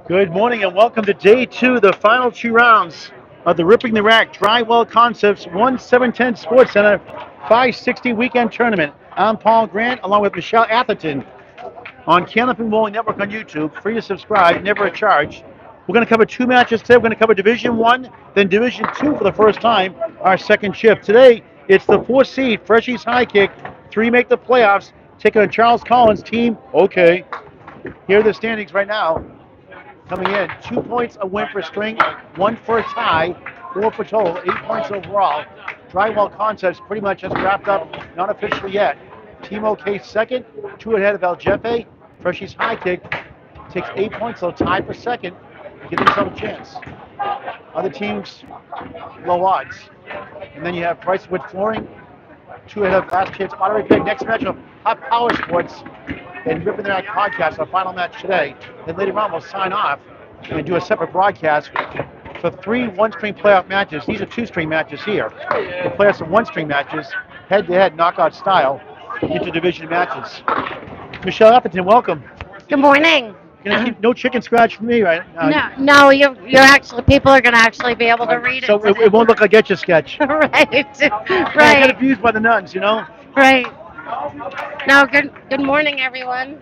Good morning and welcome to day two, the final two rounds of the Ripping the Rack Drywall Concepts 1710 Sports Center 560 weekend tournament. I'm Paul Grant along with Michelle Atherton on Candlepin Bowling Network on YouTube. Free to subscribe, never a charge. We're going to cover two matches today. We're going to cover Division 1, then Division 2 for the first time, our second shift. Today, it's the 4 seed, Freshies High Kick. 3 make the playoffs. Taking on Charles Collins' team. Okay. Here are the standings right now. Coming in, 2 points a win for string, 1 for a tie, 4 for total, 8 points overall. Drywall Concepts pretty much has wrapped up, not officially yet. Team OK second, 2 ahead of El Jefe. Freshies High Kick takes 8 points, so tied for second, give themselves a chance. Other teams, low odds. And then you have Pricewood Flooring, 2 ahead of Last Chance Auto Repair. Next match of Hot Power Sports and Ripping the Rack podcast, our final match today. Then later on we'll sign off and do a separate broadcast for 3 one-string playoff matches. These are 2-string matches here. The playoffs are 1-string matches, head-to-head knockout style, interdivision matches. Michelle Atherton, welcome. Good morning. Gonna keep no chicken scratch for me, right? No, you're actually, people are gonna actually be able to read it. So it won't look like Etch a Sketch. Right, I got right, abused by the nuns, you know? right. No, good morning, everyone.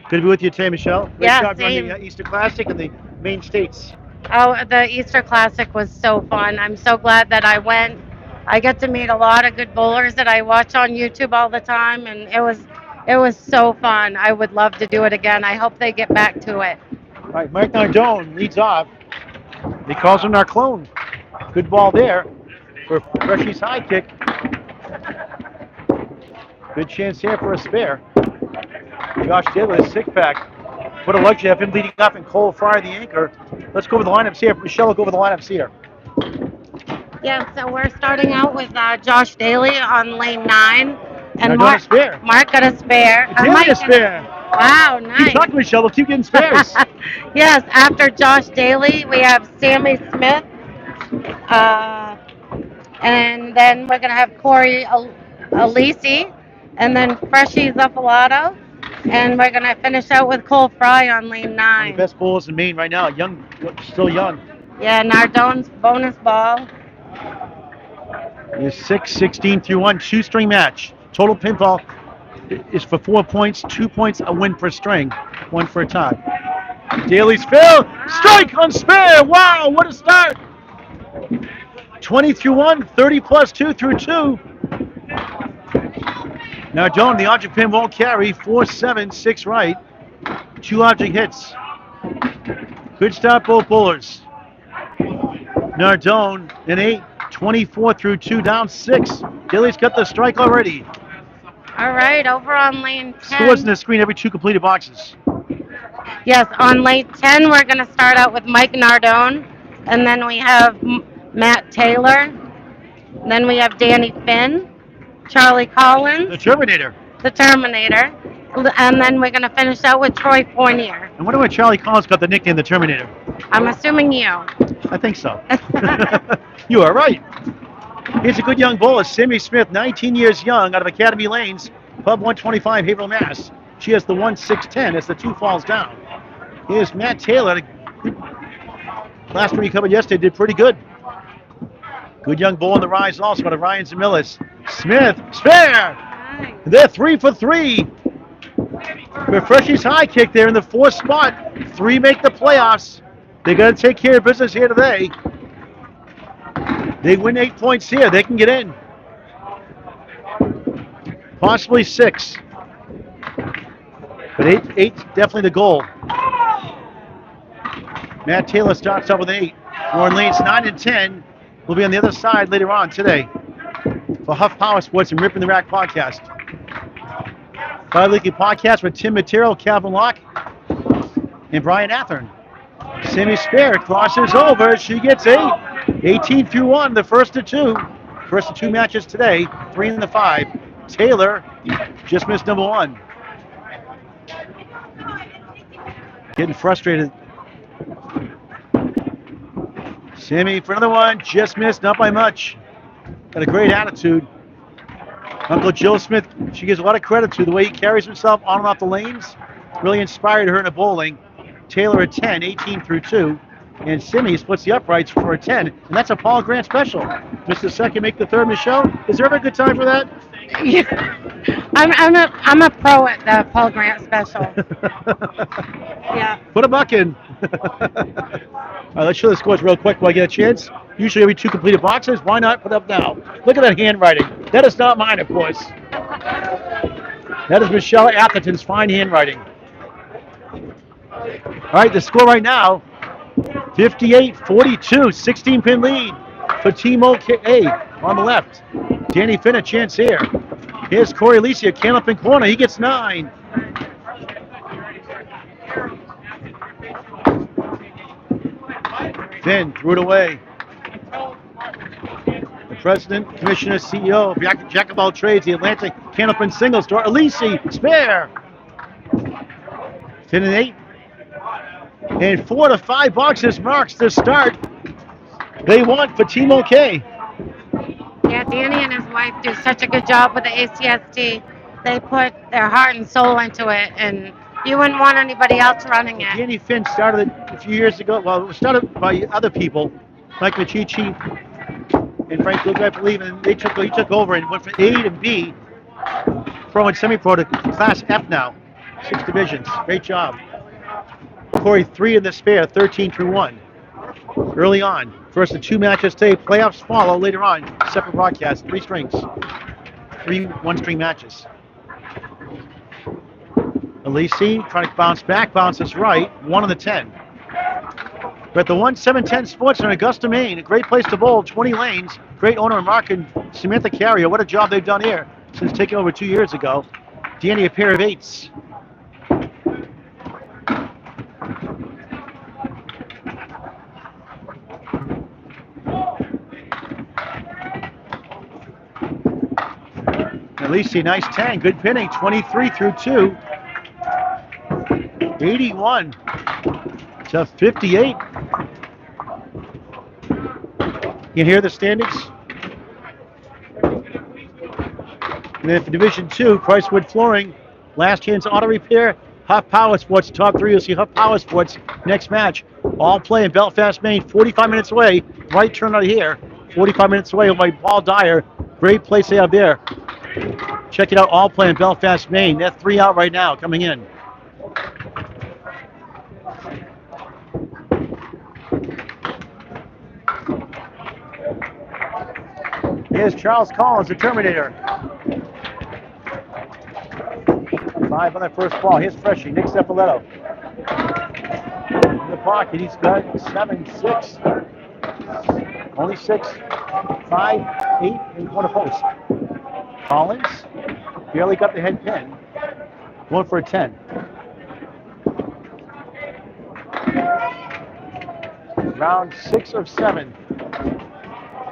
Good to be with you today, Michelle. Great Yeah, job same. running the Easter Classic and the Maine States. Oh, the Easter Classic was so fun. I'm so glad that I went. I get to meet a lot of good bowlers that I watch on YouTube all the time, and it was so fun. I would love to do it again. I hope they get back to it. All right, Mike Nardone leads off. He calls him our clone. Good ball there for Freshies High Kick. Good chance here for a spare. Josh Taylor, his 6-pack. What a luxury to have him leading up and Cole Fryer the anchor. Let's go over the lineups here. Michelle will go over the lineups here. Yeah, so we're starting out with Josh Daly on lane 9. And Nardone Mark, a spare. Mark got a spare. Daly Mike a spare. Wow, Keep nice. talking, Michelle. We'll keep getting spares. Yes, after Josh Daly, we have Sammy Smith. And then we're going to have Corey Alisi. And then Freshies Affalato. And we're going to finish out with Cole Fry on lane One 9. of the best bowlers in Maine right now. Young, still young. Yeah, Nardone's bonus ball. It's 6-16 through 1, 2-string match. Total pinfall is for 4 points, 2 points a win per string, 1 for a tie. Daly's fill, strike on spare. Wow, what a start! 20 through 1, 30 plus 2 through 2. Nardone, the object pin won't carry. 4-7, 6 right. 2 object hits. Good start, both bowlers. Nardone, an 8, 24 through 2, down 6. Daly's got the strike already. All right, over on lane 10. Scores in the screen every 2 completed boxes. Yes, on lane 10, we're going to start out with Mike Nardone. And then we have Matt Taylor. Then we have Danny Finn, Charlie Collins, The Terminator. the Terminator. And then we're going to finish out with Troy Fournier. I wonder why Charlie Collins got the nickname The Terminator. I'm assuming you. I think so. You are right. Here's a good young bowler, Sammy Smith, 19 years young, out of Academy Lanes, Club 125, Haverhill, Mass. She has the 1-6-10 as the 2 falls down. Here's Matt Taylor. Last one he covered yesterday did pretty good. Good young bowler on the rise also out of Ryan Zamillis. Smith, spare! Nice. They're 3 for 3. For Freshies High Kick, they're in the 4th spot. 3 make the playoffs. They got to take care of business here today. They win 8 points here. They can get in. Possibly 6. But 8's definitely the goal. Matt Taylor starts up with 8. We're in lanes 9 and 10. We'll be on the other side later on today for Huff Power Sports and Ripping the Rack podcast. Bi-weekly podcast with Tim Material, Calvin Locke, and Brian Athern. Sammy Spare crosses over. She gets 8. 18 through 1, the first of 2. First of 2 matches today, 3 in the 5. Taylor just missed number 1. Getting frustrated. Sammy for another one, just missed, not by much. Got a great attitude. Uncle Jill Smith, she gives a lot of credit to the way he carries himself on and off the lanes. Really inspired her in the bowling. Taylor a 10, 18 through 2. And Simi splits the uprights for a 10. And that's a Paul Grant special. Just a second, make the third, Michelle. Is there ever a good time for that? Yeah. I'm a pro at the Paul Grant special. Yeah. Put a buck in. All right, let's show the scores real quick while I get a chance. Usually every 2 completed boxes. Why not put up now? Look at that handwriting. That is not mine, of course. That is Michelle Atherton's fine handwriting. All right, the score right now, 58-42, 16-pin lead for Team OK on the left. Danny Finn a chance here. Here's Corey Lisi at Candlepin corner. He gets 9. Finn threw it away. The president, commissioner, CEO, jack of all trades, the Atlantic Candlepin singles store. Alisi, spare. Finn and 8. And 4 to 5 boxes marks the start. They want for Team OK. Yeah, Danny and his wife do such a good job with the ACST. They put their heart and soul into it, and you wouldn't want anybody else running it. Danny Finn started it a few years ago. Well, it was started by other people, Mike Machichi and Frank Luke, I believe, and he took over and went from A to B, pro and semi-pro to Class F now. 6 divisions. Great job. Corey 3 in the spare, 13 through 1. Early on. First of 2 matches today. Playoffs follow later on. Separate broadcast. 3 strings. 3 one-string matches. Alisi trying to bounce back. Bounces right. 1 on the 10. We're at the 1710 Sports in Augusta, Maine. A great place to bowl. 20 lanes. Great owner Mark and Samantha Carrier. What a job they've done here since taking over 2 years ago. Danny a pair of 8s. Alisi, nice 10. Good pinning. 23 through 2. 81 to 58. You hear the standings? And then for Division 2, Pricewood Flooring, Last Chance Auto Repair, Huff Power Sports, top 3. You'll see Huff Power Sports next match. All play in Belfast, Maine, 45 minutes away. Right turn out of here, 45 minutes away by Paul Dyer. Great place they have there. Check it out, all play in Belfast, Maine. They're 3 out right now, coming in. Here's Charles Collins, the Terminator. 5 on that first ball. Here's Freshie, Nick Ceppaletto. In the pocket, he's got 7, 6. Only 6, 5, 8, and 1 post. Collins barely got the head pin. Going for a 10. Round 6 of 7.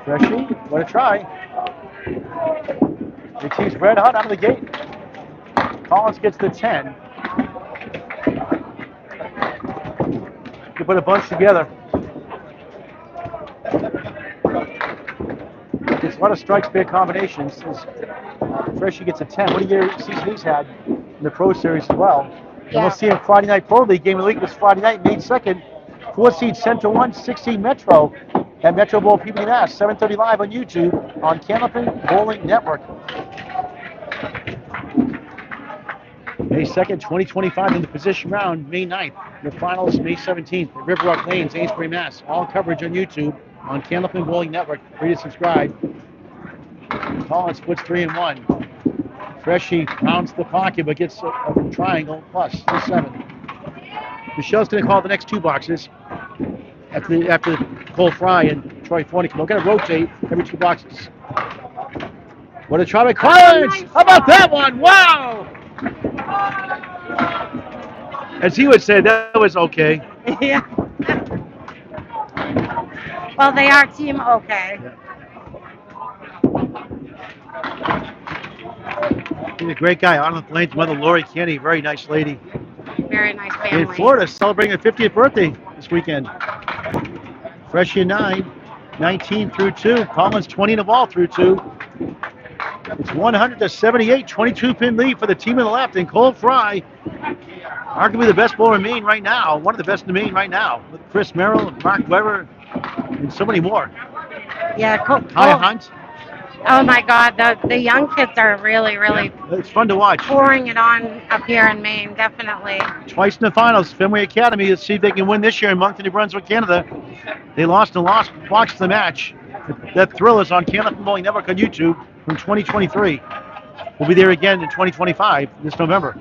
Freshie, what a try. The team's red hot out of the gate. Collins gets the 10. You put a bunch together. There's a lot of strikes, big combinations. Freshie gets a 10. What a year season he's had in the Pro Series as well. And we'll see him Friday night Pro League. Game of the week was Friday night, May 2nd. 4-seed Center 1, 16 Metro at Metro Bowl PB Mass. 7:30 live on YouTube on Candlepin Bowling Network. May 2nd, 2025 in the position round, May 9th. The finals, May 17th at River Rock Lanes, Amesbury, Mass. All coverage on YouTube on Candlepin Bowling Network. Free to subscribe. Collins splits 3 and 1. Freshie rounds the pocket but gets a triangle plus the 7. Michelle's going to call the next 2 boxes after Cole Fry and Troy Fornican. We're going to rotate every 2 boxes. What a try by Collins! How about that one? Wow! As he would say, that was okay. Yeah. Well, they are team okay. He's a great guy. Arnold Lane's mother, Lori Kenny, very nice lady. Very nice family. In Florida, celebrating her 50th birthday this weekend. Freshie 9, 19 through 2. Collins 20 in the ball through 2. It's 100-78, 22-pin lead for the team on the left. And Cole Fry, arguably the best bowler in Maine right now, one of the best in Maine right now, with Chris Merrill, Mark Weber, and so many more. Yeah, Hi, Hunt. oh my God, the young kids are really, really It's fun to watch. pouring it on up here in Maine, definitely. Twice in the finals, Fenway Academy. Let's see if they can win this year in Moncton, New Brunswick, Canada. They lost watched the match. That thrill is on Candlepin Bowling Network on YouTube from 2023. We'll be there again in 2025 this November.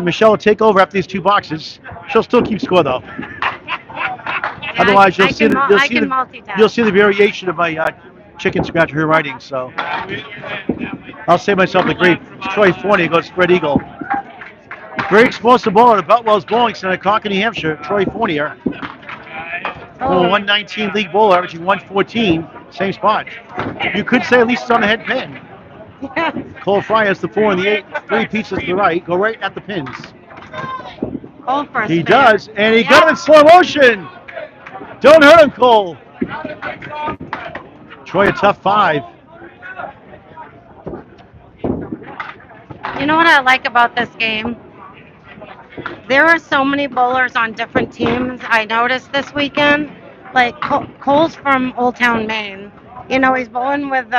Michelle will take over after these two boxes. She'll still keep score though. Yeah, Otherwise, you'll see the variation of my chicken scratch her writing. So I'll save myself the grief. It's Troy Forney goes spread eagle. Very explosive bowler at Beltwell's Bowling Center, Concord, New Hampshire. Troy Fournier. 119 league bowler, averaging 114, same spot. You could say at least it's on the head pin. Cole Fry has the 4 and the 8, 3 pieces to the right, go right at the pins. He does, and he got it in slow motion. Don't hurt him, Cole. Troy a tough 5. You know what I like about this game? There are so many bowlers on different teams. I noticed this weekend, like Cole's from Old Town, Maine. You know, he's bowling with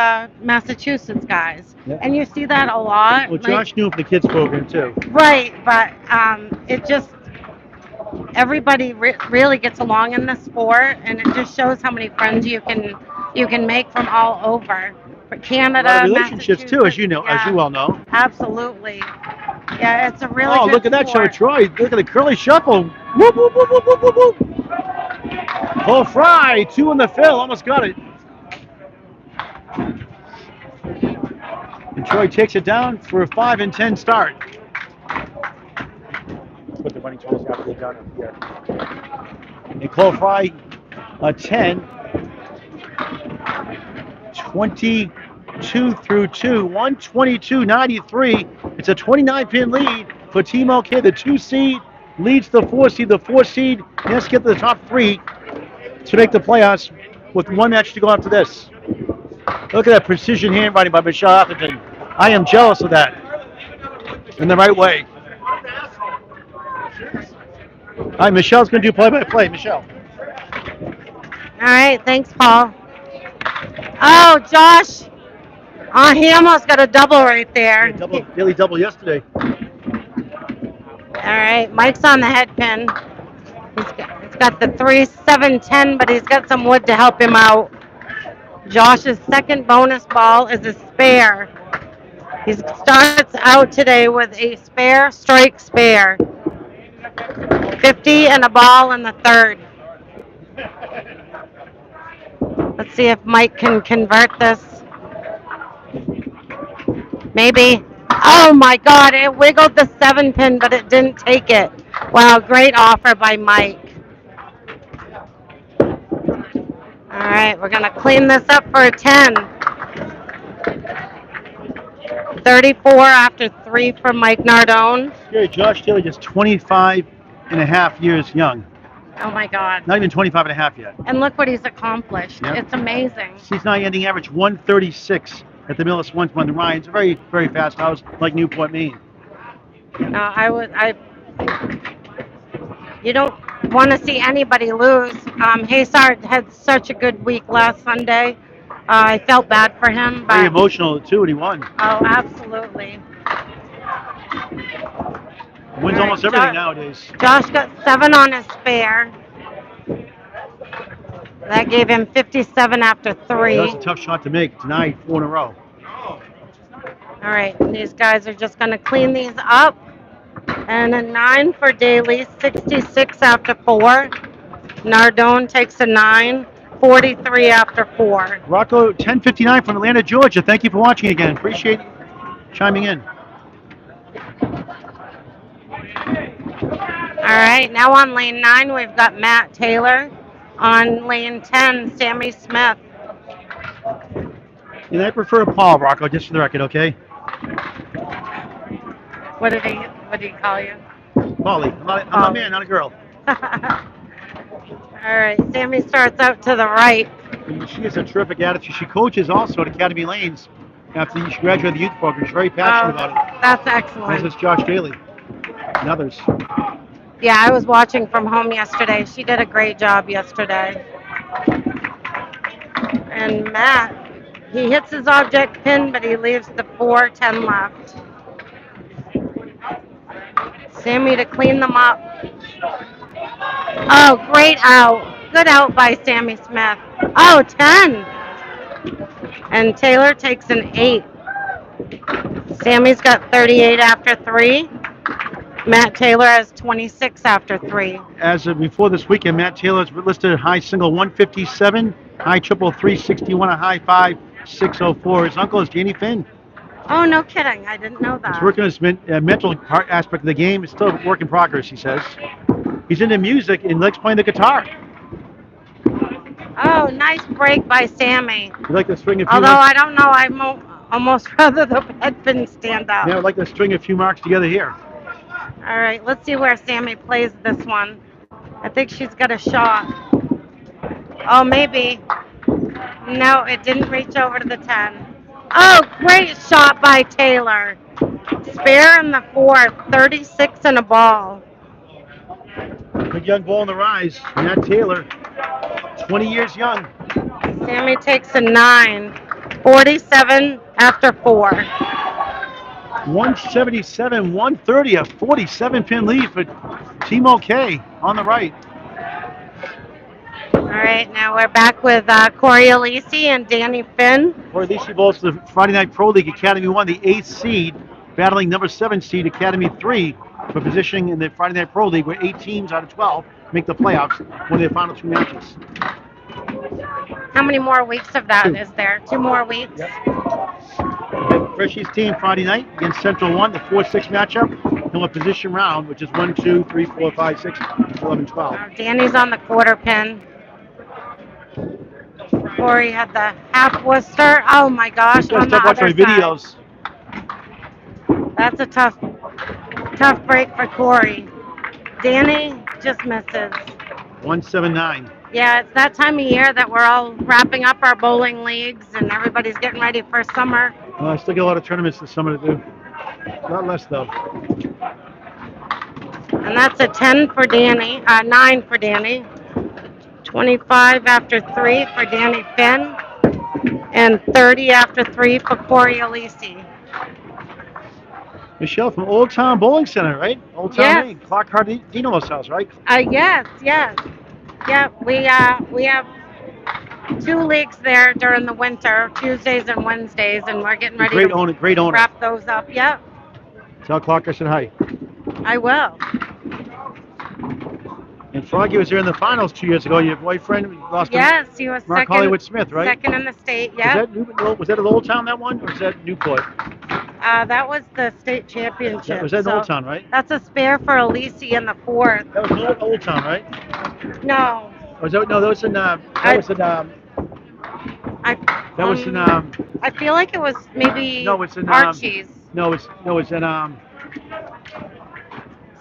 Massachusetts guys, and you see that a lot. Well, Josh knew from the kids program too. Right, but it just everybody really gets along in the sport, and it just shows how many friends you can make from all over. For Canada, relationships too, as you know, as you well know. Absolutely. Yeah, it's a really good look at that show, sport. Troy. Look at the curly shuffle. Whoop, whoop, whoop, whoop, whoop, whoop, whoop. Cole Fry, 2 in the fill, almost got it. And Troy takes it down for a 5 and 10 start. Put the running totals after they're done up here. And Cole Fry, a 10. 22 through 2, 122.93. It's a 29-pin lead for Team OK. The 2 seed leads the 4 seed. The 4 seed has to get to the top 3 to make the playoffs with 1 match to go after this. Look at that precision handwriting by Michelle Atherton. I am jealous of that. In the right way. All right, Michelle's going to do play-by-play. Michelle. All right, thanks, Paul. Oh, Josh. Oh, he almost got a double right there. Daily double yesterday. All right, Mike's on the head pin. He's got the 3, 7, 10, but he's got some wood to help him out. Josh's second bonus ball is a spare. He starts out today with a spare, strike spare. 50 and a ball in the third. Let's see if Mike can convert this. Maybe. Oh my God, it wiggled the 7 pin, but it didn't take it. Wow, great offer by Mike. All right, we're going to clean this up for a 10. 34 after 3 from Mike Nardone. Yeah, Josh Taylor just 25 and a half years young. Oh my God. Not even 25 and a half yet. And look what he's accomplished. Yep. It's amazing. Season high ending average 136 at the Millis once on the Ryan's. A very, very fast house like Newport, Maine. You don't want to see anybody lose. Haysart had such a good week last Sunday. I felt bad for him. But very emotional too when he won. Oh, absolutely. Wins almost everything nowadays. Josh got 7 on his spare. That gave him 57 after 3. That was a tough shot to make. Denied 4 in a row. All right, these guys are just going to clean these up. And a 9 for Daly, 66 after 4. Nardone takes a 9, 43 after 4. Rocco, 1059 from Atlanta, Georgia. Thank you for watching again. Appreciate chiming in. All right, now on lane 9, we've got Matt Taylor. On lane 10, Sammy Smith. And I prefer Paul, Rocco, just for the record, okay? What did he call you? Paulie. I'm a man, not a girl. All right, Sammy starts out to the right. She has a terrific attitude. She coaches also at Academy Lanes after she graduated the youth program. She's very passionate Oh, about it, that's as excellent. is Josh Daly and others. Yeah, I was watching from home yesterday. She did a great job yesterday. And Matt, he hits his object pin, but he leaves the 4-10 left. Sammy to clean them up. Oh, great out. Good out by Sammy Smith. Oh, 10. And Taylor takes an 8. Sammy's got 38 after 3. Matt Taylor has 26 after 3. As of before this weekend, Matt Taylor's listed high single 157, high triple 361, a high five 604. His uncle is Danny Finn. Oh, no kidding. I didn't know He's that. working on his mental aspect of the game. It's still a work in progress, he says. He's into music and likes playing the guitar. Oh, nice break by Sammy. We'd like to string a few. Although I don't know, I'm almost rather the head pin stand up. Yeah, I'd like to string a few marks together here. All right, let's see where Sammy plays this one. I think she's got a shot. Oh, maybe. No, it didn't reach over to the 10. Oh, great shot by Taylor. Spare in the 4th, 36 and a ball. Good young ball on the rise. Matt Taylor, 20 years young. Sammy takes a 9, 47 after 4. 177, 130, a 47 pin lead for Team OK on the right. All right, now we're back with Corey Alisi and Danny Finn. Corey Alisi bowls the Friday Night Pro League Academy 1, the 8th seed, battling number 7 seed Academy 3 for positioning in the Friday Night Pro League, where 8 teams out of 12 make the playoffs, win their final 2 matches. How many more weeks of that 2. is there? 2 more weeks? Yep. Freshies team Friday night against Central 1, the 4-6 matchup. And a position round, which is 1, 2, 3, 4, 5, 6, 11, 12. Danny's on the quarter pin. Corey had the half Worcester. Oh my gosh, on the Stop watching other my side. videos. That's a tough break for Corey. Danny just misses. 179. Yeah, it's that time of year that we're all wrapping up our bowling leagues and everybody's getting ready for summer. I still get a lot of tournaments this summer to do. A lot less though. And that's a 10 for Danny, 9 for Danny. 25 after 3 for Danny Finn. And 30 after 3 for Corey Alisi. Michelle from Old Town Bowling Center, right? Old Town, Yes. Maine. Clark Hardino's house, right? Yes. Yeah, we have 2 leagues there during the winter, Tuesdays and Wednesdays, and we're getting ready Great to owner, great owner. wrap those up. Yep, Tell Clark I said hi. I will. And Froggy was there in the finals 2 years ago. Your boyfriend lost Yes, he was Mark second. Hollywood Smith, right? Second in the state. Yeah. Was that at Old Town, that one, or was that Newport? That was the state championship. Was that in so Old Town, right? That's a spare for Alisi in the 4th. That was Old Town, right? No. Was that, no, that was in. That was in. That was in. I feel like it was maybe No, it's in. Archie's. No, it's in.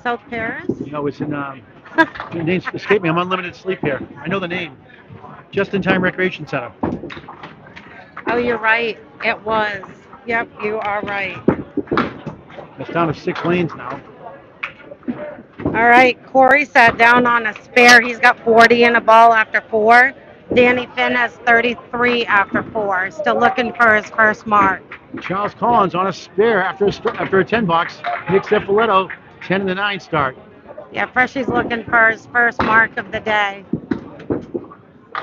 South Paris? No, it's in. The name's escaped me. I'm on limited sleep here. I know the name. Just in Time Recreation Center. Oh, you're right. It was. Yep, you are right. It's down to 6 lanes now. All right, Corey sat down on a spare. He's got 40 in a ball after 4. Danny Finn has 33 after 4. Still looking for his first mark. Charles Collins on a spare after a 10 box. Nick Cefaletto, 10 and the 9 start. Yeah, Freshy's looking for his first mark of the day.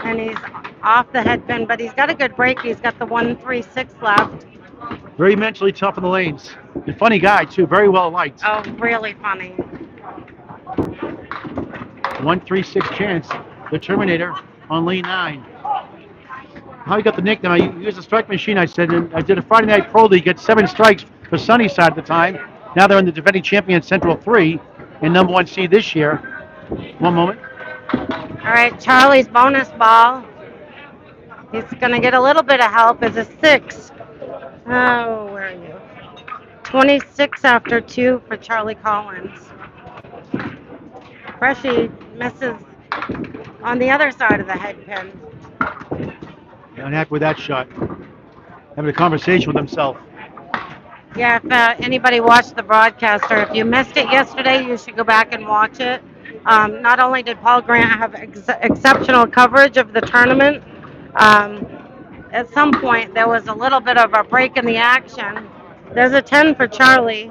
And he's off the head pin, but he's got a good break. He's got the 136 left. Very mentally tough in the lanes. A funny guy, too. Very well liked. Oh, really funny. 136 chance. The Terminator on lane 9. How he got the nickname? I used a strike machine, I said, and I did a Friday Night Pro League, get 7 strikes for Sunnyside at the time. Now they're in the defending champion Central 3 and number 1 seed this year. One moment. All right, Charlie's bonus ball. He's going to get a little bit of help as a 6. Oh, where are you? 26 after 2 for Charlie Collins. Freshy misses on the other side of the head pin. Unhappy with that shot. having a conversation with himself. Yeah, if anybody watched the broadcast or if you missed it yesterday, you should go back and watch it. Not only did Paul Grant have exceptional coverage of the tournament, um, at some point there was a little bit of a break in the action. There's a 10 for Charlie.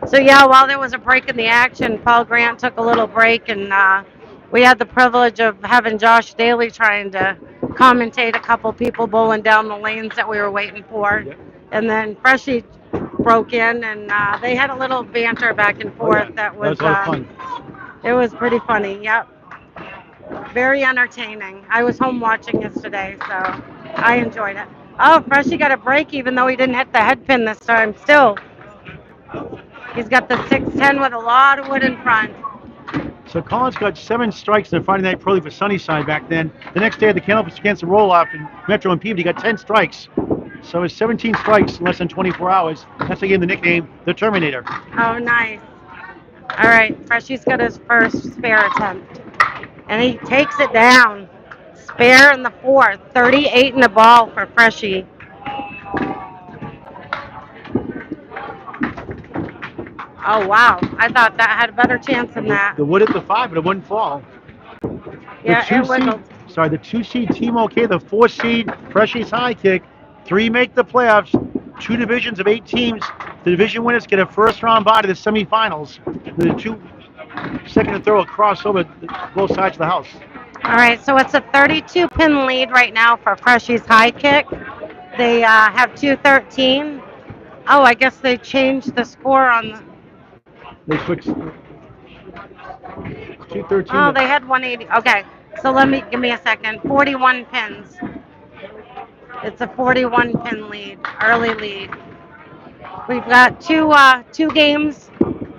So yeah, while there was a break in the action, Paul Grant took a little break, and we had the privilege of having Josh Daly trying to commentate a couple people bowling down the lanes that we were waiting for, Yep. and then Freshie broke in, and they had a little banter back and Oh, yeah. forth That was a lot of fun. it was pretty funny. Yep, very entertaining. I was home watching yesterday, so I enjoyed it. Oh, Freshie got a break even though he didn't hit the head pin this time. Still, he's got the 610 with a lot of wood in front. So Collins got 7 strikes in the Friday Night Pro League for Sunnyside back then. The next day, the Candlepin against the roll-off in Metro and Peabody, he got 10 strikes. So it's 17 strikes in less than 24 hours. That's why he gave him the nickname the Terminator. Oh, nice. All right, Freshie's got his first spare attempt, and he takes it down. Spare in the fourth, 38 in the ball for Freshie. Oh, wow. I thought that had a better chance than that. The wood at the 5, but it wouldn't fall. Yeah, it wiggled. The 2-seed Team OK, the 4-seed Freshie's High Kick. 3 make the playoffs. 2 divisions of 8 teams. The division winners get a first-round bye to the semifinals. The 2 second and third will cross over both sides of the house. All right, so it's a 32-pin lead right now for Freshie's High Kick. They have 213. Oh, I guess they changed the score on the. They switched 213. Oh, they had 180. Okay, so give me a second. 41 pins. It's a 41-pin lead, early lead. We've got two games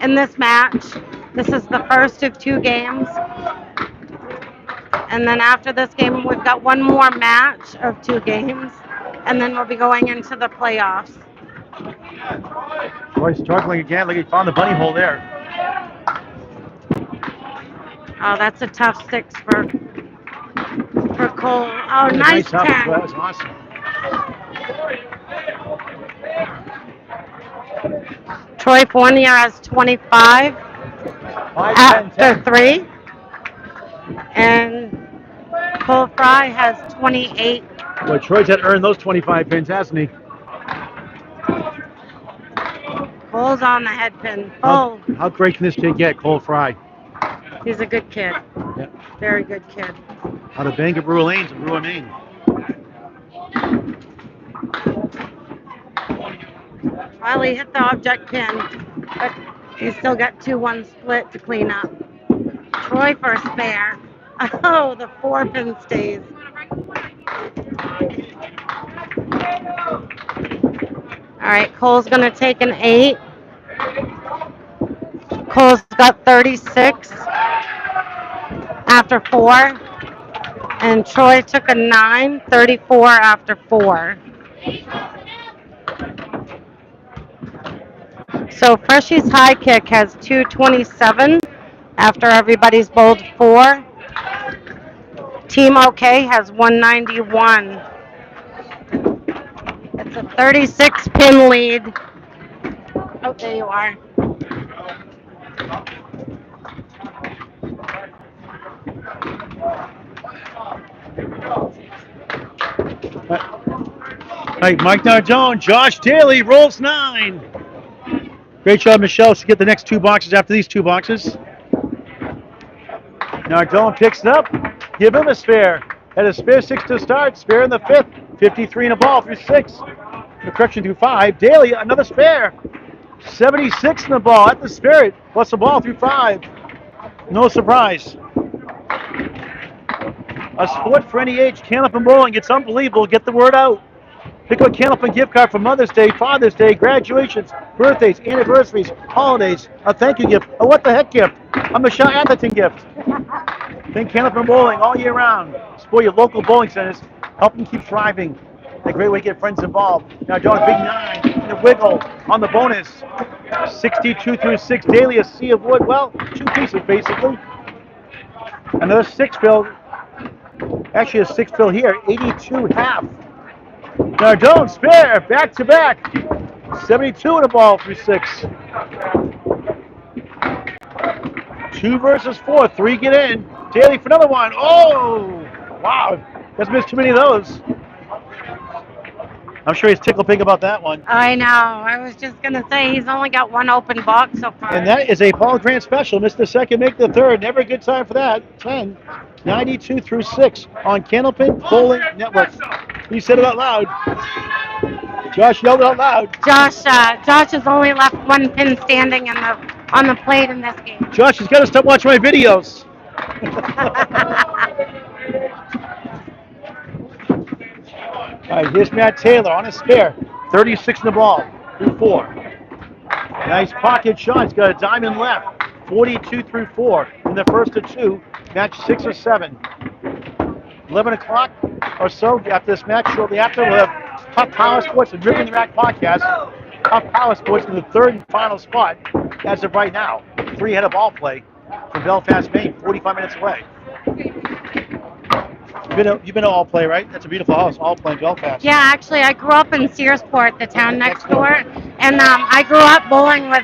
in this match. This is the first of 2 games. And then after this game, we've got one more match of 2 games. And then we'll be going into the playoffs. Troy struggling again. Like he found the bunny hole there. Oh, that's a tough 6 for Cole. Oh, nice 10. That was awesome. Troy Fournier has 25 after 3. And Cole Fry has 28. Well, Troy's had earned those 25 pins, hasn't he? Cole's on the head pin. Cole. How great can this kid get, Cole Fry? He's a good kid. Yep. Very good kid. Out of Bangor Brewer Lanes in Brewer, Maine. Well, he hit the object pin, but he's still got 2-1 split to clean up. Troy for a spare. Oh, the 4-pin stays. All right, Cole's going to take an 8. Cole's got 36 after 4. And Troy took a 9, 34 after 4. So Freshie's High Kick has 227 after everybody's bowled 4. Team OK has 191. It's a 36-pin lead. Oh, there you are. Right, Mike Nardone, Josh Daly rolls 9. Great job, Michelle, to get the next 2 boxes after these 2 boxes. Nardone picks it up. Give him a spare. Had a spare 6 to start. Spare in the 5th. 53 in a ball through 6. The correction through 5. Daly, another spare. 76 in the ball at the spirit. Plus the ball through 5. No surprise. A sport for any age. Candlepin bowling. It's unbelievable. Get the word out. Pick up a Candlepin gift card for Mother's Day, Father's Day, graduations, birthdays, anniversaries, holidays, a thank you gift, a what the heck gift, a Michelle Atherton gift. Think Candlepin bowling all year round. Support your local bowling centers. Help them keep thriving. A great way to get friends involved. Now, John, big 9 in the wiggle on the bonus. 62 through 6. Daily, a sea of wood. Well, 2 pieces basically. Another 6 fill. Actually, a 6 fill here. 82 half. Nardone, spare, back to back. 72 in the ball through 6. 2 versus 4, 3 get in. Daly for another one. Oh, wow. Doesn't miss too many of those. I'm sure he's tickled pink about that one. I know. I was just going to say he's only got one open box so far. And that is a Paul Grant special. Missed the second, make the third. Never a good time for that. 10, 92 through 6 on Candlepin Bowling Network. He said it out loud. Josh yelled it out loud. Josh has only left one pin standing on the plate in this game. Josh has got to stop watching my videos. All right, here's Matt Taylor on his spare. 36 in the ball through 4. Nice pocket shot. He's got a diamond left. 42 through 4 in the first of 2. Match 6 or 7. 11 o'clock or so after this match. Shortly after, we'll have Tough Power Sports and Ripping the Rack podcast. Tough Power Sports in the third and final spot as of right now. 3-headed ball play from Belfast, Maine, 45 minutes away. You've been to All Play, right? That's a beautiful house, All Play in Belfast. Yeah, actually, I grew up in Searsport, the town next door, and I grew up bowling with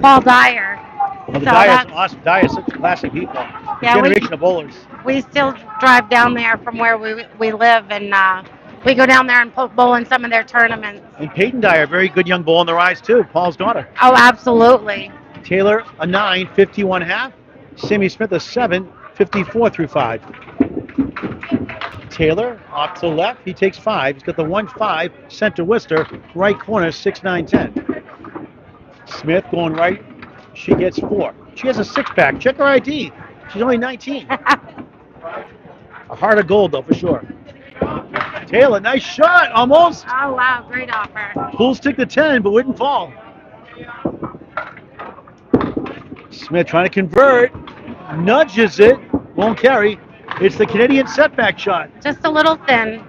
Paul Dyer. Well, the Dyer's awesome. Dyer's such classic people. Yeah, generation of bowlers. We still drive down there from where we live, and we go down there and bowl in some of their tournaments. And Peyton Dyer, very good young bull on the rise, too. Paul's daughter. Oh, absolutely. Taylor, a 9, 51 half. Sammy Smith, a 7, 54 through 5. Taylor off to the left. He takes 5. He's got the 1-5 Center-Augusta, right corner, 6-9-10. Smith going right. She gets 4. She has a 6-pack. Check her ID. She's only 19. A heart of gold, though, for sure. Taylor, nice shot. Almost. Oh, wow. Great offer. Pool stick to 10, but wouldn't fall. Smith trying to convert. Nudges it. Won't carry. It's the Canadian setback shot. Just a little thin.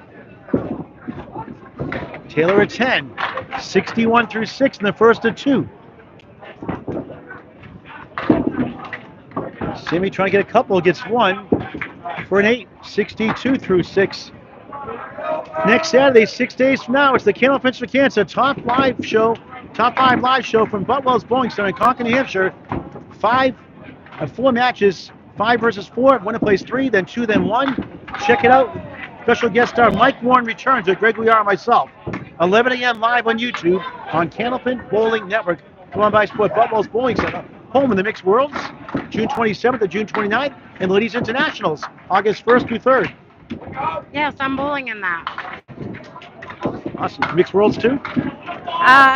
Taylor at 10. 61 through 6 in the first of 2. Sammy trying to get a couple. Gets 1 for an 8. 62 through 6. Next Saturday, 6 days from now, it's the Candlepin for Cancer top 5 live show from Butwell's Bowling Center in Concord, New Hampshire. 4 matches. 5 versus 4. Winner plays 3, then 2, then 1. Check it out. Special guest star Mike Warren returns with Greg Liar and myself. 11 a.m. live on YouTube on Candlepin Bowling Network. Come on by Sport Butwell's Bowling Center. Home in the Mixed Worlds, June 27th to June 29th, and Ladies Internationals, August 1st through 3rd. Yes, I'm bowling in that. Awesome. Mixed Worlds too?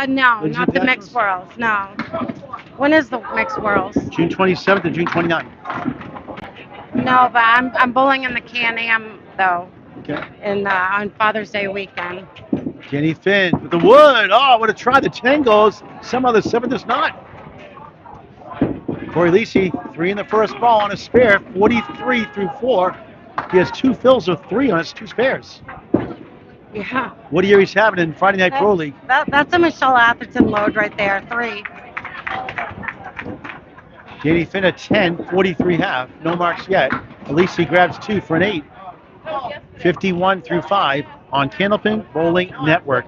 No, Ladies not the Mixed Worlds. No. When is the Mixed Worlds? June 27th to June 29th. No, but I'm bowling in the Can-Am though. Okay. On Father's Day weekend. Kenny Finn with the wood. Oh, what a try. The 10 goes. Somehow the 7th is not. Corey Lisi, 3 in the first ball on a spare, 43 through 4. He has 2 fills of 3 on his 2 spares. Yeah. What a year he's having in Friday Night Pro League. That's a Michelle Atherton load right there, 3. Danny Finn at 10, 43 half. No marks yet. Alisi grabs 2 for an 8. 51 through 5 on Candlepin Bowling Network.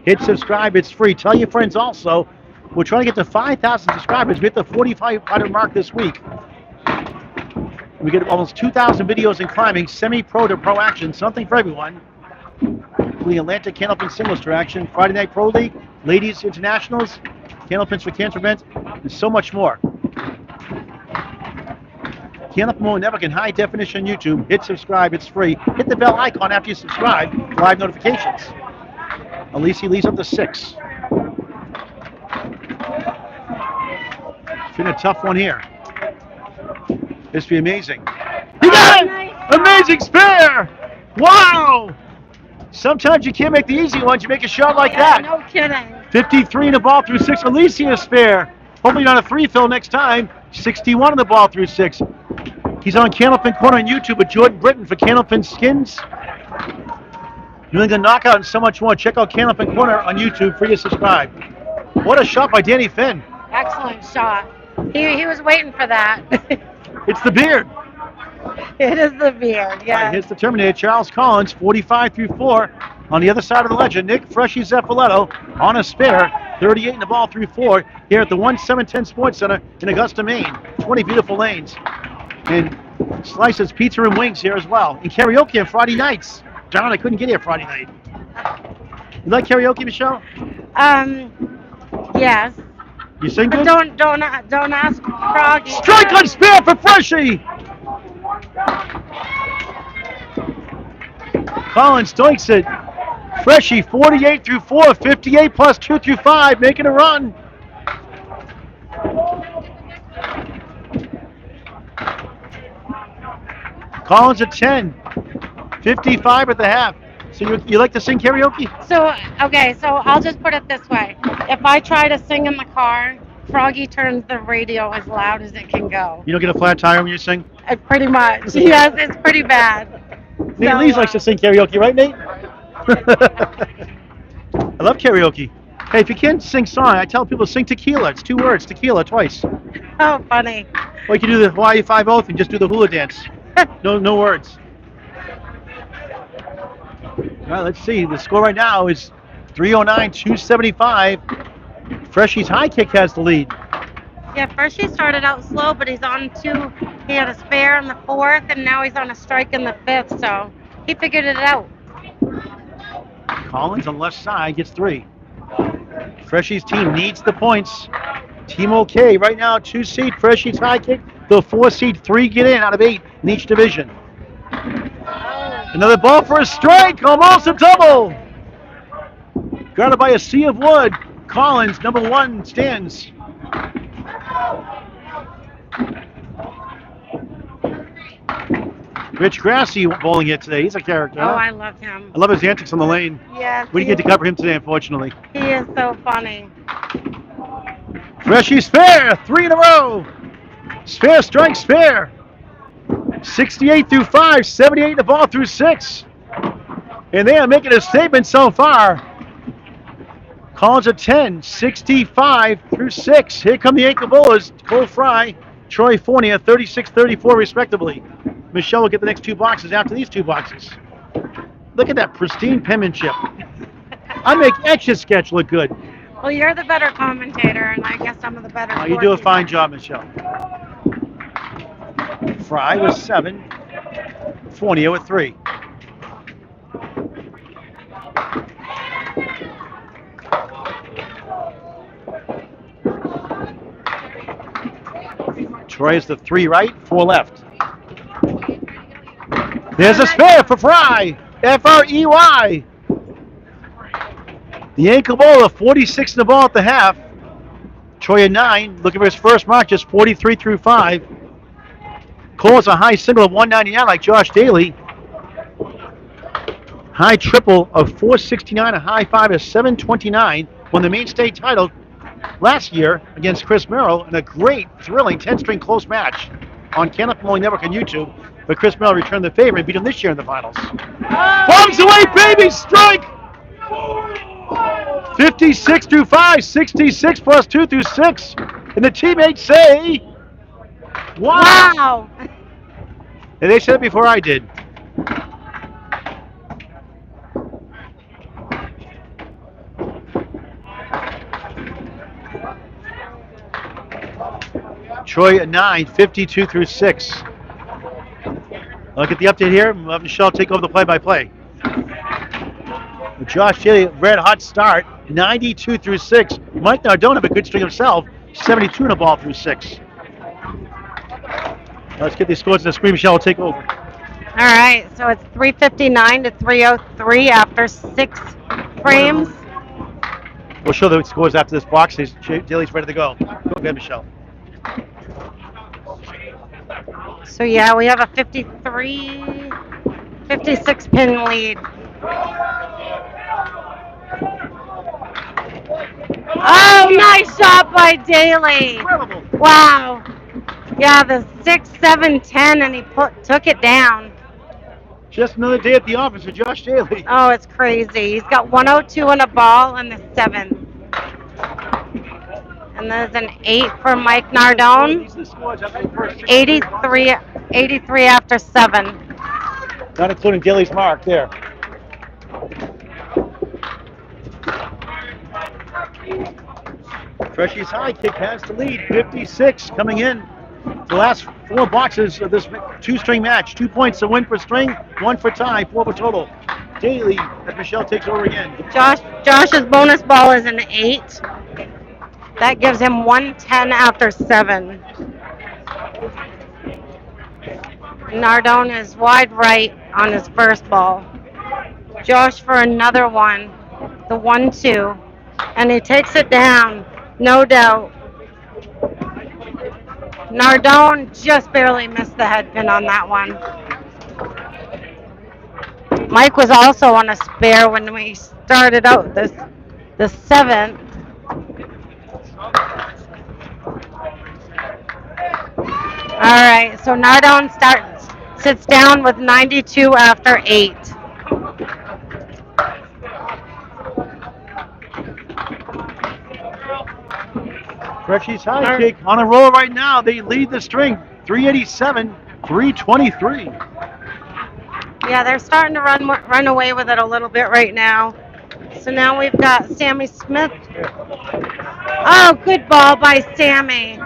Hit subscribe. It's free. Tell your friends also. We're trying to get to 5,000 subscribers. We hit the 4,500 mark this week. We get almost 2,000 videos in climbing, semi-pro to pro action, something for everyone. The Atlantic Candlepin Singles Tour action, Friday Night Pro League, Ladies Internationals, Candlepins for Cancer events, and so much more. Candlepin Bowling Network in high definition on YouTube. Hit subscribe, it's free. Hit the bell icon after you subscribe for live notifications. Alisi leads up to 6. It's been a tough one here. This will be amazing. You got it! Amazing spare! Wow! Sometimes you can't make the easy ones. You make a shot like that. No kidding. 53 in the ball through 6. Alicia spare. Hopefully not a 3 fill next time. 61 in the ball through 6. He's on Candlepin Corner on YouTube with Jordan Britton for Candlepin Skins. New England Knockout and so much more. Check out Candlepin Corner on YouTube. Free to subscribe. What a shot by Danny Finn. Excellent shot. He was waiting for that. It's the beard. It is the beard, yeah. Right, here's the Terminator, Charles Collins, 45 through 4. On the other side of the ledger, Nick Freshy Zeffaletto on a spare, 38 in the ball through 4 here at the 1710 Sports Center in Augusta, Maine. 20 beautiful lanes. And Slices Pizza and Wings here as well. And karaoke on Friday nights. Darn, I couldn't get here Friday night. You like karaoke, Michelle? Yes. You sing But good? don't ask Froggy. Strike on spare for Freshy! Collins doinks it. Freshy 48 through 4, 58 plus 2 through 5, making a run. Collins at 10, 55 at the half. So you like to sing karaoke? So, okay, so I'll just put it this way. If I try to sing in the car, Froggy turns the radio as loud as it can go. You don't get a flat tire when you sing? Pretty much. Yes, it's pretty bad. Nate Lees likes to sing karaoke, right, Nate? I love karaoke. Hey, if you can't sing song, I tell people sing tequila. It's 2 words, tequila, twice. Oh, funny. Or you can do the Hawaii 5-0 and just do the hula dance. No words. All right, let's see. The score right now is 309-275. Freshy's high kick has the lead. Yeah, first he started out slow, but he's on 2. He had a spare in the 4th, and now he's on a strike in the 5th, so he figured it out. Collins on the left side gets 3. Freshy's team needs the points. Team OK right now, 2 seed. Freshy's high kick. The 4 seed, 3 get in out of 8 in each division. Another ball for a strike, almost a double. Guarded by a sea of wood. Collins, number 1, stands. Rich Grassy bowling it today. He's a character. Oh, Huh? I love him. I love his antics on the lane. Yes. We didn't get to cover him today, unfortunately. He is so funny. Freshy's fair, 3 in a row. Spare strike, spare. 68 through 5, 78 in the ball through 6. And they are making a statement so far. Collins at 10, 65 through 6. Here come the ankle bowlers, Cole Fry, Troy Fournier, 36-34 respectively. Michelle will get the next 2 boxes after these 2 boxes. Look at that pristine penmanship. I make Etch-a-Sketch look good. Well, you're the better commentator, and I guess I'm the better. You do a fine job, Michelle. Fry with 7, Fournier with 3. Troy is the 3 right, 4 left. There's a spare for Fry. F-R-E-Y. The ankle bowler, 46 in the ball at the half. Troy at 9, looking for his first mark, just 43 through 5. Cole's a high single of 199 like Josh Daly. High triple of 469, a high 5 of 729. Won the Maine State title last year against Chris Merrill in a great, thrilling 10-string close match on Candlepin Network on YouTube. But Chris Merrill returned the favor and beat him this year in the finals. Bombs away, baby! Strike! 56 through 5, 66 plus 2 through 6. And the teammates say, wow! And they said it before I did. Troy at 9, 52 through 6. I'll get the update here. We'll have Michelle take over the play-by-play. Josh Daly, red hot start, 92 through 6. Mike Nardone have a good string himself, 72 in a ball through 6. Let's get these scores on the screen. Michelle will take over. All right, so it's 359 to 303 after 6 frames. We'll show the scores after this box. Daly's ready to go. Go ahead, Michelle. So yeah, we have a 56 pin lead. Oh, nice shot by Daly. Incredible. Wow. Yeah, the 6, 7, 10, and he took it down. Just another day at the office for Josh Daly. Oh, it's crazy. He's got 102 in a ball in the 7th. And there's an 8 for Mike Nardone. 83 after 7. Not including Daly's mark there. Freshies High kick has the lead, 56 coming in. The last four boxes of this two-string match. 2 points to win for string, 1 for tie, 4 for total. Daily, as Michelle takes over again. Josh's bonus ball is an 8. That gives him 110 after 7. Nardone is wide right on his first ball. Josh for another one, the 1-2, and he takes it down, no doubt. Nardone just barely missed the head pin on that one. Mike was also on a spare when we started out the 7th. All right, so Nardone sits down with 92 after 8. Freshies High kick on a roll right now. They lead the string, 387, 323. Yeah, they're starting to run away with it a little bit right now. So now we've got Sammy Smith. Oh, good ball by Sammy.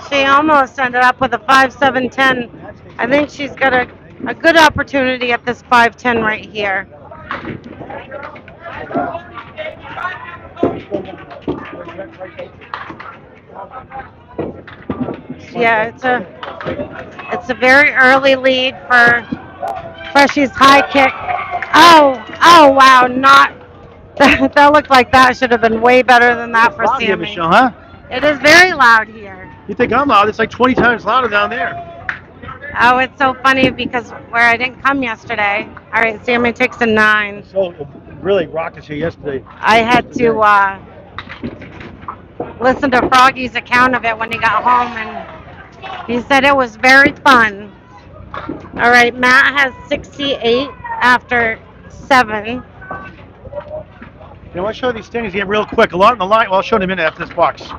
She almost ended up with a 5-7-10. I think she's got a good opportunity at this 5-10 right here. Yeah, it's a very early lead for Freshies High kick. Oh wow, not that looked like that should have been way better than that for Loud here, Sammy. Michelle, huh? It is very loud here. You think I'm loud? It's like 20 times louder down there. Oh, it's so funny because where I didn't come yesterday. All right, Sammy takes a 9. So really rocked us here yesterday. I had to listen to Froggy's account of it when he got home, and he said it was very fun. All right, Matt has 68 after 7. You know, I'll show you these standings again real quick. A lot on the line. Well, I'll show you in a minute after this box.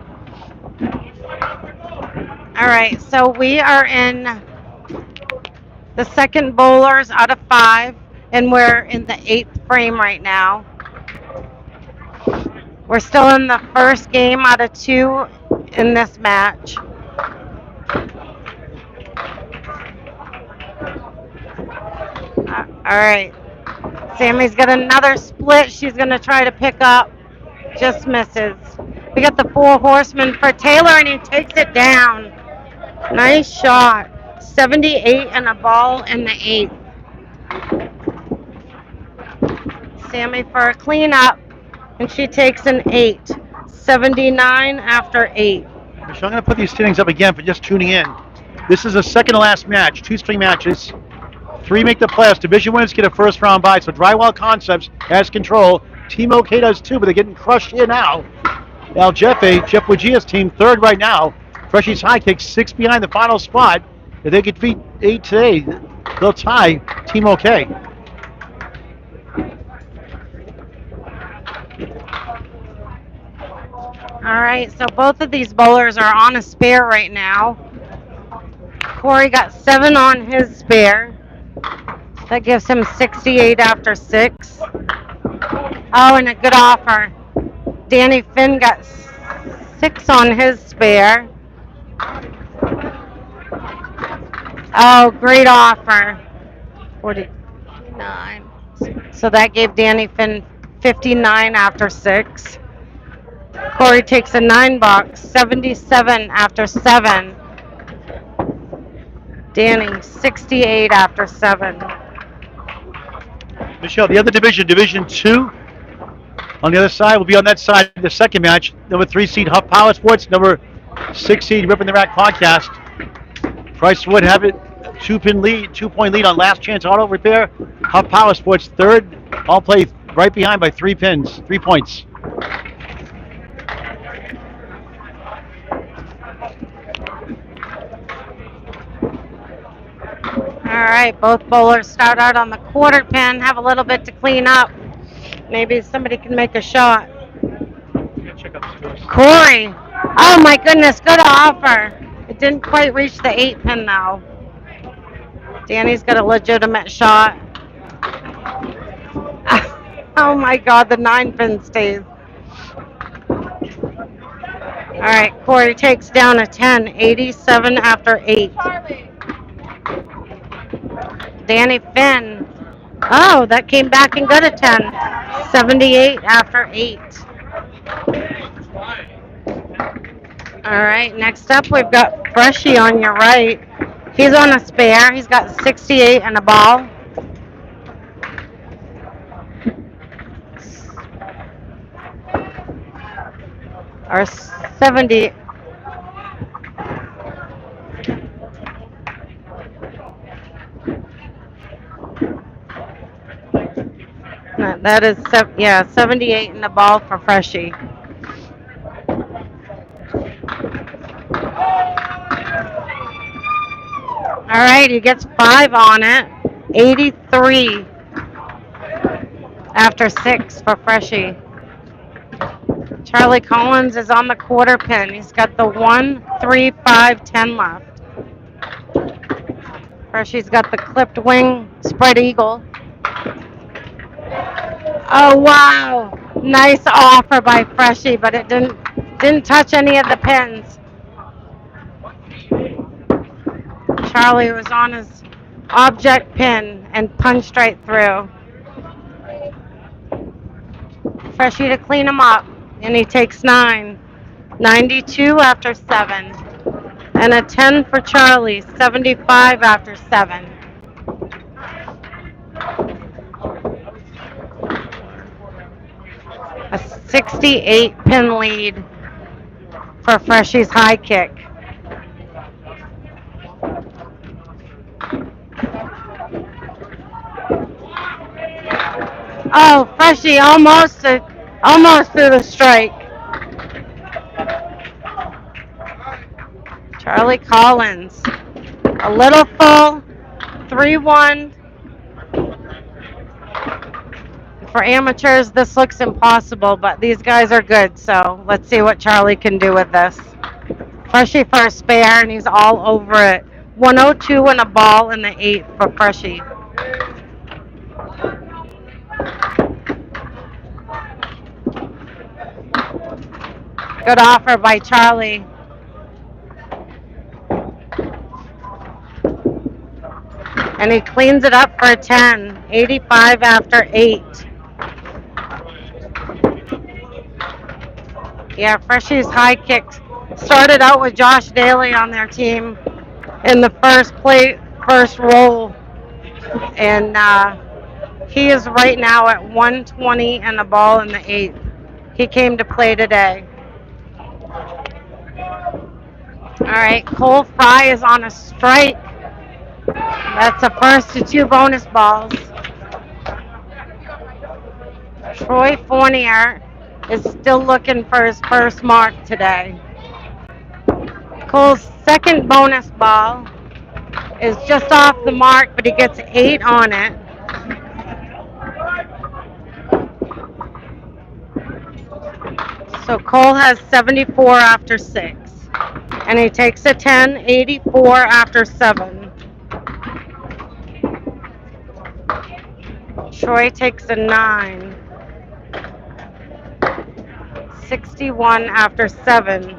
All right, so we are in the second bowlers out of 5, and we're in the 8th frame right now. We're still in the first game out of 2 in this match. All right. Sammy's got another split she's going to try to pick up. Just misses. We got the 4 horsemen for Taylor, and he takes it down. Nice shot. 78 and a ball in the 8th. Sammy for a cleanup, and she takes an 8. 79 after 8. Michelle, I'm going to put these standings up again for just tuning in. This is the second to last match. 2 string matches. 3 make the playoffs. Division winners get a first round bye. So Drywall Concepts has control. Team OK does too, but they're getting crushed here now. Now Jeff Wagia's team, 3rd right now. Freshies High kicks 6 behind the final spot. If they could beat 8 today, they'll tie Team OK. All right, so both of these bowlers are on a spare right now. Corey got 7 on his spare. That gives him 68 after 6. Oh, and a good offer. Danny Finn got 6 on his spare. Oh, great offer. 49. So that gave Danny Finn 59 after 6. Corey takes a 9 box, 77 after 7. Danny, 68 after 7. Michelle, the other division, Division 2, on the other side will be on that side, the second match. Number 3 seed Huff Power Sports, number 6 seed Ripping the Rack Podcast. Price would have it 2-point lead on Last Chance Auto Repair. Huff Power Sports 3rd, all play right behind by 3 points. All right, both bowlers start out on the quarter pin, have a little bit to clean up. Maybe somebody can make a shot. Corey, oh my goodness, good offer. It didn't quite reach the 8 pin though. Danny's got a legitimate shot. Oh my God, the 9 pin stays. All right, Corey takes down a 10, 87 after 8. Danny Finn. Oh, that came back and got a 10, 78 after 8. All right, next up we've got Freshie on your right. He's on a spare. He's got 68 and a ball. Or 70. That is, yeah, 78 in the ball for Freshie. All right, he gets 5 on it. 83 after 6 for Freshie. Charlie Collins is on the quarter pin. He's got the 1, 3, 5, 10 left. Freshie's got the clipped wing spread eagle. Oh wow! Nice offer by Freshie, but it didn't touch any of the pins. Charlie was on his object pin and punched right through. Freshie to clean him up, and he takes 9. 92 after 7. And a 10 for Charlie, 75 after 7. A 68 pin lead for Freshie's high kick. Oh, Freshie almost threw the strike. Charlie Collins, a little full, 3-1. For amateurs, this looks impossible, but these guys are good, so let's see what Charlie can do with this. Freshie for a spare, and he's all over it. 102 and a ball in the 8th for Freshie. Good offer by Charlie. And he cleans it up for a 10, 85 after 8. Yeah, Freshie's high kicks started out with Josh Daly on their team in the first roll, and he is right now at 120 and a ball in the 8th. He came to play today. All right, Cole Fry is on a strike. That's a first to 2 bonus balls. Troy Fournier is still looking for his first mark today. Cole's second bonus ball is just off the mark, but he gets 8 on it. So Cole has 74 after 6. And he takes a 10, 84 after 7. Troy takes a 9, 61 after 7.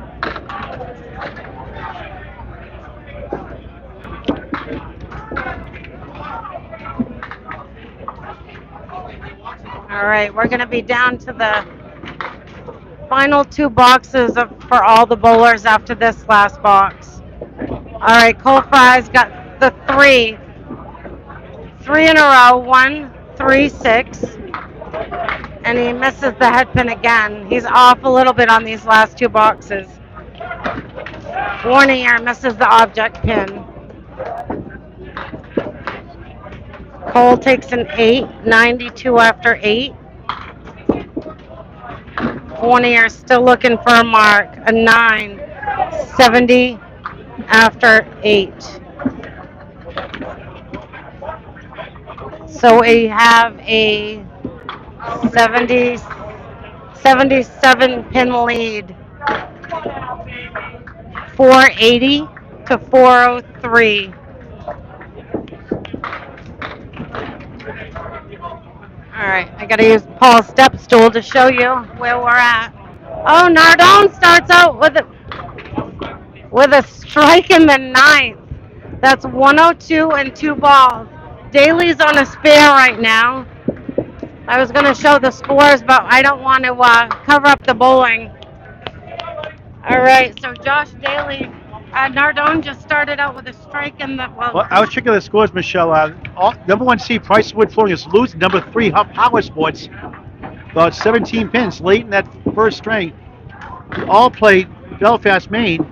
All right, we're going to be down to the final 2 boxes for all the bowlers after this last box. All right, Cole Fry's got the 3 in a row, 1, 3, 6. And he misses the head pin again. He's off a little bit on these last 2 boxes. Warnier misses the object pin. Cole takes an 8, 92 after 8. Warnier still looking for a mark, a 9, 70 after 8. So we have a 77 pin lead, 480 to 403. All right, I got to use Paul's step stool to show you where we're at. Oh, Nardone starts out with a strike in the ninth. That's 102 and two balls. Daly's on a spare right now. I was going to show the scores, but I don't want to cover up the bowling. All right, so Josh Daly, Nardone just started out with a strike in the, Well, I was checking the scores, Michelle. Number one seed Pricewood Flooring is losing. Number three Huff Power Sports about 17 pins late in that first string. All played Belfast, Maine.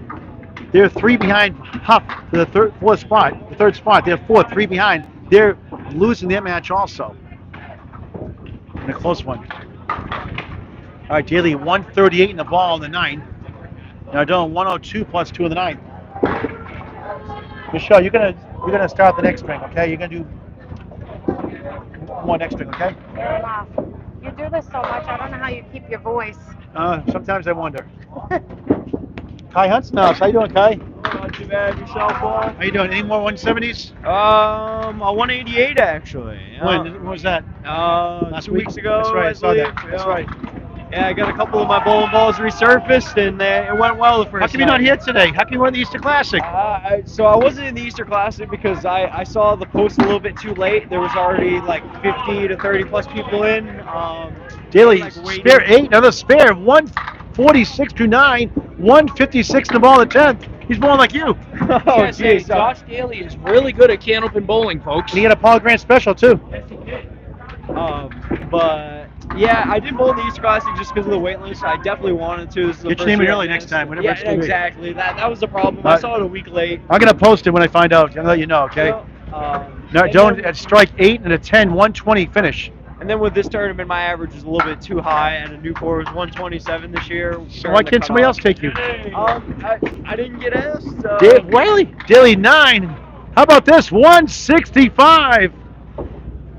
They're three behind Huff for the fourth spot. The third spot. They're fourth, three behind. They're losing their match also in a close one. All right, Daly 138 in the ball in the ninth. Now doing 102 plus two in the ninth. Michelle, you're gonna start the next string, okay? You're gonna do one next string, okay? fair enough. You do this so much, I don't know how you keep your voice. Sometimes I wonder. Kai Hunt's now. How you doing, Kai? Not too bad. Yourself, boy? How you doing? Any more 170s? A 188 actually. When was that? Last 2 weeks ago. That's right. I saw that. believe. That's right. Yeah, I got a couple of my bowling balls resurfaced, and it went well the first How come you're not here today? How come you weren't the Easter Classic? So I wasn't in the Easter Classic because I saw the post a little bit too late. There was already like 50 to 30 plus people in. Daly, like spare 8, another spare, 146 to 9, 156 in the ball in the 10th. He's bowling like you. Oh, geez. Josh Daly is really good at Candlepin bowling, folks. And he had a Paul Grant special, too. But yeah, I didn't bowl in the Easter Classic just because of the wait list. I definitely wanted to. This is the Get your first name in year early I've next missed. time, whenever Yeah, it's gonna be. exactly. That was the problem. I saw it a week late. I'm going to post it when I find out. I'm going to let you know, okay? No, don't at strike 8 and a 10, 120 finish. And then with this tournament, my average was a little bit too high, and a Newport was 127 this year. So why can't somebody else take you? I didn't get asked. Dave Whaley, Daly 9. How about this? 165.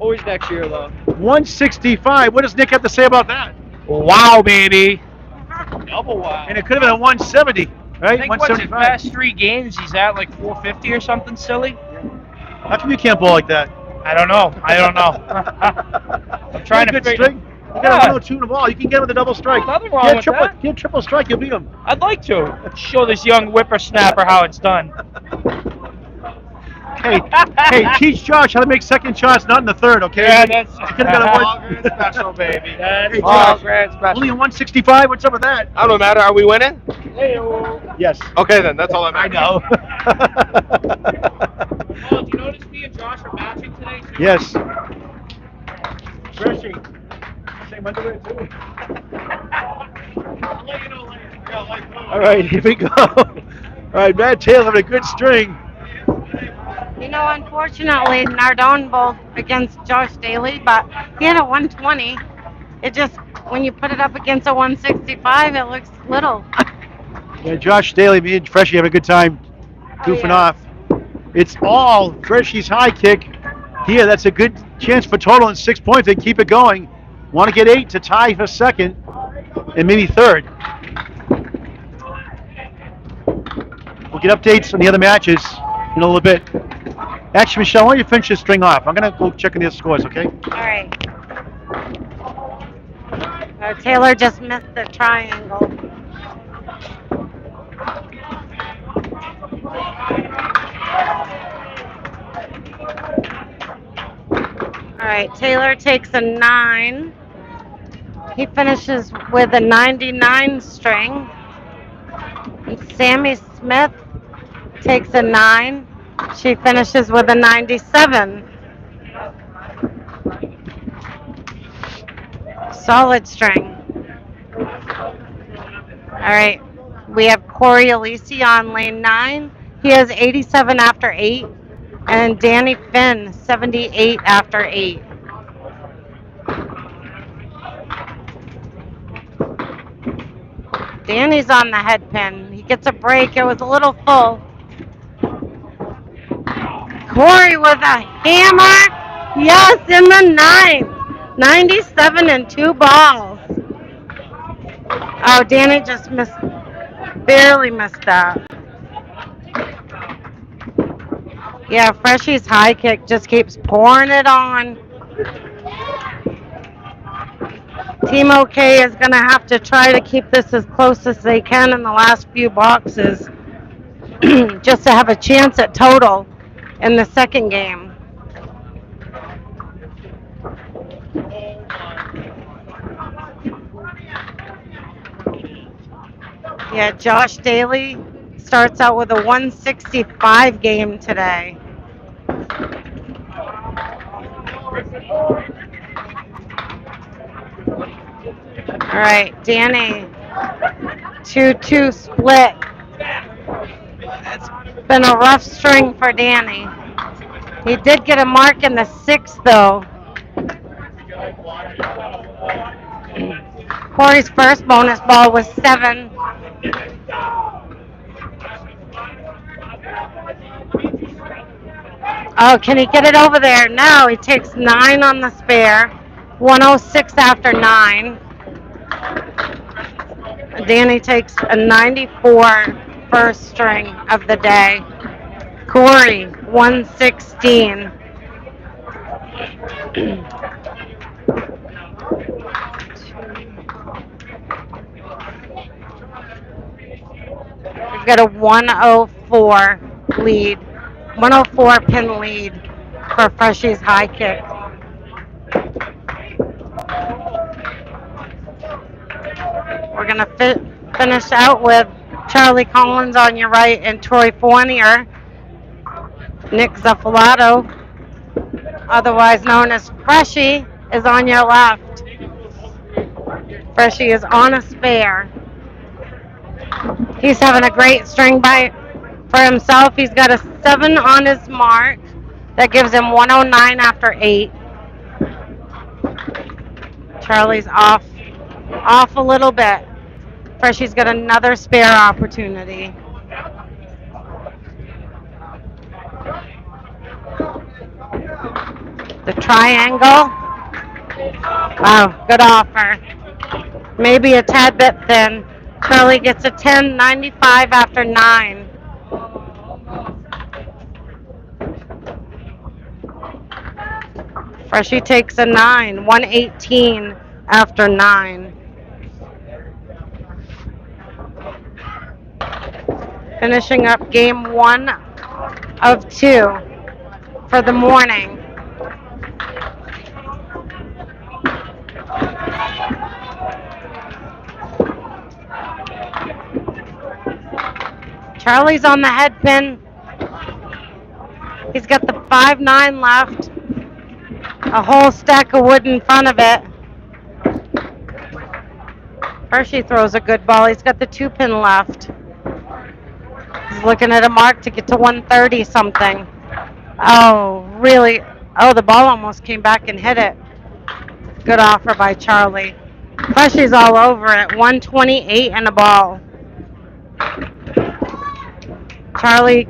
Always next year, though. 165. What does Nick have to say about that? Wow, baby. Double wow. And it could have been a 170, right? I think what's his 175. past 3 games, he's at like 450 or something silly. How come you can't bowl like that? I don't know. I'm trying to good figure. string. You got a 102 in the ball. You can get him with a double strike. Nothing wrong Get with triple, that. Get triple strike, you'll beat him. I'd like to show this young whippersnapper how it's done. Hey, teach Josh how to make second shots, not in the third, okay? Yeah, that's You could have got a Grand special, baby. That's Hey, all Josh, grand special. only a 165. What's up with that? I don't matter. Are we winning? Yes. Okay, then. That's all that I matters. know. Oh, do you notice me and Josh are matching today? Too? Yes. Freshie. Same underwear too. I'll let you know later. All right, here we go. All right, Matt Taylor having a good string. You know, unfortunately, Nardone bowled against Josh Daly, but he had a 120. It just, when you put it up against a 165, it looks little. Yeah, Josh Daly, me and Freshie have a good time goofing yeah. off. It's all Freshie's high kick. Here, that's a good chance for total and 6 points. They keep it going. Want to get 8 to tie for second and maybe third. We'll get updates on the other matches in a little bit. Actually, Michelle, why don't you finish this string off? I'm going to go check on the other scores, okay? All right. Taylor just missed the triangle. All right, Taylor takes a 9. He finishes with a 99 string. And Sammy Smith takes a 9. She finishes with a 97. Solid string. All right, we have Corey Alisi on lane 9. He has 87 after 8. And Danny Finn, 78 after 8. Danny's on the head pin. He gets a break. It was a little full. Corey with a hammer. Yes, in the 9th. 97 and 2 balls. Oh, Danny just barely missed that. Yeah, Freshie's high kick just keeps pouring it on. Team OK is going to have to try to keep this as close as they can in the last few boxes just to have a chance at total in the second game. Yeah, Josh Daly starts out with a 165 game today. All right, Danny, 2-2 split. It's been a rough string for Danny. He did get a mark in the sixth, though. Corey's first bonus ball was 7. Oh, can he get it over there? No, he takes 9 on the spare. 106 after 9. Danny takes a 94 first string of the day. Corey, 116. We've got a 104 lead, 104 pin lead for Freshie's high kick. We're going to finish out with Charlie Collins on your right and Troy Fournier. Nick Zaffalato, otherwise known as Freshie, is on your left. Freshie is on a spare. He's having a great string by for himself. He's got a 7 on his mark. That gives him 109 after 8. Charlie's off a little bit. Freshie's got another spare opportunity. The triangle. Wow, good offer. Maybe a tad bit thin. Charlie gets a 10.95 after 9. Freshie takes a 9, 118 after 9. Finishing up game 1 of 2 for the morning. Charlie's on the head pin. He's got the 5-9 left. A whole stack of wood in front of it. Hershey throws a good ball. He's got the 2-pin left. He's looking at a mark to get to 130 something. Oh, really? Oh, the ball almost came back and hit it. Good offer by Charlie. Freshie's all over it. 128 and a ball. Charlie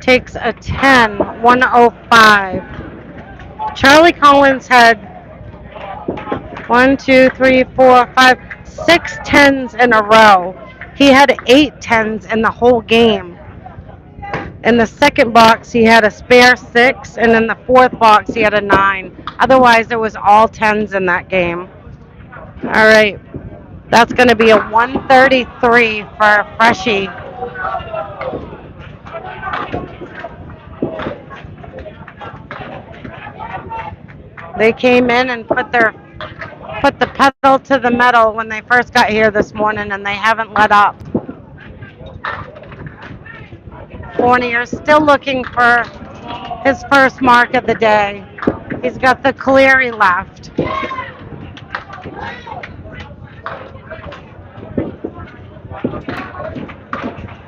takes a 10, 105. Charlie Collins had 1, 2, 3, 4, 5, 6 tens in a row. He had 8 tens in the whole game. In the second box, he had a spare 6, and in the fourth box, he had a 9. Otherwise, it was all tens in that game. All right, that's going to be a 133 for Freshie. They came in and put the pedal to the metal when they first got here this morning, and they haven't let up. Fournier's still looking for his first mark of the day. He's got the Cleary left.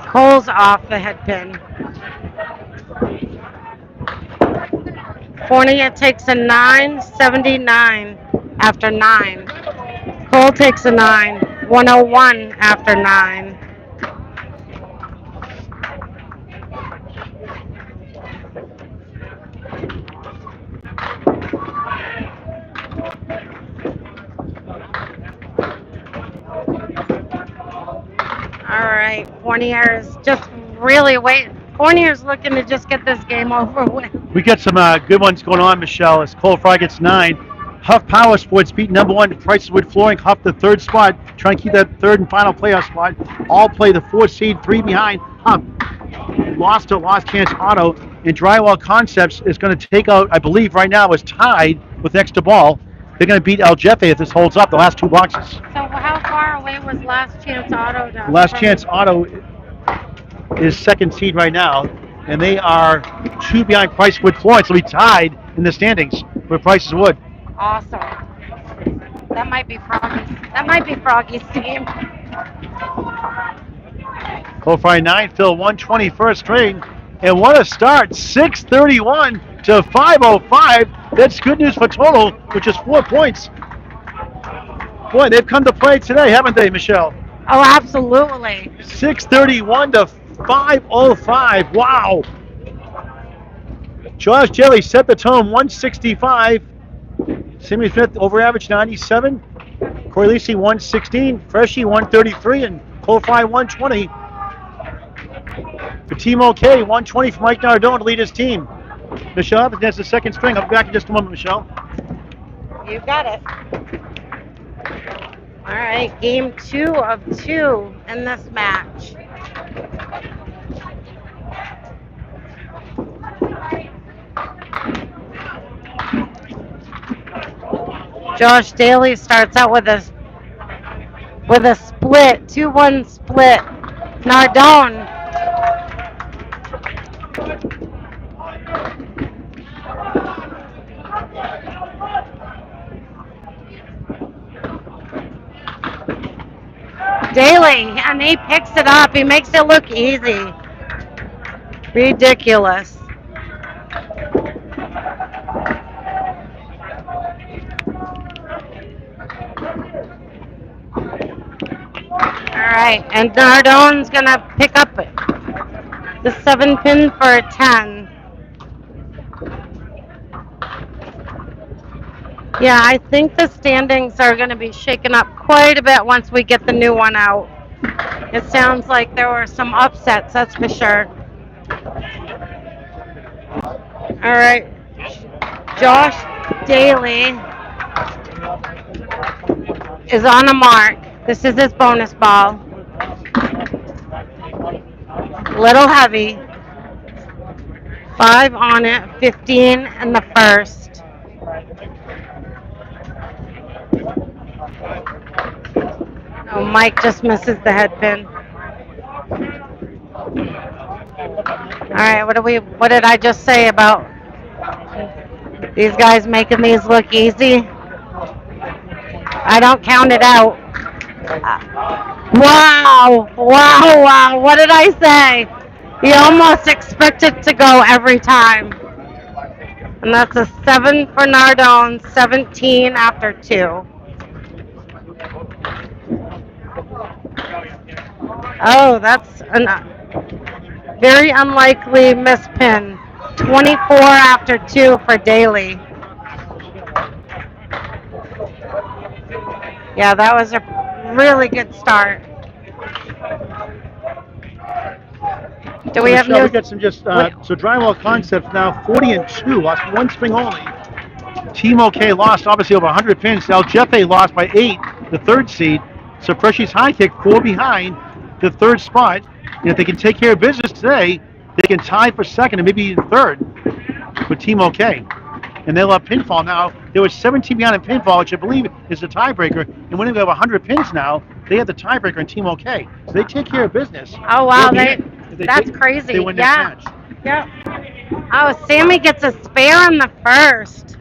Cole's off the head pin. Fournier takes a 9.79 after 9. Cole takes a 9, 101 after 9. All right, Fournier's just really waiting. Fournier's looking to just get this game over with. We got some good ones going on, Michelle, as Cole Fry gets 9. Huff Power Sports beat number one Prices Wood Flooring. Huff the third spot, trying to keep that third and final playoff spot. All play the fourth seed, three behind. Huff lost to Lost Chance Auto, and Drywall Concepts is going to take out, I believe right now is tied with next to ball. They're going to beat El Jefe if this holds up, the last two boxes. So how far away was Last Chance Auto Last Chance Auto is second seed right now, and they are two behind Price Wood Flooring, so we tied in the standings with Price's Wood. Awesome. That might be Froggy's. That might be Froggy's team. Qualifying 9, Phil 120 first string. And what a start, 631 to 505. That's good news for total, which is 4 points. Boy, they've come to play today, haven't they, Michelle? Oh, absolutely. 631 to 505. Wow. Josh Jelly set the tone, 165. Sammy Smith over average 97. Corey Lisi 116. Freshie 133. And Qualify 120. For Team OK, 120 for Mike Nardone to lead his team. Michelle, that's the second string. I'll be back in just a moment, Michelle. You got it. All right, game 2 of 2 in this match. Josh Daly starts out with a split, 2-1 split. Nardone. Daly, and he picks it up. He makes it look easy. Ridiculous. All right, and Nardone's gonna pick up the 7-pin for a 10. Yeah, I think the standings are going to be shaken up quite a bit once we get the new one out. It sounds like there were some upsets, that's for sure. All right, Josh Daly is on a mark. This is his bonus ball. Little heavy. 5 on it, 15 in the first. Oh, Mike just misses the head pin. All right, what did I just say about these guys making these look easy? I don't count it out. Wow, wow, wow. What did I say? You almost expect it to go every time. And that's a 7 for Nardone, 17 after 2. Oh, that's a very unlikely mispin. 24 after 2 for Daly. Yeah, that was a really good start. Do we have Michelle, news? we got some just so Drywall Concepts now 40-2, lost one string only. Team OK lost obviously over 100 pins. El Jefe lost by 8, the third seed. So Freshy's High Kick 4 behind the third spot. And if they can take care of business today, they can tie for second and maybe even third with Team OK. And they'll have pinfall now. There was 17 behind in pinfall, which I believe is the tiebreaker. And when they have 100 pins now, they have the tiebreaker in Team OK. So they take care of business. Oh wow, that's crazy. They win yeah. this match. Yeah. Oh, Sammy gets a spare in the first.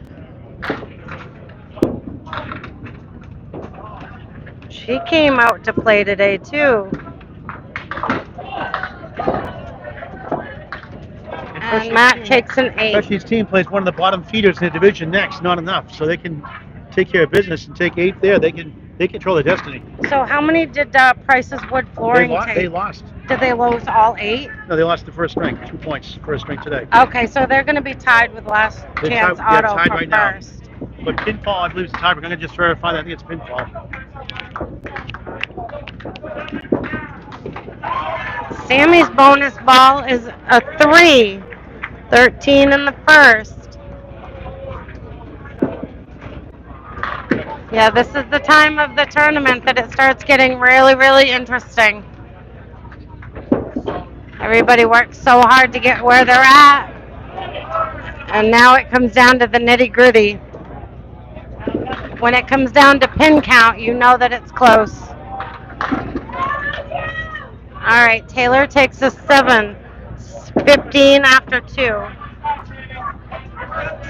She came out to play today too. And Matt takes an 8. Freshy's team plays one of the bottom feeders in the division next, not enough. So they can take care of business and take 8 there. They control their destiny. So how many did Price's Wood Flooring take? They lost. Did they lose all 8? No, they lost the first string, 2 points first string today. Okay, so they're going to be tied with Last Chance Auto tied for right first. Now. But pinfall, I believe, is the tiebreaker. I'm going to just verify that. I think it's pinfall. Sammy's bonus ball is a 3. 13 in the first. Yeah, this is the time of the tournament that it starts getting really, really interesting. Everybody works so hard to get where they're at, and now it comes down to the nitty gritty. When it comes down to pin count, you know that it's close. All right, Taylor takes a 7, 15 after 2.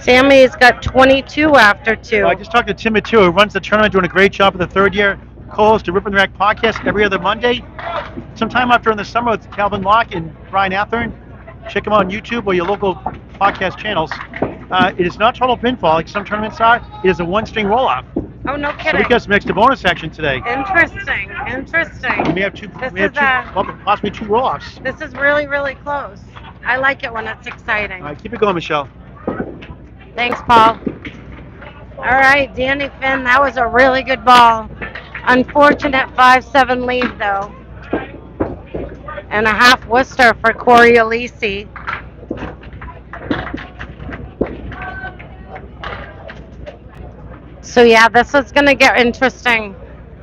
Sammy's got 22 after 2. I just talked to Tim Matteo, who runs the tournament, doing a great job for the third year. Co-host to Ripping the Rack podcast every other Monday. Sometime after in the summer with Calvin Locke and Brian Athern. Check them out on YouTube or your local podcast channels. It is not total pinfall like some tournaments are. It is a one-string roll-off. Oh, no So we kidding. got some extra bonus action today. Interesting, We interesting. may have two, This possibly two roll-offs. This is really, really close. I like it when it's exciting. All right, keep it going, Michelle. Thanks, Paul. All right, Danny Finn, that was a really good ball. Unfortunate 5-7 lead, though. And a half Worcester for Corey Alisi. So, yeah, this is going to get interesting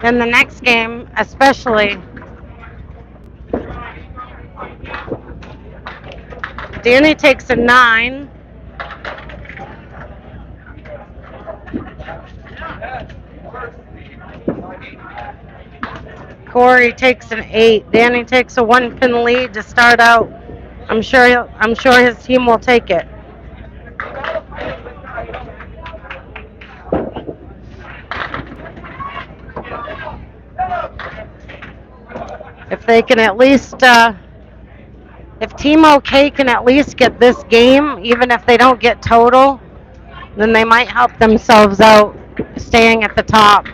in the next game, especially. Danny takes a 9. Corey takes an 8. Danny takes a 1-pin lead to start out. I'm sure his team will take it. If they can at least, if Team OK can at least get this game, even if they don't get total, then they might help themselves out staying at the top.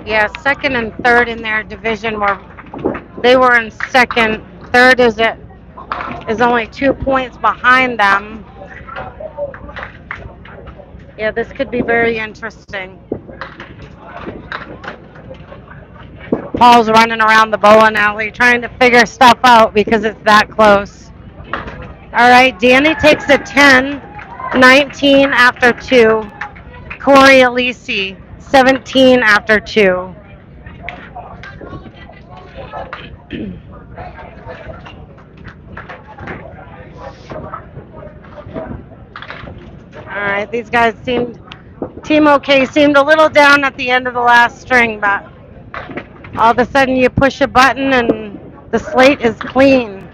Yeah, second and third in their division they were in second. Third is only 2 points behind them. Yeah, this could be very interesting. Paul's running around the bowling alley trying to figure stuff out because it's that close. All right, Danny takes a 10, 19 after 2. Corey Alisi, 17 after 2. All right, these guys Team OK seemed a little down at the end of the last string, but all of a sudden you push a button and the slate is clean.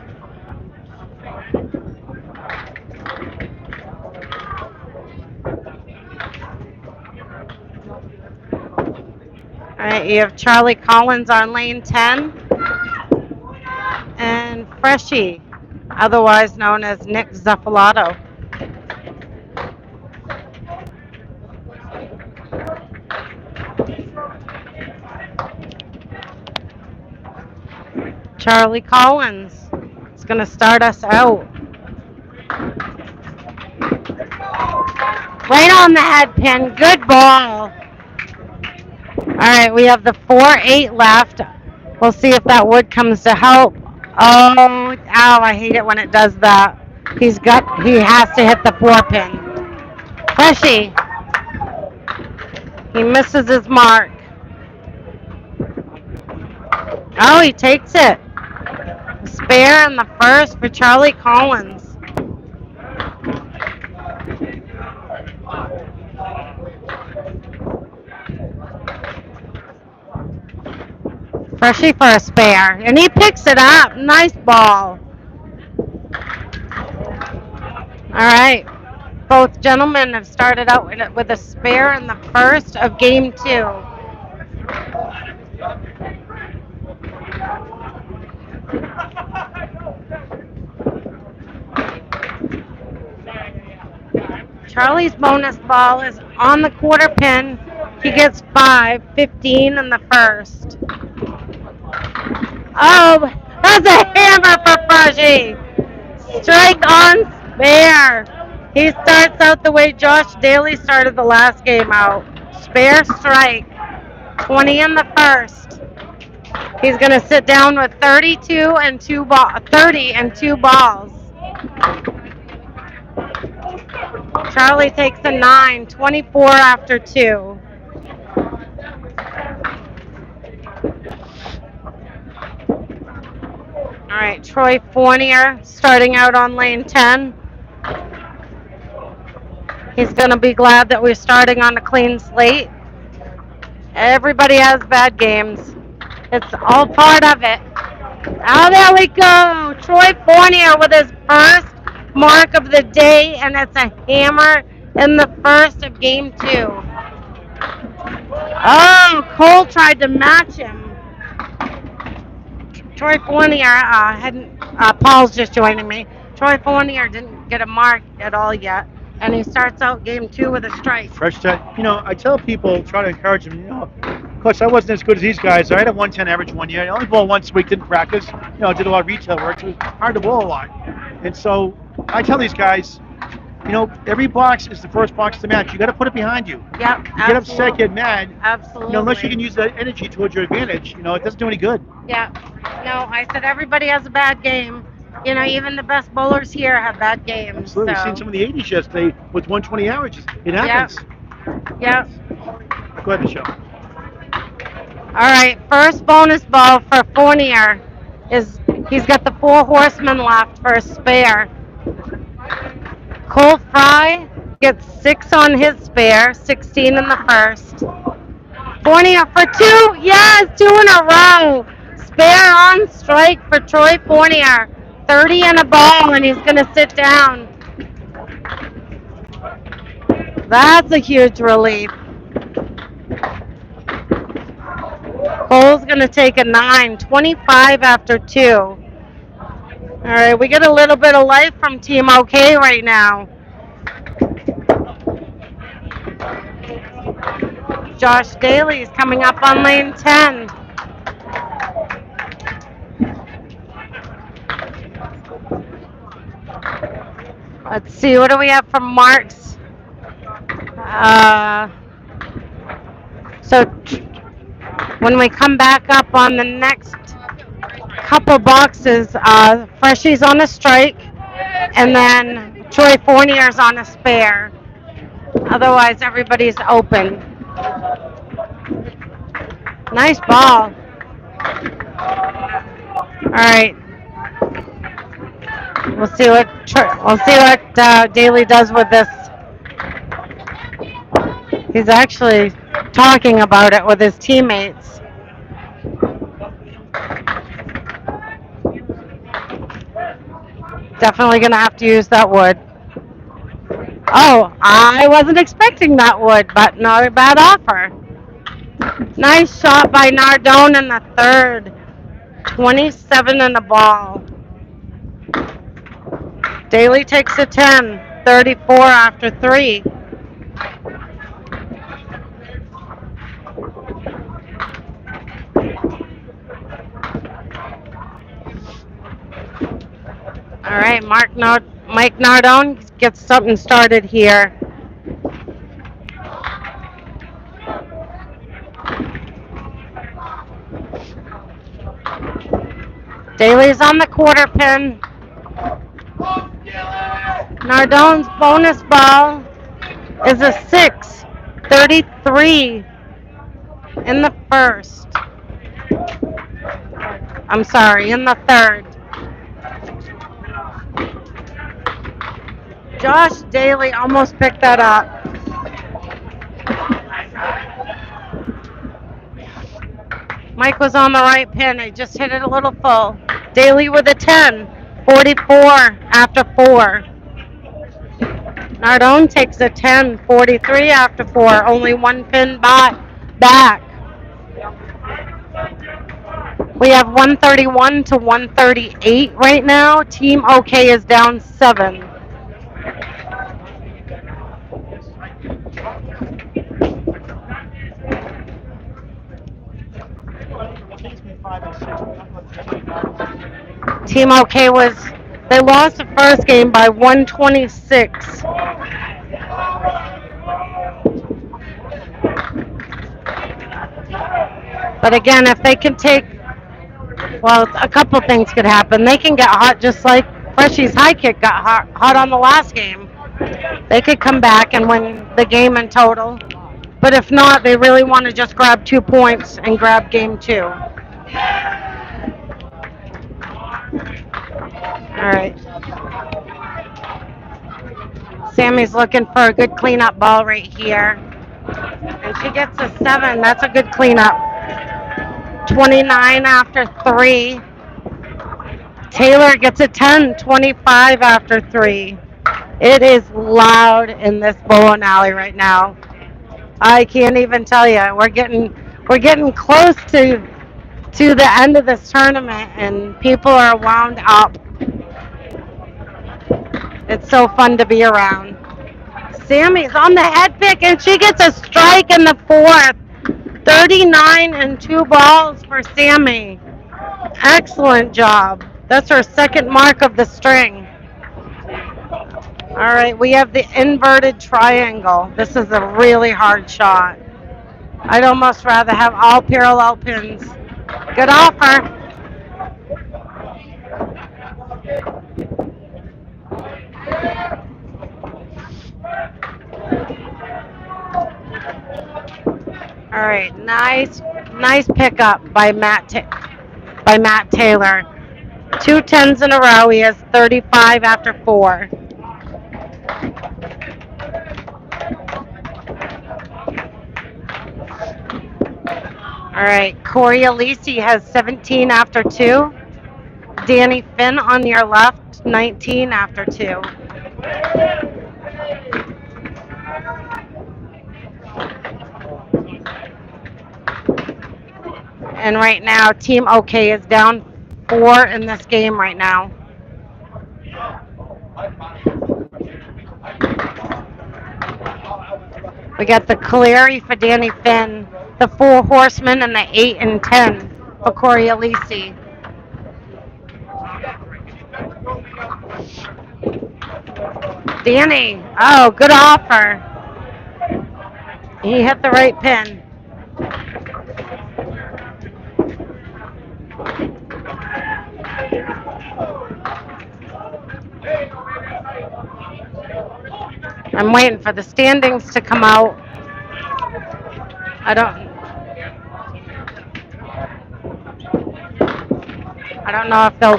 All right, you have Charlie Collins on lane 10 and Freshie, otherwise known as Nick Zuffalato. Charlie Collins is going to start us out. Right on the head pin. Good ball. All right, we have the 4-8 left. We'll see if that wood comes to help. Oh, ow, I hate it when it does that. He has to hit the 4-pin. Freshie. He misses his mark. Oh, he takes it. Spare in the first for Charlie Collins. Freshie for a spare, and he picks it up. Nice ball. All right. Both gentlemen have started out with a spare in the first of game 2. Charlie's bonus ball is on the quarter pin. He gets 5, 15 in the first. Oh, that's a hammer for Freshie. Strike on spare. He starts out the way Josh Daly started the last game out. Spare strike. 20 in the first. He's going to sit down with 30 and 2 balls. Charlie takes a 9, 24 after 2. All right, Troy Fournier starting out on lane 10. He's going to be glad that we're starting on a clean slate. Everybody has bad games. It's all part of it. Oh, there we go. Troy Fournier with his first mark of the day, and it's a hammer in the first of game 2. Oh, Cole tried to match him. Troy Fournier hadn't. Paul's just joining me. Troy Fournier didn't get a mark at all yet, and he starts out game 2 with a strike. Fresh set. I tell people, try to encourage them. Of course, I wasn't as good as these guys. I had a 110 average one year. I only bowled once a week, didn't practice. Did a lot of retail work, so it was hard to bowl a lot. And so I tell these guys, every box is the first box to match. You got to put it behind you. Yep. You get upset, get mad. Absolutely. Unless you can use that energy towards your advantage, it doesn't do any good. Yeah. No, I said everybody has a bad game. Even the best bowlers here have bad games. Absolutely. So. We've seen some of the 80s yesterday with 120 averages. It happens. Yep. Go ahead, Michelle. All right, first bonus ball for Fournier is he's got the 4 horsemen left for a spare. Cole Fry gets 6 on his spare, 16 in the first. Fournier for 2, yes, 2 in a row. Spare on strike for Troy Fournier, 30 in a ball, and he's going to sit down. That's a huge relief. Cole's going to take a 9, 25 after 2. All right, we get a little bit of life from Team OK right now. Josh Daly is coming up on lane 10. Let's see, what do we have from Marks? So when we come back up on the next couple boxes, Freshy's on a strike, and then Troy Fournier's on a spare. Otherwise, everybody's open. Nice ball. All right. We'll see what Daly does with this. He's actually talking about it with his teammates. Definitely going to have to use that wood. Oh, I wasn't expecting that wood, but not a bad offer. Nice shot by Nardone in the third. 27 in the ball. Daly takes a 10, 34 after 3. All right, Mike Nardone gets something started here. Daly's on the quarter pin. Nardone's bonus ball is a 6, 33 in the first. I'm sorry, in the third. Josh Daly almost picked that up. Mike was on the right pin. He just hit it a little full. Daly with a 10, 44 after 4. Nardone takes a 10, 43 after 4. Only 1 pin back. We have 131 to 138 right now. Team OK is down 7. Team OK they lost the first game by 126. But again, if they can take, well, a couple things could happen. They can get hot just like Freshie's high kick got hot on the last game. They could come back and win the game in total. But if not, they really want to just grab 2 points and grab game 2. All right. Sammy's looking for a good cleanup ball right here. And she gets a 7. That's a good cleanup. 29 after 3. Taylor gets a 10. 25 after 3. It is loud in this bowling alley right now. I can't even tell you. We're getting close to the end of this tournament, and people are wound up. It's so fun to be around. Sammy's on the head pick, and she gets a strike in the 4th. 39 and 2 balls for Sammy. Excellent job. That's her second mark of the string. All right, we have the inverted triangle. This is a really hard shot. I'd almost rather have all parallel pins. Good offer. All right, nice pickup by Matt Taylor. 2 10s in a row. He has 35 after 4. All right, Corey Alisi has 17 after 2. Danny Finn on your left, 19 after 2. And right now, Team OK is down 4 in this game right now. We got the Caleri for Danny Finn, the 4 Horsemen, and the 8 and 10 for Corey Alisi. Danny, oh, good offer. He hit the right pin. I'm waiting for the standings to come out. I don't know if they'll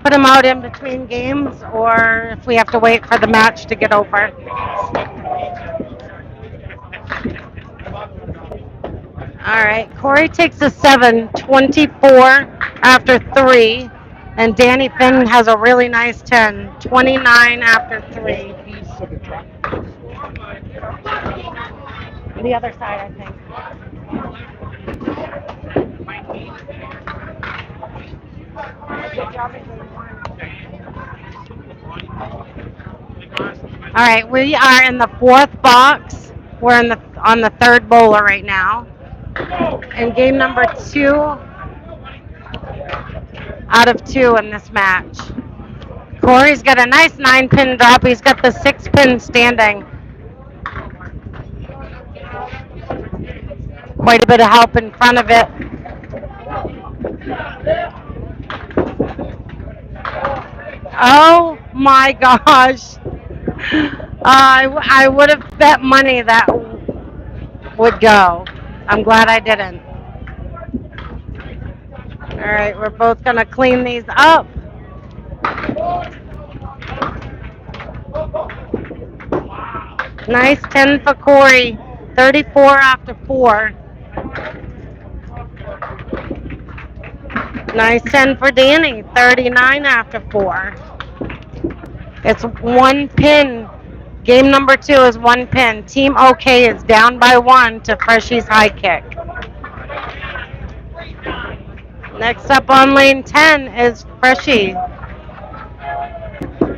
put them out in between games or if we have to wait for the match to get over. All right, Corey takes a 7, 24 after 3, and Danny Finn has a really nice 10, 29 after 3. The other side, I think. All right, we are in the 4th box. We're on the 3rd bowler right now. And game number 2 out of 2 in this match. Corey's got a nice 9-pin drop. He's got the 6-pin standing. Quite a bit of help in front of it. Oh my gosh. I would have bet money that would go. I'm glad I didn't. All right, we're both going to clean these up. Nice 10 for Corey. 34 after 4. Nice 10 for Danny. 39 after 4. It's 1 pin. Game number 2 is 1 pin. Team OK is down by 1 to Freshie's high kick. Next up on lane 10 is Freshie.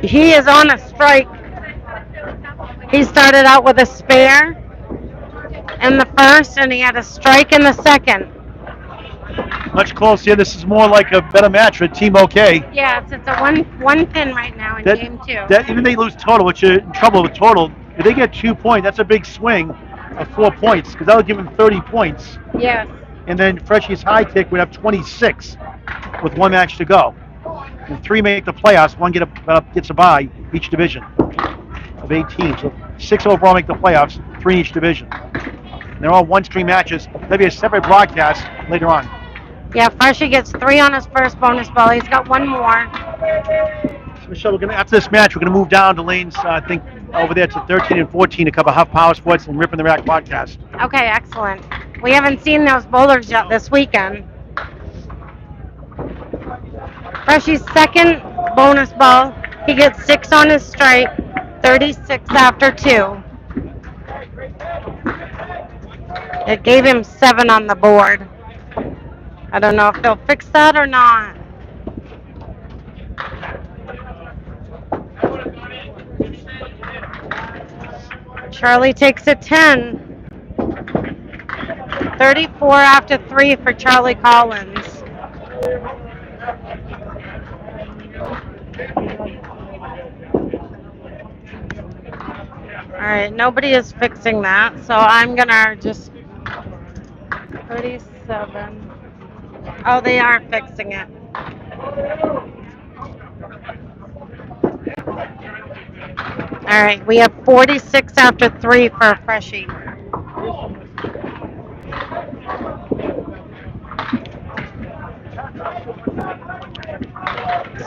He is on a strike. He started out with a spare in the 1st, and he had a strike in the 2nd. Much closer. This is more like a better match for Team OK. Yes, it's a one pin right now in game 2. Even if they lose total, which you're in trouble with total, if they get 2 points, that's a big swing of 4 points, because that would give them 30 points. Yes. And then Freshie's high kick would have 26 with 1 match to go. And 3 make the playoffs. 1 gets a bye each division of 8 teams. So 6 overall make the playoffs. 3 in each division. And they're all one-stream matches. There'll be a separate broadcast later on. Yeah, Freshie gets 3 on his first bonus ball. He's got 1 more. So Michelle, after this match, we're gonna move down to lanes. I think over there to 13 and 14 to cover Huff Power Sports and Ripping the Rack podcast. Okay, excellent. We haven't seen those bowlers yet this weekend. Freshie's second bonus ball. He gets 6 on his stripe, 36 after 2. It gave him 7 on the board. I don't know if they'll fix that or not. Charlie takes a 10. 34 after 3 for Charlie Collins. All right, nobody is fixing that, so I'm gonna just 37. Oh, they are fixing it. All right, we have 46 after 3 for a Freshie.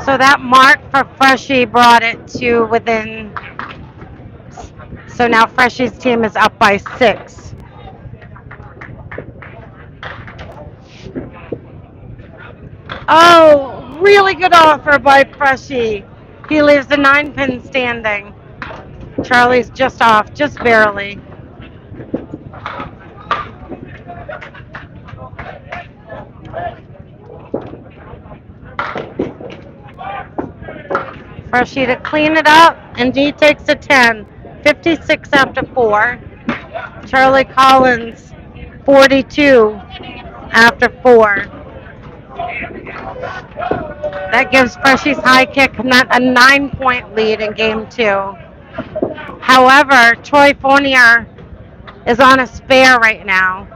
So that mark for Freshie brought it to within. So now Freshie's team is up by 6. Oh, really good offer by Freshie. He leaves the 9-pin standing. Charlie's just off, just barely. Freshie to clean it up, and he takes a 10. 56 after 4. Charlie Collins, 42 after 4. That gives Freshie's high kick a 9-point lead in game 2. However, Troy Fournier is on a spare right now,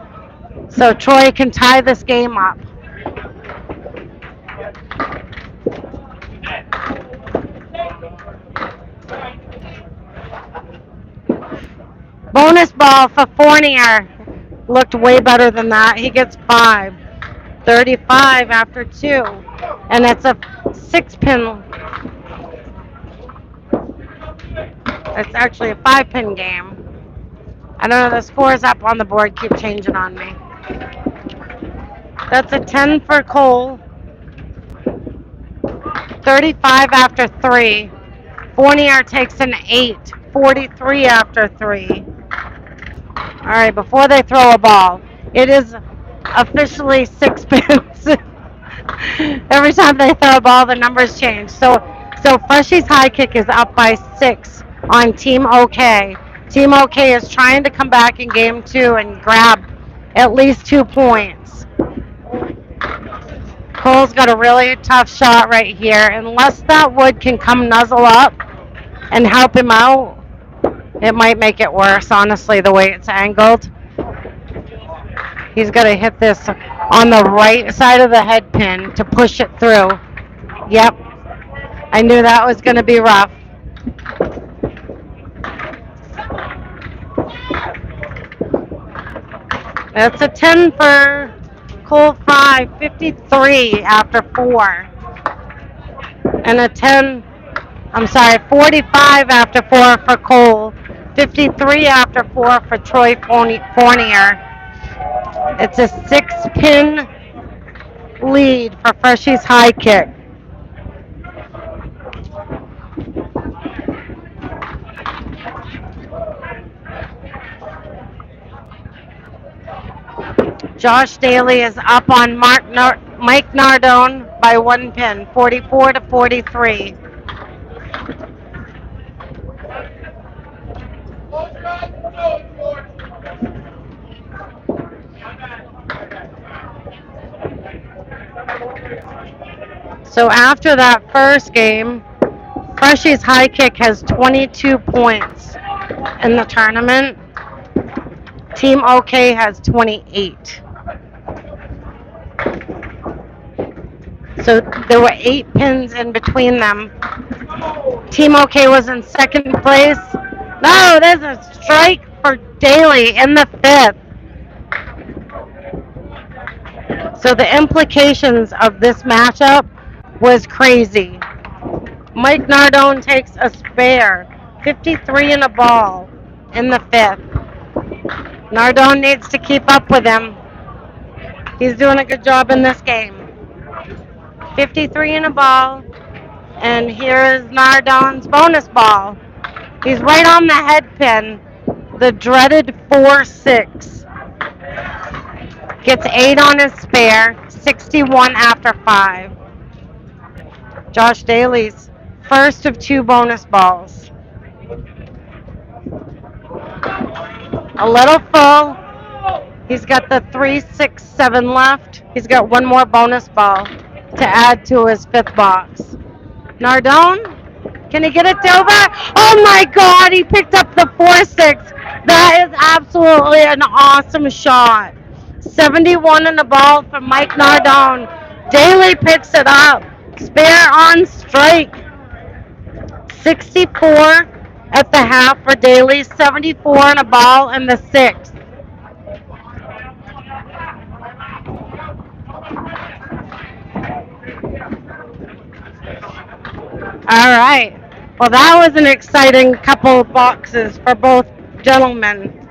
so Troy can tie this game up. Bonus ball for Fournier. Looked way better than that. He gets 5. 35 after 2. And it's a 6-pin. It's actually a 5-pin game. I don't know, the scores up on the board keep changing on me. That's a 10 for Cole. 35 after 3. Fournier takes an 8. 43 after 3. All right, before they throw a ball, it is officially 6 pins. Every time they throw a ball, the numbers change. So Freshie's high kick is up by 6 on Team OK. Team OK is trying to come back in game 2 and grab at least 2 points. Cole's got a really tough shot right here. Unless that wood can come nuzzle up and help him out, it might make it worse, honestly, the way it's angled. He's got to hit this on the right side of the head pin to push it through. Yep. I knew that was going to be rough. That's a 10 for Cole 5, 53 after 4. And a 45 after 4 for Cole. 53 after 4 for Troy Fournier. It's a 6-pin lead for Freshie's high kick. Josh Daly is up on Mike Nardone by 1 pin, 44 to 43. So after that first game, Freshie's high kick has 22 points in the tournament. Team OK has 28. So there were 8 pins in between them. Team OK was in second place. No, there's a strike for Daly in the fifth. So the implications of this matchup was crazy. Mike Nardone takes a spare, 53 and a ball in the fifth. Nardone needs to keep up with him. He's doing a good job in this game. 53 and a ball, and here is Nardone's bonus ball. He's right on the head pin, the dreaded 4-6. Gets 8 on his spare, 61 after 5. Josh Daly's first of 2 bonus balls. A little full. He's got the 3-6-7 left. He's got one more bonus ball to add to his fifth box. Nardone, can he get it over? Oh my God, he picked up the 4-6. That is absolutely an awesome shot. 71 in the ball from Mike Nardone. Daly picks it up. Spare on strike. 64 at the half for Daly, 74 in a ball in the sixth. All right. Well, that was an exciting couple of boxes for both gentlemen.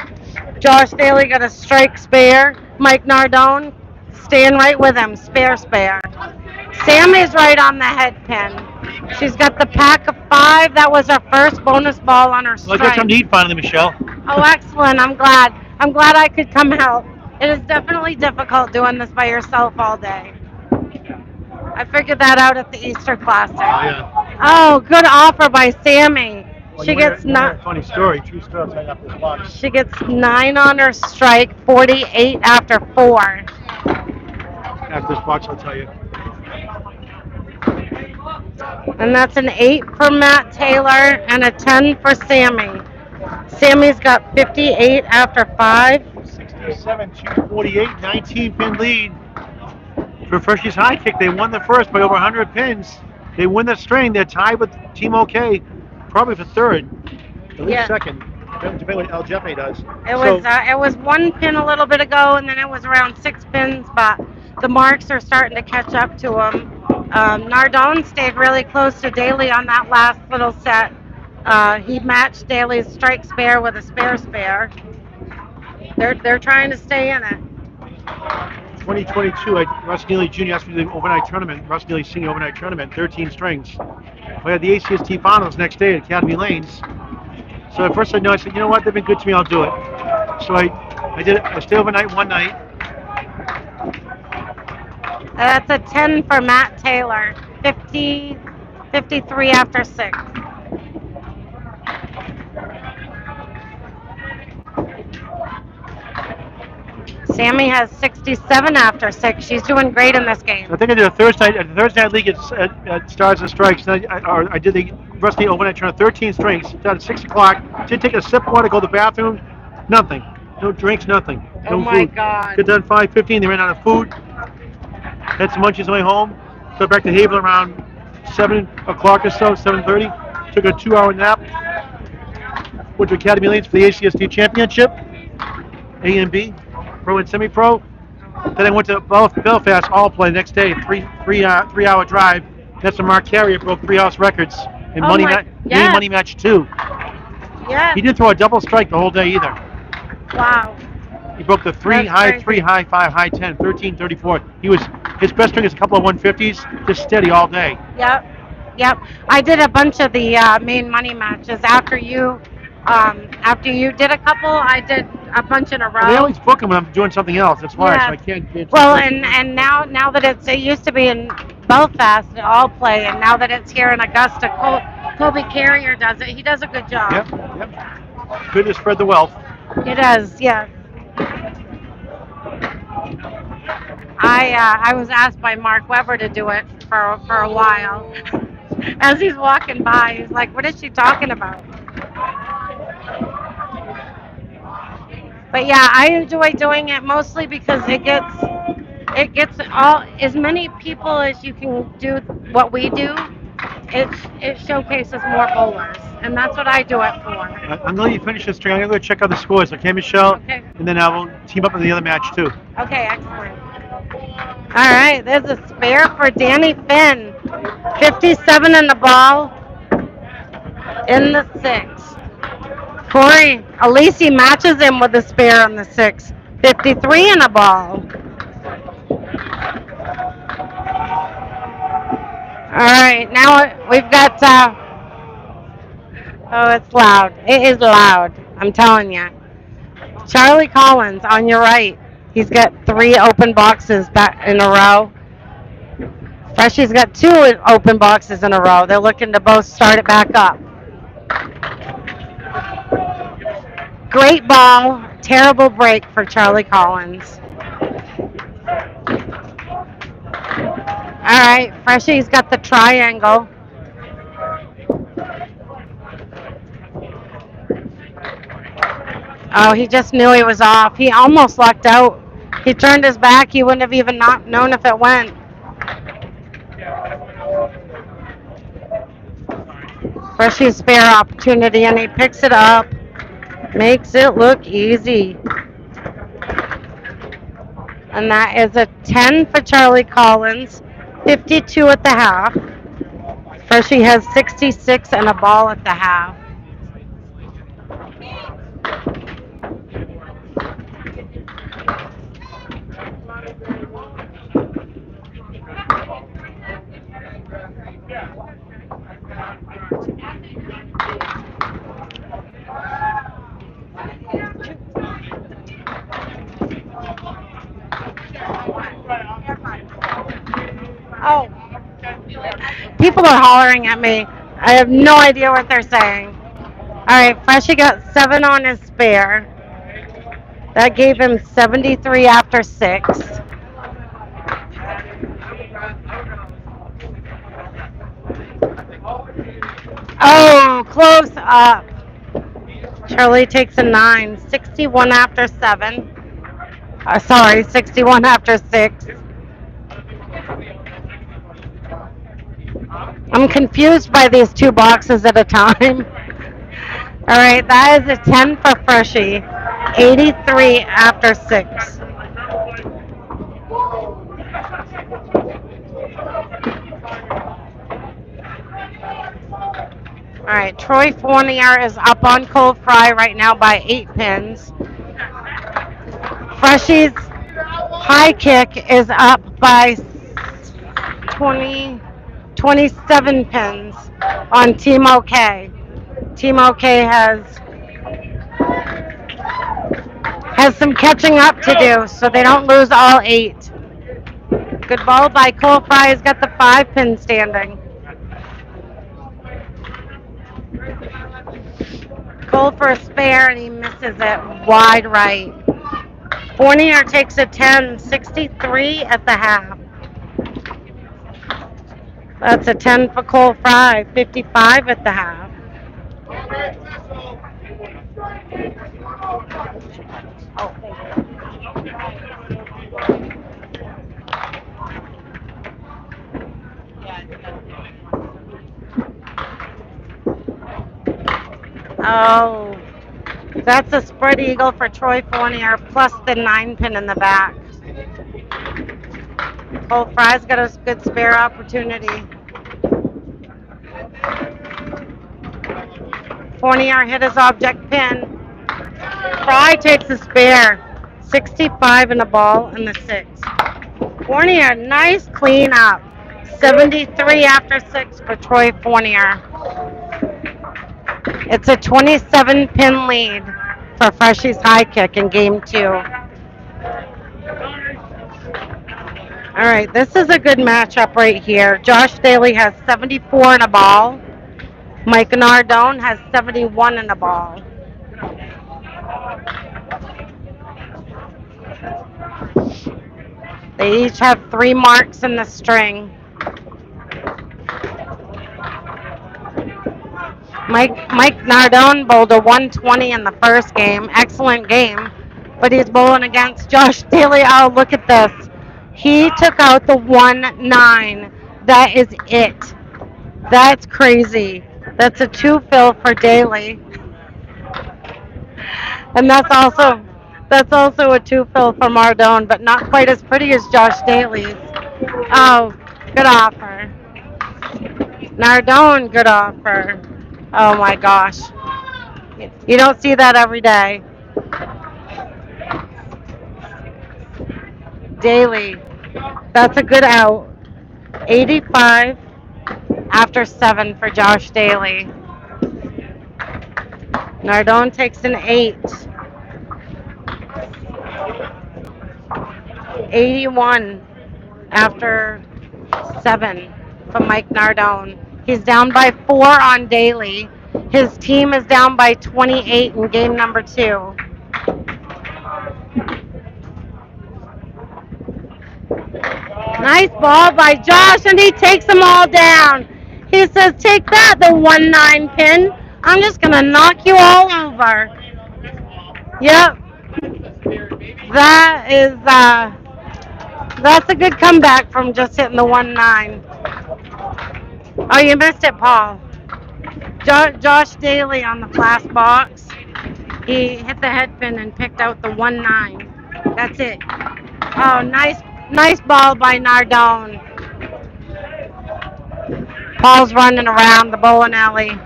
Josh Daly got a strike spare. Mike Nardone staying right with him, spare spare. Sammy's right on the head pin. She's got the pack of 5. That was her first bonus ball on her Well, I got strike. something to eat finally, Michelle. Oh, excellent. I'm glad. I'm glad I could come help. It is definitely difficult doing this by yourself all day. I figured that out at the Easter Classic. Oh, yeah. Oh, good offer by Sammy. Well, She gets not not. a funny story. True story. I'll tell you after this box. She gets 9 on her strike, 48 after 4. After this box, I'll tell you. And that's an 8 for Matt Taylor and a 10 for Sammy. Sammy's got 58 after 5. 67 to 48, 19 pin lead for Freshie's High Kick. They won the first by over 100 pins. They win the string. They're tied with Team OK, probably for third, at least Yeah. second, depending what El Jefe does. It was 1 pin a little bit ago, and then it was around 6 pins, but the marks are starting to catch up to him. Nardone stayed really close to Daly on that last little set. He matched Daly's strike spare with a spare spare. They're trying to stay in it. 2022, Russ Neely Jr. asked me to do the overnight tournament. Russ Neely senior overnight tournament, 13 strings. We had the ACST finals next day at Academy Lanes. So at first I said, you know what, they've been good to me, I'll do it. So I did it. I stayed overnight one night. That's a 10 for Matt Taylor. 50, 53 after 6. Sammy has 67 after 6. She's doing great in this game. So I think I did a Thursday night league at Stars and Strikes. And I did the Rusty overnight tournament, 13 strings. Started at 6 o'clock. Did take a sip of water, go to the bathroom. Nothing. No drinks, nothing. No Oh my food. God. Got done 5:15. They ran out of food. Had some munchies on the way home. Got back to Havel around 7 o'clock or so, 7:30. Took a 2-hour nap. Went to Academy Lanes for the ACST Championship, A and B, Pro and Semi-Pro. Then I went to Belfast All Play next day, 3-hour drive. That's when Mark Carrier broke 3 house records in Oh Maine yes. Money Match 2. Yeah. He didn't throw a double strike the whole day either. Wow. He broke the 3 That's high, crazy. 3 high, 5 high, 10, 13, 34. His best string is a couple of 150s, just steady all day. Yep. Yep. I did a bunch of the main money matches after you. After you did a couple, I did a bunch in a row. Well, they always book them when I'm doing something else. That's why, Yeah. so I can't. Well, and now that it used to be in Belfast, All Play, and now that it's here in Augusta, Kobe Carrier does it. He does a good job. Yep. Good to spread the wealth. He does, yeah. I was asked by Mark Weber to do it for a while. As he's walking by, he's like, "What is she talking about?" But yeah, I enjoy doing it mostly because it gets all as many people as you can do what we do. It showcases more bowlers, and that's what I do it for. I'm gonna let you finish this string. I'm gonna go check out the scores. Okay, Michelle, Okay. and then I will team up in the other match too. Okay, excellent. All right, there's a spare for Danny Finn. 57 in the ball in the six. Corey Alisi matches him with a spare on the six. 53 in the ball. All right, now we've got. Oh, it's loud. It is loud. I'm telling you. Charlie Collins on your right. He's got three open boxes back in a row. Freshie's got two open boxes in a row. They're looking to both start it back up. Great ball. Terrible break for Charlie Collins. All right, Freshie's got the triangle. Oh, he just knew he was off. He almost lucked out. He turned his back. He wouldn't have even not known if it went. Freshie's spare opportunity, and he picks it up. Makes it look easy. And that is a 10 for Charlie Collins, 52 at the half. Freshie has 66 and a ball at the half. Oh, people are hollering at me. I have no idea what they're saying. All right, Freshie got 7 on his spare. That gave him 73 after 6. Oh, close up. Charlie takes a 9. 61 after 7. Sorry, 61 after 6. I'm confused by these two boxes at a time. All right, that is a 10 for Freshie. 83 after 6. All right, Troy Fournier is up on Cold Fry right now by 8 pins. Freshie's high kick is up by 20, 27 pins on Team OK. Team OK has some catching up to do so they don't lose all 8. Good ball by Cole Fry. Has got the 5 pin standing. Cole for a spare and he misses it wide right. Fournier takes a 10, 63 at the half. That's a 10 for Cole Fry, 55 at the half. Oh, thank you. Oh, that's a spread eagle for Troy Fournier plus the 9 pin in the back. Cole Fry's got a good spare opportunity. Fournier hit his object pin. Fry takes a spare. 65 in the ball in the 6. Fournier, nice clean up. 73 after 6 for Troy Fournier. It's a 27 pin lead for Freshie's high kick in game 2. All right, this is a good matchup right here. Josh Daly has 74 in a ball. Mike Nardone has 71 in a ball. They each have 3 marks in the string. Mike Nardone bowled a 120 in the first game. Excellent game. But he's bowling against Josh Daly. Oh, look at this. He took out the 1-9. That is it. That's crazy. That's a two fill for Daly. And that's also a two fill for Mardone, but not quite as pretty as Josh Daly's. Oh, good offer. Nardone, good offer. Oh my gosh. You don't see that every day. Daily. That's a good out. 85 after 7 for Josh Daly. Nardone takes an 8. 81 after 7 from Mike Nardone. He's down by 4 on Daly. His team is down by 28 in game number 2. Nice ball by Josh, and he takes them all down. He says, "Take that, the 1-9 pin. I'm just going to knock you all over." Yep, that is, that's a good comeback from just hitting the 1-9. Oh, you missed it, Paul. Josh Daly on the flash box. He hit the head pin and picked out the 1-9. That's it. Oh, nice ball by Nardone. Paul's running around the bowling alley.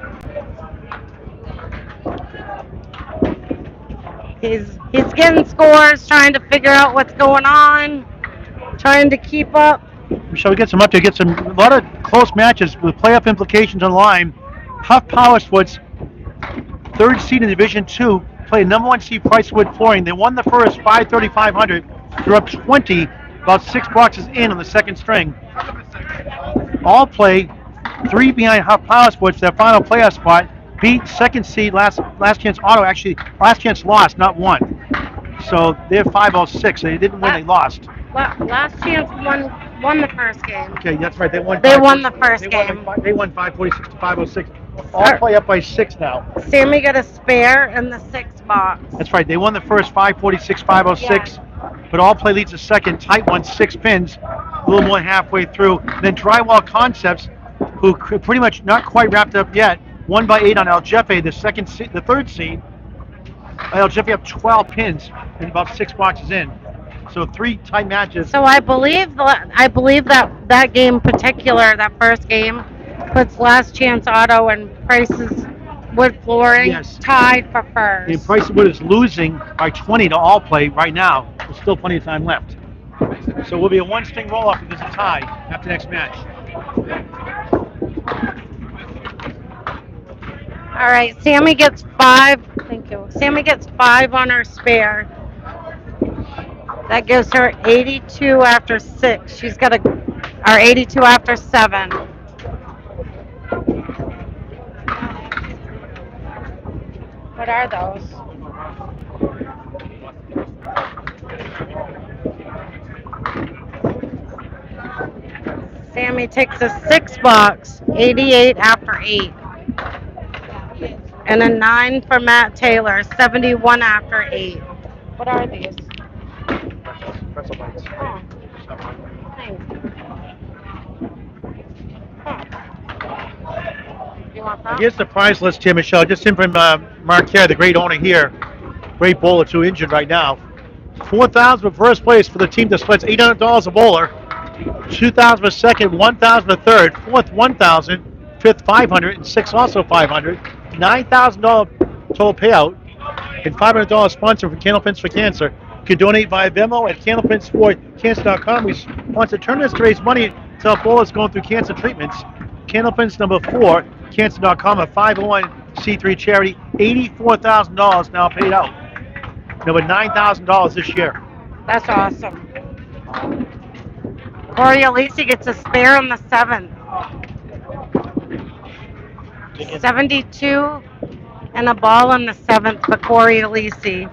He's getting scores, trying to figure out what's going on, trying to keep up. Shall we get some update? Get a lot of close matches with playoff implications online. Huff Power Sports, third seed in Division 2, played number 1 seed Pricewood Flooring. They won the first 530-500. They're up 20, about 6 boxes in on the second string. All play 3 behind Huff Power Sports, their final playoff spot. Beat second seed last chance auto. Actually, last chance lost, not won. So they're 506. They didn't win, they lost. Last chance won the first game. Okay, that's right. They won. They won the first game. They won 546 to 506. All play up by 6 now. Sammy got a spare in the 6 box. That's right. They won the first 546, 506. But all play leads the second. Tight one, 6 pins, a little more than halfway through. Then Drywall Concepts, who pretty much not quite wrapped up yet, won by 8 on El Jefe, the third seed. El Jefe up 12 pins and about 6 boxes in. So 3 tight matches. So I believe that game particular, that first game, puts Last Chance Auto and Price's Wood Flooring tied for first. And Price Wood is losing by 20 to all play right now. There's still plenty of time left. So we'll be a 1-string roll-off if there's a tie after next match. All right, Sammy gets 5. Thank you. Sammy gets 5 on her spare. That gives her 82 after 6. She's got or 82 after 7. What are those? Sammy takes a 6 box, 88 after 8. And a 9 for Matt Taylor, 71 after 8. What are these? Pretzel bites. Oh, thanks. You want that? Here's the prize list here, Michelle. Just in from Mark Kerr, the great owner here. Great bowler, too, injured right now. $4,000 for first place for the team that splits $800 a bowler. $2,000 for second, $1,000 for third, fourth $1,000, fifth $500, and sixth also $500. $9,000 total payout, and $500 sponsor for Candlepins for Cancer. You can donate via Venmo at candlepinsforcancer.com. We sponsor tournaments to raise money to help bowlers going through cancer treatments. Candlepins number 4, cancer.com, a 501c3 charity. $84,000 now paid out. Number $9,000 this year. That's awesome. Corey Alisi gets a spare on the 7th. 72 and a ball on the 7th for Corey Alisi.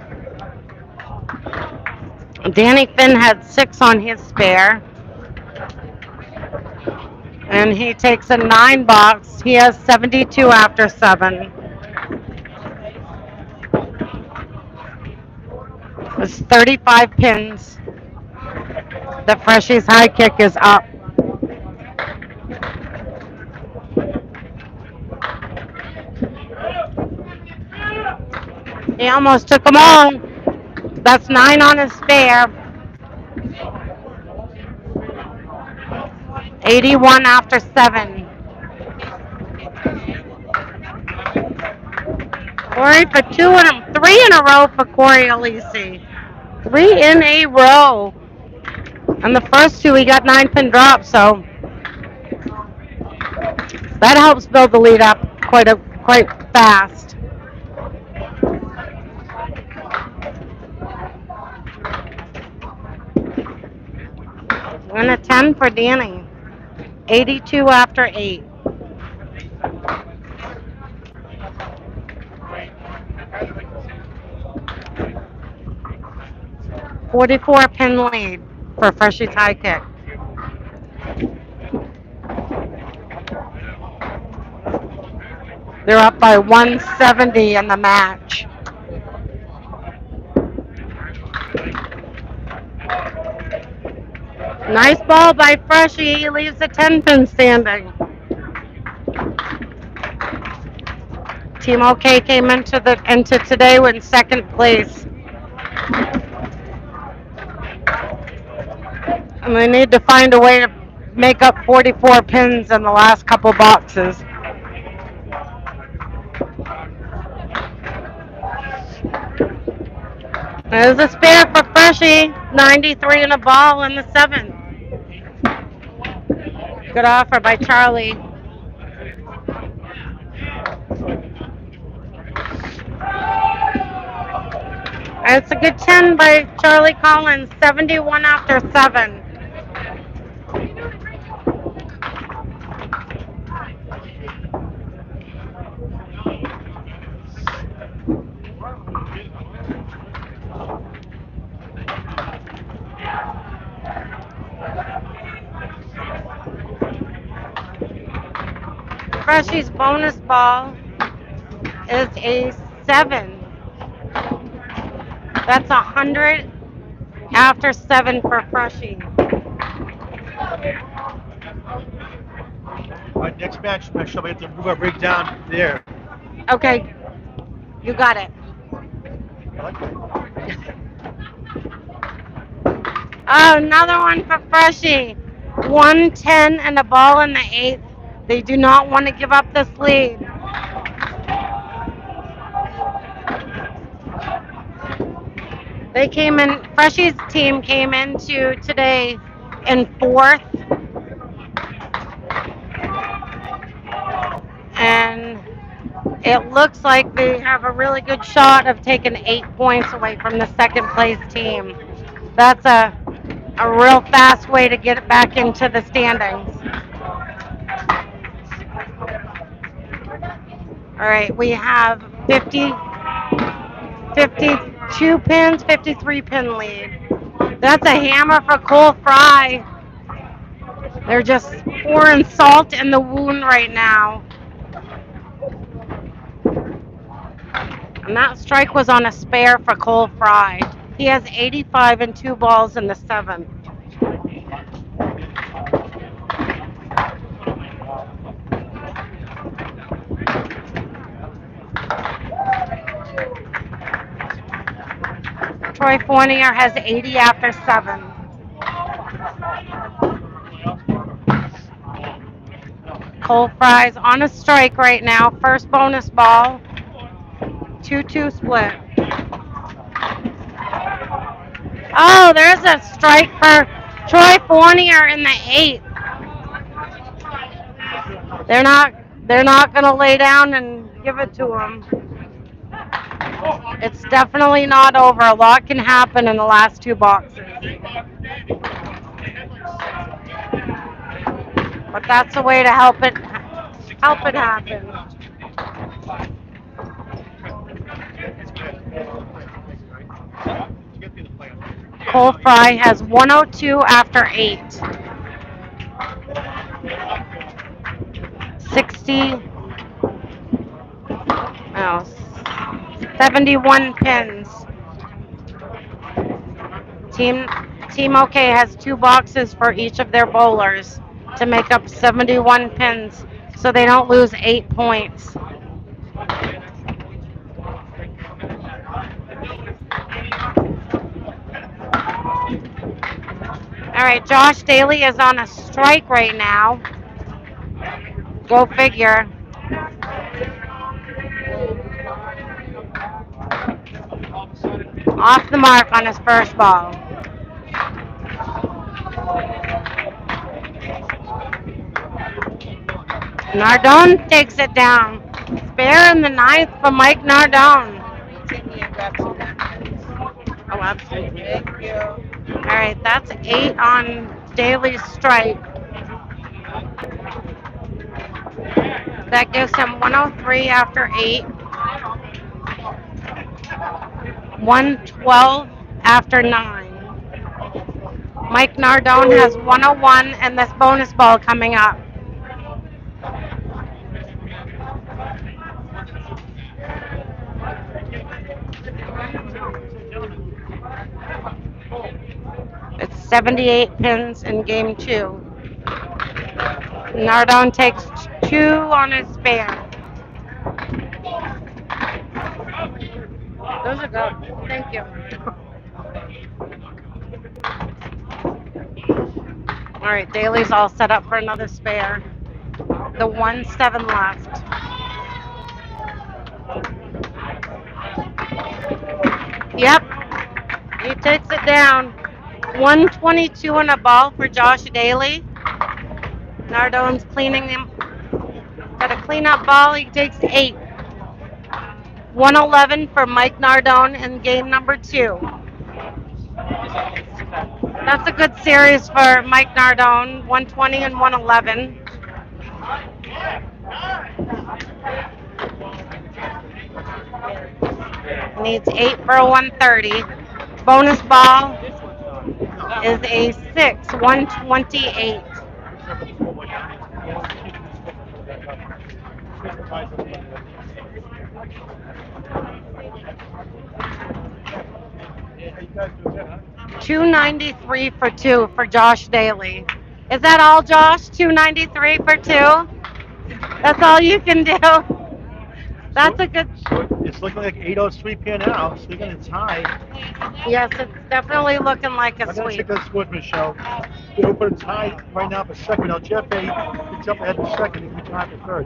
Danny Finn had 6 on his spare. And he takes a 9 box. He has 72 after 7. There's 35 pins. The Freshies high kick is up. He almost took them all. That's 9 on his spare. 81 after 7. Corey for 3 in a row for Corey Elise. 3 in a row. And the first 2 he got 9-pin drops, so that helps build the lead up quite fast. And a 10 for Danny. 82 after 8. 44-pin lead for Freshie's high kick. They're up by 170 in the match. Nice ball by Freshie. He leaves the 10-pin standing. Team OK came into today in second place. And they need to find a way to make up 44 pins in the last couple boxes. There's a spare for Freshie. 93 and a ball in the 7th. Good offer by Charlie. It's a good 10 by Charlie Collins. 71 after 7. Freshie's bonus ball is a 7. That's 100 after 7 for Freshie. All right, next match, we have to move our rig down there. Okay, you got it. Oh, another one for Freshie. 110 and a ball in the 8th. They do not want to give up this lead. Freshie's team came into today in 4th. And it looks like they have a really good shot of taking 8 points away from the second place team. That's a real fast way to get it back into the standings. All right, we have 52 pins, 53 pin lead. That's a hammer for Cole Fry. They're just pouring salt in the wound right now. And that strike was on a spare for Cole Fry. He has 85 and 2 balls in the 7th. Troy Fournier has 80 after 7. Cole Fry's on a strike right now. First bonus ball. 2-2 split. Oh, there's a strike for Troy Fournier in the 8th. They're not going to lay down and give it to him. It's definitely not over. A lot can happen in the last 2 boxes. But that's a way to help it happen. Cole Fry has 102 after 8. 71 pins. Team OK has 2 boxes for each of their bowlers to make up 71 pins so they don't lose 8 points. All right, Josh Daly is on a strike right now. Go figure. Off the mark on his first ball. Nardone takes it down. Spare in the ninth for Mike Nardone. Oh, absolutely. Thank you. All right, that's 8 on Daly's strike. That gives him 103 after 8, 112 after 9. Mike Nardone has 101 and this bonus ball coming up. It's 78 pins in game 2. Nardone takes 2 on his spare. Those are good. Thank you. All right, Daly's all set up for another spare. The 1-7 left. Yep, he takes it down. 122 on a ball for Josh Daly. Nardone's cleaning him. Got a cleanup ball. He takes 8. 111 for Mike Nardone in game number 2. That's a good series for Mike Nardone. 120 and 111. Needs 8 for a 130. Bonus ball is a 6, 128. 293 for 2 for Josh Daly. Is that all, Josh? 293 for 2? That's all you can do. That's a good. It's looking like 803 p now. It's looking it's high. Yes, it's definitely looking like a I gotta check sweep. that scores, Michelle. They open tie right now for second. Now Jeff A picks up ahead for second and we tie for third.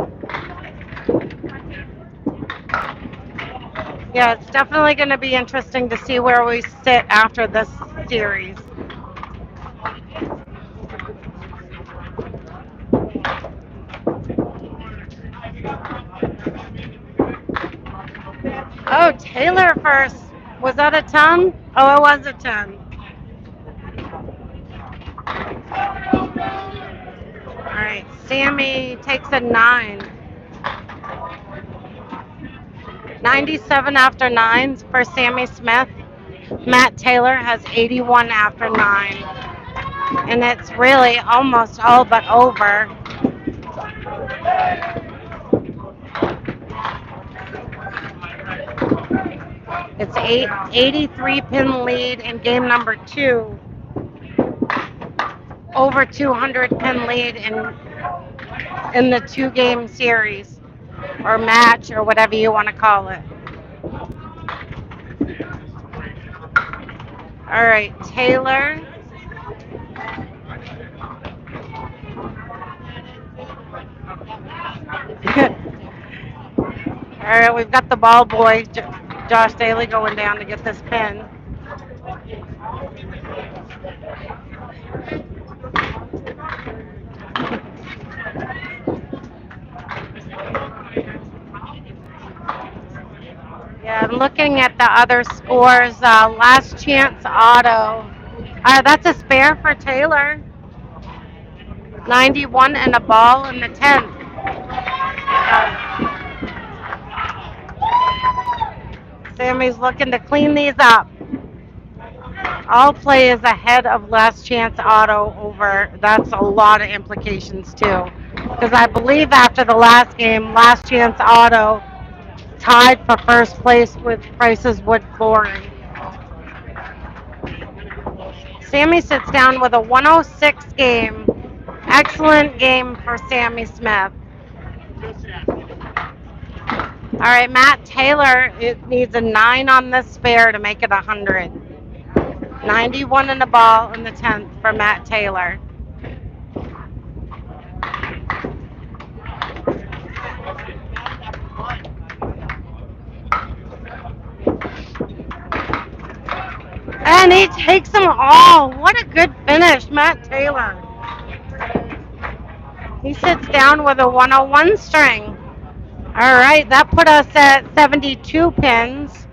Yeah, it's definitely going to be interesting to see where we sit after this series. Oh, Taylor first. Was that a 10? Oh, it was a 10. All right, Sammy takes a 9. 97 after 9 for Sammy Smith. Matt Taylor has 81 after 9. And it's really almost all but over. It's 83 pin lead in game number 2. Over 200 pin lead in the 2-game series or match or whatever you want to call it. All right, Taylor. All right, we've got the ball boy, Josh Daly, going down to get this pin. Yeah, I'm looking at the other scores. Last chance auto. That's a spare for Taylor. 91 and a ball in the 10th. Sammy's looking to clean these up. All play is ahead of last chance auto over. That's a lot of implications too. Because I believe after the last game, last chance auto tied for first place with Price's Wood Flooring. Sammy sits down with a 106 game. Excellent game for Sammy Smith. All right, Matt Taylor, it needs a 9 on this spare to make it 100. 91 in the ball in the 10th for Matt Taylor. And he takes them all. What a good finish, Matt Taylor. He sits down with a 101 string. All right, that put us at 72 pins.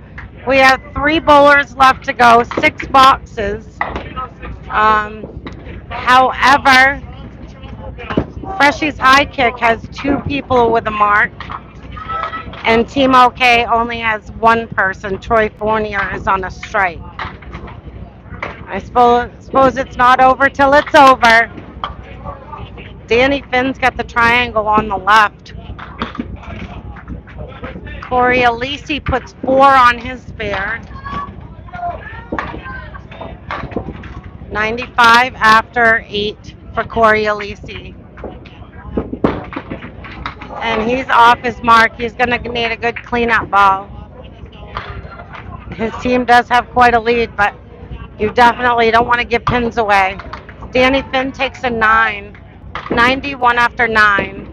We have 3 bowlers left to go, 6 boxes. However, Freshy's High Kick has 2 people with a mark, and Team OK only has 1 person. Troy Fournier is on a strike. I suppose it's not over till it's over. Danny Finn's got the triangle on the left. Corey Alisi puts 4 on his spare. 95 after 8 for Corey Alisi. And he's off his mark. He's going to need a good cleanup ball. His team does have quite a lead, but you definitely don't want to give pins away. Danny Finn takes a 9. 91 after 9.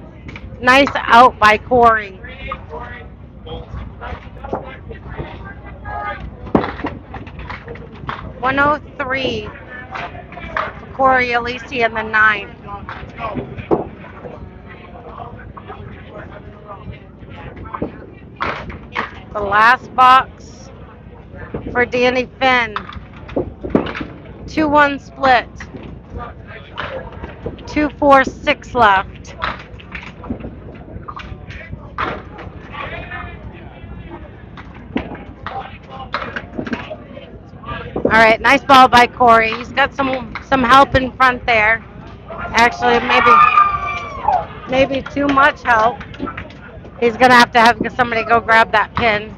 Nice out by Corey. $103 for Corey Alisi in the 9th. The last box for Danny Finn. 2-1 split. 2, 4, 6 left. All right, nice ball by Corey. He's got some help in front there. Actually, maybe too much help. He's gonna have to have somebody go grab that pin.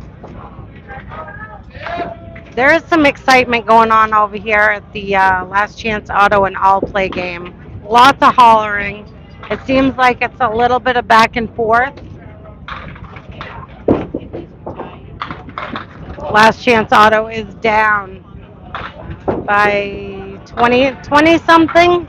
There is some excitement going on over here at the Last Chance Auto and All Play game. Lots of hollering. It seems like it's a little bit of back and forth. Last Chance Auto is down by 20 something.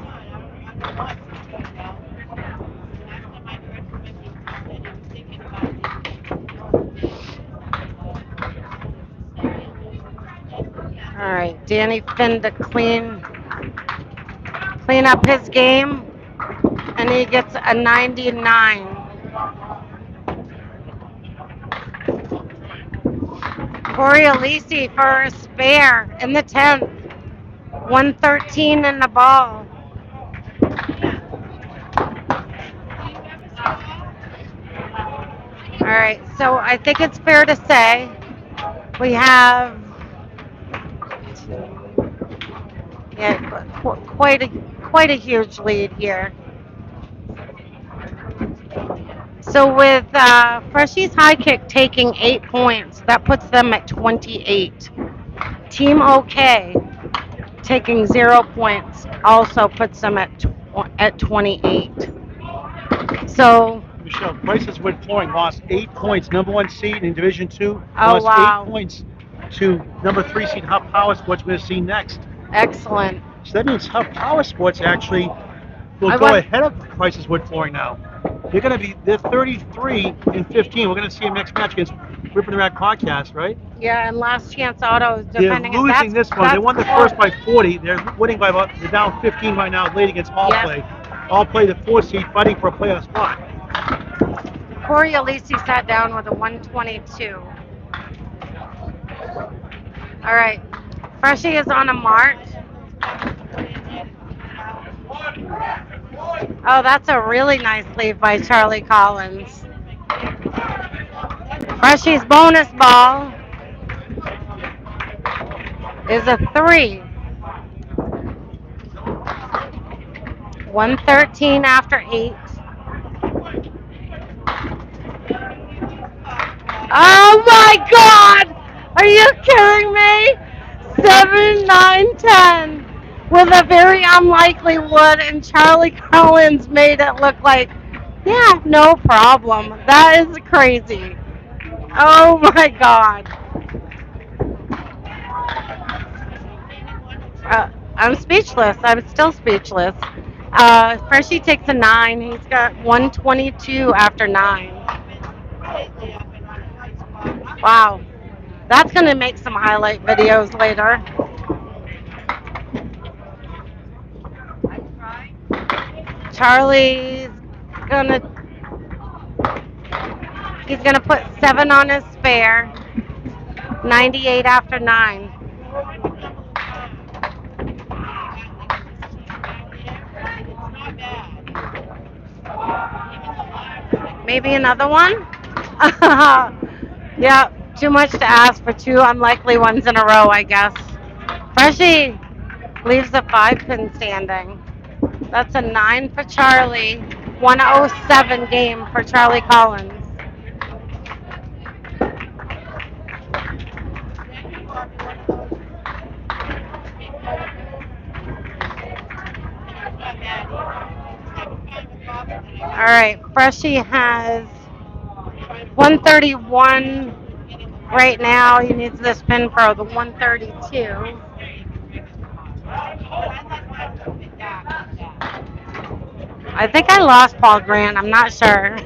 All right, Danny Finn to clean up his game, and he gets a 99. Corey Alisi for a spare in the 10th. 113 in the ball. All right, so I think it's fair to say we have quite a huge lead here. So with Freshy's High Kick taking 8 points, that puts them at 28. Team OK taking 0 points also puts them at 28. So Michelle, Price's Wood Flooring lost 8 points. Number 1 seed in Division 2 Oh, lost wow. 8 points to number 3 seed Huff Power Sports. We're going to see next. excellent. So that means Huff Power Sports actually will go ahead of Price's Wood Flooring now. They're 33 and 15. We're going to see them next match against Ripping the Rack Podcast, right? Yeah, and Last Chance Auto is They're defending it. losing this one. They won the first by 40. They're winning by they're down 15 right now, late against All Yep. Play. All Play, the 4 seed, fighting for a playoff spot. Corey Alisi sat down with a 122. All right, Freshy is on a mark. Oh, that's a really nice leave by Charlie Collins. Freshy's bonus ball is a 3. 113 after 8. Oh my God! Are you kidding me? 7, 9, 10. with a very unlikely wood, and Charlie Collins made it look like, yeah, no problem. That is crazy. Oh my God. I'm speechless. I'm still speechless. Freshie takes a 9. He's got 122 after 9. Wow. That's going to make some highlight videos later. Charlie's gonna he's gonna put 7 on his spare. 98 after 9. Maybe another one? Yeah, too much to ask for 2 unlikely ones in a row, I guess. Freshie leaves the 5-pin standing. That's a 9 for Charlie. 107 game for Charlie Collins. All right, Freshie has 131 right now. He needs this pin for the 132. I think I lost Paul Grant. I'm not sure.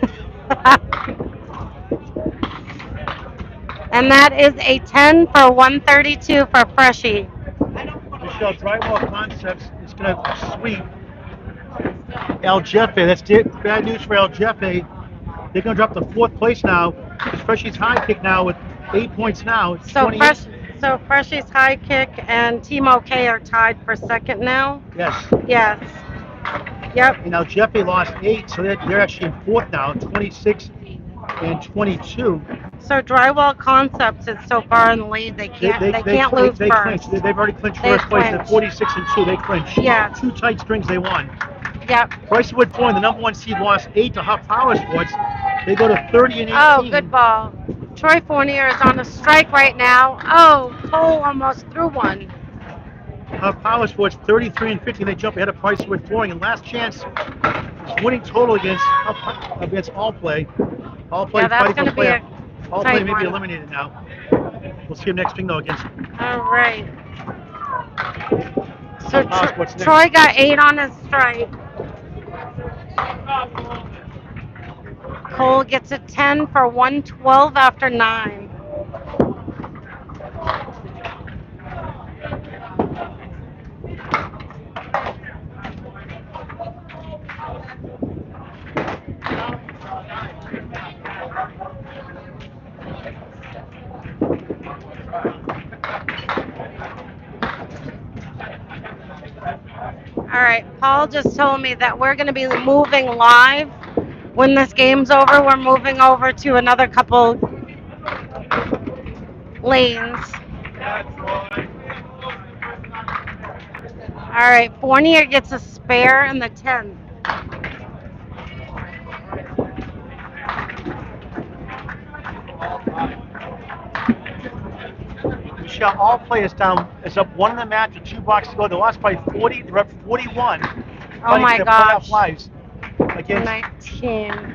And that is a 10 for 132 for Freshie. Michelle, Drywall Concepts is going to sweep El Jefe. That's bad news for El Jefe. They're going to drop to 4th place now. It's Freshie's high kick now with 8 points now. It's So 28. Freshie's high kick and Team OK are tied for 2nd now. Yes. Yes. Yep. And now Jefe lost 8, so they're actually in 4th now, 26 and 22. So Drywall Concepts is so far in the lead. They can't lose they first. clinched. They've already clinched They've first place. They're clinched. 46 and 2. They clinched. Yeah. 2 tight strings they won. Yep. Brycewood Flooring, the number 1 seed, lost 8 to Huff Power Sports. They go to 30 and 18. Oh, good ball. Troy Fournier is on a strike right now. Oh, Cole almost threw one. Huff Power Sports 33 and 15. They jump ahead of Brycewood Flooring. And last chance is winning total against All Play. All Play Yeah, that's fighting going for to be a playoff. All Play tight may be one. eliminated now. We'll see him next thing though against. All right. So What's next? Troy got 8 on his strike. Cole gets a 10 for 112 after 9. All right, Paul just told me that we're going to be moving live. When this game's over, we're moving over to another couple lanes. All right, Fournier gets a spare in the 10th. Michelle, All Play is up 1 in the match with 2 boxes to go. They lost by 40. They're up 41. Oh my gosh. Playoff lives against 19.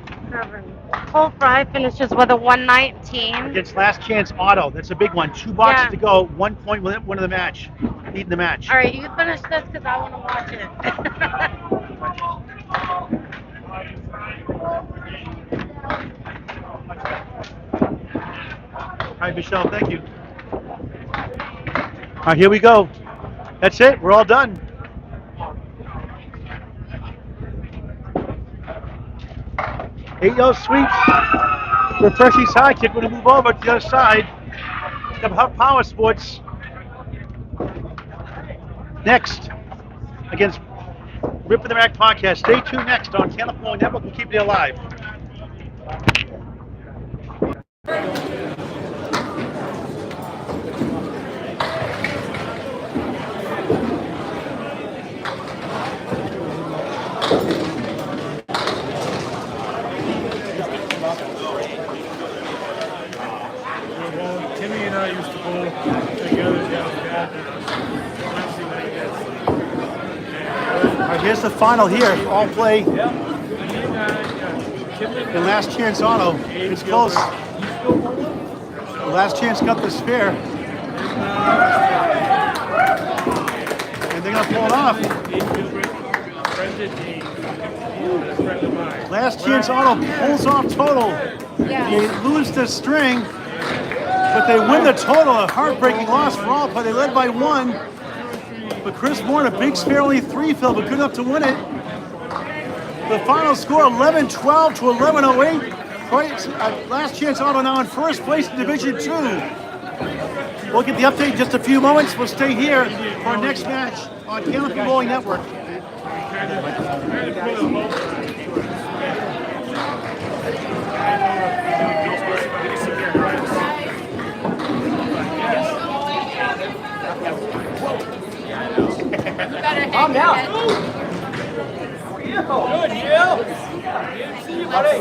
Cole Fry finishes with a 119. against Last Chance Auto. That's a big one. 2 boxes to go. 1 point within one of the match. Leading the match. All right, you can finish this because I want to watch it. All right, Michelle, thank you. All right, here we go. That's it. We're all done. Eight yellow sweeps. For Freshie's high kick. We're going to move over to the other side. We have Huff Power Sports next against Ripping the Rack podcast. Stay tuned next on Candlepin Network. We'll keep it alive. Timmy and I used to bowl together down at Wednesday night. the final here. All play. The last chance auto. It's close. The last chance got the spare. And they're going to pull it off. Last chance auto pulls off total. They lose the string, but they win the total. A heartbreaking loss for all play. They led by 1. But Chris Moore, a big spare, only 3 fell, but good enough to win it. The final score 11-12 to 11-08. Last chance auto now in first place in Division 2. We'll get the update in just a few moments. We'll stay here for our next match on Candlepin Bowling Network. Calm down. Good, Yale. See you, buddy.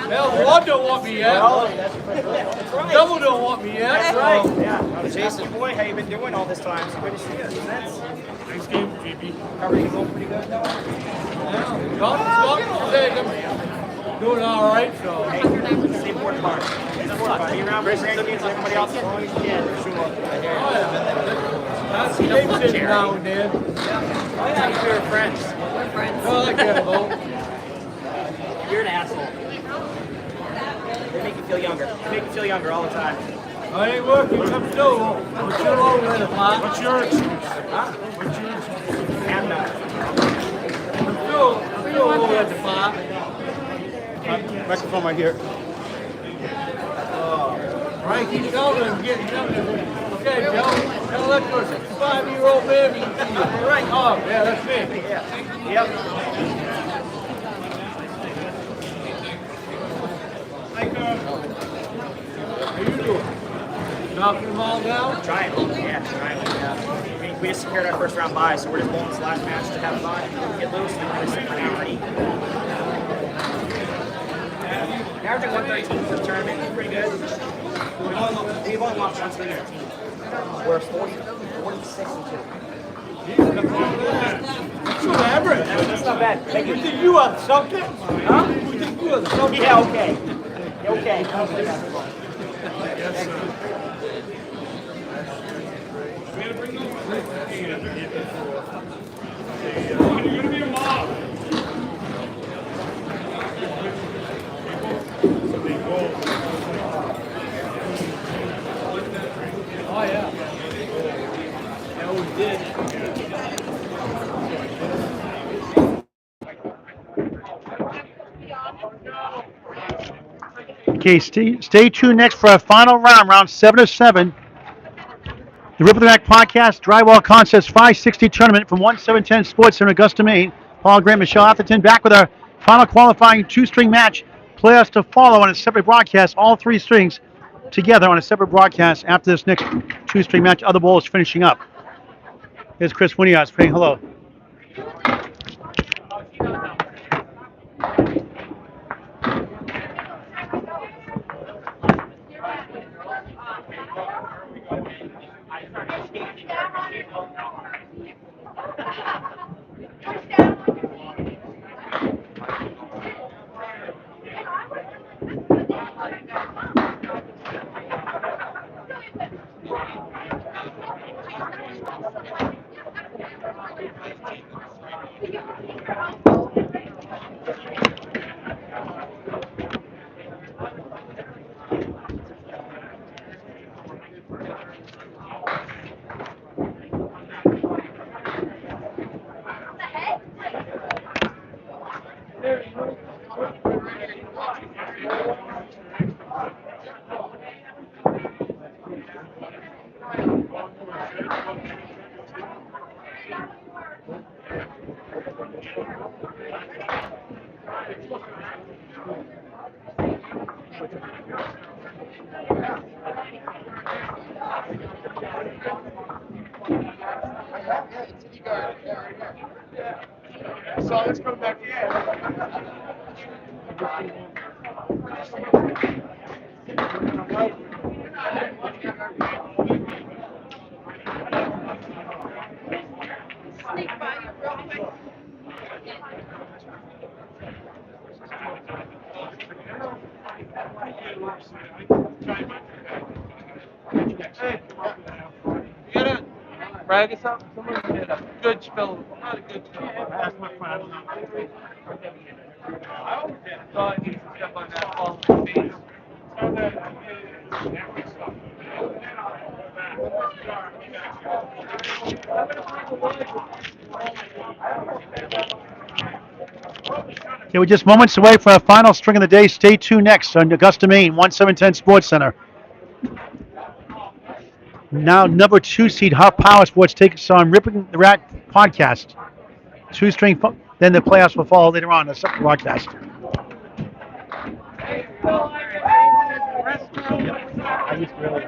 Hell, one don't want me yet. Double don't want me yet. That's right. Yeah. Jason, boy, how you been doing all this time? So good to see you. Nice game, JP. Covering going pretty good. Doing all right, so. Hey, it's the important part. Be around for grandkids and everybody else as long as you can. Sure. Oh, yeah. That's babysitting now and then. Oh, yeah, we're friends. We're friends. Oh, I get it, though. You're an asshole. They make you feel younger. They make you feel younger all the time. I ain't working. I'm still over at the pot. What's your excuse? Huh? What's your excuse? And I'm still over at the pot. Microphone right here. Right, keep going and getting younger. Okay, Joe. Now let your 65-year-old baby see you. Right. Oh, yeah, that's me. yeah. Yep. How you doing? Knocking them all down? Trying. Yeah. We just secured our first round bye, so we're just bowling this last match to have a bye. Get loose and then sit for an hour and eat. Averaging 113 for the tournament, pretty good. We've only lost once in our team. We're 46 and 2. That's good average. That's not bad. Thank You you. think you are the subject? Huh? You think you are the subject? Yeah, okay. Okay. Oh, yeah. Yeah, we did. Okay, stay tuned next for our final round 7 of 7. The Rip of the Rack Podcast, Drywall Concepts 560 Tournament from 1710 Sports Center, Augusta, Maine. Paul Grant, Michelle Atherton, back with our final qualifying 2-string match. Playoffs to follow on a separate broadcast, all 3 strings together on a separate broadcast after this next 2-string match. Other bowlers finishing up. Here's Chris Winias saying hello. So let's go back here. Sneak by you real quick. Hey, you gotta brag us up. Someone did a good spell. Not a good spell. That's my friend. I always thought he should step on that ball in the face. Okay, we're just moments away from our final string of the day. Stay tuned next on Augusta, Maine, 1710 Sports Center. Now, number 2 seed Huff Power Sports takes on Ripping the Rack podcast. Two-string, then the playoffs will follow later on. The separate broadcast. I used to really.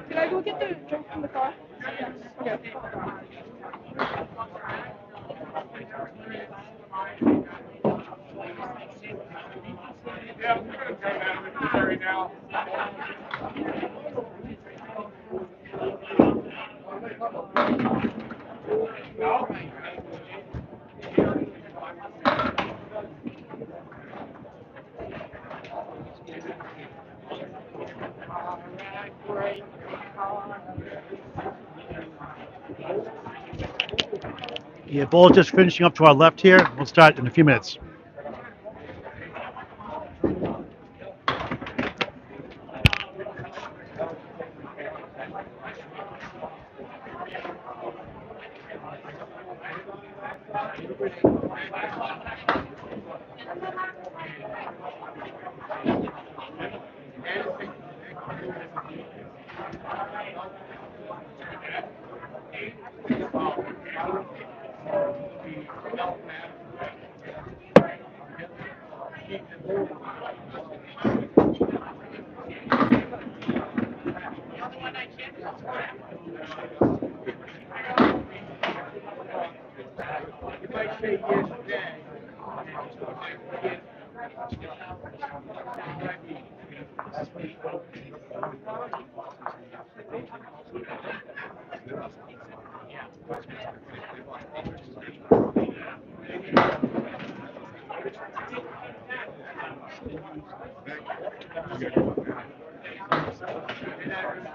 Can I go get the drink from the car? Okay. Yeah, we're gonna turn that with Terry now. Yeah, ball just finishing up to our left here. We'll start in a few minutes.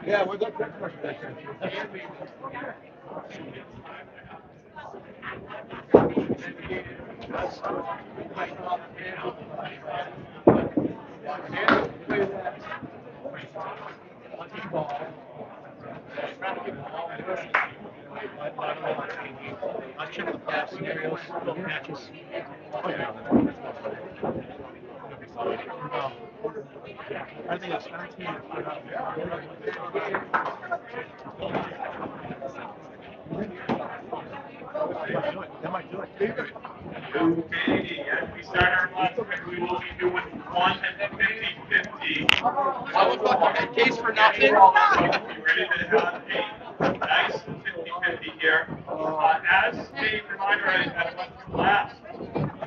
Yeah, we're good. I think it's 19. That might do it. Okay, as we start our last one, we will be doing 150-50. I was looking at case for nothing. You ready to have a nice 50-50 here? As a reminder, I went through last.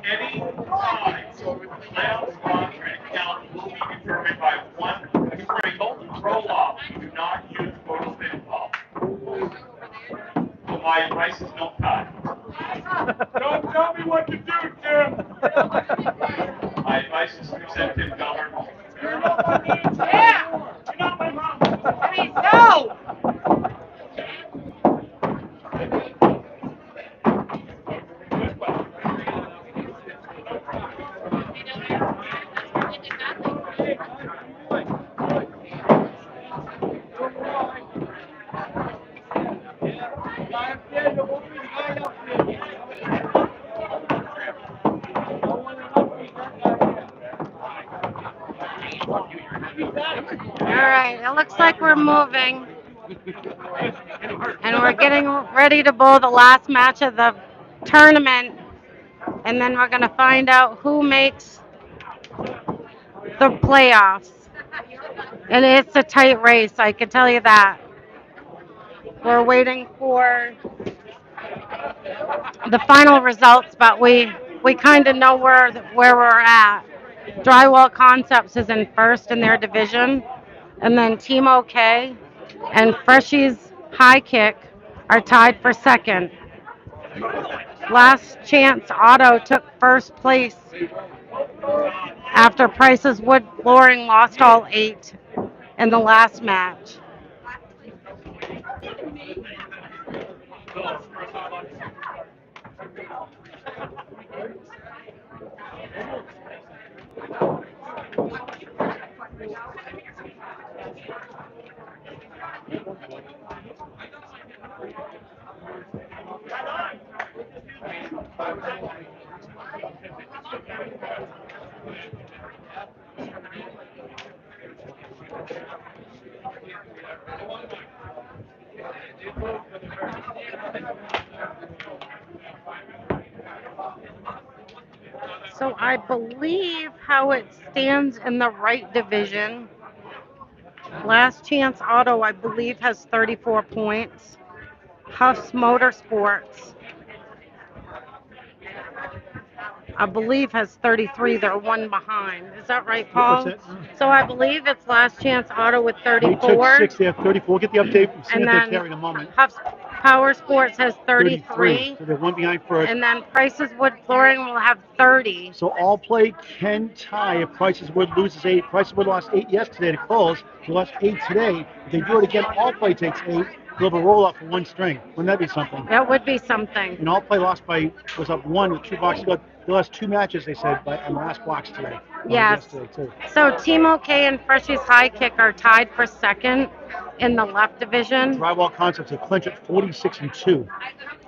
Any tie with the playoff spot or anything else will be determined by one string roll off. Do not use total pinfall. So my advice is don't tie. Don't tell me what to do, Tim. My advice is to send Tim Geller. You're not my man. Yeah. You're not my mom. Hey, no. All right, it looks like we're moving, and we're getting ready to bowl the last match of the tournament, and then we're going to find out who makes the playoffs. And it's a tight race, I can tell you that. We're waiting for the final results, but we kind of know where we're at. Drywall Concepts is in first in their division, and then Team OK and Freshy's High Kick are tied for second. Last Chance Auto took first place after Price's Wood Flooring lost all 8 in the last match. So I believe how it stands in the right division. Last Chance Auto, I believe, has 34 points. Huff's Motorsports, I believe, has 33. They're one behind. Is that right, Paul? What's that? So I believe it's Last Chance Auto with They took 34. 6, they have 34. We'll get the update. See And if they're then carrying a moment. Huff's Power Sports has 33. So they're one behind first. And then Price's Wood Flooring will have 30. So all play can tie if Price's Wood loses 8. Price's Wood lost 8 yesterday to close. They lost 8 today. If they do it again, all play takes 8. They'll have a roll off for one string. Wouldn't that be something? That would be something. And all play was up 1 with 2 boxes. They lost 2 matches, they said, on the last box today. Yes. Yesterday too. So Team OK and Freshy's High Kick are tied for second in the left division. Drywall Concepts have clinched at 46-2.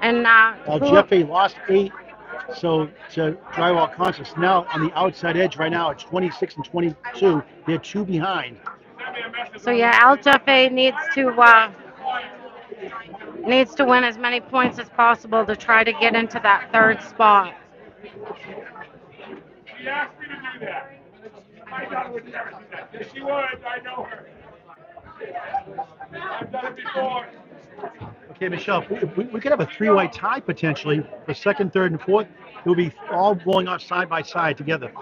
And Jeff A lost 8. So to Drywall Concepts now on the outside edge right now at 26-22. They're 2 behind. So yeah, Al Jeffe needs to win as many points as possible to try to get into that third spot. She asked me to do that. My daughter would never do that. Yes, she would. I know her. I've done it before. Okay, Michelle, we could have a 3-way tie potentially for second, third, and fourth. It would be all rolling off side by side together,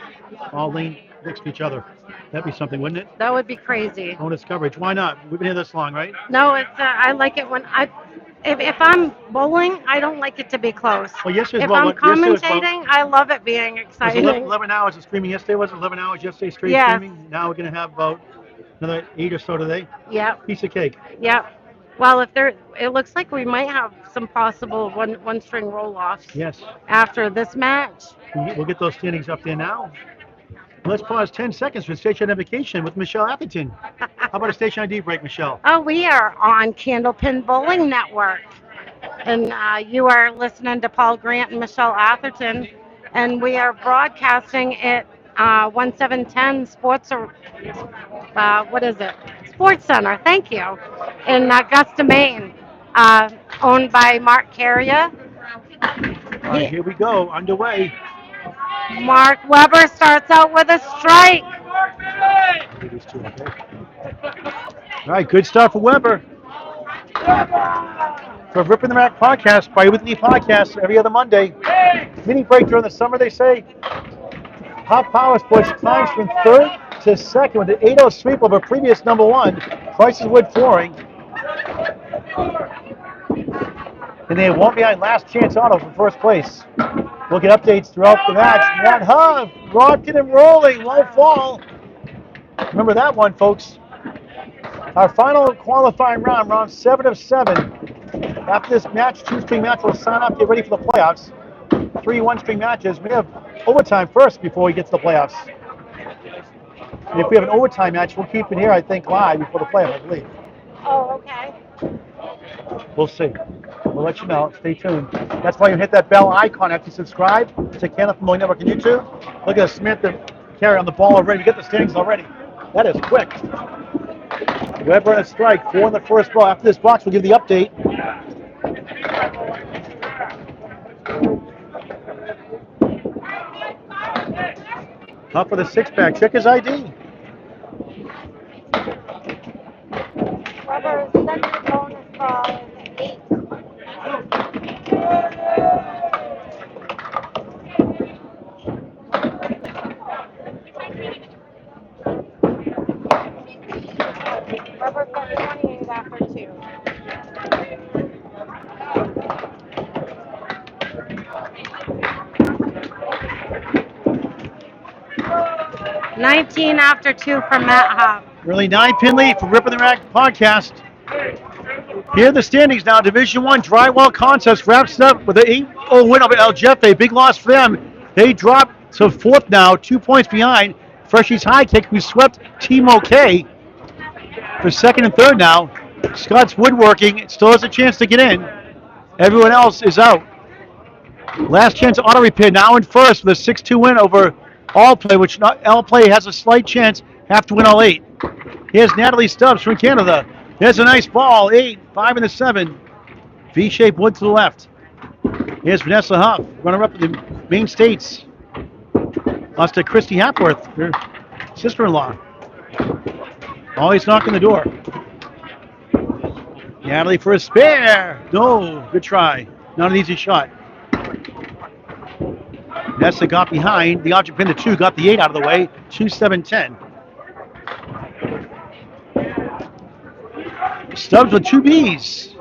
all lean next to each other. That'd be something, wouldn't it? That would be crazy. Bonus coverage. Why not? We've been here this long, right? No, it's I like it when if I'm bowling, I don't like it to be close. Well, yesterday If was I'm about, yesterday was commentating, I love it being about, exciting. 11 hours of streaming yesterday, was it? 11 hours yesterday straight Yes. streaming. Now we're going to have about another 8 or so today. Yep. Piece of cake. Yep. Well, it looks like we might have some possible one string roll-offs. Yes. After this match. We'll get those standings up there now. Let's pause 10 seconds for station identification with Michelle Atherton. How about a station ID break, Michelle? Oh, we are on Candlepin Bowling Network. And you are listening to Paul Grant and Michelle Atherton. And we are broadcasting at 1710 Sports Center, thank you, in Augusta, Maine, owned by Mark Carrier. All right, here we go, underway. Mark Weber starts out with a strike. All right, good start for Weber. For Ripping the Rack podcast, bi-weekly podcast every other Monday. Mini break during the summer, they say. Hot Power Sports climbs from third to second with an 8-0 sweep over previous number 1, Price's Wood Flooring. And they have 1 behind Last Chance Auto for first place. We'll get updates throughout the match. One hub, rocking and rolling, low fall. Remember that one, folks. Our final qualifying round 7 of 7. After this match, 2-string match, we'll sign up, get ready for the playoffs. 3 1-string matches. We have overtime first before we get to the playoffs. And if we have an overtime match, we'll keep it here, I think, live before the playoffs, I believe. Oh, okay. We'll see. We'll let you know. Stay tuned. That's why you hit that bell icon after you subscribe to Candlepin Network on YouTube. Look at Samantha carry on the ball already. We get the standings already. That is quick. Weber and a strike. 4 in the first ball. After this box, we'll give the update. Up for the six-pack. Check his ID. Weber's second bonus ball is 8. Weber's got 28 after 2. $19 after 2 from Matt Hopp. Really 9-pin lead for Ripping the Rack podcast. Here are the standings now. Division I Drywall Contest wraps up with an 8-0 win over El Jefe. Big loss for them. They drop to 4th now, 2 points behind Freshies High Kick, who swept Team OK for 2nd and 3rd now. Scott's Woodworking still has a chance to get in. Everyone else is out. Last Chance Auto Repair now in 1st with a 6-2 win over All Play, which All Play has a slight chance, have to win all 8. Here's Natalie Stubbs from Canada. There's a nice ball, 8, 5 and a 7. V-shaped wood to the left. Here's Vanessa Huff, runner-up of the Maine States. Lost to Christy Hapworth, her sister-in-law. Always knocking the door. Natalie for a spare. No, good try. Not an easy shot. Vanessa got behind. The object pin to 2, got the 8 out of the way. 2-7-10. Stubbs with 2 Bs.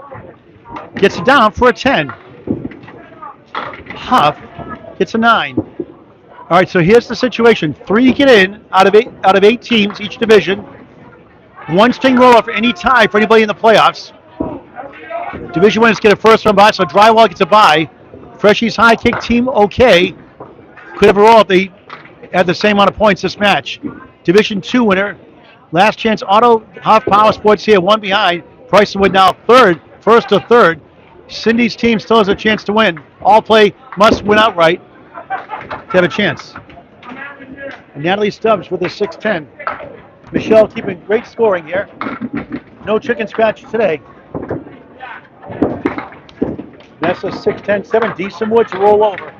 Gets it down for a 10. Huff gets a 9. All right, so here's the situation. 3 get in out of 8 teams, each division. 1 string roller for any tie for anybody in the playoffs. Division winners get a first round bye, so Drywall gets a bye. Freshies High Kick Team OK could have a roll if they had the same amount of points this match. Division 2 winner. Last Chance Auto, Huff Power Sports here, 1 behind. Pricewood now 3rd, 1st to 3rd. Cindy's team still has a chance to win. All Play must win outright to have a chance. And Natalie Stubbs with a 6-10. Michelle keeping great scoring here. No chicken scratch today. That's a 6-10-7. Decent wood to roll over.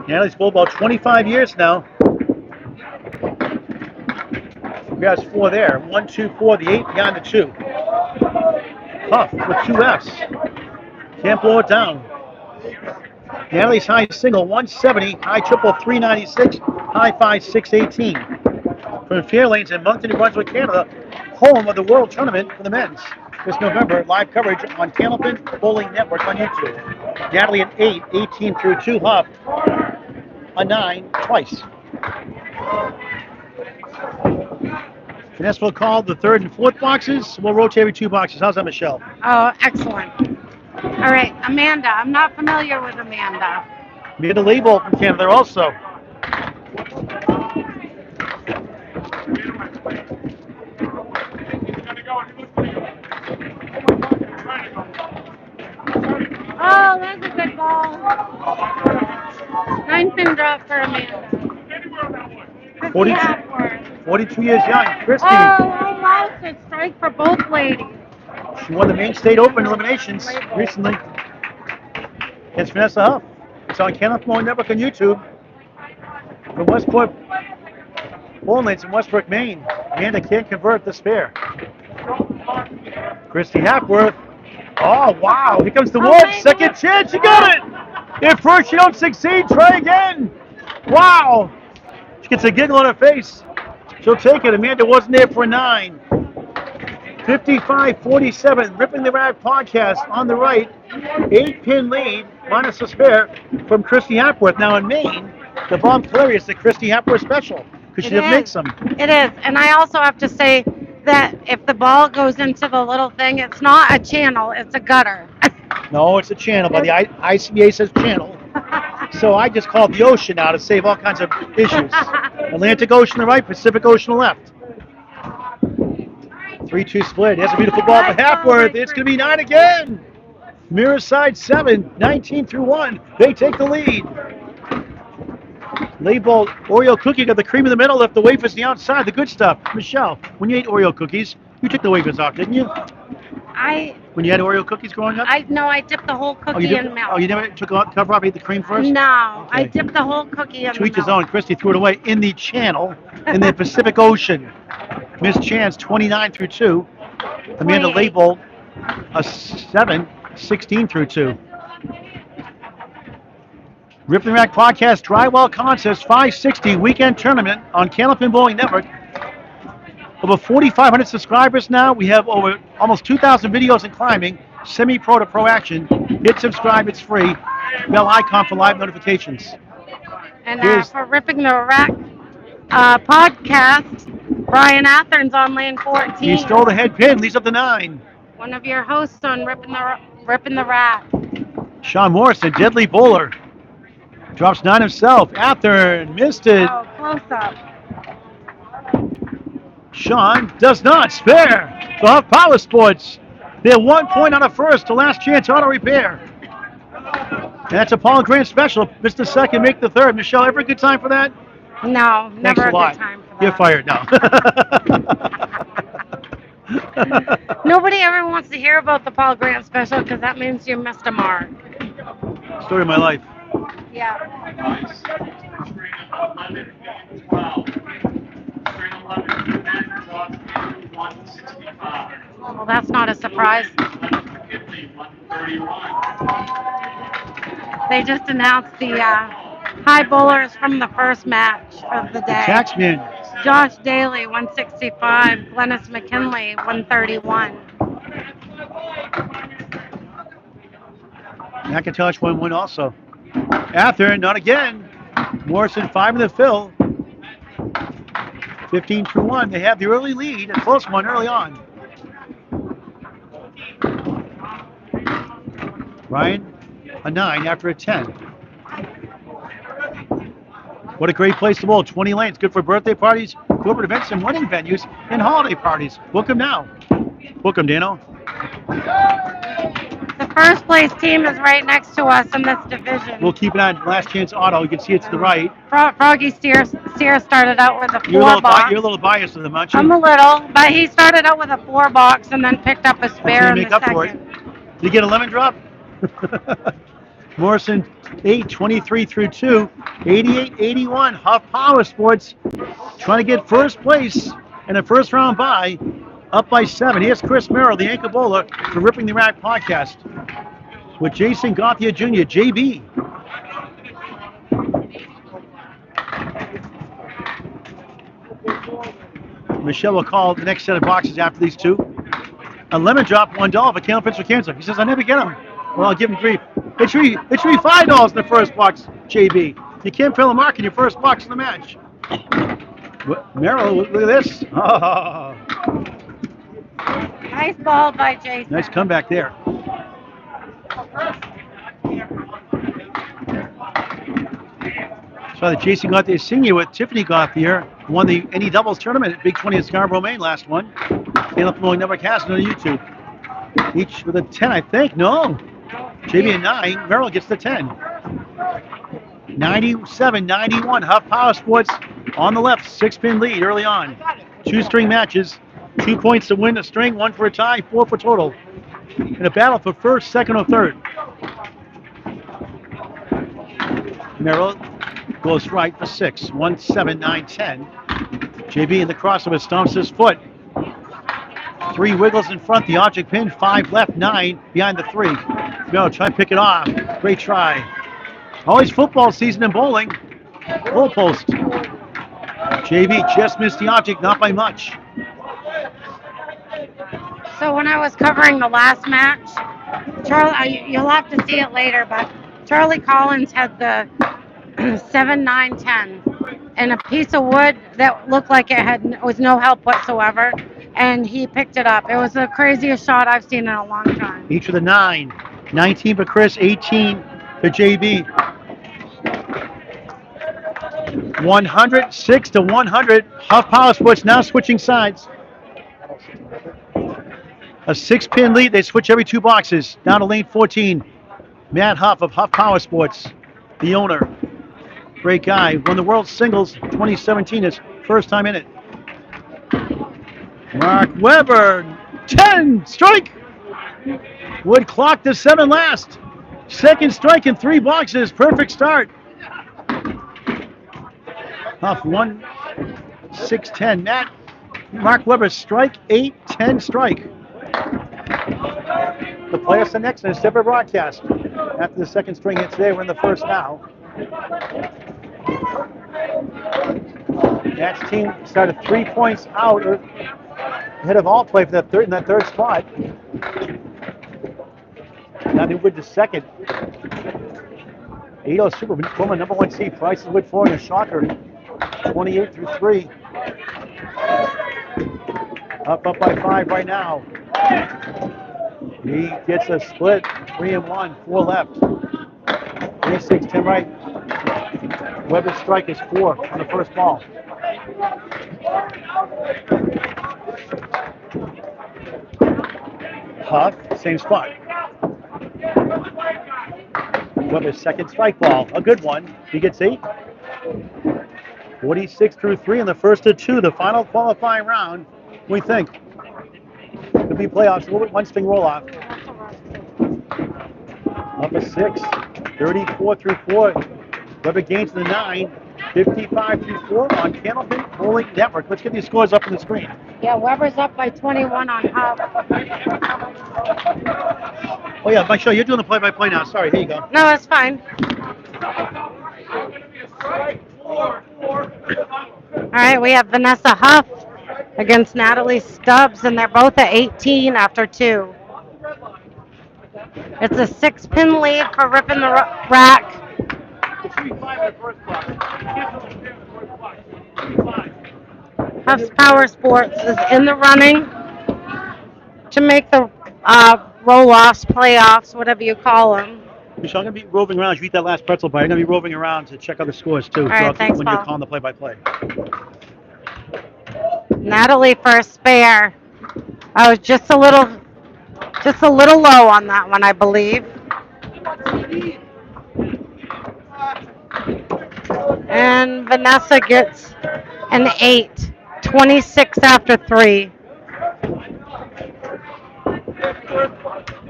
Natalie's bowled about 25 years now. We got 4 there. 1, 2, 4. The 8 behind the 2. Huff with 2 Fs. Can't blow it down. Natalie's high single 170, high triple 396, high 5 618. From Fairlanes in Moncton, New Brunswick, Canada, home of the World Tournament for the men's. This November, live coverage on Candlepin Bowling Network on YouTube. Natalie an 8, 18 through 2. Huff a 9 twice. Vanessa will call the 3rd and 4th boxes. We'll rotate every 2 boxes. How's that, Michelle? Oh, excellent. All right, Amanda. I'm not familiar with Amanda. Amanda Label from Canada also. Oh, that's a good ball. 9-pin drop for Amanda. 42 years young. Christy. Oh, almost a strike for both ladies. She won the Maine State Open eliminations recently against Vanessa Huff. It's on Candlepin Network on YouTube. From Westport Bowling Lanes in Westbrook, Maine. Amanda can't convert the spare. Christy Hapworth. Oh, wow. Here comes the wood. Second chance. You got it. If first you don't succeed, try again. Wow. She gets a giggle on her face. She'll take it. Amanda wasn't there for a 9. 55-47. Ripping the Rack podcast on the right. 8-pin lead, minus a spare from Christy Hapworth. Now in Maine, the bomb player is the Christy Hapworth special because she makes them. It is. And I also have to say that if the ball goes into the little thing, it's not a channel, it's a gutter. No, it's a channel, but the ICA says channel. So I just call it the ocean now to save all kinds of issues. Atlantic Ocean to the right, Pacific Ocean to the left. 3-2 split. There's a beautiful ball for Hapworth. It's going to be 9 again. Mirror side 7, 19 through 1. They take the lead. Label Oreo cookie, got the cream in the middle, left the wafers on the outside, the good stuff. Michelle, when you ate Oreo cookies, you took the wafers off, didn't you? When you had Oreo cookies growing up? I dipped the whole cookie in milk. Oh, you never took the cover off, ate the cream first? No, Okay. I dipped the whole cookie in To each his milk. own. Christy threw it away in the channel in the Pacific Ocean. Miss Chance, 29 through 2. Amanda 28. Label, a 7, 16 through 2. Rip the Rack Podcast Drywall Contest 560 Weekend Tournament on Candlepin Bowling Network. Over 4,500 subscribers now. We have over almost 2,000 videos in climbing, semi-pro to pro action. Hit subscribe, it's free. Bell icon for live notifications. And Here's- for Ripping the Rack podcast, Brian Athern's on lane 14. He stole the head pin, leads up to 9. One of your hosts on Ripping the Rack. Sean Morrison, deadly bowler. Drops 9 himself. Athern missed it. Oh, close up. Sean does not spare. So Huff Power Sports. They're 1 point on a first to last chance auto repair. And that's a Paul Grant special. Missed the second, make the third. Michelle, ever a good time for that? No, Thanks never a a lot. good time for that. You're fired now. Nobody ever wants to hear about the Paul Grant special because that means you missed a mark. Story of my life. Yeah. Nice. String 11 and 12. String 11 and drop 165. Well, that's not a surprise. 11 50, 131. They just announced the high bowlers from the first match of the day. Taxman. Josh Daly, 165. Glennis McKinley, 131. McIntosh won one also. Athern, not again. Morrison 5 in the fill. 15 through 1. They have the early lead, a close one early on. Ryan, a 9 after a 10. What a great place to bowl. 20 lanes, good for birthday parties, corporate events, and wedding venues, and holiday parties. Book them now. Book them, Dano. The first place team is right next to us in this division. We'll keep an eye on Last Chance Auto. You can see it to the right. Froggy Steer started out with a You're a 4 little, box. you're a little biased to them, aren't you? I'm a little, but he started out with a 4 box and then picked up a spare in Make the up for it. second. Did you get a lemon drop? Morrison 8, 23 through 2, 88, 81. Huff Power Sports trying to get first place in a first round bye, up by 7. Here's Chris Merrill, the anchor bowler for Ripping the Rack podcast with Jason Gauthier Jr., JB. Michelle will call the next set of boxes after these two. A lemon drop, $1 for Candlepin for cancer. He says, I never get them. Well, I'll give him grief. It should be $5 in the first box, JB. You can't fill a mark in your first box in the match. Merrill, look at this. Oh, Nice ball by Jason. nice comeback there. So that Jason Gauthier senior with Tiffany Gauthier won the NE doubles tournament at Big 20 in Scarborough, Maine last one. Candlepin Bowling Network has it on YouTube. Each with a 10, I think. No. JB a 9. Merrill gets the 10. 97-91. Huff Power Sports on the left. 6-pin lead early on. 2 string matches. 2 points to win a string, 1 for a tie, 4 for total. In a battle for first, second, or third. Merrill goes right for 6. 1, 7, 9, 10. JB in the crossover stomps his foot. 3 wiggles in front, the object pin, 5 left, 9 behind the 3. Merrill try and pick it off. Great try. Always football season in bowling. Goal post. JB just missed the object, not by much. So when I was covering the last match, Charlie, you'll have to see it later, but Charlie Collins had the 7, 9, 10 and a piece of wood that looked like it was no help whatsoever, and he picked it up. It was the craziest shot I've seen in a long time. Each with a 9. 19 for Chris, 18 for JB. 106 to 100. Huff Power Sports now switching sides. A 6-pin lead. They switch every 2 boxes. Down to lane 14. Matt Huff of Huff Power Sports, the owner. Great guy. Won the World Singles 2017. His first time in it. Mark Webber, 10 strike. Would clock the 7 last. Second strike in 3 boxes. Perfect start. Huff 1, 6, 10. Mark Webber strike 8, 10 strike. The playoffs are next in a separate broadcast. After the second string hits today, we're in the first now. Matt's team started 3 points out ahead of all play for that in that third spot. Now they would the second. 8-0 Superwoman number 1 seed. Price is with 4 in a shocker. 28 through 3. Up by 5 right now. He gets a split. 3 and 1, 4 left. 3, 6, 10 right. Weber's strike is 4 on the first ball. Huff, same spot. Weber's second strike ball, a good one. He gets 8. 46 through 3 in the first of 2, the final qualifying round. What do we think? Could be playoffs, a little bit 1 string roll off. Up a 6, 34 through 4. Weber gains the 9, 55 through 4 on Candlepin Bowling Network. Let's get these scores up on the screen. Yeah, Weber's up by 21 on Huff. Oh yeah, Michelle, you're doing the play-by-play now. Sorry, here you go. No, it's fine. All right, we have Vanessa Huff against Natalie Stubbs, and they're both at 18 after 2. It's a 6-pin lead for ripping the rack. Huff's Power Sports is in the running to make the roll-offs, playoffs, whatever you call them. Michelle, I'm going to be roving around. You eat that last pretzel bite. I'm going to be roving around to check out the scores, too. All right, thanks, when Paul. you're calling the play-by-play. Natalie for a spare. I was just a little low on that one, I believe. And Vanessa gets an 8, 26 after 3.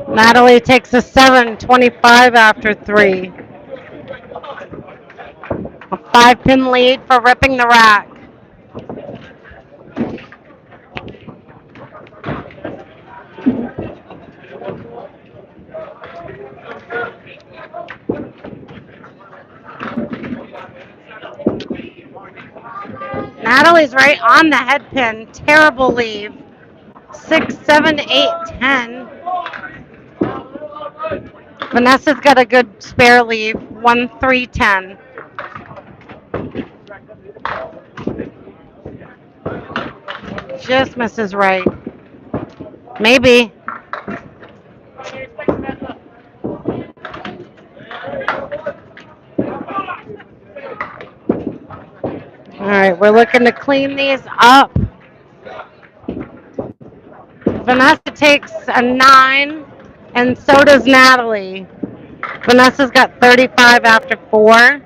Natalie takes a 7, 25 after 3. A 5-pin lead for ripping the rack. Natalie's right on the head pin. Terrible leave. 6, 7, 8, 10. Vanessa's got a good spare leave. 1, 3, 10. Just misses right. Maybe. All right, we're looking to clean these up. Vanessa takes a 9, and so does Natalie. Vanessa's got 35 after 4.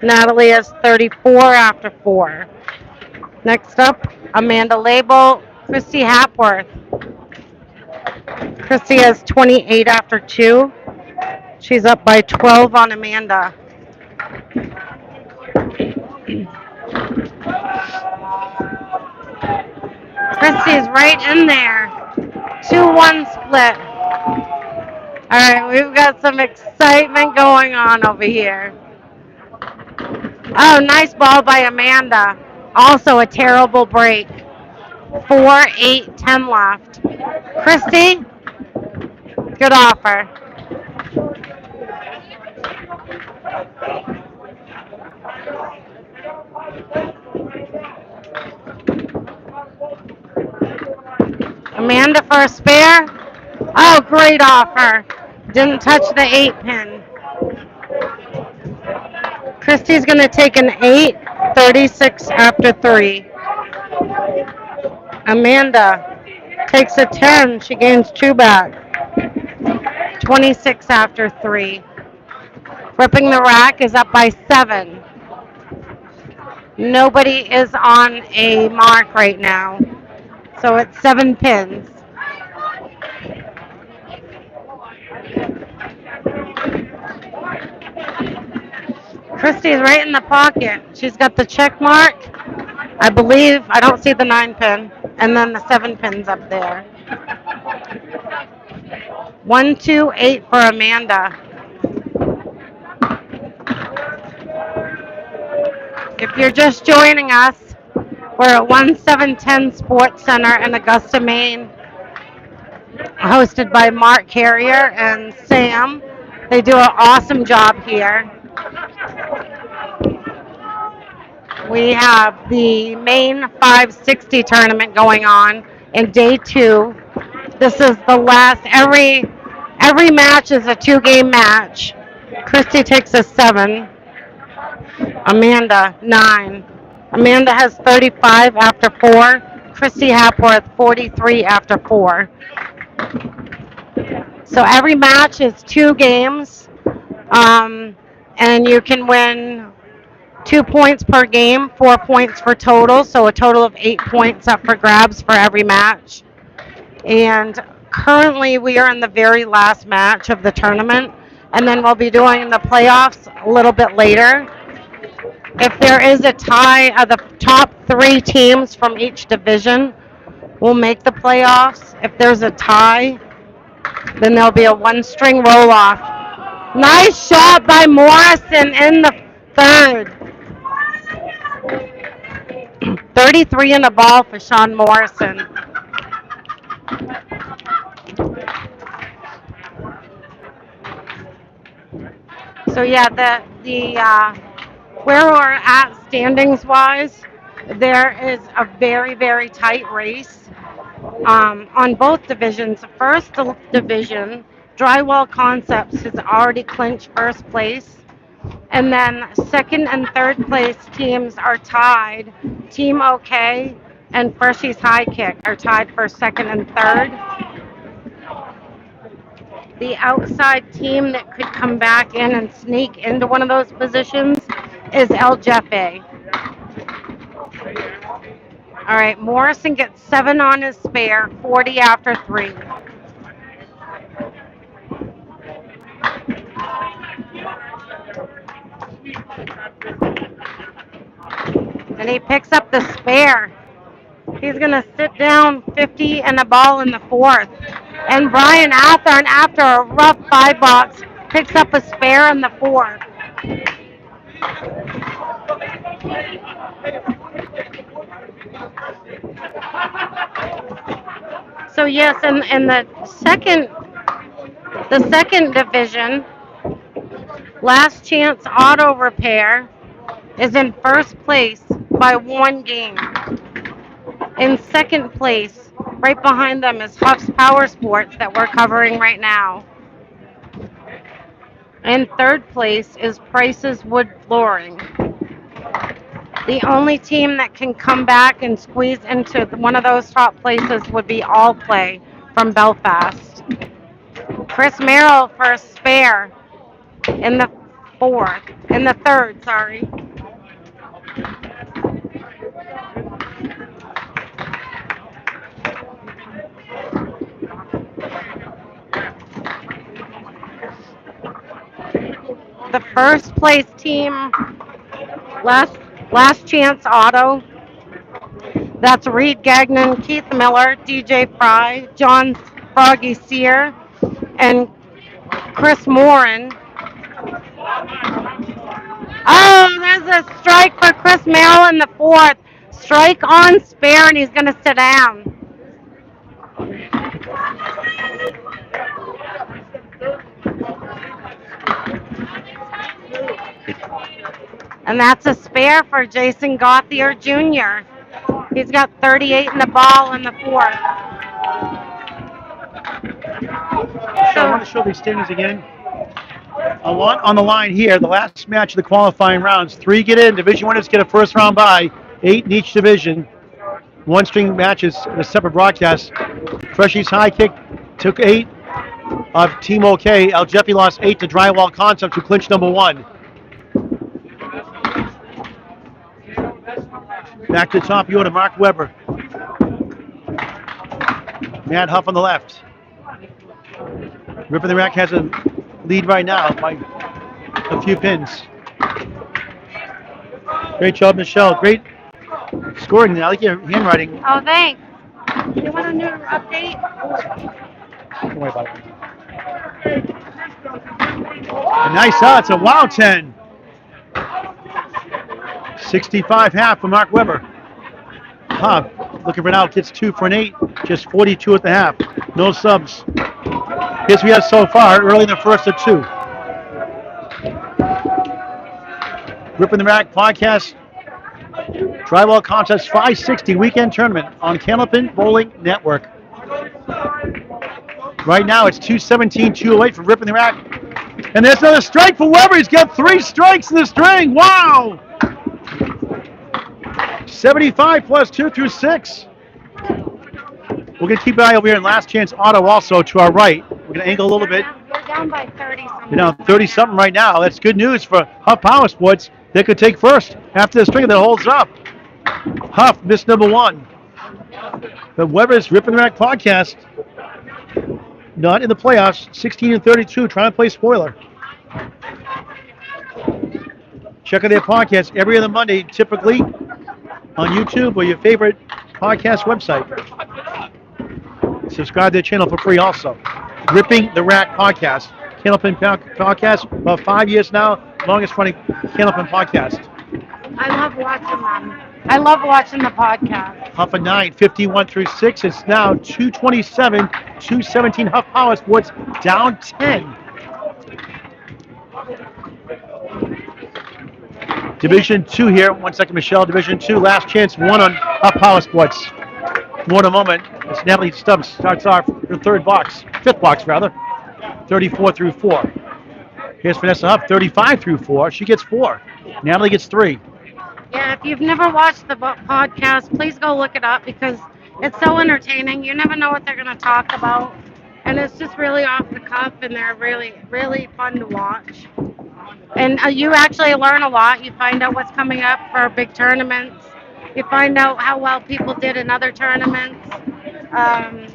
Natalie has 34 after 4. Next up, Amanda Label, Christy Hapworth. Christy has 28 after 2. She's up by 12 on Amanda. Christy's right in there. 2-1 split. All right, we've got some excitement going on over here. Oh, nice ball by Amanda. Also a terrible break. 4, 8, 10 left. Christy, good offer. Amanda for a spare. Oh, great offer. Didn't touch the 8-pin. Christy's going to take an 8, 36 after 3. Amanda takes a 10. She gains 2 back. 26 after 3. Ripping the rack is up by 7. Nobody is on a mark right now. So it's 7 pins. Christy's right in the pocket. She's got the check mark. I believe, I don't see the 9 pin. And then the 7 pins up there. 1, 2, 8 for Amanda. If you're just joining us, we're at 1710 Sports Center in Augusta, Maine, hosted by Mark Carrier and Sam. They do an awesome job here. We have the Maine 560 tournament going on in day 2. This is the last. Every match is a 2-game match. Christy takes a 7. Amanda 9. Amanda has 35 after 4. Christy Hapworth 43 after 4. So every match is 2 games, and you can win 2 points per game, 4 points for total, so a total of 8 points up for grabs for every match. And currently we are in the very last match of the tournament, and then we'll be doing the playoffs a little bit later. If there is a tie of the top 3 teams from each division, will make the playoffs. If there's a tie, then there'll be a 1-string roll-off. Nice shot by Morrison in the 3rd. 33 in the ball for Sean Morrison. So yeah, the where we're at standings wise, there is a very, very tight race on both divisions. The first division, Drywall Concepts, has already clinched first place. And then second and third place teams are tied. Team OK and Freshie's High Kick are tied for second and third. The outside team that could come back in and sneak into one of those positions is El Jefe. All right, Morrison gets 7 on his spare, 40 after 3. And he picks up the spare. He's going to sit down 50 and a ball in the 4th. And Brian Athern, after a rough 5-box, picks up a spare in the 4th. So yes, in the second division, Last Chance Auto Repair is in first place by 1 game. In second place, right behind them, is Huff's Power Sports that we're covering right now. In third place is Price's Wood Flooring. The only team that can come back and squeeze into one of those top places would be All Play from Belfast. Chris Merrill for a spare in the third, sorry. The first place team, last Chance Auto, that's Reed Gagnon, Keith Miller, DJ Fry, John Froggy Sear, and Chris Morin. Oh, there's a strike for Chris Merrill in the 4th. Strike on spare, and he's going to sit down. And that's a spare for Jason Gauthier Jr. He's got 38 in the ball in the 4th. So I want to show these standings again. On the line here, the last match of the qualifying rounds. 3 get in. Division winners get a first round bye. 8 in each division. One string matches in a separate broadcast. Freshies High Kick took 8 of Team OK. El Jeffy lost 8 to Drywall Concepts, who clinched number 1. Back to the top, you to Mark Weber. Matt Huff on the left. Ripping the Rack has a lead right now by a few pins. Great job, Michelle. Great scoring. I like your handwriting. Oh, thanks. You want a new update? Don't worry about it. A nice shot. It's a wow 10. 65 half for Mark Weber. Huff looking for an out. Gets 2 for an 8. Just 42 at the half. No subs. Here's we have so far, early in the first of 2. Ripping the Rack podcast. Drywall Contest 560 weekend tournament on Candlepin Bowling Network. Right now it's 217, 208 for Ripping the Rack. And there's another strike for Weber. He's got 3 strikes in the string. Wow! 75 plus 2 through 6. We're going to keep an eye over here in Last Chance Auto also to our right. We're going to angle a little bit. We're down by 30 something. We're down 30 something right now. That's good news for Huff Power Sports. They could take first after the string that holds up. Huff missed number 1. But Weber's Ripping the Rack podcast, not in the playoffs, 16 and 32, trying to play spoiler. Check out their podcast every other Monday, typically on YouTube or your favorite podcast website. Subscribe to their channel for free also. Ripping the Rack podcast. Candlepin podcast, about 5 years now, longest running Candlepin podcast. I love watching them. I love watching the podcast. Huff a 9, 51 through 6. It's now 227, 217 Huff Power Sports, down 10. Division 2 here. 1 second, Michelle. Division 2, last chance, 1 on Huff Power Sports. More in a moment. It's Natalie Stubbs starts off her fifth box rather. 34 through 4. Here's Vanessa Huff, 35 through 4. She gets 4. Natalie gets 3. Yeah, if you've never watched the podcast, please go look it up because it's so entertaining. You never know what they're going to talk about. And it's just really off the cuff and they're really, really fun to watch. And you actually learn a lot. You find out what's coming up for big tournaments. You find out how well people did in other tournaments.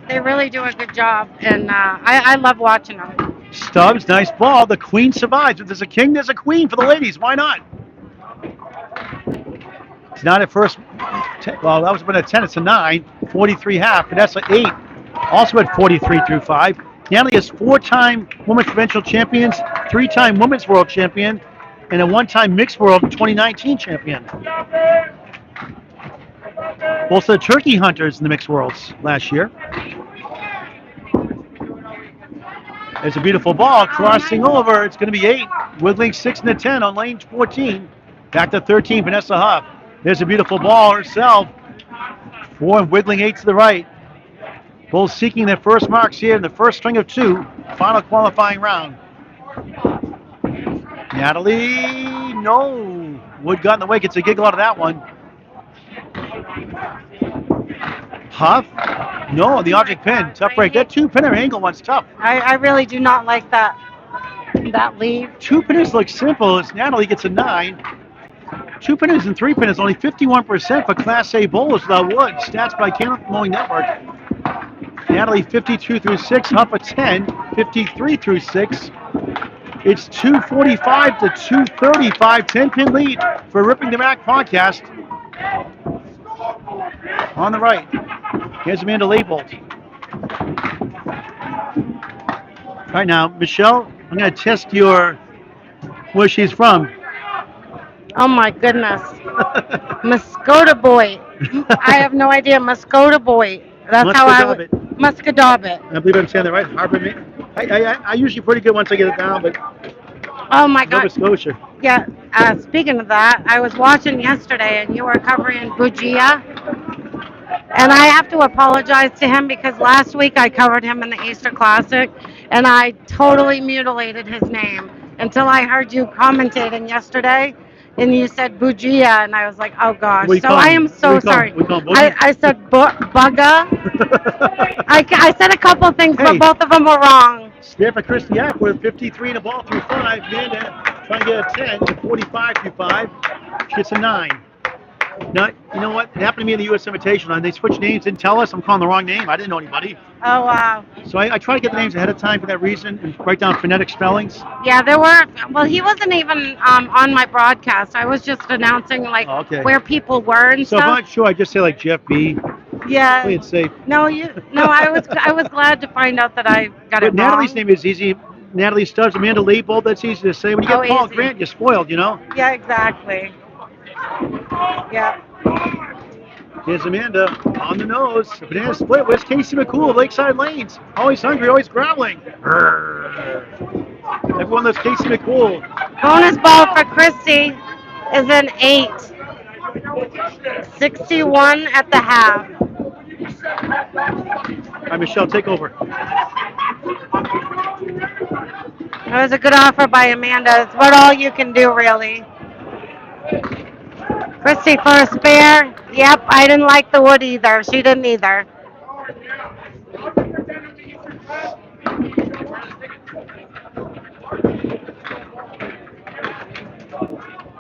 They really do a good job, and I love watching them. Stubbs, nice ball. The queen survives. If there's a king, there's a queen for the ladies. Why not? It's not at first. Well, that was been a 10. It's a 9. 43 half. And that's an 8. Also at 43 through 5. Natalie is 4-time women's provincial champions, 3-time women's world champion, and a 1-time mixed world 2019 champion. Both the turkey hunters in the mixed worlds last year. There's a beautiful ball crossing over. It's going to be 8. Wiggling 6 and a 10 on lane 14. Back to 13, Vanessa Huff. There's a beautiful ball herself. 4 wiggling 8 to the right. Both seeking their first marks here in the first string of 2. Final qualifying round. Natalie, no. Wood got in the way. Gets a giggle out of that one. Huff, no, the object pin. Tough break. That 2-pinner angle one's tough. I really do not like that lead. 2-pinners look simple as Natalie gets a 9. 2-pinners and 3-pinners, only 51% for Class A bowlers without wood. Stats by Candlepin Bowling Network. Natalie 52 through 6, Huff a 10, 53 through 6. It's 245 to 235, 10-pin lead for Ripping the Rack podcast. On the right, here's Amanda Leibold. Right now, Michelle, I'm going to test where she's from. Oh my goodness. Muscota boy. I have no idea. Muscota boy. That's how I would. Muscadabit. I believe I'm saying that right. Harbor, I usually pretty good once I get it down, but oh my God. Nova Scotia. Yeah. Speaking of that, I was watching yesterday, and you were covering Bugia, and I have to apologize to him because last week I covered him in the Easter Classic, and I totally mutilated his name. until I heard you commentating yesterday, and you said Bugia, and I was like, oh What gosh. do you So call I him? am What do so you call him? sorry. We call him I, Boogie? I said Bugga. I said a couple of things, but Hey, both of them were wrong. Stanford for Christiak with 53 in the ball through 5. Amanda trying to get a 10 with 45 through 5. She gets a 9. Now, you know what? It happened to me in the U.S. Invitational, and they switched names, didn't tell us. I'm calling the wrong name. I didn't know anybody. Oh wow. So I try to get the names ahead of time for that reason and write down phonetic spellings. Yeah, there were. Well, he wasn't even on my broadcast. I was just announcing like Oh, okay. where people were and So if I'm stuff. not sure, I just say like Jeff B. Play Yeah. it safe. No, you. No, I was glad to find out that I got But it Natalie's wrong. name is easy. Natalie Stubbs, Amanda Lee, both that's easy to say. When you Oh, get Paul easy. Grant, you're spoiled, you know? Yeah, exactly. Yeah. Here's Amanda on the nose. A banana split. Where's Casey McCool? Lakeside Lanes. Always hungry, always growling. Everyone loves Casey McCool. Bonus ball for Christy is an 8. 61 at the half. All right, Michelle, take over. That was a good offer by Amanda. It's about all you can do, really. Christy for a spare. Yep, I didn't like the wood either. She didn't either.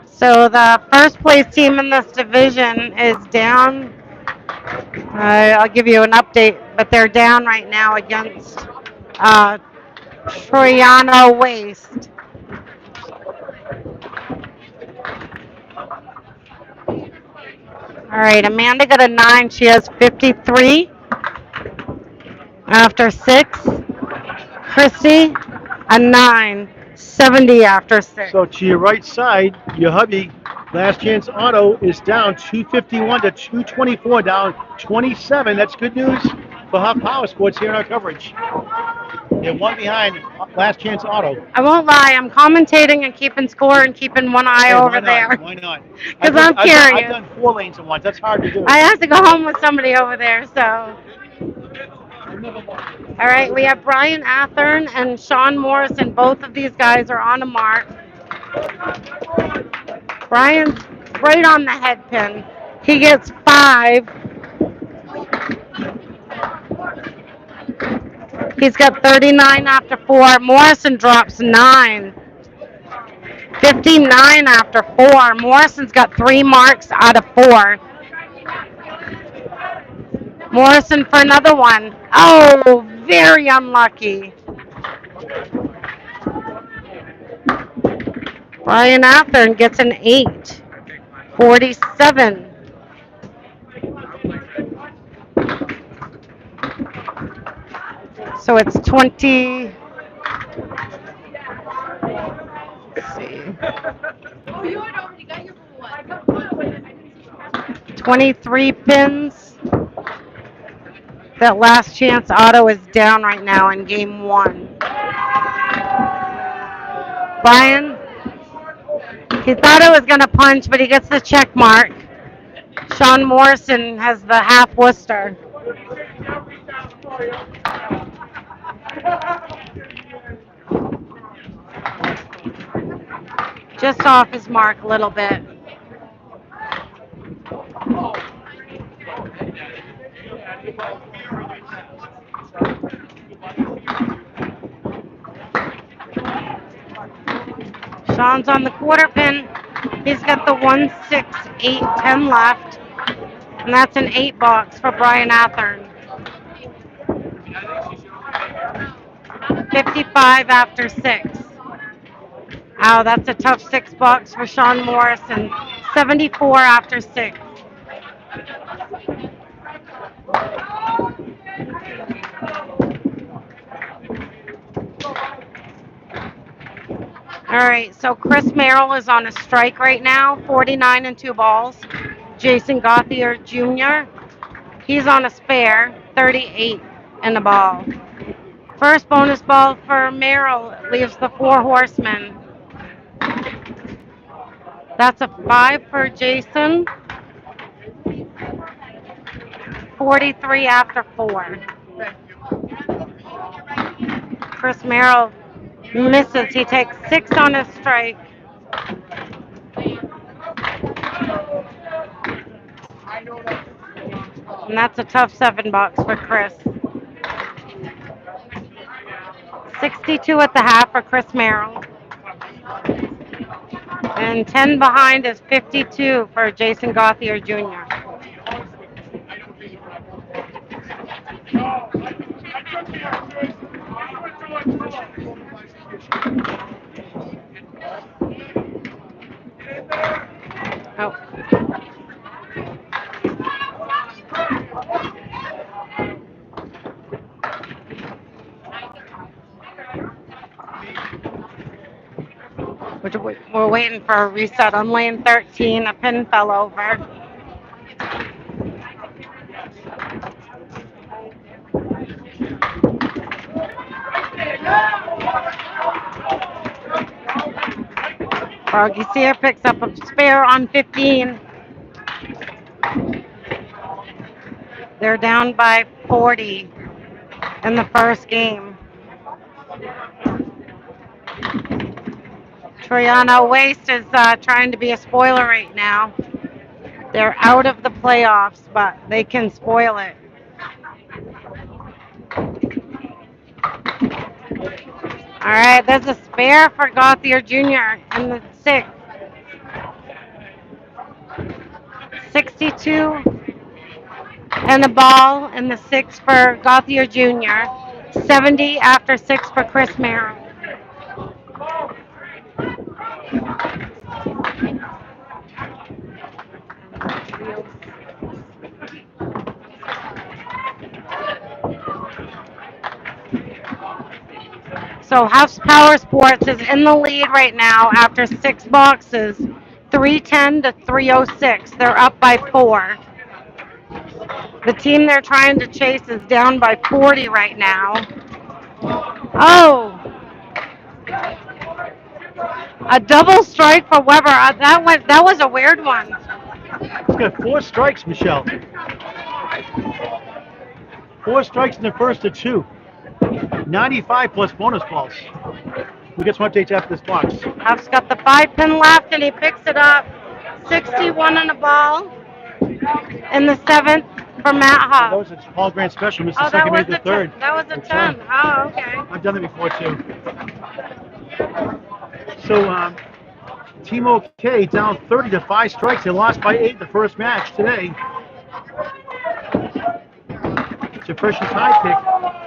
So the first place team in this division is down. I'll give you an update, but they're down right now against uh, Troyano Waste. All right, Amanda got a 9. She has 53 after 6. Christy, a 9. 70 after 6. So to your right side, your hubby, Last Chance Auto, is down 251 to 224, down 27. That's good news for Huff Power Sports here in our coverage. They're one behind Last Chance Auto. I won't lie, I'm commentating and keeping score and keeping one eye Hey, over why there. not? Why not? Because I'm I've curious. done 4 lanes at once. That's hard to do. I have to go home with somebody over there, so. All right, we have Brian Athern and Sean Morrison. Both of these guys are on a mark. Brian's right on the head pin. He gets 5. He's got 39 after 4. Morrison drops 9. 59 after 4. Morrison's got 3 marks out of 4. Morrison for another one. Oh, very unlucky. Brian Athern gets an 8. 47. So it's 20. Let's see. 23 pins. That last chance auto is down right now in game 1. Brian, he thought it was going to punch, but he gets the check mark. Sean Morrison has the half Worcester. Just off his mark a little bit. Sean's on the quarter pin. He's got the 1, 6, 8, 10 left. And that's an 8 box for Brian Athern. 55 after 6. Oh, that's a tough 6 box for Sean Morrison. 74 after 6. All right, so Chris Merrill is on a strike right now, 49 and 2 balls. Jason Gauthier Jr., he's on a spare, 38 and a ball. First bonus ball for Merrill leaves the 4 horsemen. That's a 5 for Jason. 43 after 4. Chris Merrill Misses. He takes 6 on his strike. And that's a tough $7 for Chris. 62 at the half for Chris Merrill. And 10 behind is 52 for Jason Gauthier Jr. Oh. We're waiting for a reset on lane 13. A pin fell over. Froggy Sear picks up a spare on 15. They're down by 40 in the first game. Triana Waste is trying to be a spoiler right now. They're out of the playoffs, but they can spoil it. All right, there's a spare for Gauthier Jr. in the 6th. 62 and a ball in the 6th for Gauthier Jr. 70 after 6 for Chris Merrill. So Huff's Power Sports is in the lead right now after 6 boxes, 310 to 306. They're up by 4. The team they're trying to chase is down by 40 right now. Oh, a double strike for Weber. That was a weird one. He's got 4 strikes, Michelle. 4 strikes in the first of 2. 95 plus bonus balls. We'll get some updates after this box. Huff's got the 5 pin left and he picks it up. 61 and a ball in the 7th for Matt Huff. That was a Paul Grant special. Missed the Oh, that second, was made the third. That was a 10. Oh, okay. I've done that before too. So, Team OK down 30 to 5 strikes. They lost by 8 the first match today. It's a Freshy's high pick.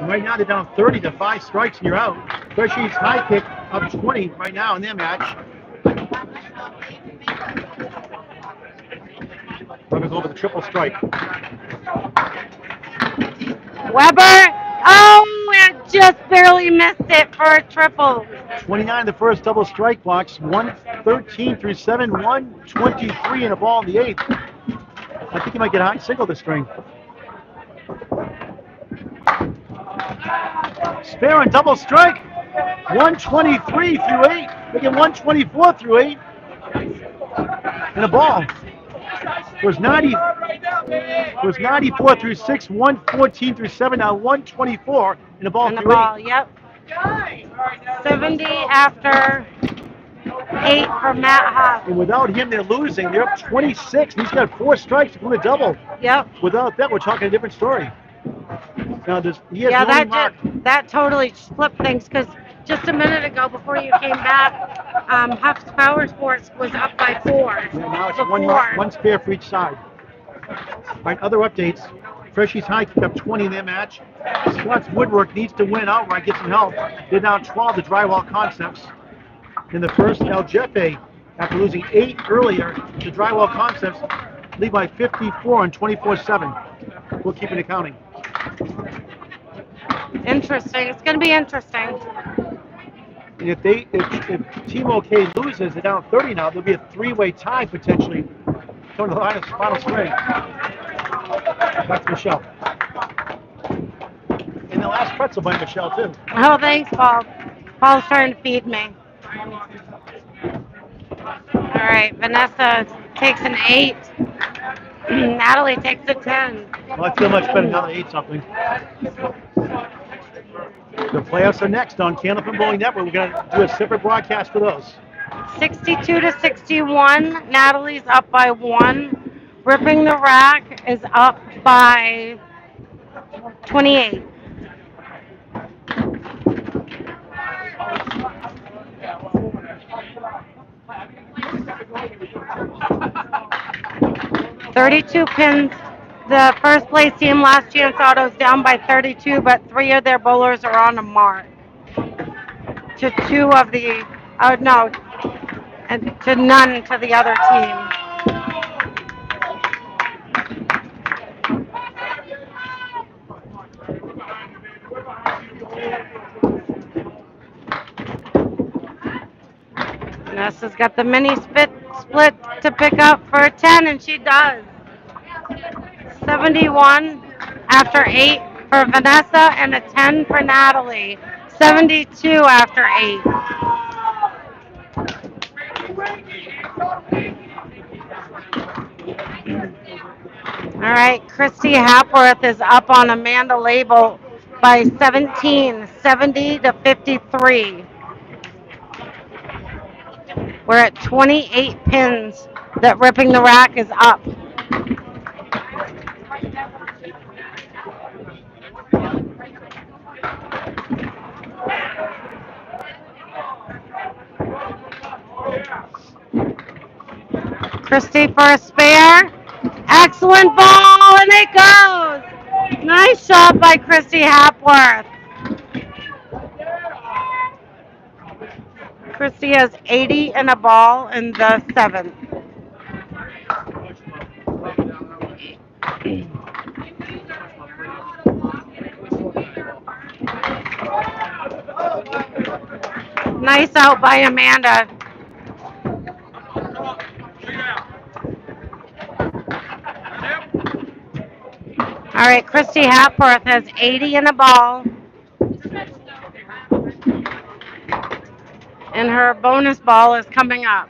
And right now they're down 30 to 5 strikes and you're out. Freshy's high pick up 20 right now in their match. We're going to go over the triple strike. Weber. Oh, it just barely missed it for a triple. 29 the first double strike box. 113 through 7. 123 and a ball in the 8th. I think he might get a high single this string. Spare and double strike. 123 through 8. They get 124 through 8. And a ball. It was 94 through 6, 114 through 7, now 124 and a ball And the through ball, 8. yep. 70 after 8 for Matt Huff. And without him, they're losing. They're up 26. He's got 4 strikes to win a double. Yep. Without that, we're talking a different story. Now, that totally flipped things because just a minute ago, before you came back, Huff's Power Sports was up by 4. Yeah, now it's one spare for each side. All right, other updates. Freshy's High kicked up 20 in their match. Scott's Woodwork needs to win outright, get some help. They're down 12 to Drywall Concepts. In the first, El Jefe, after losing 8 earlier to Drywall Concepts, lead by 54 and 24-7. We'll keep it accounting. Interesting. It's going to be interesting. And if Team OK loses, they're down 30 now. There'll be a 3-way tie potentially. Going to the line of final string. Back to Michelle. And the last pretzel by Michelle too. Oh, thanks, Paul. Paul's trying to feed me. All right, Vanessa takes an 8. Natalie takes a 10. Well, I feel much better now that I ate something. The playoffs are next on Candlepin Bowling Network. We're going to do a separate broadcast for those. 62 to 61. Natalie's up by 1. Ripping the Rack is up by 28. .32 pins. The first place team, Last Chance Autos, down by 32, but 3 of their bowlers are on a mark. To 2 of the, no, and to none to the other team. Vanessa's got the mini split to pick up for a 10, and she does. 71 after 8 for Vanessa and a 10 for Natalie. 72 after 8. All right, Christy Hapworth is up on Amanda Label by 17, 70 to 53. We're at 28 pins that Ripping the Rack is up. Christy for a spare. Excellent ball, and it goes. Nice shot by Christy Hapworth. Christy has 80 and a ball in the 7th. Nice out by Amanda. All right, Christy Hapworth has 80 and a ball. And her bonus ball is coming up.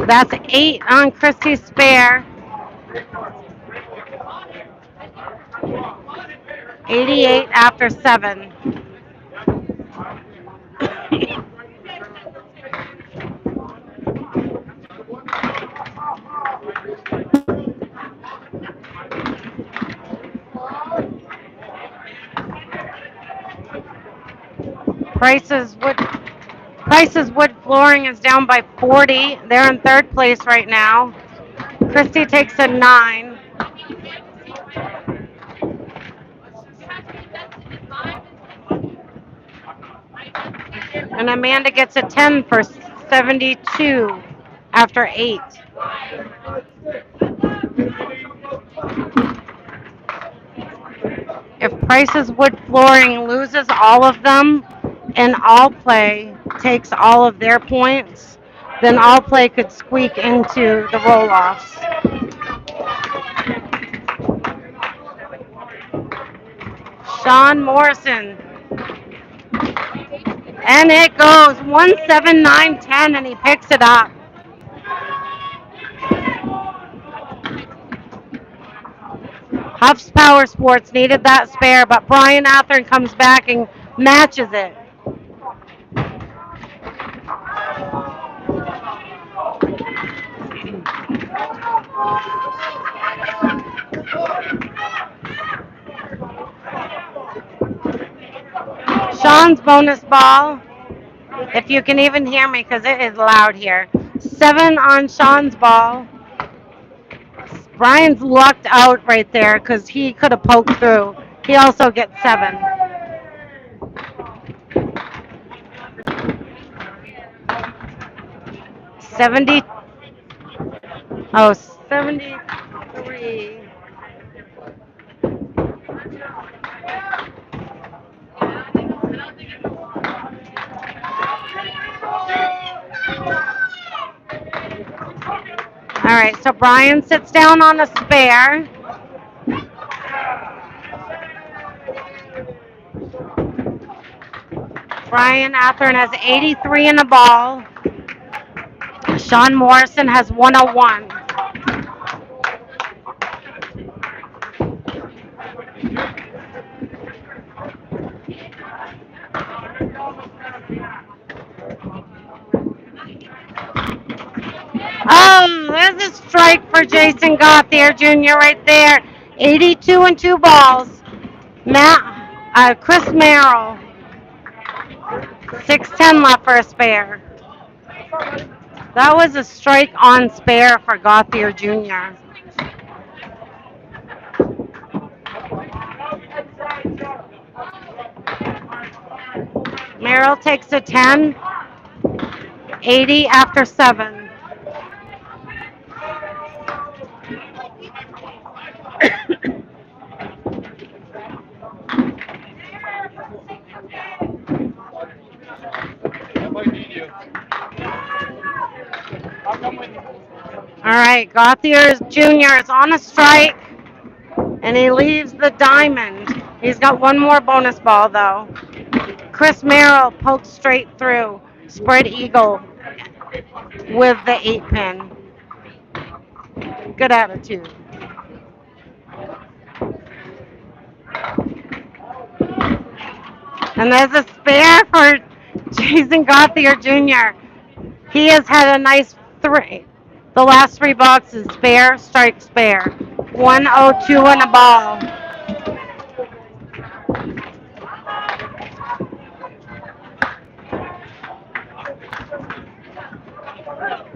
That's 8 on Christy's spare. 88 after 7. Price's Wood Flooring is down by 40. They're in 3rd place right now. Christy takes a 9. And Amanda gets a 10 for 72 after 8. If Price's Wood Flooring loses all of them and All Play takes all of their points, then All Play could squeak into the roll-offs. Sean Morrison. And it goes 179.10, and he picks it up. Huff's Power Sports needed that spare, but Brian Athern comes back and matches it. Sean's bonus ball, if you can even hear me because it is loud here. 7 on Sean's ball. Brian's lucked out right there because he could have poked through. He also gets 7. Oh, 73. All right, so Brian sits down on a spare. Brian Athern has 83 in the ball. Sean Morrison has 101. There's a strike for Jason Gauthier Jr. right there. 82 and 2 balls. Chris Merrill. 6:10 left for a spare. That was a strike on spare for Gauthier Jr. Merrill takes a 10. 80 after 7. All right, Gauthier Jr. is on a strike, and he leaves the diamond. He's got one more bonus ball, though. Chris Merrill pokes straight through. Spread eagle with the 8-pin. Good attitude. And there's a spare for Jason Gauthier Jr. He has had a nice 3. The last 3 boxes, spare, strike, spare. 102 and a ball.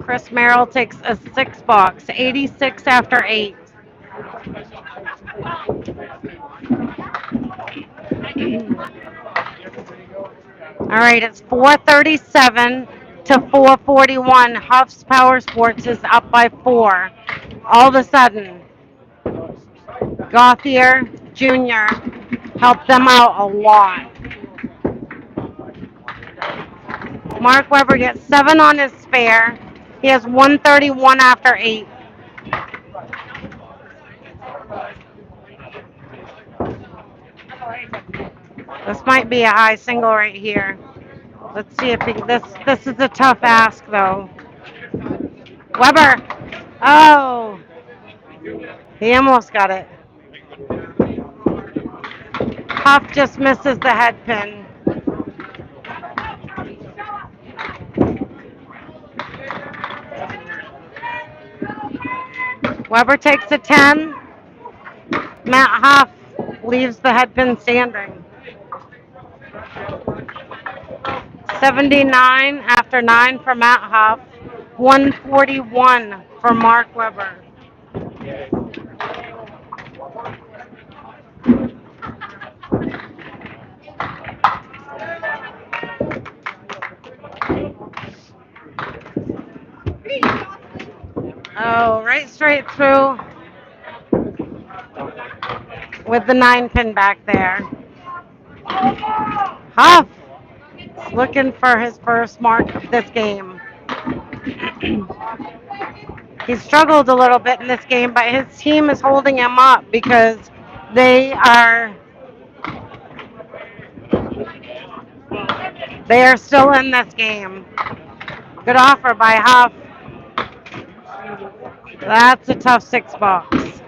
Chris Merrill takes a 6 box, 86 after 8. All right, it's 437 to 441. Huff's Power Sports is up by 4. All of a sudden, Gauthier Jr. helped them out a lot. Mark Weber gets 7 on his spare. He has 131 after 8. This might be a high single right here. Let's see if this is a tough ask though. Weber. Oh. He almost got it. Huff just misses the head pin. Weber takes a 10. Matt Huff leaves the head pin standing. 79 after 9 for Matt Huff. 141 for Mark Weber. Oh, right straight through with the 9-pin back there. Huff looking for his first mark of this game. He struggled a little bit in this game, but his team is holding him up because they are still in this game. Good offer by Huff. That's a tough 6 box.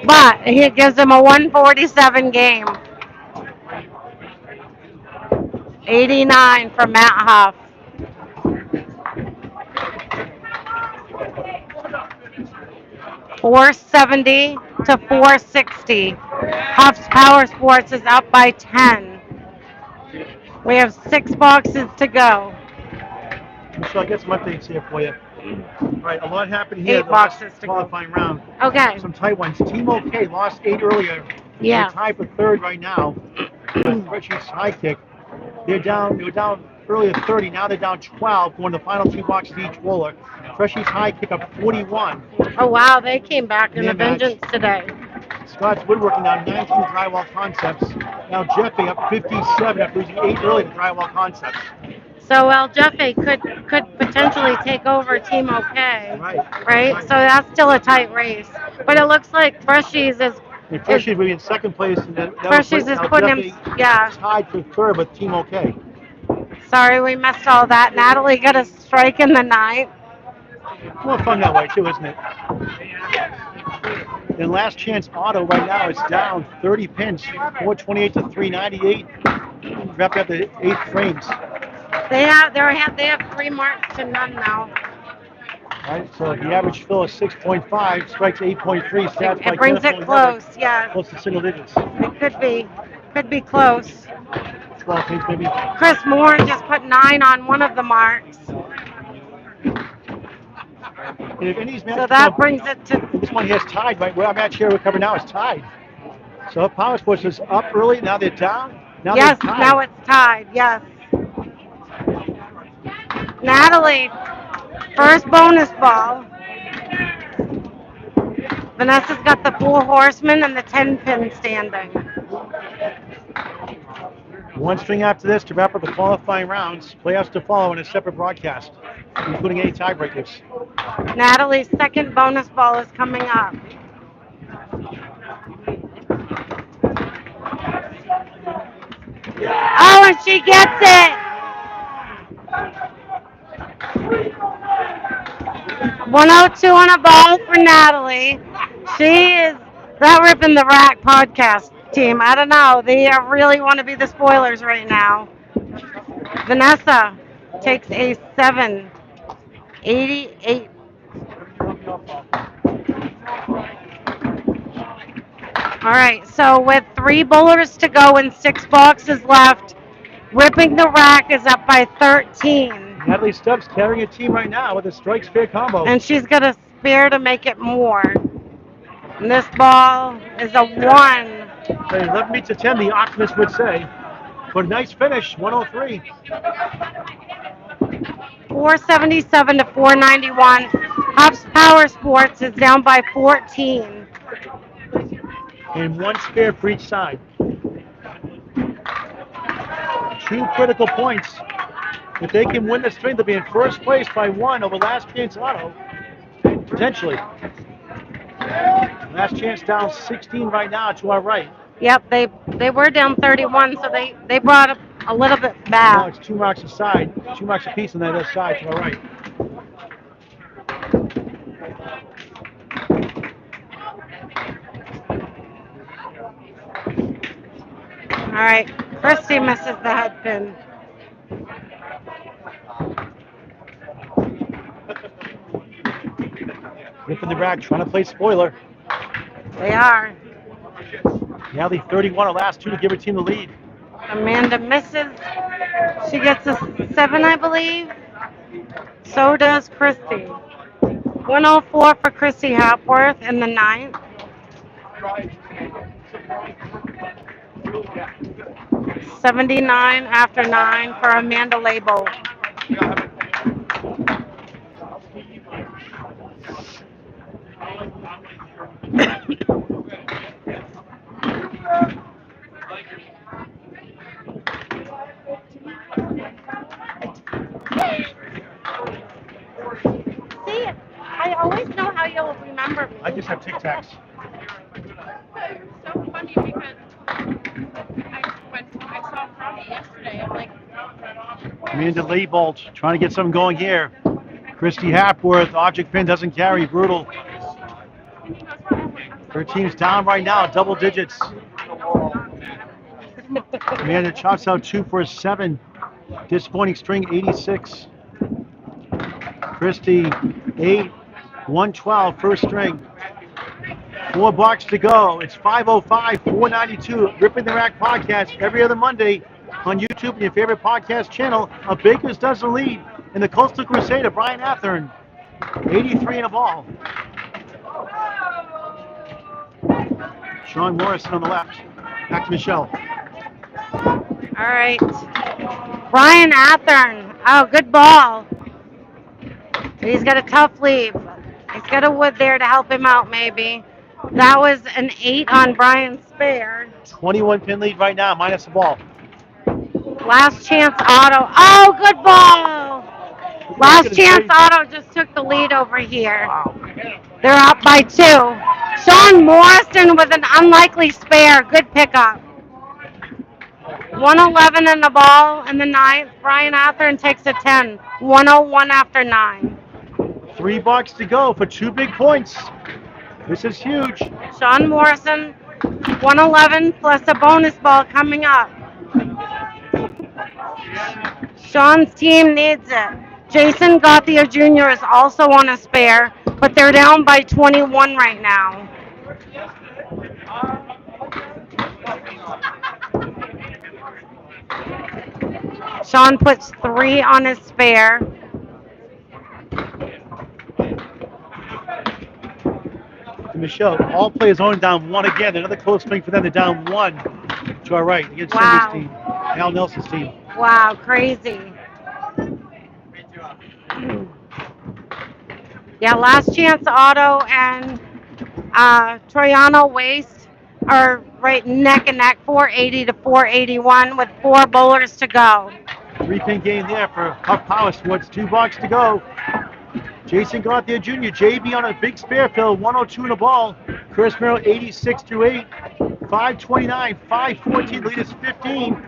But he gives him a 147 game. 89 for Matt Huff. $470 to $460. Huff's Power Sports is up by 10. We have 6 boxes to go. So I got some updates here for you. All right, a lot happened here. 8 boxes to go. Qualifying round. Okay. Some tight ones. Team OK lost 8 earlier. Yeah. They're tied for 3rd right now. Freshy's high kick. They were down earlier 30. Now they're down 12. Going to the final 2 boxes each roller. Freshy's high kick up 41. Oh wow, they came back in a vengeance today. Scott's Woodworking down 19 Drywall Concepts. Now Jeffy up 57 after losing 8 early to Drywall Concepts. So Jeffy could potentially take over Team OK. Right? So that's still a tight race. But it looks like Freshies is Freshies will be in 2nd place. And then Freshies is putting him, yeah. tied for 3rd with Team OK. Sorry we missed all that. Natalie got a strike in the ninth. More fun that way too, isn't it? And last chance auto right now is down 30 pins, 428 to 398. Wrapped up the 8 frames. They have 3 marks to none now. Right, so the average fill is 6.5, strikes 8.3, stats by It brings it close, yes. close to single digits. It could be close. 12 pins maybe. Chris Moore just put 9 on one of the marks. And if any of these So matches that brings it to this one he has tied, right? Where our match here we're covering now is tied. So Power Sports is up early, now they're down. Now yes, they're tied. now it's tied, yes. Natalie, first bonus ball. Vanessa's got the 4 horsemen and the 10 pin standing. One string after this to wrap up the qualifying rounds. Playoffs to follow in a separate broadcast, including any tiebreakers. Natalie's second bonus ball is coming up. Oh, and she gets it! 102 on a ball for Natalie. She is that Ripping the Rack podcast team. I don't know. They really want to be the spoilers right now. Vanessa takes a 788. All right, so with 3 bowlers to go and 6 boxes left, Ripping the Rack is up by 13. Natalie Stubbs carrying a team right now with a strikes fair combo. And she's got a spare to make it more. And this ball is a 1. 11 meets a 10, the optimist would say. But a nice finish, 103. 477 to 491. Huff's Power Sports is down by 14. And 1 spare for each side. 2 critical points. If they can win the string, they'll be in first place by 1 over last chance auto. Potentially. Last chance down 16 right now to our right. Yep, they were down 31, so they brought up a little bit back. Now it's 2 marks aside, 2 marks apiece on the other side to our right. All right, Christy misses the head pin. Ripping the Rack, trying to play spoiler. They are. Natalie 31, her last 2 to give her team the lead. Amanda misses. She gets a 7, I believe. So does Christy. 104 for Christy Hapworth in the 9th. 79 after 9 for Amanda Label. See, I always know how you'll remember me. I just have Tic Tacs. It's so funny because when I saw Tommy yesterday, I'm like, Amanda Leibold trying to get something going here. Christy Hapworth, object pin doesn't carry, brutal. Her team's down right now, double digits. Amanda chops out 2 for a 7. Disappointing string, 86. Christy, 8, 112, first string. 4 blocks to go. It's 5:05, 492. Ripping the Rack podcast every other Monday on YouTube and your favorite podcast channel. A Baker's dozen lead in the Coastal Crusader, Brian Athern. 83 in a ball. Sean Morrison on the left. Back to Michelle. All right. Brian Athern. Oh, good ball. He's got a tough leave. He's got a wood there to help him out, maybe. That was an 8 on Brian's spare. 21 pin lead right now, minus the ball. Last chance auto. Oh, good ball. Last chance auto just took the lead over here. They're up by 2. Sean Morrison with an unlikely spare. Good pickup. 111 in the ball in the ninth. Brian Athern takes a 10. 101 after 9. 3 blocks to go for 2 big points. This is huge. Sean Morrison, 111 plus a bonus ball coming up. Sean's team needs it. Jason Gauthier Jr. is also on a spare, but they're down by 21 right now. Sean puts 3 on his spare. And Michelle, all players only down 1 again. Another close swing for them. They're down 1 to our right against Wow. Cindy's team, Al Nelson's team. Wow, crazy. Yeah, Last Chance Auto and Troyano Waste are right neck and neck, 480 to 481 with 4 bowlers to go. 3-pin game there for Huff Power Sports. 2 blocks to go. Jason Gauthier Jr., JB on a big spare fill, 102 in the ball. Chris Merrill, 86 through 8, 529, 514, lead is 15.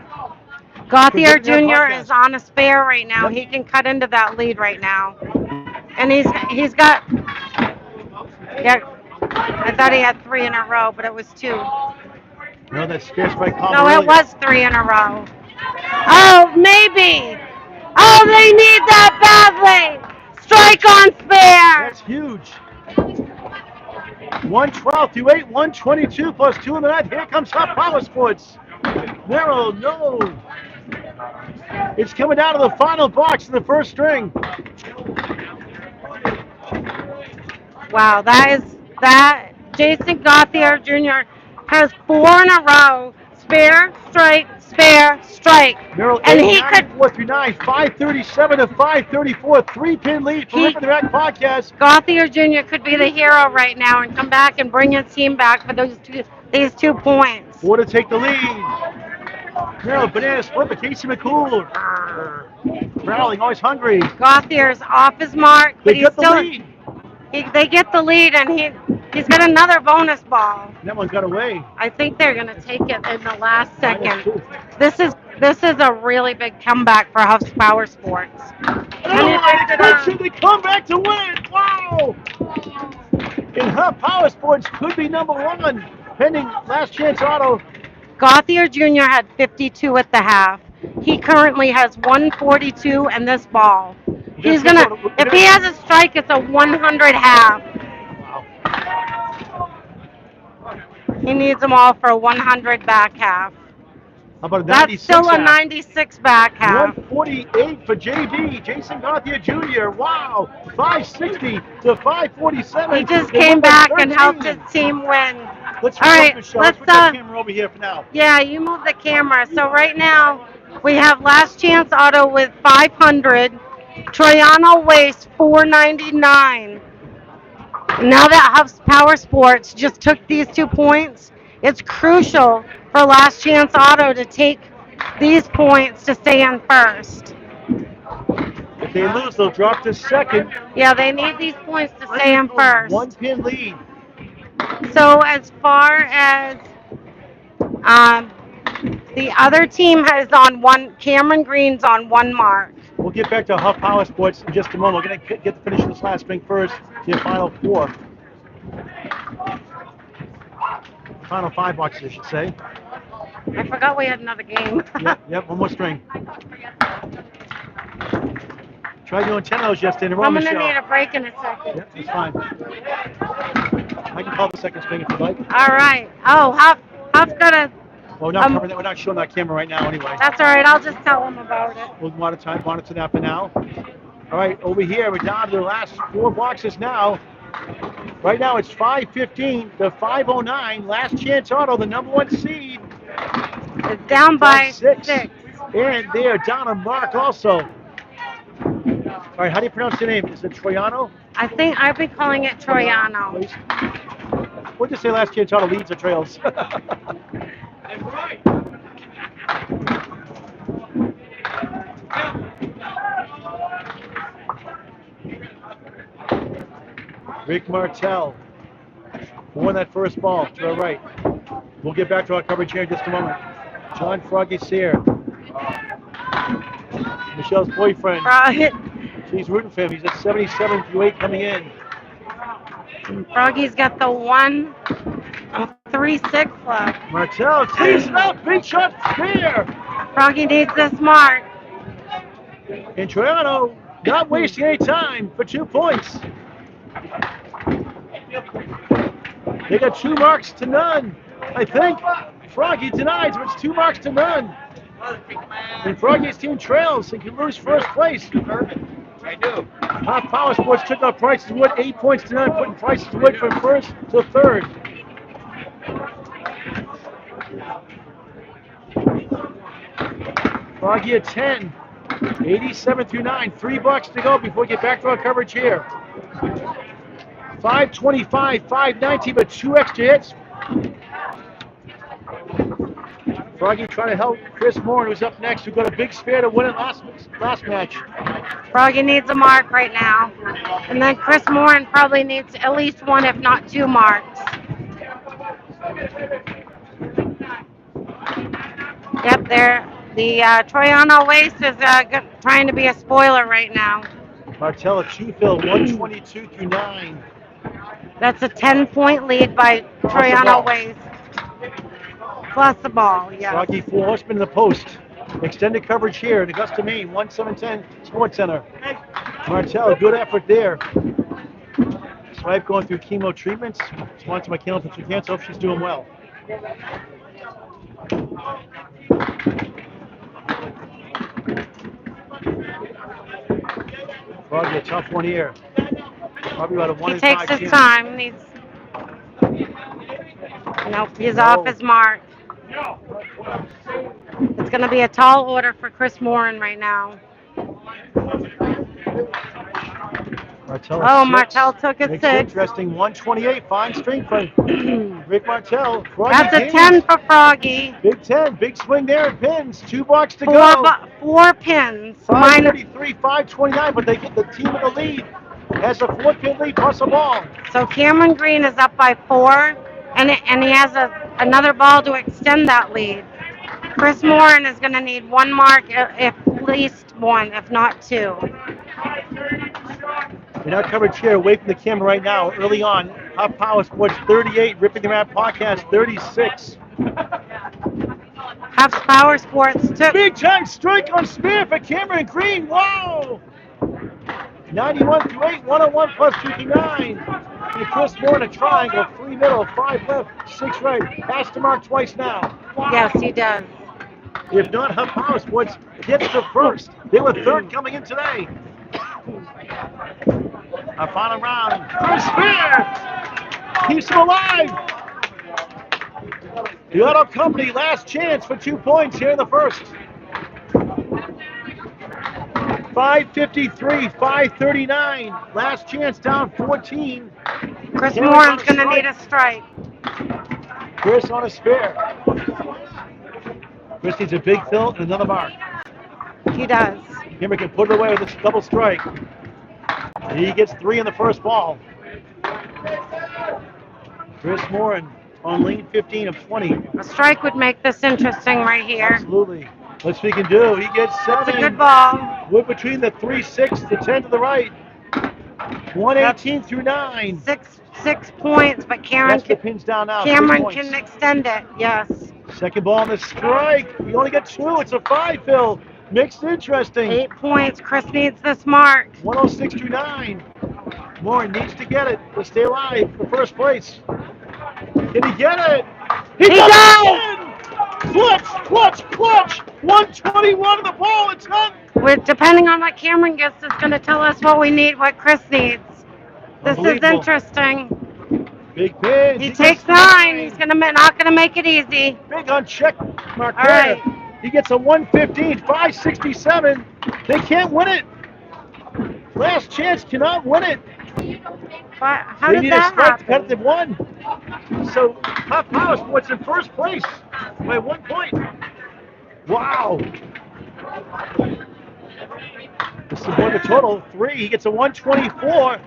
Gauthier Jr. is on a spare right now. He can cut into that lead right now. And he's got, yeah, I thought he had 3 in a row, but it was 2. No, that spare strike call. No, it was 3 in a row. Oh, maybe. Oh, they need that badly. Strike on spare. That's huge. 112 through 8, 122 plus 2 in the net. Here comes Huff Power Sports. Merrill, no. It's coming down to the final box in the first string. Wow, that Jason Gauthier Jr. has 4 in a row. Spare, strike. Merrill, And 8, he 9, could, 4 through 9, 537 to 534, 3-pin lead for Ripping the Rack podcast. Gauthier Jr. could be the hero right now and come back and bring his team back for these 2 points. 4 to take the lead. Merrill, banana split, but Casey McCool. Prowling, always hungry. Gauthier's off his mark, but They he's get the still. lead. They get the lead, and he's got another bonus ball. That one got away. I think they're going to take it in the last second. This is a really big comeback for Huff's Power Sports. They come back to win it. Wow! And Huff Power Sports could be number 1, pending Last Chance Auto. Gauthier Jr. had 52 at the half. He currently has 142 and this ball. He's gonna, if he has a strike, it's a 100 half. He needs them all for a 100 back half. How about a 96 That's still a half? 96 back half. 148 for JB, Jason Gauthier Jr. Wow, 560 to 547. He just came back and helped his team win. Let's All right, let's let's put that camera over here for now. Yeah, you move the camera. So right now we have Last Chance Auto with 500, Troyano Waste 499. Now that Huff's Power Sports just took these 2 points, it's crucial for Last Chance Auto to take these points to stay in first. If they lose, they'll drop to second. Yeah, they need these points to stay in first. 1-pin lead. So as far as the other team is on 1, Cameron Green's on 1 mark. We'll get back to Huff Power Sports in just a moment. We're going to get the finish of this last string first, the final 4. Final 5 boxes, I should say. I forgot we had another game. Yep, 1 more string. Tried doing 10 of those yesterday in a row, I'm going to Michelle. need a break in a second. Yep, that's fine. I can call the second string if you like. All right. Oh, Huff's got to... Well, we're not covering that. We're not showing that camera right now anyway. That's all right. I'll just tell him about it. We'll monitor that for now. All right, over here, we're down to the last 4 boxes now. Right now, it's 515 to 509. Last Chance Auto, the number 1 seed. It's down by 6. And they're down a mark also. All right, how do you pronounce your name? Is it Troyano? I think I've been calling it Troyano. We'll just say Last Chance Auto leads the trails. Rick Martell won that first ball to our right. We'll get back to our coverage here in just a moment. John Froggy Sear. Michelle's boyfriend. Frog- She's rooting for him. He's at 77 through 8 coming in. Froggy's got the 1-3-6 left. Martell tees it up. Big shot spear. Froggy needs this mark. And Troiano not wasting any time for 2 points. They got 2 marks to none. I think Froggy denies, but it's 2 marks to none. And Froggy's team trails and can lose first place. I do. Top Power Sports took out Price's Wood 8 points to none, putting Price's Wood from first to third. Froggy at 10, 87 through 9, $3 to go before we get back to our coverage here. 525, 519, but 2 extra hits. Froggy trying to help Chris Moore, who's up next, who got a big spare to win it last match. Froggy needs a mark right now. And then Chris Morin probably needs at least 1, if not 2 marks. Yep, there. The Troiano Waste is trying to be a spoiler right now. Martell at 2 fill, 122 through 9. That's a 10-point lead by Troiano Waste. Plus the ball, yeah. Froggy 4 horsemen in the post. Extended coverage here in Augusta, Maine, 1710 Sports Center. Martell, good effort there. Swipe going through chemo treatments. Sponsored by Candlepin for Cancer. Hope she's doing well. Froggy, a tough one here. Probably about a 1 He in takes 5 his chance. time. Nope, he's off his mark. It's going to be a tall order for Chris Morin right now. Martell Oh, 6. Martell took a Makes 6. it interesting. 128. Fine strength by Rick Martell. Froggy That's a gains. 10 for Froggy. Big 10. Big swing there at pins. 2 bucks to go. 4 pins. Minus, 533, 529, but they get the team in the lead. Has a 4-pin lead plus a ball. so Cameron Green is up by 4, and he has another ball to extend that lead. Chris Morin is going to need 1 mark, at least 1, if not 2. In our coverage here, away from the camera right now, early on, Top Power Sports 38, Ripping the Rat Podcast 36. Huff's Power Sports took. Big time strike on spear for Cameron Green. Wow! 91 through 8, 101 plus 59. And Chris Moore in a triangle, 3 middle, 5 left, 6 right. Has to mark twice now. Yes, he does. If not, Huff Power Sports gets to first. They were third coming in today. Our final round. Chris Spear keeps him alive. The Auto Company, last chance for 2 points here in the first. 5:53, 5:39. Last chance down 14. Chris Morin's going to need a strike. Chris on a spare. Chris needs a big fill and another mark. He does. Kimmer can put it away with this double strike. He gets 3 in the first ball. Chris Morin on lane 15 of 20. A strike would make this interesting right here. Absolutely. Let's see what he can do. He gets 7. That's a good ball. Wood between the 3, 6, the 10 to the right. 118 through 9. Six points, but That's the pins down now. 6 Cameron points. can extend it. Yes. Second ball on the strike. We only get 2. It's a 5 fill. Makes it interesting. 8 points. Chris needs this mark. 106 through 9. Moore needs to get it to stay alive for first place. Can he get it? He does! Clutch! 121 of the ball. It's up. Depending on what Cameron gets, it's going to tell us what we need, what Chris needs. This is Unbelievable. interesting. Big pin. He takes 9. He's not gonna make it easy. Big on check mark All there. right. He gets a 115, 567. They can't win it. Last chance, cannot win it. How They did need a that strike happen? competitive 1. So Top Power Sports in first place by 1 point. Wow. This is one the total 3. He gets a 124.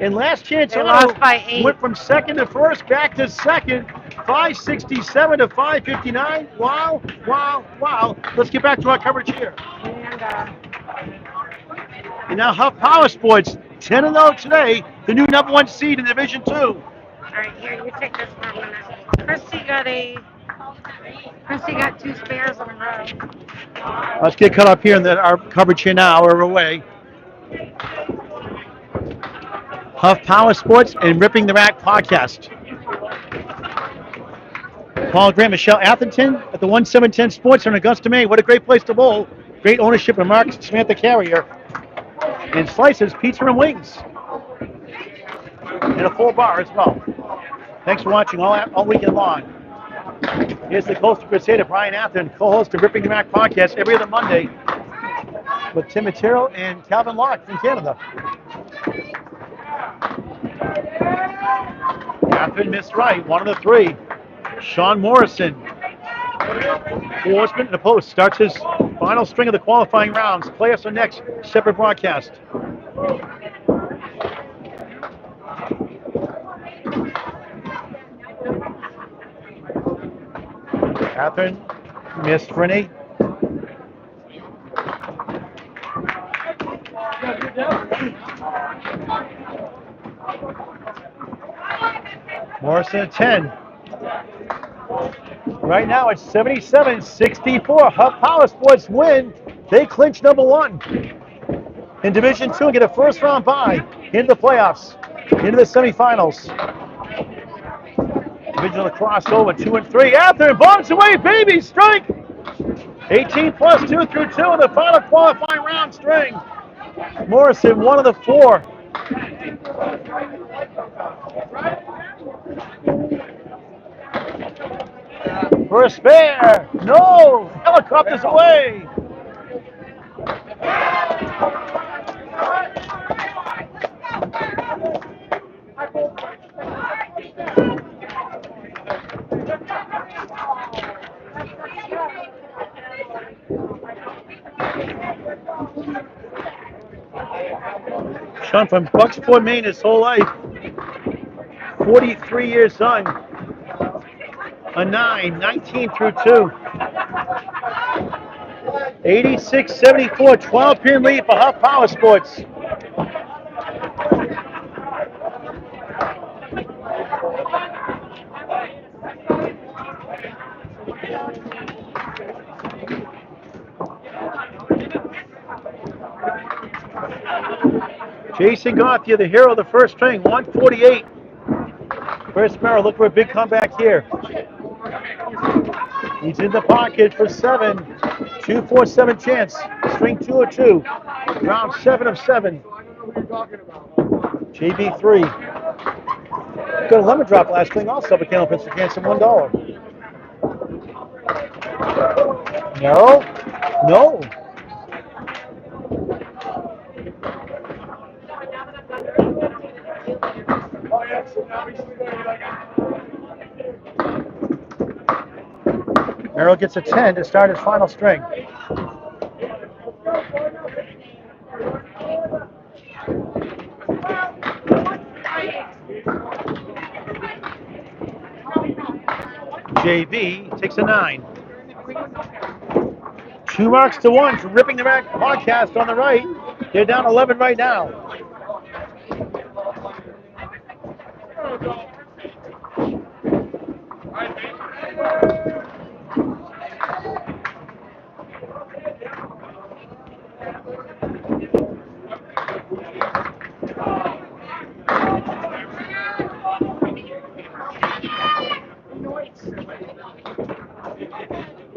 And last chance, They lost by 8. went from second to first, back to second. 567 to 559. Wow, wow, wow. Let's get back to our coverage here. And now Huff Power Sports, 10-0 today, the new #1 seed in Division 2. All right, here, you take this for a minute. Chrissy got 2 spares in a row. Let's get cut up here in our coverage here now. We're away. Huff Power Sports and Ripping the Rack podcast. Paul Grant, Michelle Atherton at the 1710 Sports Center in Augusta, Maine. What a great place to bowl. Great ownership of Mark Samantha Carrier. And Slices, Pizza and Wings. And a full bar as well. Thanks for watching all weekend long. Here's the Coastal Crusader, Brian Atherton, co-host of Ripping the Rack podcast every other Monday with Tim Matero and Calvin Locke from Canada. Atherton missed right, 1 of the 3. Sean Morrison, Horseman in the post, starts his final string of the qualifying rounds. Play us on next separate broadcast. Atherton missed Rennie. Morrison at 10. Right now it's 77-64. Huff Power Sports win. They clinch #1 in Division 2 and get a first round bye into the playoffs, into the semifinals. Divisional crossover 2 and 3. Atherton bombs away, baby, strike. 18 plus 2 through 2 in the final qualifying round string. Morrison, 1 of the 4. For a spare. No! Helicopters away. Sean from Bucksport, Maine his whole life. 43 years young. A 9, 19 through 2. 86-74, 12-pin lead for Huff Power Sports. Jason Gothia, the hero of the first string, 148. First Merrill, look for a big comeback here. He's in the pocket for 7. 2-4-7 chance. String 2 of 2. Round 7 of 7. JB3. Got a lemon drop last thing also, but Candlepin for chance of $1. No. No. Merrill gets a 10 to start his final string. JB takes a 9. 2 marks to 1 for Ripping the Rack podcast on the right. They're down 11 right now.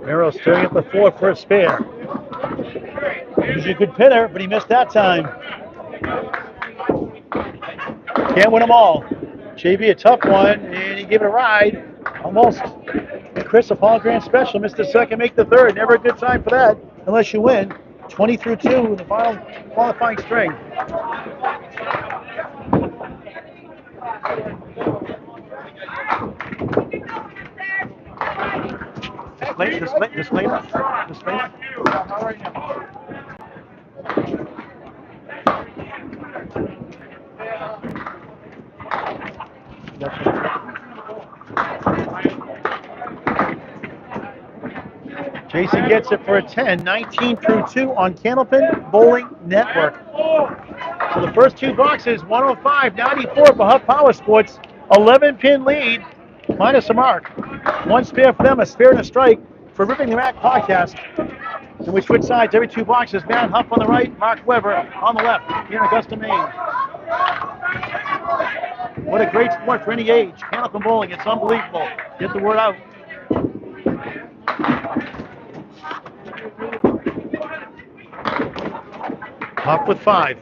Merrill stirring up the 4 for a spare. He's a good pinner, but he missed that time. Can't win them all. JB a tough one, and he gave it a ride. Almost. Chris, a Paul Grant special, missed the second, make the third. Never a good time for that, unless you win. 20 through 2 in the final qualifying string. Disclaimer. Jason gets it for a 10, 19 through 2 on Candlepin Bowling Network. So the first two boxes, 105.94 for Huff Power Sports, 11-pin lead, minus a mark. One spare for them, a spare and a strike for Ripping the Rack podcast. And we switch sides every two boxes. Matt Huff on the right, Mark Weber on the left, here in Augusta, Maine. What a great sport for any age. Candlepin bowling, it's unbelievable. Get the word out. Huff with 5.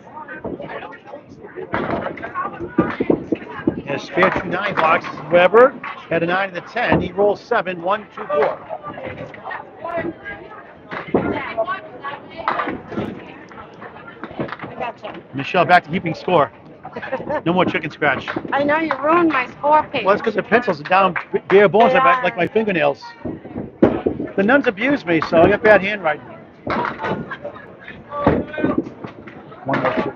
Has spare 2 9 boxes. Weber had a 9 and a 10. He rolls 7, 1, 2, 4. Gotcha. Michelle back to keeping score. No more chicken scratch. I know you ruined my score page. Well, that's because the pencils are down bare bones like my fingernails. The nuns abused me, so I got bad handwriting. One more chip.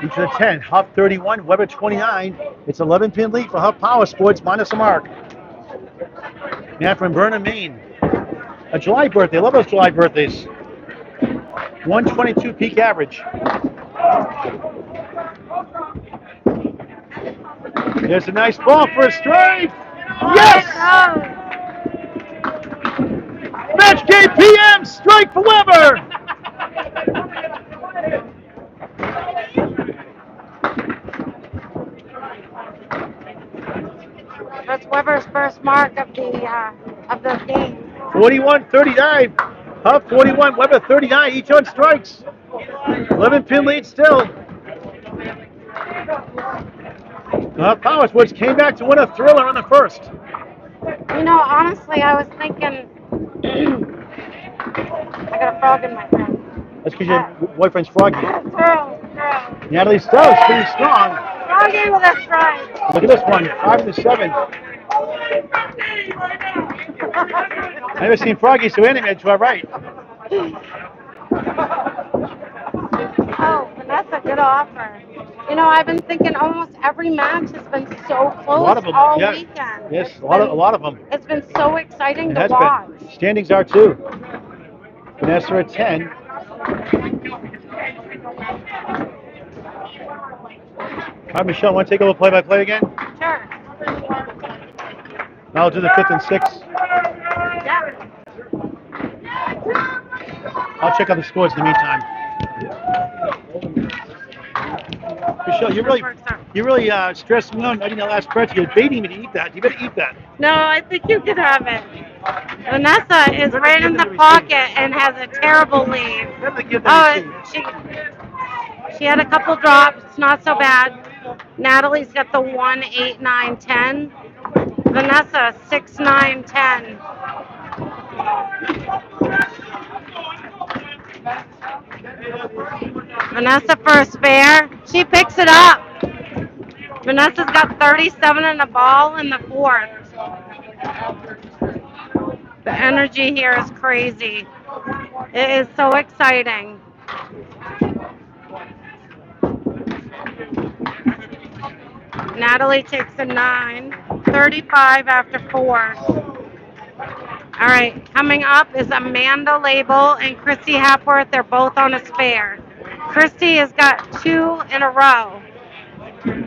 Each of the 10. Huff 31, Weber 29. It's 11-pin lead for Huff Power Sports, minus a mark. Matt from Burnham, Maine. A July birthday. I love those July birthdays. 122 peak average. There's a nice ball for a strike. Yes! Match game PM, strike for Weber. That's Weber's first mark of the game. 41-39. Huff 41, Weber 39, each on strikes. 11-pin lead still. Power Sports came back to win a thriller in the first. You know, honestly, I was thinking. I got a frog in my throat. That's because your boyfriend's froggy. Throw. Natalie Stowe's pretty strong. Froggy with a strike. Look at this one, 5 to 7. I've never seen Froggy so animated to our right. Oh, Vanessa, good offer. You know, I've been thinking almost every match has been so close A lot of them, all yeah. weekend. Yes, a lot of them. It's been so exciting It to has watch. been. Standings are too. Vanessa at 10. All right, Michelle, want to take over play-by-play again? Sure. I'll do the 5th and 6th. Yeah. I'll check out the scores in the meantime. Michelle, you really stressed me out eating that last pretzel. You're baiting me to eat that. You better eat that. No, I think you can have it. Vanessa is right in the pocket and has a terrible lead. She had a couple drops, not so bad. Natalie's got the 1, 8, 9, 10. Vanessa 6, 9, 10. Vanessa for a spare. She picks it up. Vanessa's got 37 in the ball in the 4th. The energy here is crazy. It is so exciting. Natalie takes a 9, 35 after 4. All right, coming up is Amanda Label and Christy Hapworth. They're both on a spare. Christy has got 2 in a row.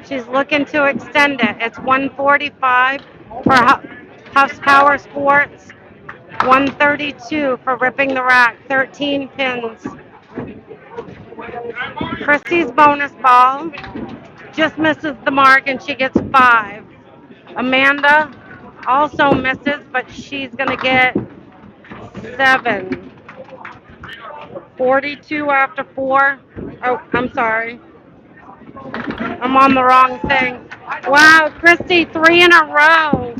She's looking to extend it. It's 145 for Huff's Power Sports, 132 for Ripping the Rack, 13 pins. Christy's bonus ball just misses the mark and she gets 5. Amanda also misses, but she's going to get 7. 42 after 4. Oh, I'm sorry. I'm on the wrong thing. Wow, Christy, 3 in a row.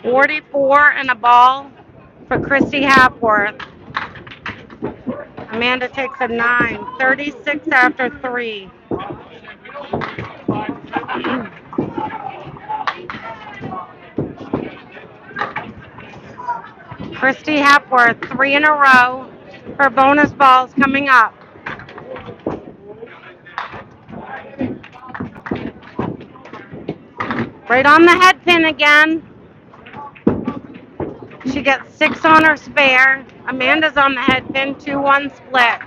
$44 and a ball for Christy Hapworth. Amanda takes a 9. 36 after 3. Christy Hapworth, 3 in a row. Her bonus ball's coming up. Right on the head pin again. She gets 6 on her spare. Amanda's on the head pin, 2-1 split.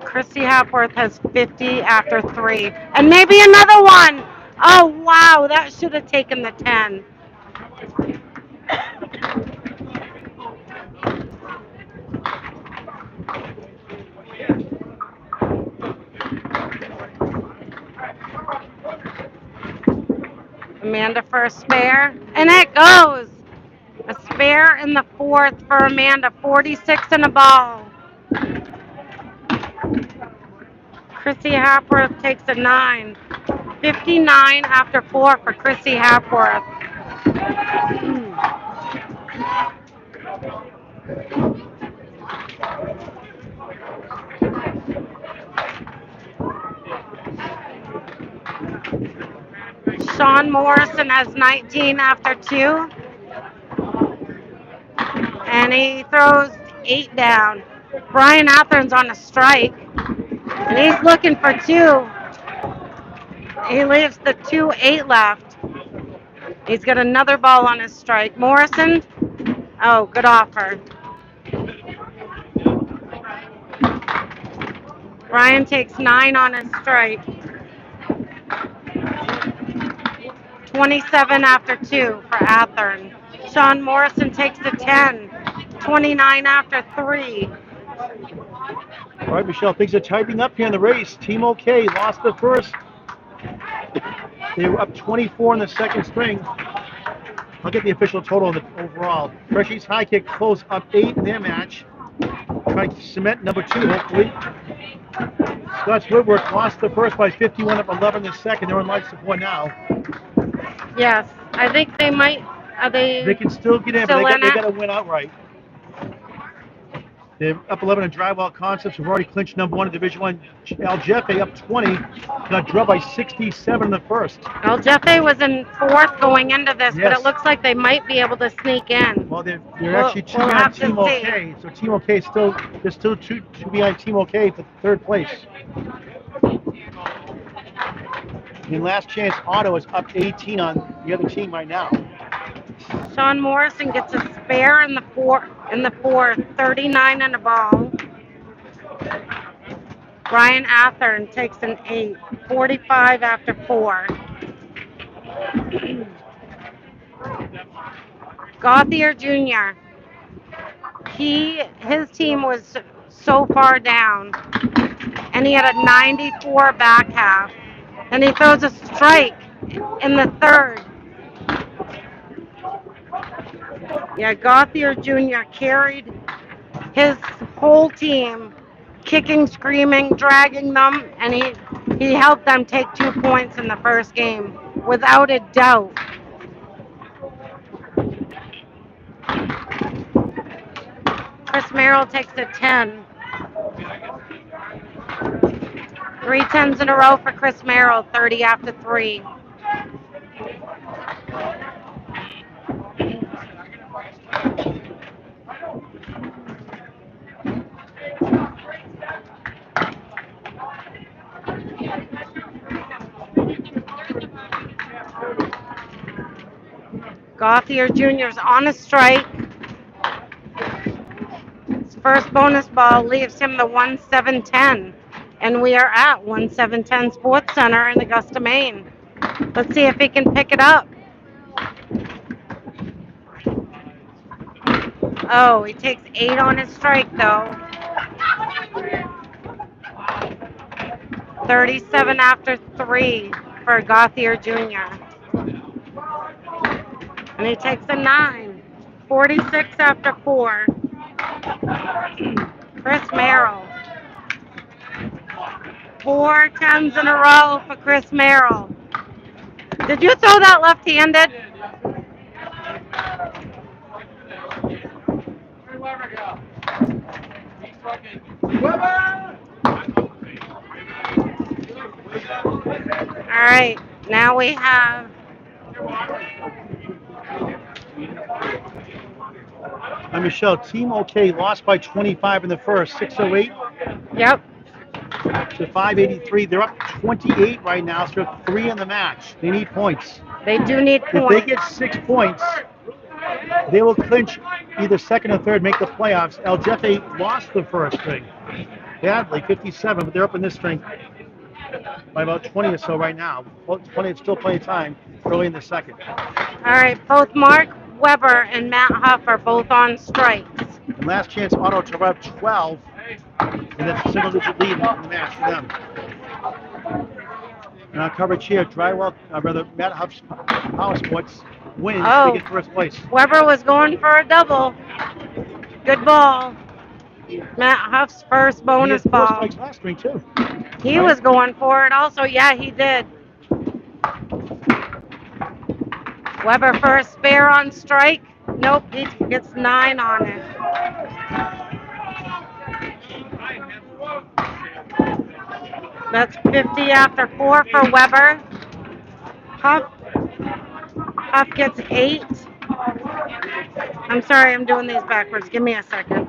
Christy Hapworth has 50 after 3. And maybe another one. Oh, wow, that should have taken the 10. Amanda for a spare, and it goes. A spare in the 4th for Amanda, 46 and a ball. Chrissy Hapworth takes a 9. 59 after 4 for Chrissy Hapworth. Sean Morrison has 19 after 2. And he throws 8 down. Brian Athern's on a strike. And he's looking for 2. He leaves the 2-8 left. He's got another ball on his strike. Morrison, oh, good offer. Brian takes 9 on his strike. 27 after 2 for Athern. Sean Morrison takes a 10. 29 after 3. All right, Michelle, things are tightening up here in the race. Team OK lost the first. They were up 24 in the second string. I'll get the official total of the overall. Freshies High Kick close up 8 in their match. Try to cement number 2, hopefully. Scotts Woodwork lost the first by 51 up 11 in the second. They're on life support now. Yes, I think they might. Are they? They can still get in, still but they in got to it? win outright. They're up 11 in Drywall Concepts. Have already clinched number 1 in Division 1. Al Jefe up 20. Got drubbed by 67 in the first. Well, Jefe was in 4th going into this, but Yes. it looks like they might be able to sneak in. Well, they're We'll- actually 2 we'll behind have to Team see. OK. So Team OK there's still two behind Team OK for 3rd place. And Last Chance Auto is up 18 on the other team right now. Sean Morrison gets a spare in the 4th, 39 and a ball. Brian Athern takes an 8, 45 after 4. Gauthier Jr. His team was so far down, and he had a 94 back half, and he throws a strike in the 3rd. Yeah, Gauthier Jr. carried his whole team, kicking, screaming, dragging them, and he helped them take 2 points in the first game, without a doubt. Chris Merrill takes a 10. 3 10s in a row for Chris Merrill, 30 after 3. Gauthier Jr.'s on a strike. His first bonus ball leaves him the 1-7-10. And we are at 1-7-10 Sports Center in Augusta, Maine. Let's see if he can pick it up. Oh, he takes 8 on his strike, though. 37 after 3 for Gauthier Jr. And he takes a 9. 46 after 4. Chris Merrill. 4 10s in a row for Chris Merrill. Did you throw that left-handed? All right, now we have Michelle, Team OK lost by 25 in the first, 608 Yep. to 583. They're up 28 right now, so they're 3 in the match. They need points. They do need If they points. get 6 points, they will clinch either second or third, make the playoffs. El Jefe lost the first string badly, 57, but they're up in this string by about 20 or so right now. It's still plenty of time early in the second. All right, both Mark Weber and Matt Huff are both on strikes. And last chance auto to rub 12, and that's a single-digit lead in the match for them. Now coverage here, Matt Huff's Power Sports wins. Oh. They get first place. Weber was going for a double. Good ball. Matt Huff's first bonus He had 4 ball. strikes last string too. He Right? was going for it also. Yeah, he did. Weber first spare on strike. Nope, he gets 9 on it. That's 50 after 4 for Weber. Huff gets 8. I'm sorry, I'm doing these backwards. Give me a second.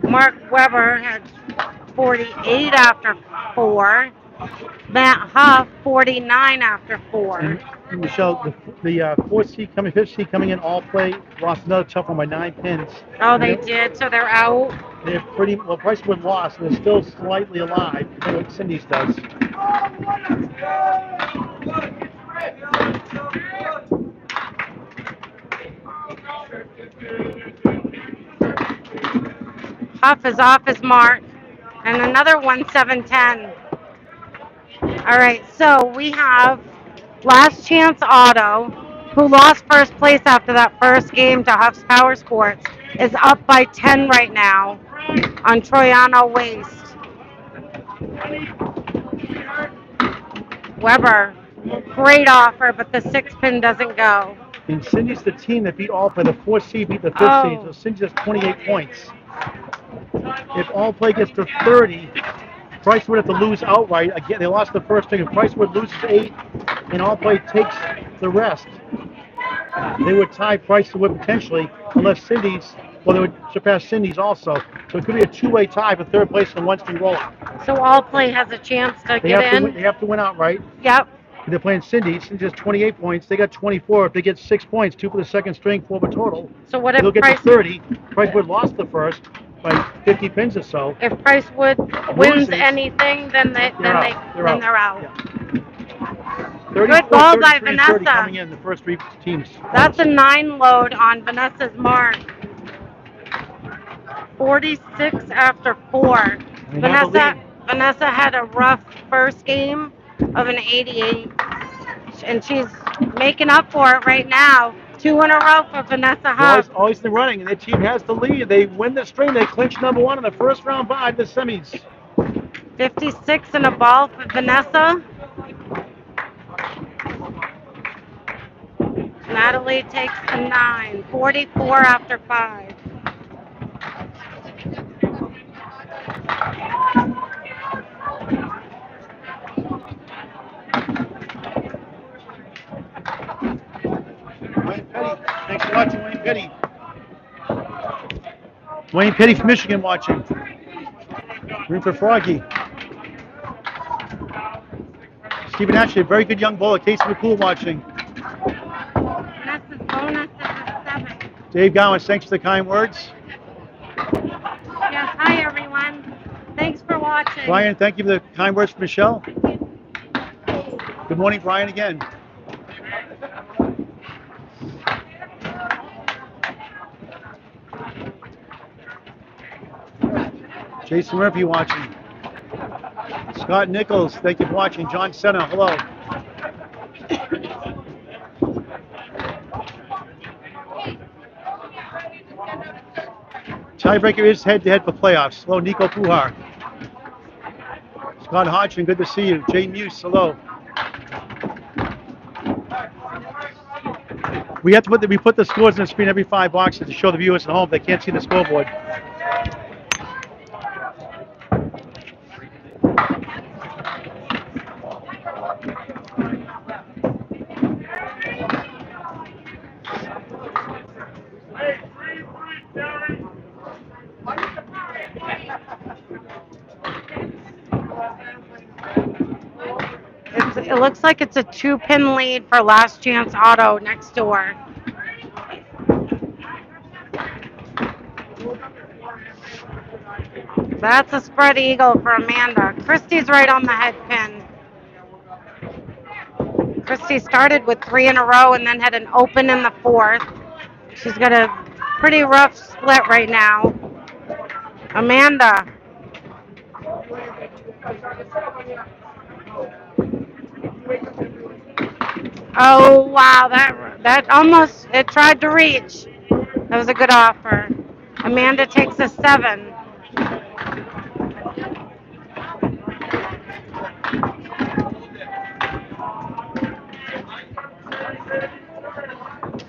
Mark Weber had 48 after 4. Matt Huff 49 after 4. And Michelle, the 4th seed coming, 5th seed coming in, all play lost another tough one by 9 pins. Oh, they did, so they're out. They're pretty well. Pricewood lost, and they're still slightly alive. That's what Cindy's does. Huff is off his mark, and another 1-7-10. All right, so we have Last Chance Auto, who lost first place after that first game to Huff's Power Sports, is up by 10 right now on Troyano Waste. Weber, great offer, but the 6-pin doesn't go. And Cindy's the team that beat all play. The 4th seed beat the 5th seed, so Cindy has 28 points. If all play gets to 30, Price would have to lose outright. Again, they lost the first thing. If Pricewood loses 8 and all play takes the rest, they would tie Pricewood potentially, unless Cindy's, well, they would surpass Cindy's also. So it could be a 2-way tie for 3rd place in a 1-string rollout. So all play has a chance to get in? They have to win outright. Yep. They're playing Cindy. Cindy has 28 points. They got 24. If they get 6 points, 2 for the second string, 4 for total. So what if they'll get to 30. Pricewood lost the first by 50 pins or so. If Pricewood wins anything, then they're out. Yeah. Good ball by Vanessa. Coming in the first 3 teams. That's a 9 load on Vanessa's mark. 46 after 4. Vanessa had a rough first game of an 88, and she's making up for it right now. 2 in a row for Vanessa Huff. Always the running, and their team has the lead. They win the string. They clinch number 1 in the first round bye to the semis. 56 and a ball for Vanessa. Natalie takes a 9. 44 after 5. Wayne Petty, thanks for watching, Wayne Petty. Wayne Petty from Michigan watching. Room for Froggy. Stephen Ashley, very good young bowler. Casey McCool watching. Vanessa's bonus is a 7. Dave Gowans, thanks for the kind words. Yes, hi everyone. Thanks for watching. Brian, thank you for the kind words from Michelle. Good morning, Brian, again. Jason Murphy watching. Scott Nichols, thank you for watching. John Senna, hello. Tiebreaker is head-to-head for playoffs. Hello, Nico Puhar. Scott Hodgson, good to see you. Jay Muse, hello. We have to put the scores on the screen every 5 boxes to show the viewers at home. They can't see the scoreboard. it looks like it's a 2-pin lead for Last Chance Auto next door. That's a spread eagle for Amanda. Christy's right on the head pin. Christy started with 3 in a row and then had an open in the fourth. She's got a pretty rough split right now. Amanda. Oh wow, that almost it tried to reach. That was a good offer. Amanda takes a 7.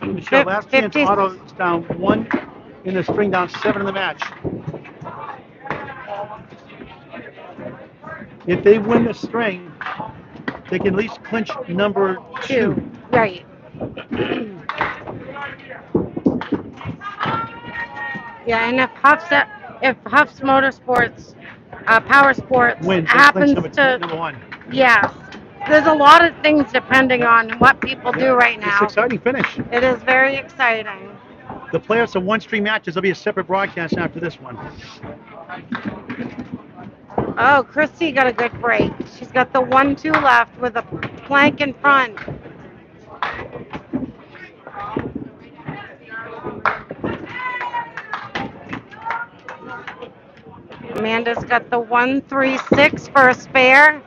Michelle, Last Chance 50. Auto is down 1 in the string, down 7 in the match. If they win the string, they can at least clinch number 2. Right. Yeah, and if Huff's Motorsports, Power Sports Wins, they happens clinch to, number 1. yes, there's a lot of things depending on what people do right It's now. an exciting finish. It is very exciting. The playoffs are 1-string matches. There'll be a separate broadcast after this one. Oh, Christy got a good break. She's got the 1-2 left with a plank in front. Amanda's got the 1-3-6 for a spare.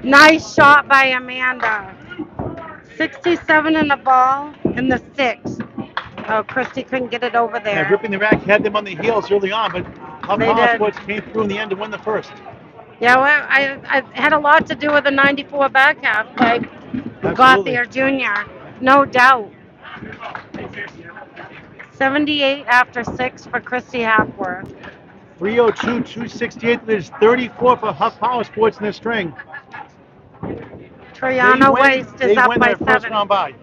Nice shot by Amanda. 67 in the ball in the 6. Oh, Christy couldn't get it over there. Yeah, Ripping the Rack had them on the heels early on, but They Power did. Sports came through in the end to win the first. Yeah, well, I had a lot to do with the 94 back half by Absolutely. Gauthier Jr. No doubt. 78 after 6 for Christy Hapworth. 302, 268. There's 34 for Huff Power Sports in this string. Triana Waste is up by their first 7. round bye.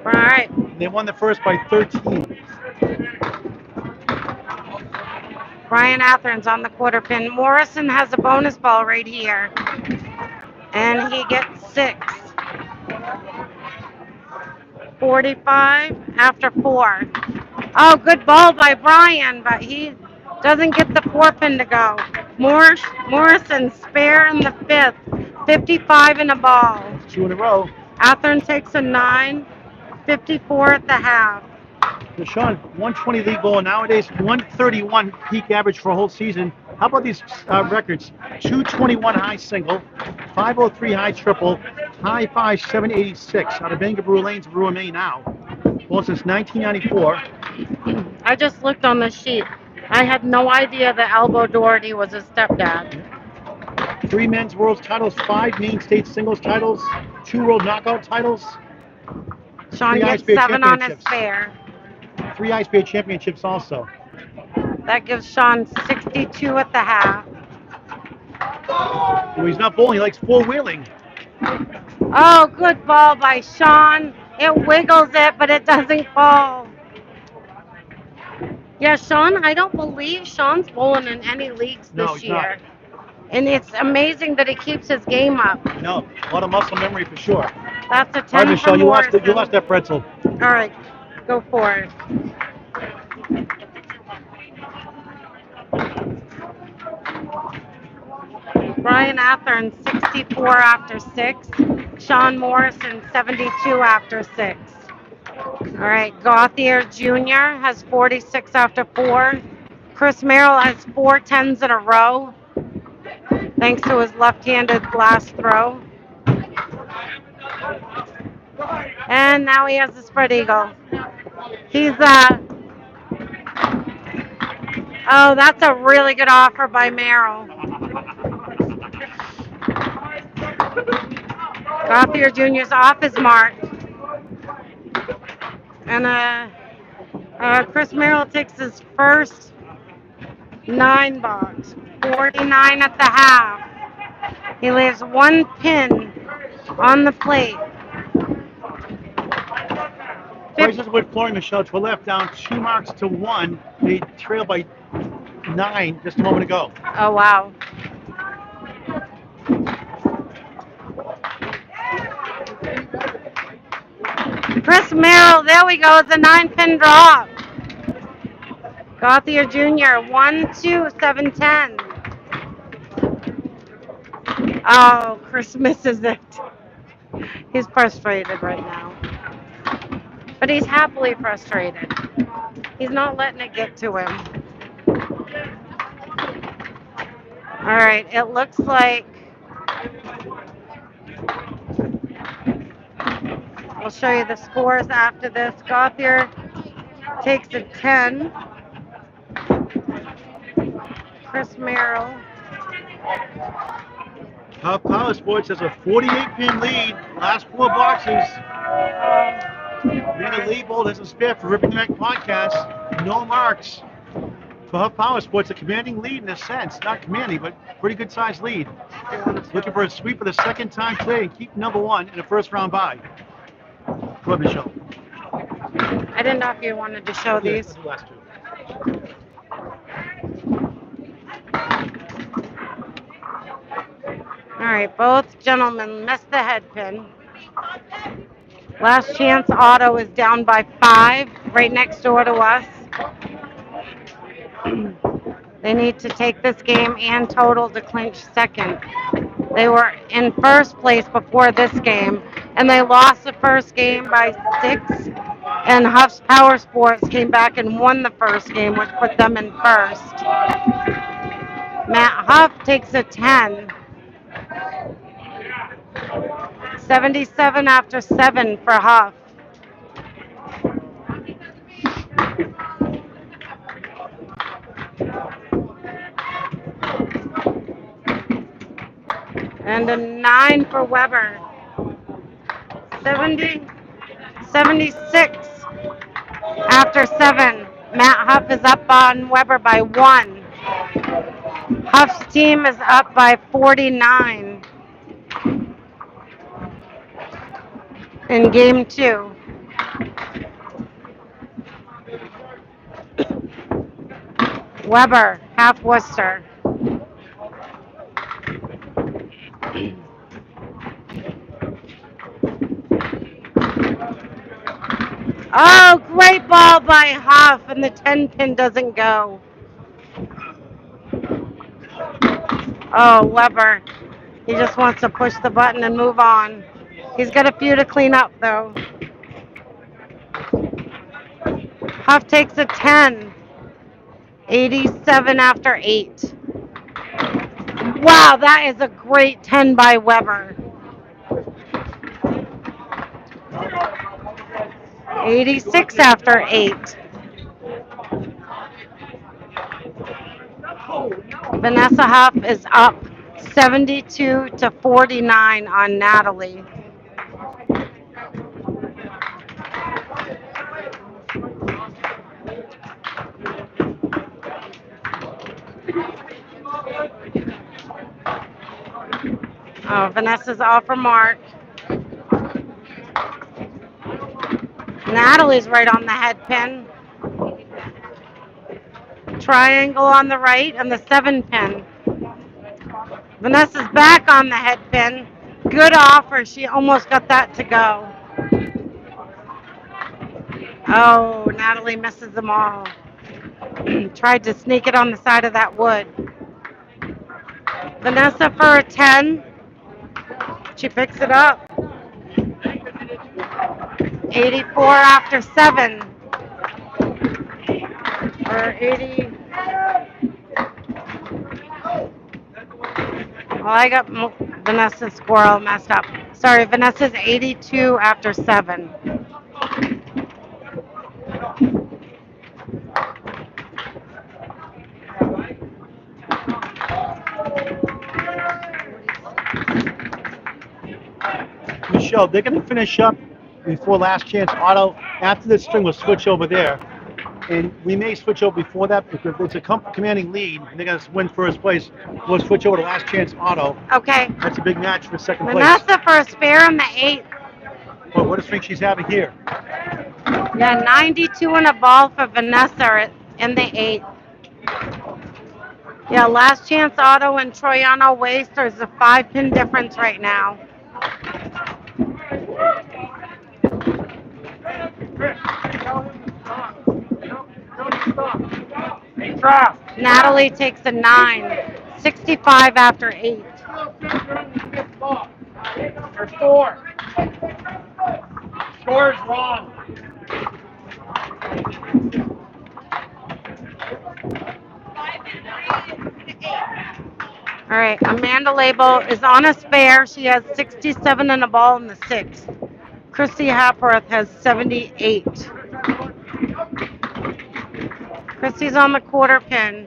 All right. They won the first by 13. Brian Athern's on the quarter pin. Morrison has a bonus ball right here. And he gets 6. 45 after 4. Oh, good ball by Brian, but he doesn't get the 4-pin to go. Morrison spare in the 5th. 55 in a ball. 2 in a row. Athern takes a 9. 54 at the half. Sean, 120 league goal nowadays, 131 peak average for a whole season. How about these records? 221 high single, 503 high triple, high 5 786 out of Bangor Brewer Lanes, Brewer, Maine now. Well, since 1994. I just looked on the sheet. I had no idea that Albo Doherty was his stepdad. 3 men's world titles, 5 Maine state singles titles, 2 world knockout titles. Sean 3 gets Ice Bear 7 on his championships. spare. 3 Ice Bear championships also. That gives Sean 62 at the half. Well, he's not bowling, he likes four-wheeling. Oh, good ball by Sean. It wiggles it, but it doesn't fall. Yeah, Sean, I don't believe Sean's bowling in any leagues No, this he's not. year. And it's amazing that he keeps his game up. No, a lot of muscle memory for sure. That's a 10 All right, Michelle, for you lost Morrison. that pretzel. All right, go for it. Brian Athern, 64 after 6. Sean Morrison, 72 after 6. All right, Gauthier Jr. has 46 after 4. Chris Merrill has 4 10s in a row, thanks to his left-handed blast throw. And now he has the spread eagle. He's oh, that's a really good offer by Merrill. Gauthier Jr.'s off his mark. And Chris Merrill takes his first 9 box. 49 at the half. He leaves 1 pin on the plate. Prices with flooring, Michelle, to the left, down 2 marks to 1. They trail by 9 just a moment ago. Oh, wow. Chris Merrill, there we go. It's a 9-pin drop. Gauthier Jr., 1-2-7-10. Oh, Chris misses it. He's frustrated right now. But he's happily frustrated. He's not letting it get to him. All right, it looks like I'll show you the scores after this. Gauthier takes a 10. Chris Merrill. Power Sports has a 48-pin lead. Last 4 boxes. Manny Leibold has a spare for Ripping the Neck podcast. No marks. For Huff Power Sports, a commanding lead in a sense. Not commanding, but pretty good sized lead. Looking for a sweep for the second time today and keep number 1 in a first round bye. Go ahead, Michelle. I didn't know if you wanted to show these. I'll do last 2. All right, both gentlemen missed the head pin. Last Chance Auto is down by 5, right next door to us. They need to take this game and total to clinch second. They were in first place before this game, and they lost the first game by 6. And Huff's Power Sports came back and won the first game, which put them in first. Matt Huff takes a 10. 77 after 7 for Huff. And a 9 for Weber. 76 after 7. Matt Huff is up on Weber by 1. Huff's team is up by 49 in game 2. Weber, half Worcester. Oh, great ball by Huff, and the 10-pin doesn't go. Oh, Weber. He just wants to push the button and move on. He's got a few to clean up, though. Huff takes a 10. 87 after 8. Wow, that is a great 10 by Weber. 86 after 8. Vanessa Huff is up 72 to 49 on Natalie. Oh, Vanessa's off her mark. Natalie's right on the head pin. Triangle on the right and the 7-pin. Vanessa's back on the head pin. Good offer. She almost got that to go. Oh, Natalie misses them all. Tried to sneak it on the side of that wood. Vanessa for a 10. She picks it up. 84 after 7. Or 80. Well, I got Vanessa's squirrel messed up. Sorry, Vanessa's 82 after 7. Michelle, they're going to finish up before Last Chance Auto. After this string, we'll switch over there. And we may switch over before that because it's a commanding lead. And they're going to win first place. We'll switch over to Last Chance Auto. Okay. That's a big match for second place. Vanessa for a spare on the 8th. But what a string she's having here. Yeah, 92 and a ball for Vanessa in the eighth. Yeah, last chance auto and Troyano Waste. There's a 5-pin difference right now. Natalie takes a 9. 65 after 8. Your score. Score is wrong. All right, Amanda Label is on a spare. She has 67 and a ball in the sixth. Christy Hapworth has 78. Christy's on the quarter pin.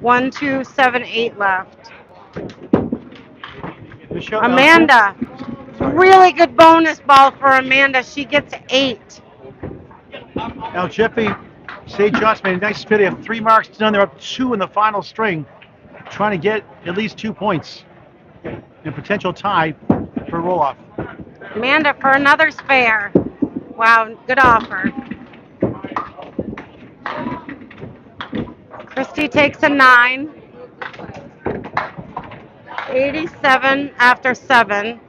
1, 2, 7, 8 left. Michelle, Amanda, really good bonus ball for Amanda. She gets 8. Now Jeffy, St. John's made a nice spin. They have 3 marks done. They're up 2 in the final string, trying to get at least 2 points and potential tie for roll-off. Amanda for another spare. Wow, good offer. Christy takes a 9. 87 after 7.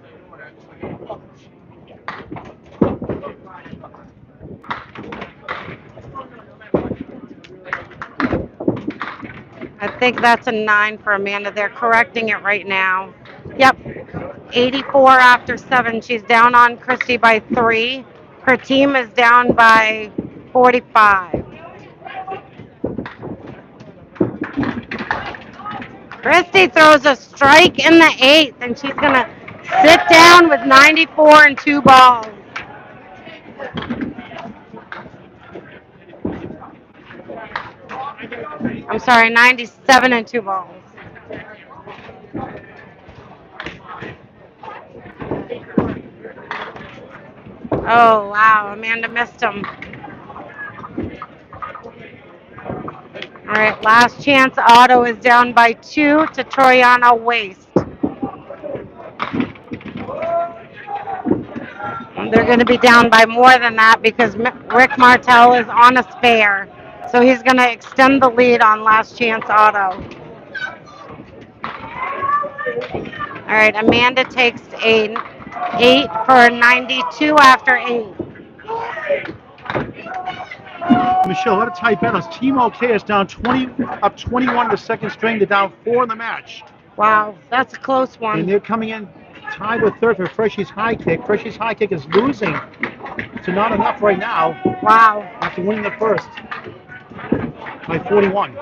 I think that's a 9 for Amanda. They're correcting it right now. Yep. 84 after 7. She's down on Christy by 3. Her team is down by 45. Christy throws a strike in the 8th, and she's going to sit down with 94 and 2 balls. I'm sorry, 97 and 2 balls. Oh, wow. Amanda missed him. All right, last chance auto is down by 2 to Troyano Waste. They're going to be down by more than that because Rick Martell is on a spare. So he's going to extend the lead on last chance auto. All right, Amanda takes a 8 for 92 after 8. Michelle, a lot of tight battles. Team OK is down 20, up 21 in the second string. They're down 4 in the match. Wow, that's a close And one. they're coming in tied with third for Freshy's high kick. Freshy's high kick is losing to not enough right now Wow. after winning the first by 41.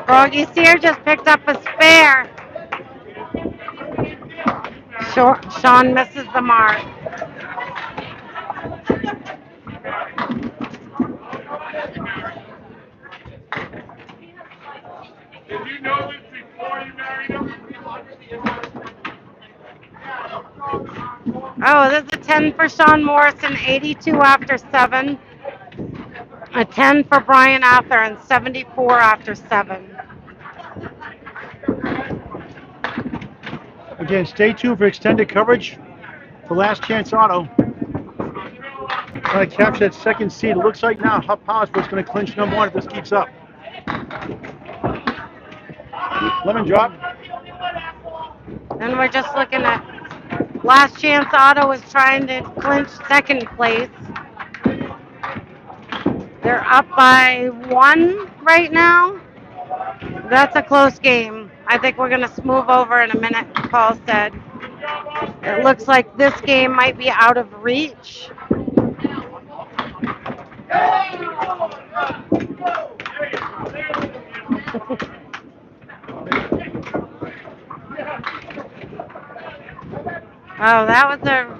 Froggy Sear just picked up a spare. Sean misses the mark. Did you know this before you married him? Oh, this is a 10 for Sean Morrison, 82 after 7. A 10 for Brian Arthur and 74 after 7. Again, stay tuned for extended coverage for Last Chance Auto. Trying to capture that second seed. It looks like now Huff Powersburg's going to clinch number 1 if this keeps up. Lemon drop. And we're just looking at Last Chance Auto is trying to clinch second place. They're up by 1 right now. That's a close game. I think we're going to smooth over in a minute, Paul said. It looks like this game might be out of reach. Oh, that was a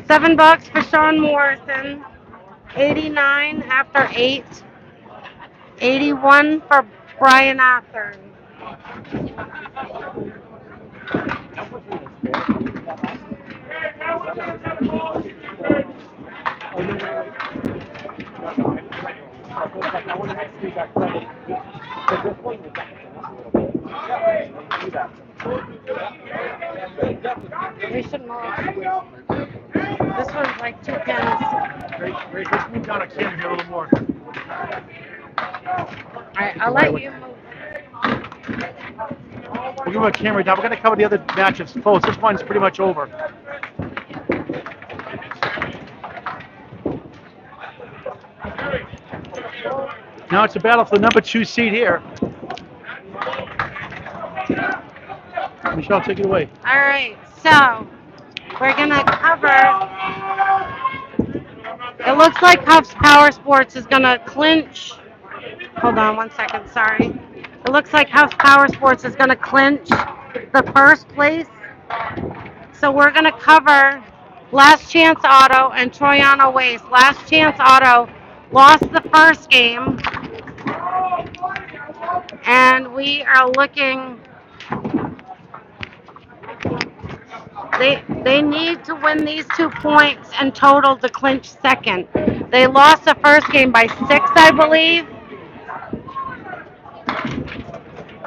$7 for Sean Morrison. 89 after 8. 81 for Brian Arthur. We should move. Great. Let's move down a camera here a little more. All right, I'll let you move. We'll give him a camera down. We're going to cover the other matches close. This one's pretty much over. Now it's a battle for the number 2 seed here. Michelle, take it away. All right, so we're gonna cover. It looks like Huff's Power Sports is gonna clinch. Hold on 1 second, sorry. It looks like Huff's Power Sports is gonna clinch the first place. So we're gonna cover Last Chance Auto and Troyano Waste. Last Chance Auto lost the first game, and we are looking. They need to win these 2 points in total to clinch second. They lost the first game by 6, I believe.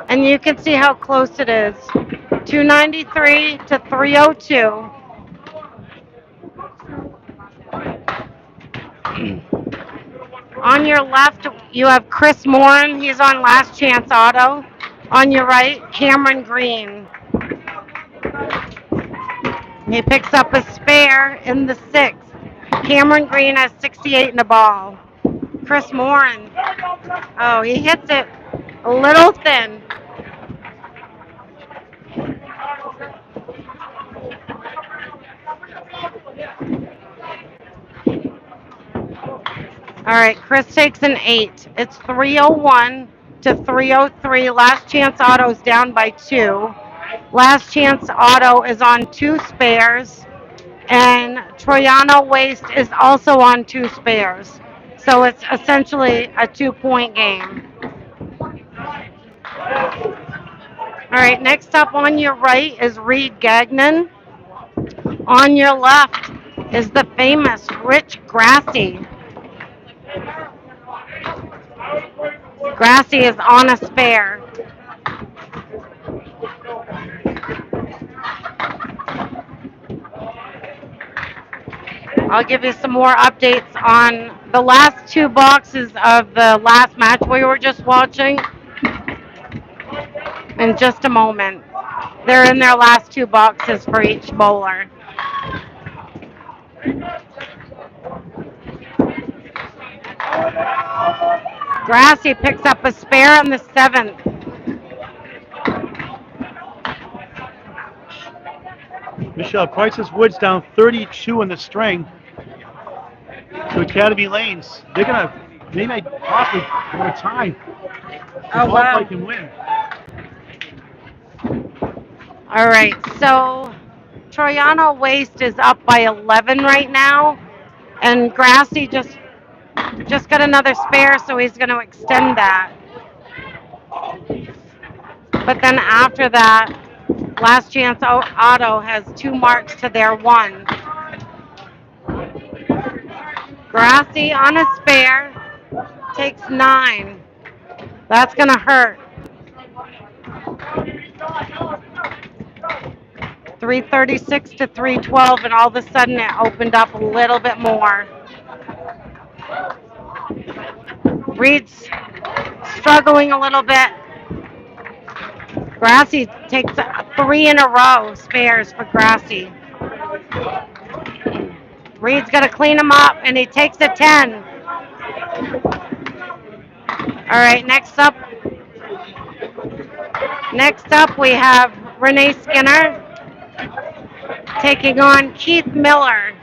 And you can see how close it is. 293 to 302. On your left, you have Chris Morin. He's on Last Chance Auto. On your right, Cameron Green. He picks up a spare in the 6th. Cameron Green has 68 in the ball. Chris Morin. Oh, he hits it a little thin. All right, Chris takes an 8. It's 301 to 303. Last Chance Auto's down by 2. Last Chance Auto is on 2 spares, and Troyano Waste is also on 2 spares. So it's essentially a 2-point game. All right, next up on your right is Reed Gagnon. On your left is the famous Rich Grassy. Grassy is on a spare. I'll give you some more updates on the last 2 boxes of the last match we were just watching in just a moment. They're in their last 2 boxes for each bowler. Grassy picks up a spare on the 7th. Michelle, Price's Woods down 32 in the string to Academy Lanes. They might possibly go to tie. Oh, wow. They can win. All right, so Troyano Waste is up by 11 right now, and Grassy just got another spare, so he's going to extend that. But then after that, Last Chance Auto has 2 marks to their 1. Grassy on a spare takes 9. That's going to hurt. 336 to 312, and all of a sudden it opened up a little bit more. Reed's struggling a little bit. Grassy takes 3 in a row spares for Grassy. Reed's got to clean him up, and he takes a 10. All right, next up we have Renee Skinner taking on Keith Miller.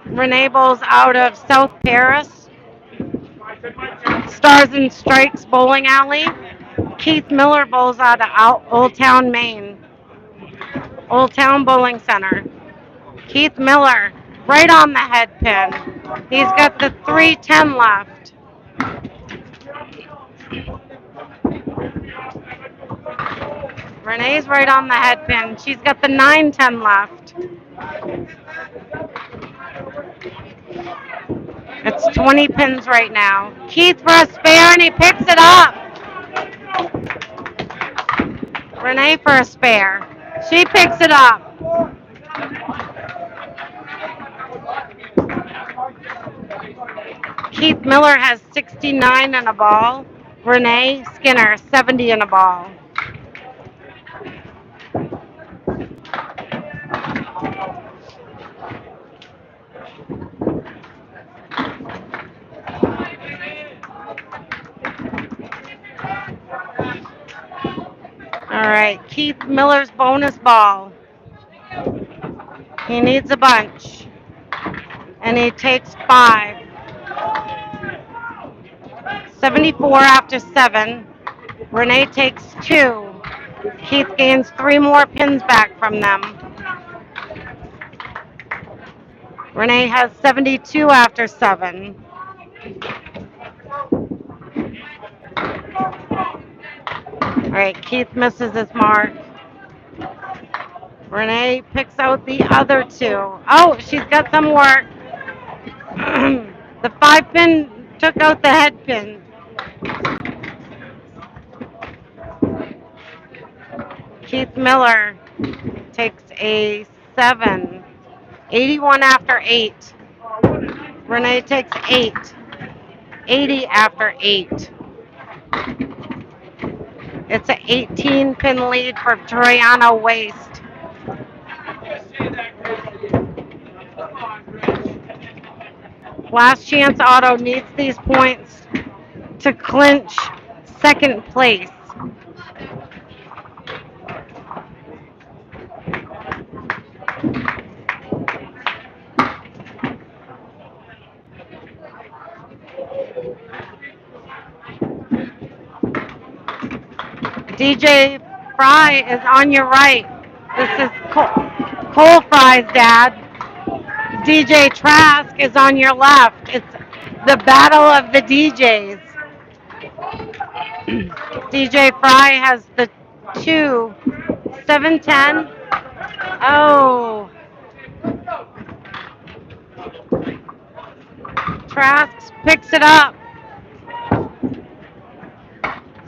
Renee bowls out of South Paris, Stars and Strikes Bowling Alley. Keith Miller bowls out of Old Town, Maine. Old Town Bowling Center. Keith Miller right on the head pin. He's got the 310 left. Renee's right on the head pin. She's got the 910 left. It's 20 pins right now. Keith for a spare, and he picks it up. Renee for a spare. She picks it up. Keith Miller has 69 in a ball. Renee Skinner, 70 in a ball. All right, Keith Miller's bonus ball. He needs a bunch. And he takes 5. 74 after 7. Renee takes 2. Keith gains 3 more pins back from them. Renee has 72 after 7. All right, Keith misses his mark. Renee picks out the other 2. Oh, she's got some work. The 5 pin took out the head pin. Keith Miller takes a 7. 81 after 8. Renee takes 8. 80 after 8. It's an 18 pin lead for Troyano Waste. Last Chance Auto needs these points to clinch second place. DJ Fry is on your right. This is Cole Fry's dad. DJ Trask is on your left. It's the battle of the DJs. DJ Fry has the 2. 710. Oh. Trask picks it up.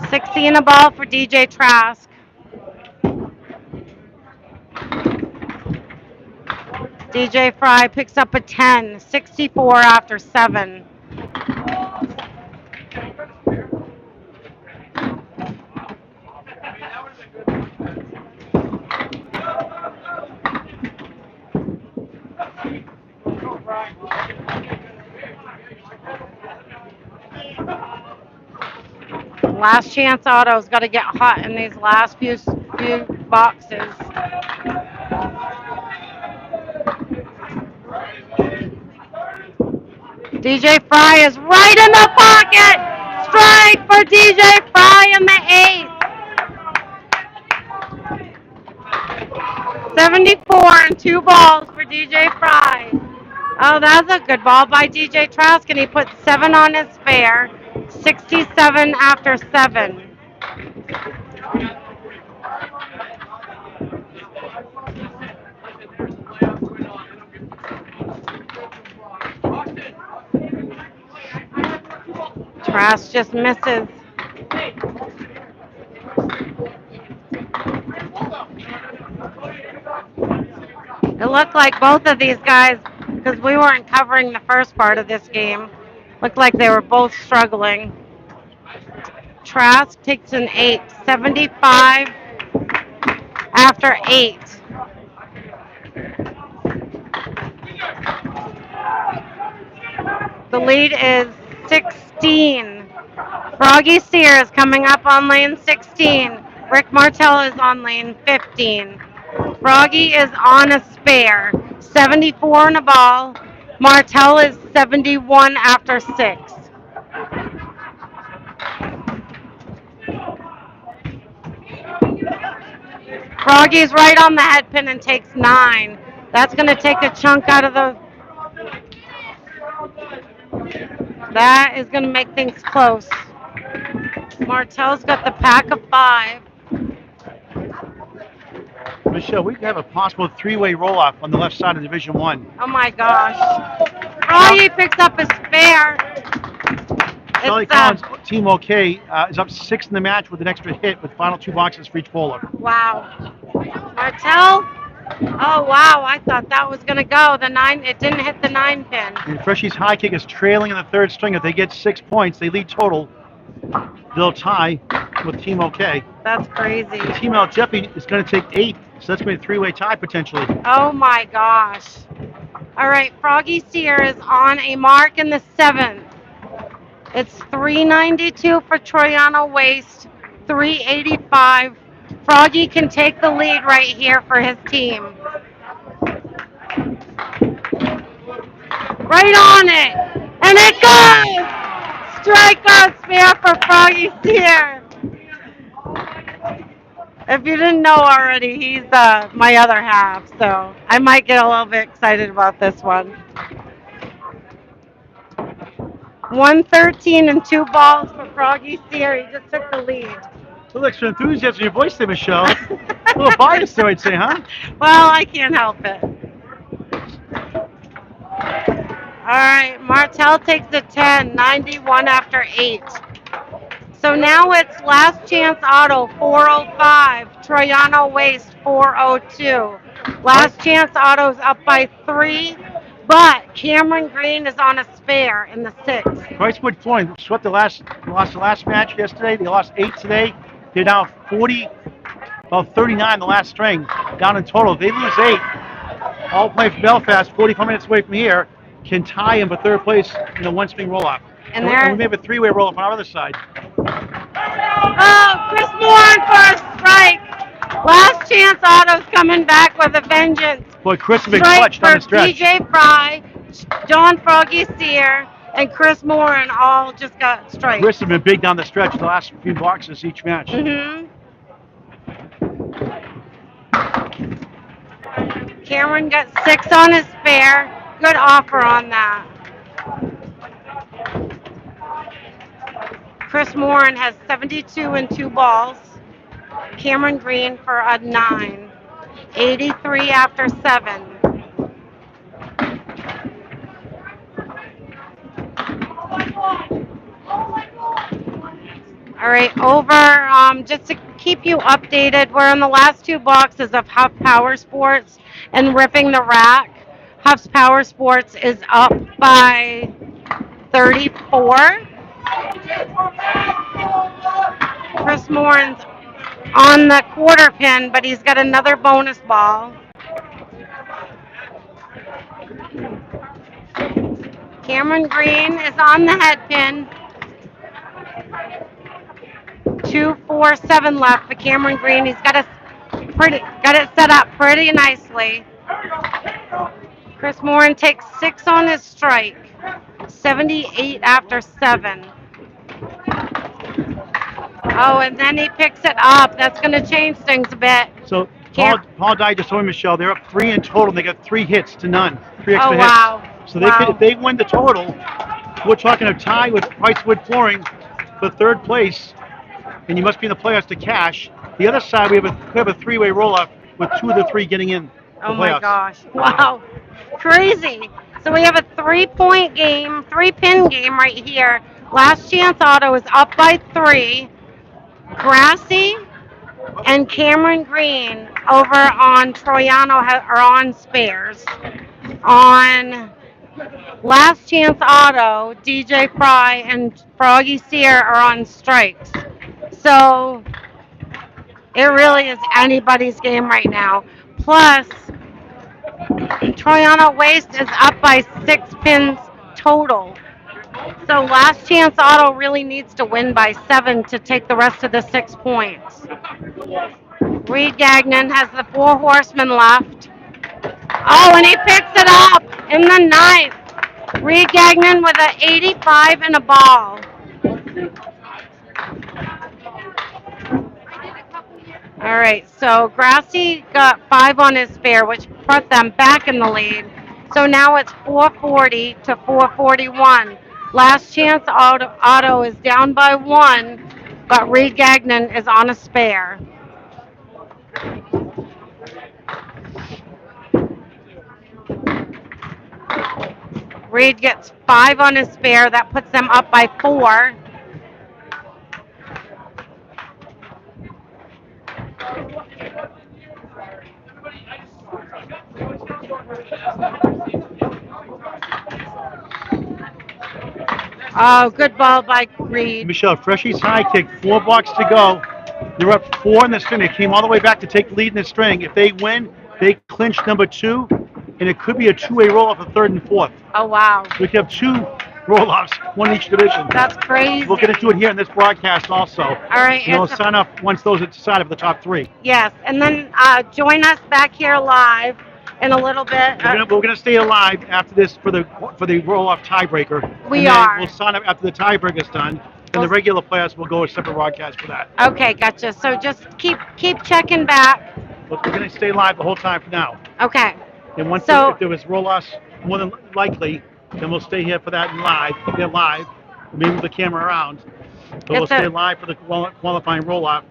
60 in a ball for DJ Trask. DJ Fry picks up a 10. 64 after 7. Last Chance Auto's got to get hot in these last few boxes. DJ Fry is right in the pocket. Strike for DJ Fry in the 8th. 74 and 2 balls for DJ Fry. Oh, that's a good ball by DJ Trask, and he put 7 on his spare. 67 after 7. Trask just misses. It looked like both of these guys, because we weren't covering the first part of this game, looked like they were both struggling. Trask takes an 8. 75 after 8. The lead is 16. Froggy Sears coming up on lane 16. Rick Martell is on lane 15. Froggy is on a spare. 74 in a ball. Martell is 71 after 6. Froggy's right on the head pin and takes 9. That's going to take a chunk out of the... That is going to make things close. Martell's got the pack of 5. Michelle, we could have a possible 3-way roll-off on the left side of Division 1. Oh my gosh. Froggy picks up a spare. Charlie Collins, Team OK, is up 6 in the match with an extra hit with final 2 boxes for each bowler. Wow. Martell Oh wow, I thought that was gonna go. The nine, it didn't hit the 9 pin. And Freshie's high kick is trailing in the third string. If they get 6 points, they lead total. They'll tie with Team OK. That's crazy. Team Al Jeffy is going to take 8, so that's going to be a 3-way tie potentially. Oh my gosh. All right, Froggy Sear is on a mark in the 7th. It's 392 for Troyano Waste, 385. Froggy can take the lead right here for his team. Right on it. And it goes! Strikeout spare for Froggy Sear. If you didn't know already, he's my other half, so I might get a little bit excited about this one. 113 and 2 balls for Froggy Sear. He just took the lead. A little extra enthusiasm in your voice there, Michelle. A little biased there, I'd say, huh? Well, I can't help it. All right, Martel takes the 10, 91 after 8. So now it's Last Chance Auto 405, Troyano Waste 402. Last Chance Auto's up by 3, but Cameron Green is on a spare in the 6th. Pricewood Flooring swept lost the last match yesterday. They lost 8 today. They're down 40, about 39 the last string, down in total. If they lose 8, all play from Belfast, 45 minutes away from here, can tie him for third place in a one-swing roll-off. And we they're may have a 3-way roll-off on our other side. Oh, Chris Moore for a strike. Last Chance Auto's coming back with a vengeance. Boy, Chris has been Strike clutched for on the stretch. DJ Fry, John Froggy Sear, and Chris Moore, and all just got strikes. Chris has been big down the stretch the last few boxes each match. Cameron got 6 on his spare. Good offer on that. Chris Morin has 72 and 2 balls. Cameron Green for a 9. 83 after 7. All right, over, just to keep you updated, we're in the last 2 boxes of Huff Power Sports and Ripping the Rack. Huff's Power Sports is up by 34. Chris Morin's on the quarter pin, but he's got another bonus ball. Cameron Green is on the head pin. 2-4-7 left for Cameron Green. He's got it set up pretty nicely. Chris Morin takes 6 on his strike. 78 after 7. Oh, and then he picks it up. That's going to change things a bit. So Paul Dye just told me, Michelle, they're up 3 in total. And they got 3 hits to none. 3 extra hits. Wow. So if they win the total, we're talking a tie with Pricewood Flooring for third place, and you must be in the playoffs to cash. The other side, we have a 3-way roll-off with 2 of the 3 getting in. Oh my gosh! Wow, crazy. So we have a 3-point game, 3-pin game right here. Last Chance Auto is up by 3. Grassy and Cameron Green over on Troyano are on spares. On Last Chance Auto, DJ Fry and Froggy Sear are on strikes. So it really is anybody's game right now. Plus, Troyano Waste is up by 6 pins total. So Last Chance Auto really needs to win by 7 to take the rest of the 6 points. Reed Gagnon has the 4 horsemen left. Oh, and he picks it up in the 9th. Reed Gagnon with an 85 and a ball. All right, so Grassy got 5 on his spare, which put them back in the lead. So now it's 440 to 441. Last Chance Auto is down by 1, but Reed Gagnon is on a spare. Reed gets 5 on his spare. That puts them up by 4. Oh, good ball by Reed. Michelle, Freshy's high kick, 4 blocks to go. They're up 4 in the string. They came all the way back to take the lead in the string. If they win, they clinch number 2, and it could be a two-way roll-off of third and fourth. Oh, wow. So we could have 2 roll-offs, one each division. That's crazy. We're going to do it here in this broadcast also. All right. And we'll It's a, sign off once those are decided for the top 3. yes. And then join us back here live in a little bit. We're gonna stay alive after this for the roll-off tiebreaker. We and then are. We'll sign up after the tiebreaker's done, and the regular players will go a separate broadcast for that. Okay, gotcha. So just keep checking back. But we're gonna stay live the whole time for now. Okay. And once So- if there was roll-offs, more than likely, then we'll stay here for that live. They're live. Maybe move the camera around. But we'll stay live for the qualifying roll-off.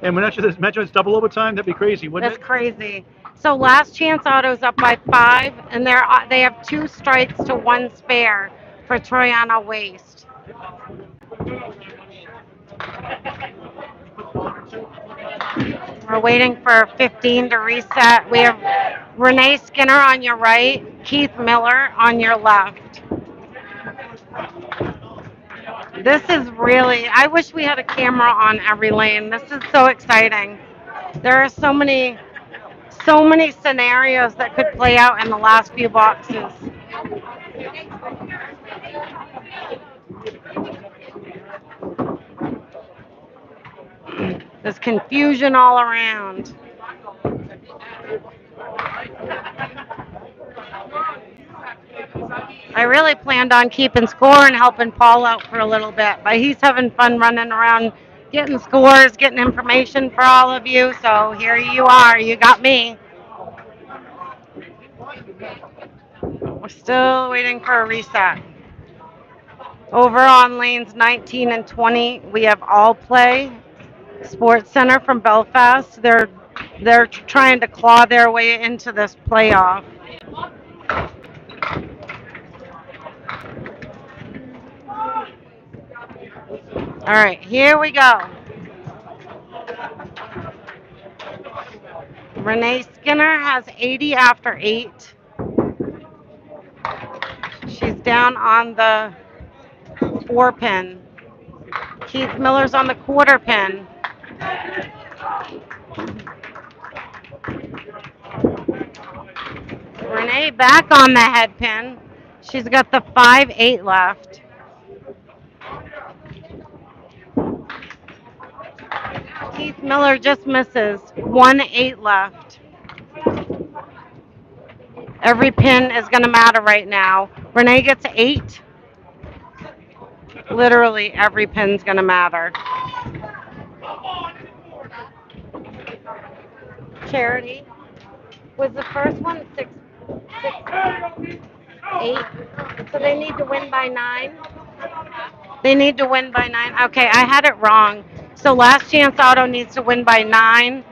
And when actually mention it's double overtime, that'd be crazy, wouldn't That's crazy. So last chance auto's up by 5, and they have 2 strikes to 1 spare for Troyana Waste. We're waiting for 15 to reset. We have Renee Skinner on your right, Keith Miller on your left. This is really, I wish we had a camera on every lane. This is so exciting. There are so many scenarios that could play out in the last few boxes. There's confusion all around. I really planned on keeping score and helping Paul out for a little bit, but he's having fun running around getting scores, getting information for all of you. So here you are. You got me. We're still waiting for a reset. Over on lanes 19 and 20, we have All Play Sports Center from Belfast. They're trying to claw their way into this playoff. All right, here we go. Renee Skinner has 80 after 8. She's down on the 4 pin. Keith Miller's on the quarter pin. Renee back on the head pin. She's got the 5-8 left. Keith Miller just misses. 1-8 left. Every pin is going to matter right now. Renee gets 8. Literally every pin's going to matter. Charity was the first one 6, 8. So they need to win by 9. They need to win by 9. Okay, I had it wrong. So last chance auto needs to win by 9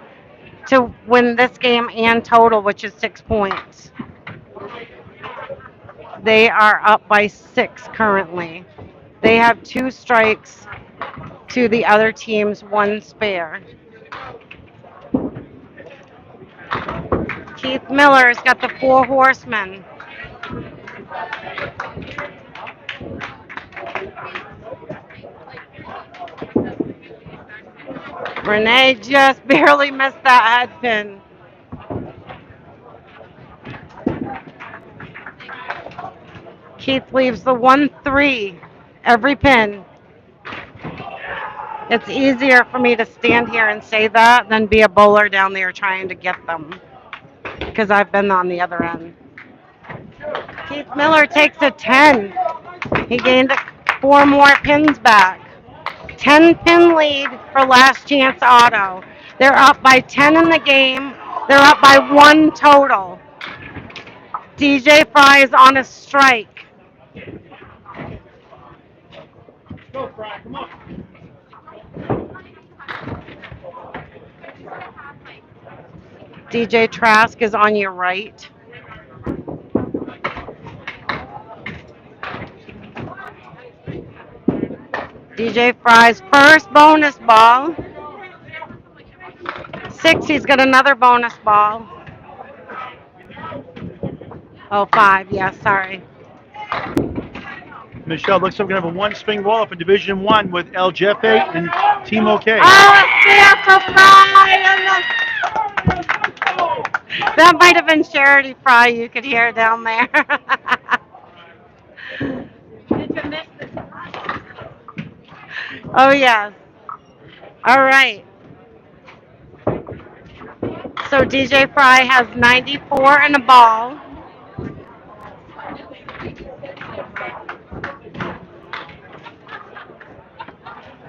to win this game and total, which is 6 points. They are up by 6 currently. They have 2 strikes to the other team's 1 spare. Keith Miller's got the 4 horsemen. Renee just barely missed that head pin. Keith leaves the 1-3 every pin. It's easier for me to stand here and say that than be a bowler down there trying to get them, because I've been on the other end. Keith Miller takes a 10. He gained 4 more pins back. 10 pin lead for last chance auto. They're up by 10 in the game. They're up by 1 total. DJ Fry is on a strike. Go, Fry, come on. DJ Trask is on your right. DJ Fry's first bonus ball. 6, he's got another bonus ball. Oh, 5, yeah, sorry. Michelle, looks like we're going to have a one-swing roll-up in Division 1 with El Jefe and Team OK. Oh, Santa Fry! That might have been Charity Fry you could hear down there. Oh, yes. All right. So DJ Fry has 94 and a ball.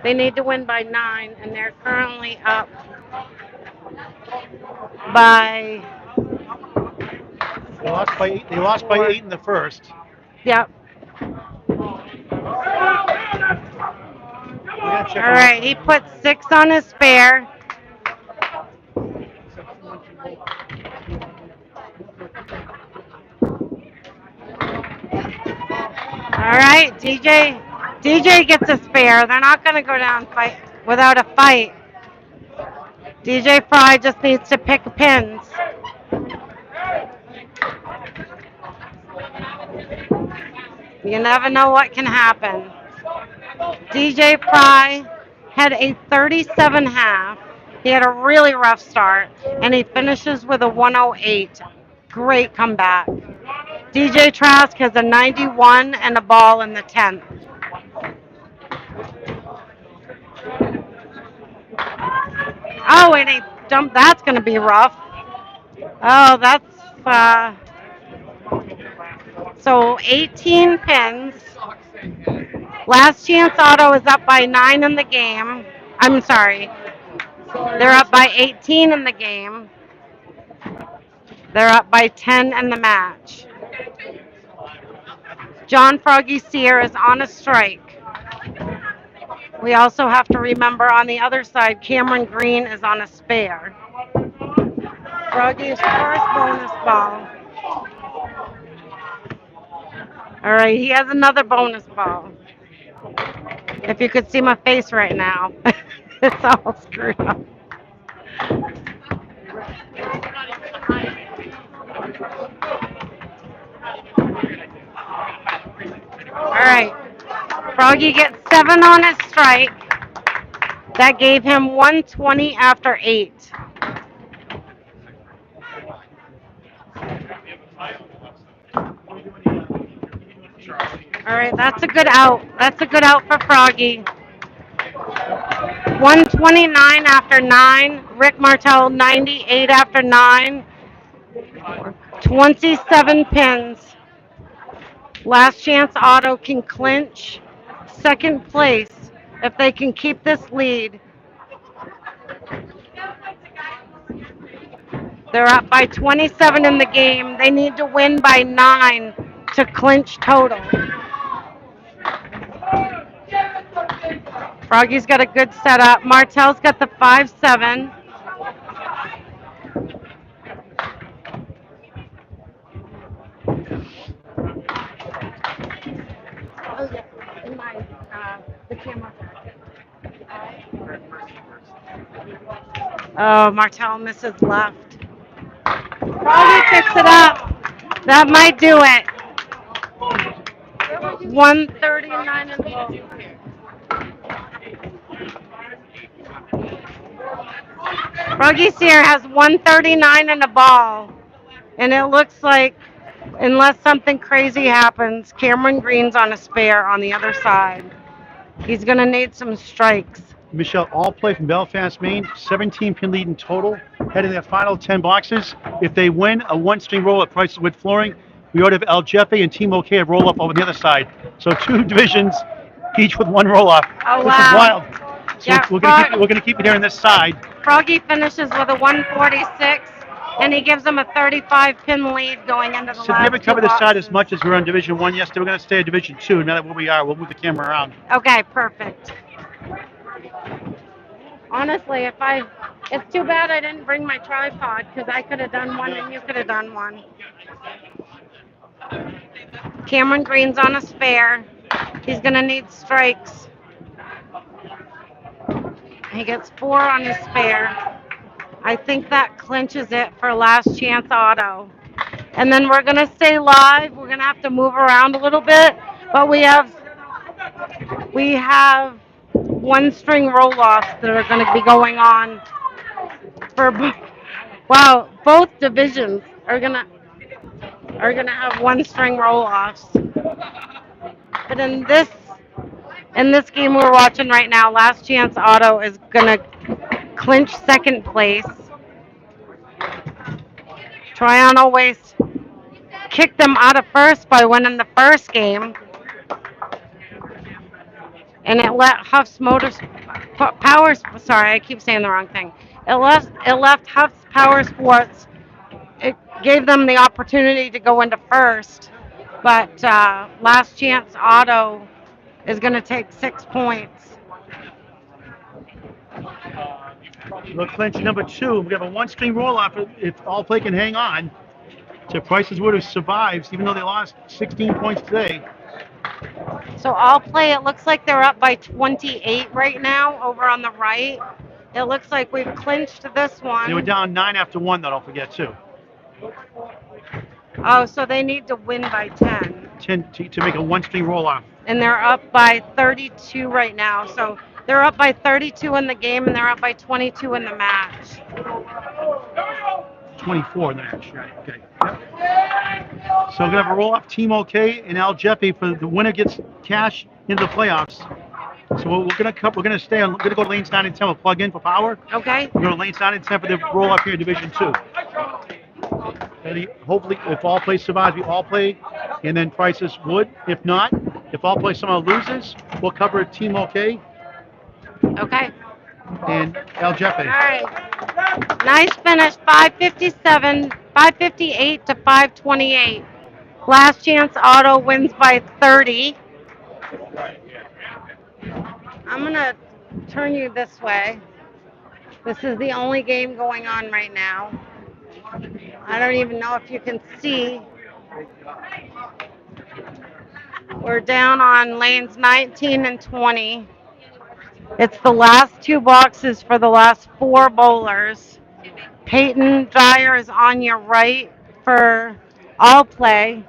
They need to win by 9, and they're currently up by, They lost by 8 in the first. yep. We're gonna check All right, he put 6 on his spare. All right, DJ gets a spare. They're not going to go down fight without a fight. DJ Fry just needs to pick pins. You never know what can happen. DJ Fry had a 37 half. He had a really rough start, and he finishes with a 108. Great comeback. DJ Trask has a 91 and a ball in the 10th. Oh, and he dumped. That's going to be rough. Oh, that's so 18 pins. Last Chance Auto is up by 9 in the game. I'm sorry. They're up by 18 in the game. They're up by 10 in the match. John Froggy Sear is on a strike. We also have to remember on the other side, Cameron Green is on a spare. Froggy's first bonus ball. All right, he has another bonus ball. If you could see my face right now, it's all screwed up. All right, Froggy gets 7 on his strike. That gave him 120 after 8. All right, that's a good out. That's a good out for Froggy. 129 after 9. Rick Martel, 98 after 9. 27 pins. Last Chance Auto can clinch second place if they can keep this lead. They're up by 27 in the game. They need to win by 9 to clinch total. Froggy's got a good setup. Martel's got the 5-7. Oh, yeah, in my, the camera. Oh, Martel misses left. Froggy picks it up. That might do it. 139 and ball. Froggy Sear has 139 and a ball. And it looks like, unless something crazy happens, Cameron Green's on a spare on the other side. He's going to need some strikes. Michelle, all play from Belfast, Maine. 17 pin lead in total. Heading their final 10 boxes. If they win a one-string roll-up prices with flooring, we ought to have El Jefe and Team OK a roll-up over the other side. So 2 divisions, each with 1 roll-up. Oh, this wow. is wild. So Yeah, we're going to keep it here on this side. Froggy finishes with a 146, and he gives them a 35 pin lead going into the So last we haven't covered 2 this side boxes. as much as we were on Division 1 yesterday. We're going to stay at Division 2. Now that where we are, we'll move the camera around. Okay, perfect. Honestly, it's too bad I didn't bring my tripod because I could have done one and you could have done one. Cameron Green's on a spare. He's going to need strikes. He gets 4 on his spare. I think that clinches it for Last Chance Auto. And then we're going to stay live. We're going to have to move around a little bit, but we have We have one string roll-offs that are going to be going on for wow, both divisions are gonna have one string roll-offs. But in this game we're watching right now, Last Chance Auto is gonna clinch second place. Triano Waste kicked them out of first by winning the first game, and it let Huff's Motors Powers. Sorry, I keep saying the wrong thing. It left Huff's Power Sports. It gave them the opportunity to go into first, but Last Chance Auto is going to take 6 points. We'll clinch number 2. We have a one-string roll-off if all play can hang on. So Price's Wood survives, even though they lost 16 points today. So All Play, it looks like they're up by 28 right now over on the right. It looks like we've clinched this one. They were down 9 after 1, though, don't forget, too. Oh, so they need to win by 10. 10 to make a one-string roll-off. And they're up by 32 right now. So they're up by 32 in the game, and they're up by 22 in the match. 24 in the match, right? Okay. Yep. So we're gonna have a roll-off Team OK and Al Jeppe for the winner gets cash into the playoffs. So we're gonna stay on. We're gonna go to lanes 9 and 10. We'll plug in for power. Okay. We're going to lanes 9 and 10 for the roll-off here in Division 2. And hopefully, if all play survives, we all play, and then Price's Wood. If not, if all play somehow loses, we'll cover Team OK Okay. and Al Jeppe. All right. Nice finish. 558 to 528. Last Chance Auto wins by 30. I'm going to turn you this way. This is the only game going on right now. I don't even know if you can see. We're down on lanes 19 and 20. It's the last 2 boxes for the last 4 bowlers. Peyton Dyer is on your right for All Play.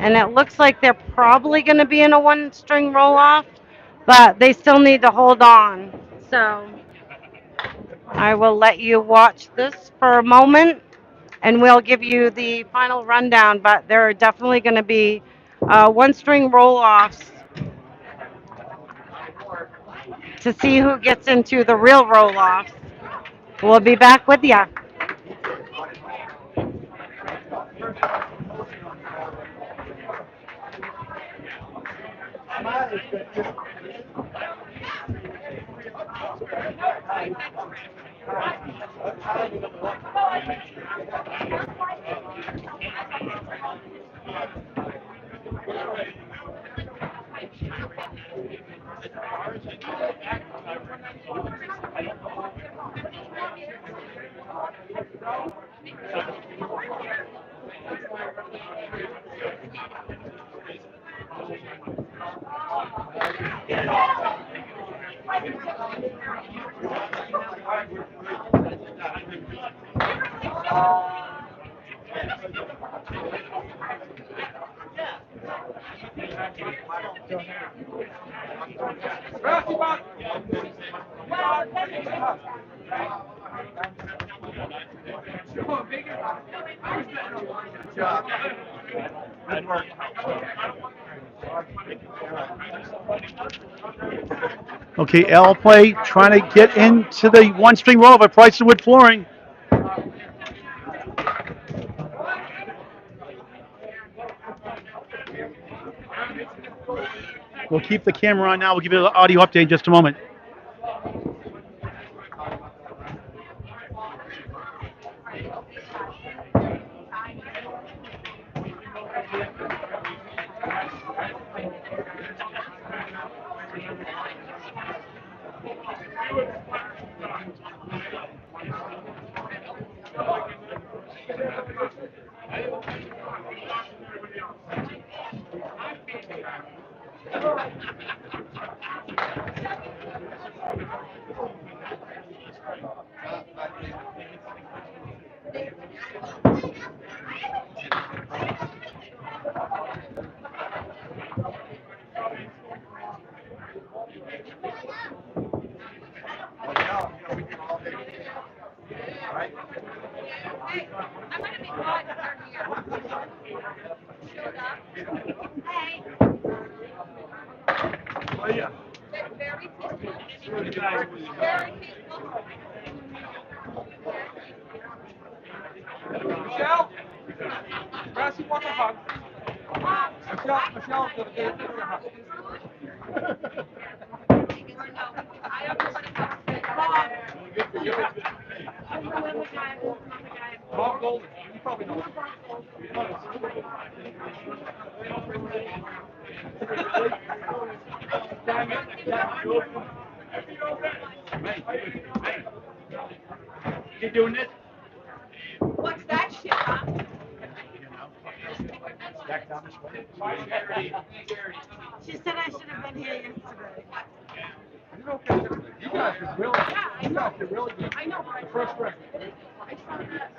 And it looks like they're probably going to be in a one-string roll-off, but they still need to hold on. So I will let you watch this for a moment, and we'll give you the final rundown. But there are definitely going to be one-string roll-offs to see who gets into the real roll-offs. We'll be back with you. Okay, L Play trying to get into the one-string roll by Price of Wood Flooring. We'll keep the camera on now. We'll give you an audio update in just a moment. Michelle, Bob Golden. You probably know him. You doing this? What's that shit, huh? Back down this way. She said I should have been here yesterday. You guys are really, Yeah, I know. really good. I know, but I First record. I saw that.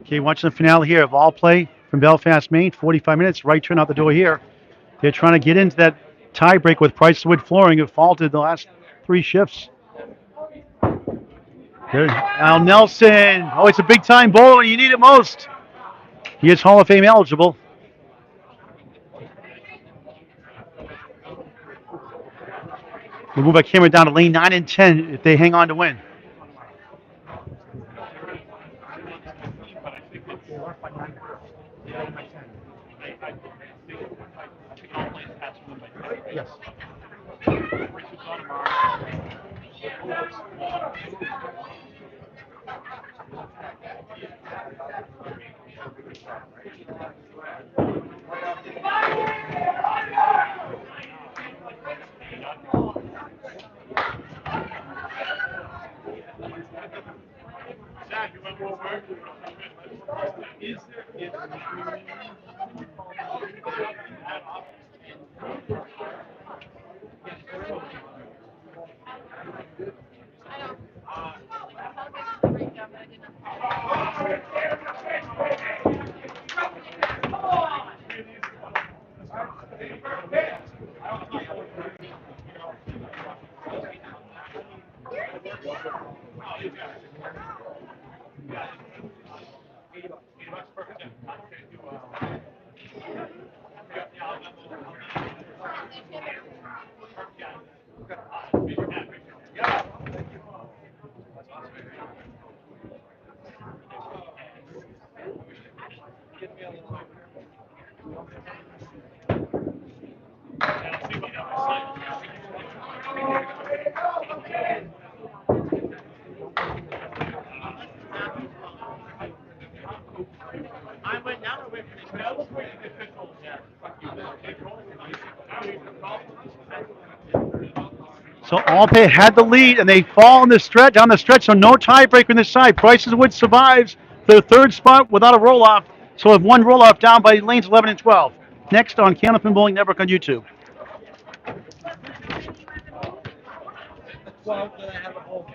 Okay, watching the finale here of all play from Belfast, Maine. 45 minutes, right turn out the door here. They're trying to get into that tiebreak with Price Wood Flooring, who faulted the last 3 shifts. There, Al Nelson. Oh, it's a big time bowler when you need it most. He is Hall of Fame eligible. We'll move our camera down to lane 9 and 10 if they hang on to win. Yes. So Alpay had the lead, and they fall on the stretch, down the stretch, so no tiebreaker on this side. Prices Wood survives the 3rd spot without a roll-off, so with one roll-off down by lanes 11 and 12. Next on Candlepin Bowling Network on YouTube. Well, then I have a whole.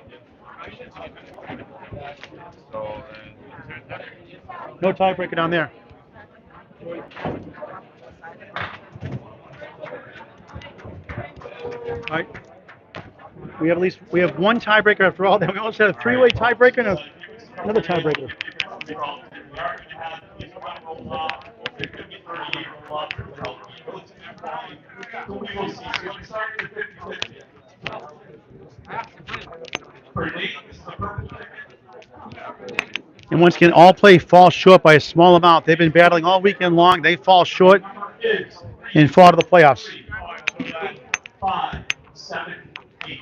No tiebreaker down there. All right. We have one tiebreaker after all. Then we also have a three-way tiebreaker and another tiebreaker. We are going to have at least one roll off. There could be 38 roll off. We will see. So I'm starting with 50-50. For Nate, this is the purple ticket. And once again, all play falls short by a small amount. They've been battling all weekend long. They fall short and fall to the playoffs. 5, 7, 8.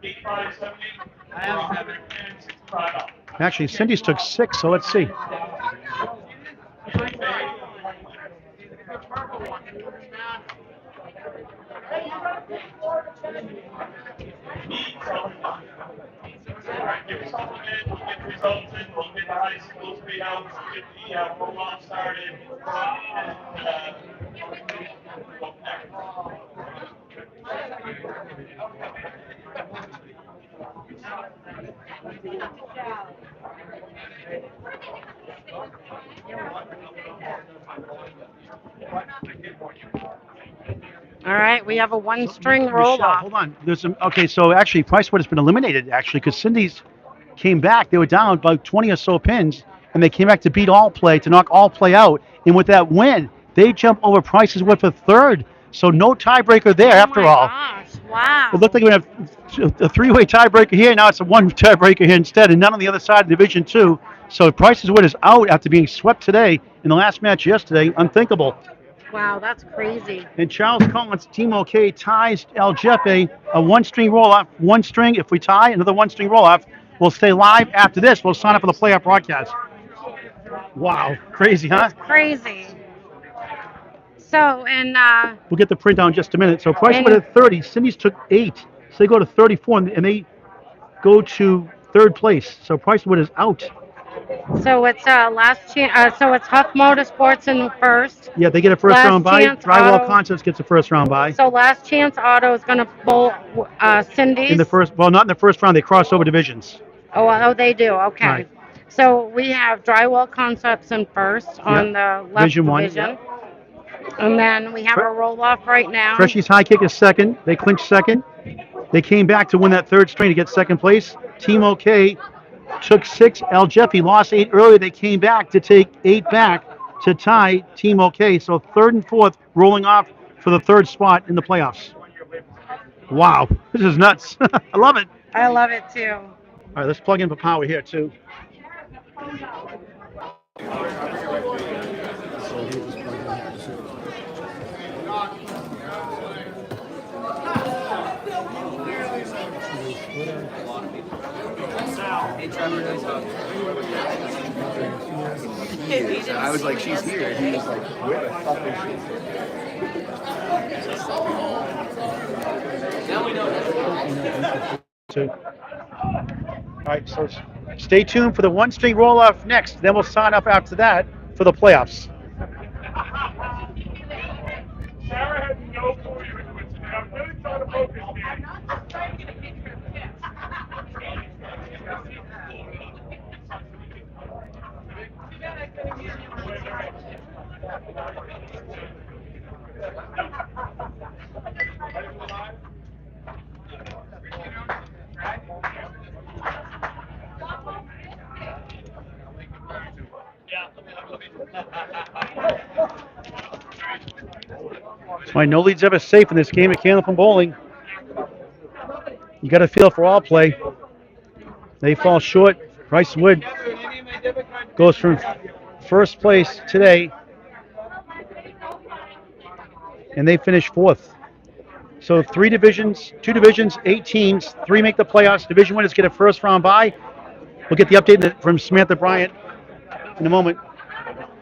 8, 5, 7, 8. I have 7 and 65 out. Actually, Cindy's took 6, so let's see. Alright, give yourself a minute, we'll get the results in, we'll get the high schools beat out, we'll get the roll-off started, and go from All right, we have a one-string Michelle, roll-off. hold on. There's some. Okay, so actually, Pricewood has been eliminated actually because Cindy's came back. They were down about 20 or so pins, and they came back to beat all play to knock all play out. And with that win, they jump over Price's Wood for third. So no tiebreaker there after all. Gosh, wow. It looked like we have a three-way tiebreaker here. Now it's a one tiebreaker here instead, and none on the other side of Division 2. So Price's Wood is out after being swept today in the last match yesterday. Unthinkable. Wow, that's crazy. And Charles Collins, Team OK, ties El Jefe, a one-string roll-off. One string, if we tie, another one-string roll-off. We'll stay live after this. We'll sign up for the playoff broadcast. Wow, crazy, huh? Crazy. So, and We'll get the print down in just a minute. So Pricewood at 30. Cindy's took 8. So they go to 34, and they go to third place. So Pricewood is out. so it's last chance. So it's Huff Motorsports in first. Yeah, they get a first Last round bye. chance Drywall auto. Concepts gets a first round bye. So last chance auto is going to bowl Cindy's. In the first, well, not in the first round. They cross over divisions. Oh, they do. Okay. Right. So we have Drywall Concepts in first on the left Division 1, division. And then we have a roll-off right now. Freshy's High Kick is second. They clinched second. They came back to win that third string to get second place. Team OK took 6. El Jefe lost 8 earlier. They came back to take 8 back to tie Team OK. So third and fourth rolling off for the third spot in the playoffs. Wow, this is nuts. I love it. I love it too. All right, let's plug in for power here too. I was like, she's here. And he was like, where the fuck is she? Now we know. Two. All right, so stay tuned for the one-string roll-off next. Then we'll sign up after that for the playoffs. Sarah had no clue you were doing today. I'm really trying to focus, man. I'm trying to get a picture of this. That's why no lead's ever safe in this game at Candlepin Bowling. You got to feel for all play. They fall short. Bryce Wood goes from first place today, and they finish fourth. So 3 divisions, 2 divisions, 8 teams, 3 make the playoffs. Division winners get a first round bye. We'll get the update from Samantha Bryant in a moment.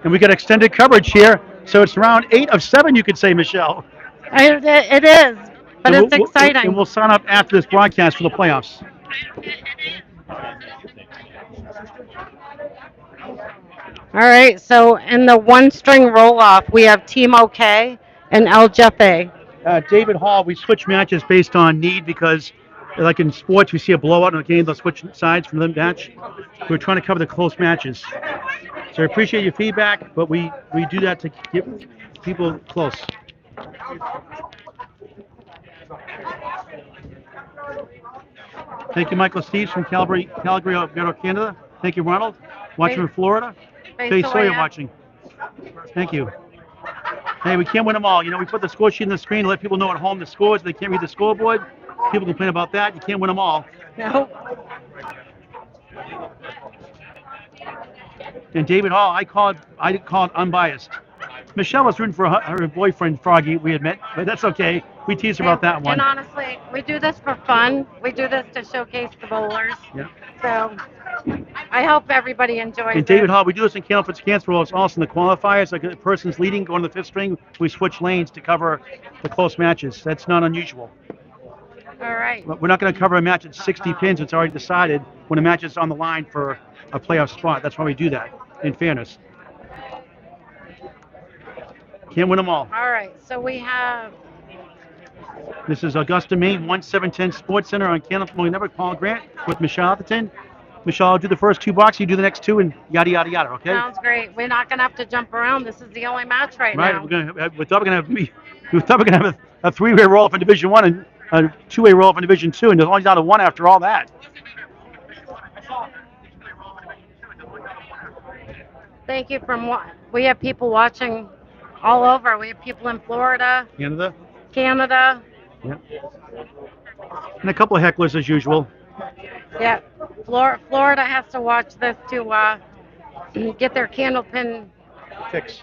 And we got extended coverage here. So it's round 8 of 7, you could say, Michelle. It is, but And it's exciting. And we'll sign up after this broadcast for the playoffs. All right, so in the one-string roll-off, we have Team OK and El Jefe. David Hall, we switched matches based on need because like in sports, we see a blowout in a game, they'll switch sides from the match. We're trying to cover the close matches. So I appreciate your feedback, but we do that to keep people close. Thank you, Michael Steves from Calgary, Alberta, Canada. Thank you, Ronald, watching from Florida. Faye Sawyer watching. Thank you. Hey, we can't win them all. You know, we put the score sheet on the screen to let people know at home the scores. They can't read the scoreboard. People complain about that. You can't win them all. No. And David Hall, I called unbiased. Michelle was rooting for her boyfriend Froggy. We admit, but that's okay. We tease about that one. And honestly, we do this for fun. We do this to showcase the bowlers. Yeah. So I hope everybody enjoys And David it. Hall, we do this in Candlepin's cancer rolls also in the qualifiers. Like a person's leading, going to the fifth string, we switch lanes to cover the close matches. That's not unusual. All right. We're not going to cover a match at 60 pins. It's already decided when a match is on the line for a playoff spot. That's why we do that, in fairness. Can't win them all. All right. So we have. This is Augusta, Maine, 1710 Sports Center on Candlepin Network. Paul Grant with Michelle Atherton. Michelle, I'll do the first two boxes, you do the next two, and yada, yada, yada, okay? Sounds great. We're not going to have to jump around. This is the only match right now. Right, we thought we're going to have a three-way roll for Division 1 and a two-way roll for Division 2, and there's only down to one after all that. Thank you we have people watching all over. We have people in Florida, Canada. Yeah. And a couple of hecklers as usual. Yeah. Florida has to watch this to get their Candlepin fix.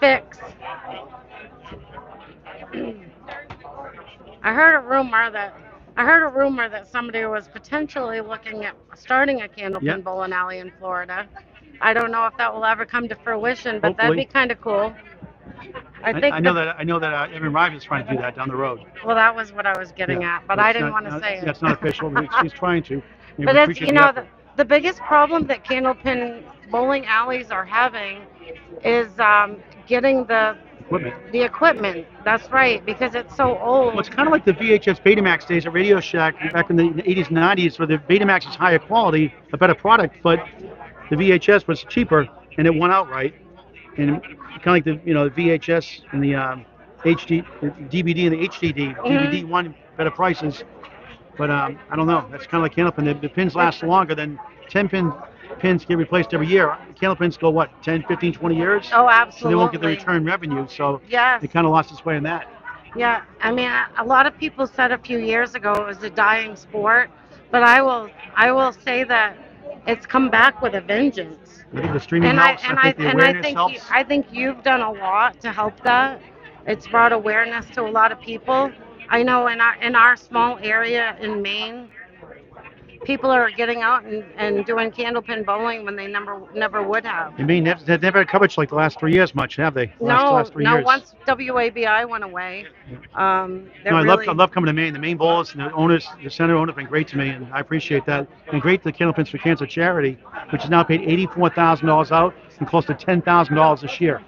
I heard a rumor that somebody was potentially looking at starting a Candlepin bowling alley in Florida. I don't know if that will ever come to fruition, but that'd be kind of cool. I know that Evan Rives is trying to do that down the road. Well, that was what I was getting at, but I didn't want to say it. That's not official. He's trying to. But it's, the biggest problem that Candlepin bowling alleys are having is getting the equipment. That's right, because it's so old. Well, it's kind of like the VHS Betamax days at Radio Shack back in the 80s and 90s, where the Betamax is higher quality, a better product, but the VHS was cheaper and it won outright. And kind of like the VHS and the HD, the DVD and the HDD. DVD won better prices, but I don't know. That's kind of like Candlepin. The pins last longer than 10-pin pins get replaced every year. Candlepins go, what, 10, 15, 20 years? Oh, absolutely. So they won't get the return revenue, so yes. They kind of lost its way in that. Yeah, I mean, a lot of people said a few years ago it was a dying sport, but I will say that it's come back with a vengeance. I think the streaming helps. I think the awareness helps. I think you've done a lot to help that. It's brought awareness to a lot of people. I know in our small area in Maine, people are getting out and doing Candlepin bowling when they never would have. You mean they've never had coverage like the last 3 years much, have they? Last 3 years. Once WABI went away, I love coming to Maine. The Maine bowlers and the owners, the center owner, have been great to me, and I appreciate that. And great to the Candlepins for Cancer charity, which has now paid $84,000 out and close to $10,000 this year.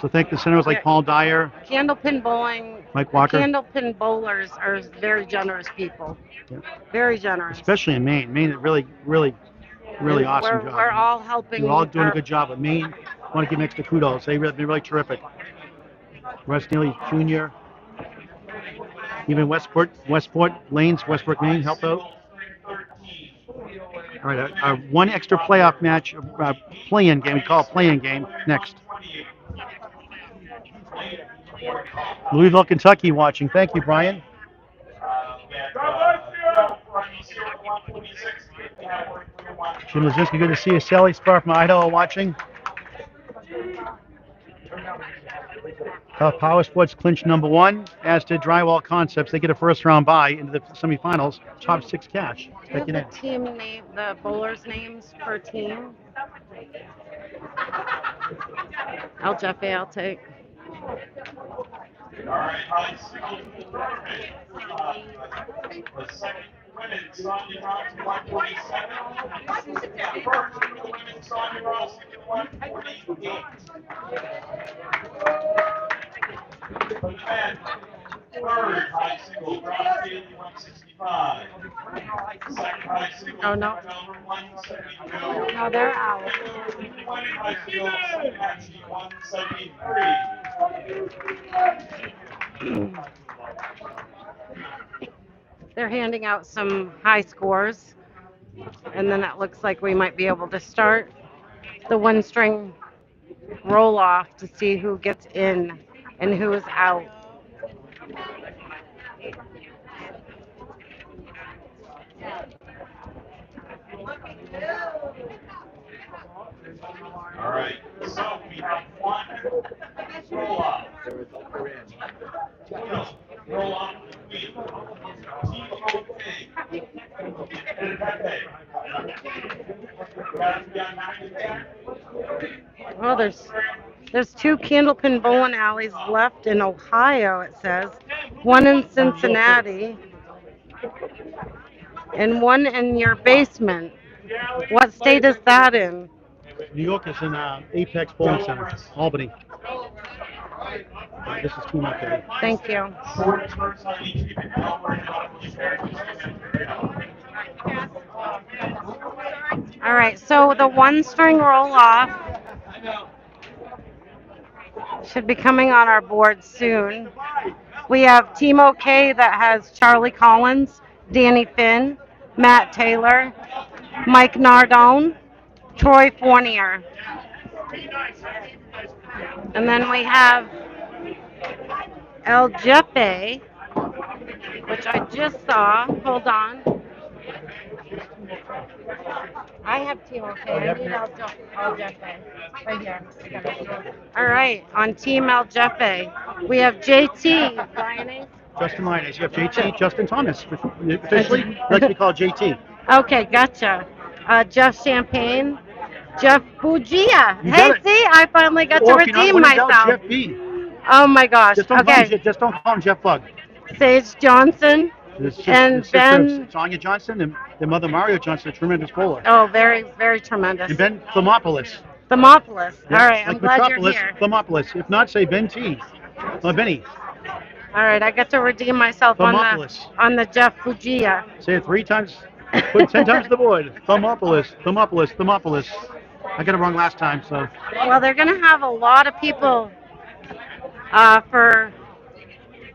So thank the centers like Paul Dyer, Candlepin bowling, Mike Walker. Candlepin bowlers are very generous people. Yeah. Very generous. Especially in Maine. Maine is really awesome job. We're all helping. We're all doing a good job. But Maine, I want to give extra kudos. They've been really terrific. Russ Neely Jr., even Westport, Lanes, Westbrook, Maine helped out. All right, our one extra playoff match, play-in game. We call it play-in game next. Louisville, Kentucky watching. Thank you, Brian. Jim Lazinski, good to see you. Sally Spar from Idaho watching. Power Sports clinched #1, as did Drywall Concepts. They get a first-round bye into the semifinals. Top 6 cash. The team name, the bowlers' names per team. I'll take. All right, the second women's Sonia Ross 147. First women's Sonia Ross 148. For the men, third high single drop Oh, no. No, they're out. They're handing out some high scores, and then it looks like we might be able to start the one string roll off to see who gets in and who is out. All right, so we have one roll-off. Roll-off between T.O.K. and Pepe. Well, there's two Candlepin bowling alleys left in Ohio, it says. One in Cincinnati and one in your basement. What state is that in? New York is in Apex Bowling Center, Albany. This is Team OK. Thank you. All right, so the one string roll off should be coming on our board soon. We have Team OK that has Charlie Collins, Danny Finn, Matt Taylor, Mike Nardone, Troy Fournier. And then we have El Jefe, which I just saw. Hold on. I have Team OK. I need El Jefe. Right here. I got it. All right. On Team El Jefe, we have JT. Brian. Justin Linus. You have JT, Justin Thomas. Officially, he likes to be called JT. Okay, gotcha. Jeff Champagne, Jeff Bugia. You Hey, got it. see, I finally got to Or if you're not redeem when in doubt, myself. Jeff B. Oh my gosh. Just don't, Okay. just don't call him Jeff Bug. Sage Johnson and Ben. Sonia Johnson and their mother Mario Johnson, a tremendous bowler. Oh, very, very tremendous. And Ben Thermopolis. Thermopolis. Yeah, All right, I'm like glad Metropolis, you're here. Thermopolis. If not, say Ben T. Or Benny. All right, I get to redeem myself on the Jeff Bugia. Say it 3 times. Put 10 times the board. Thermopolis, Thermopolis, Thermopolis. I got it wrong last time, so. Well, they're going to have a lot of people for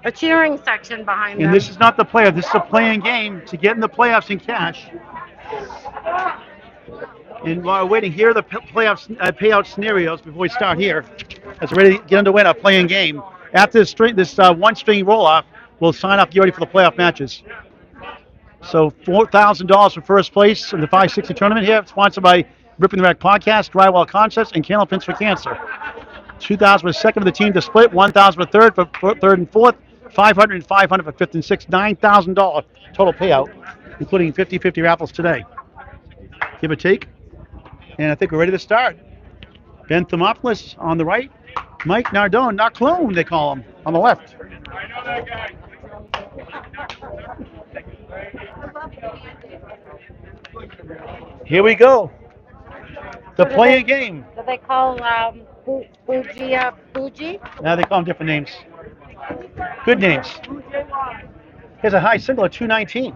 a cheering section behind them. And this is not the playoff. This is a playing game to get in the playoffs in cash. And while we're waiting, here are the playoff payout scenarios before we start here. As we're ready to get underway in our playing game. After this one string roll off, we'll sign up. Get ready for the playoff matches. So $4,000 for first place in the 560 tournament here, sponsored by Ripping the Rack Podcast, Drywall Concepts, and Candlepins for Cancer. $2,000 for second of the team to split, $1,000 for third and fourth, $500 and $500 for fifth and sixth, $9,000 total payout, including 50-50 raffles today. Give or take. And I think we're ready to start. Ben Thermopolis on the right, Mike Nardone, not clone they call him, on the left. I know that guy. Here we go. The playing game. Do they call Bugia Buji? Now they call them different names. Good names. Here's a high single at 219.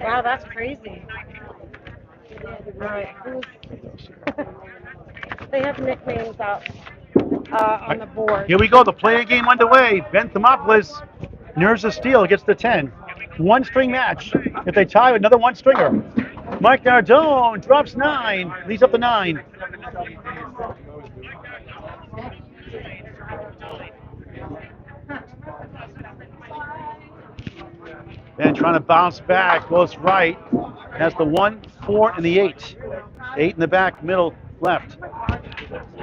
Wow, that's crazy. All right, they have nicknames up on the board. Here we go. The playing game underway. Ben Thermopolis, nerves of steel, gets the 10. One string match. If they tie, another one stringer. Mike Nardone drops 9, leads up to 9. Ben trying to bounce back, goes right, has the 1, 4, and the 8. 8 in the back, middle, left.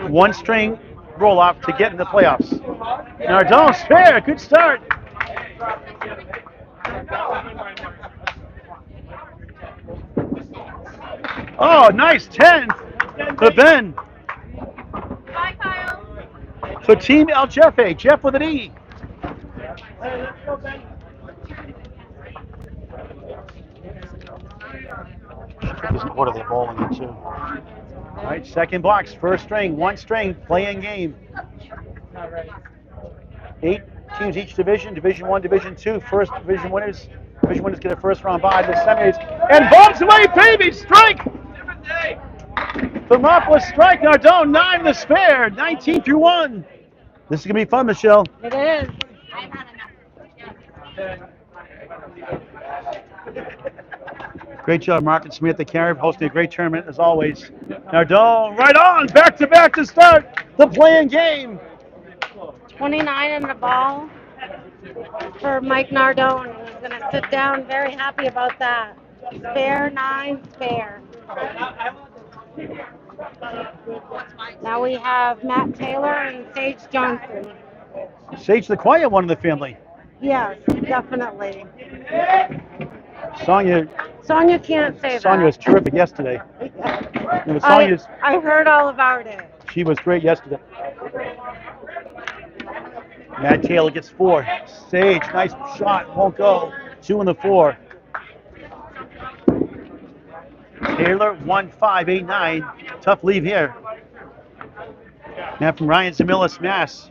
One string roll off to get in the playoffs. Nardone spare, good start. Oh, nice 10 for Ben. Bye, Kyle. For Team El Jefe, Jeff with an E. What are they bowling into? All right, second box, first string, one string, playing game. 8 teams each division, Division 1, Division 2, first division winners Division winners get a first round bye to the semis. And bombs away, baby! Strike! Thermopolis strike. Nardone 9 in the spare. 19 through 1. This is going to be fun, Michelle. It is. Great job, Mark and Smith, the carry, hosting a great tournament as always. Nardone, right on, back to start the playing game. 29 in the ball for Mike Nardone. He's going to sit down very happy about that. Spare 9, spare. Now we have Matt Taylor and Sage Johnson. Sage the quiet one in the family. Yes, definitely. Sonia can't say Sonia was that. terrific yesterday. You know, Sonia's, I heard all about it. she was great yesterday. Matt Taylor gets 4. Sage, nice shot, won't go. 2 in the 4. Taylor 1-5-8-9. Tough leave here. Now from Ryan Zamilis, Mass.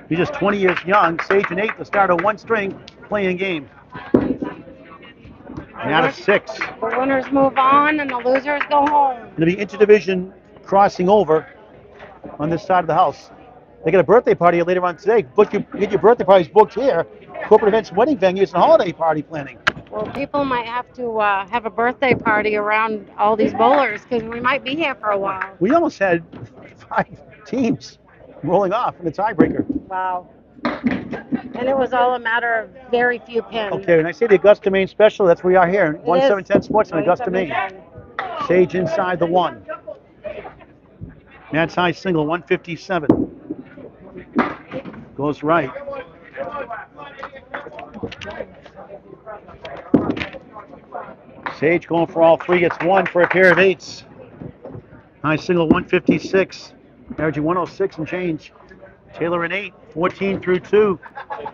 He's just 20 years young. Sage and 8 to start a 1-string playing game. And out of 6. The winners move on and the losers go home. It'll be interdivision crossing over on this side of the house. They got a birthday party later on today. Get your birthday parties booked here. Corporate events, wedding venues, and holiday party planning. Well, people might have to have a birthday party around all these bowlers because we might be here for a while. We almost had 5 teams rolling off in the tiebreaker. Wow. And it was all a matter of very few pins. Okay, when I say the Augusta, Maine special, that's where we are here. 1710 Sports in Augusta, Maine. Sage inside the 1. Matt's high single, 157. Goes right. Sage going for all 3, gets 1 for a pair of 8s. High single, 156. Averaging 106 and change. Taylor an 8, 14 through 2.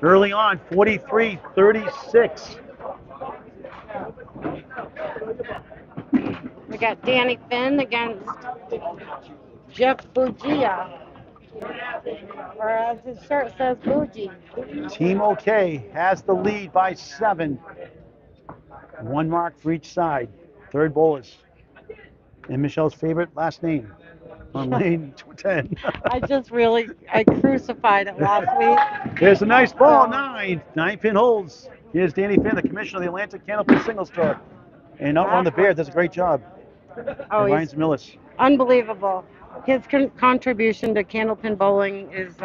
Early on, 43-36. We got Danny Finn against Jeff Bugia. Or as his shirt says, Bougie. Team OK has the lead by 7. 1 mark for each side. Third bowlers. And Michelle's favorite last name on lane 10. I crucified it last week. There's a nice ball, 9. 9-pin holds. Here's Danny Finn, the commissioner of the Atlantic Candlepin Single Store. And out on the Bear does a great job. Oh, Ryan Millis. Unbelievable. His contribution to Candlepin bowling is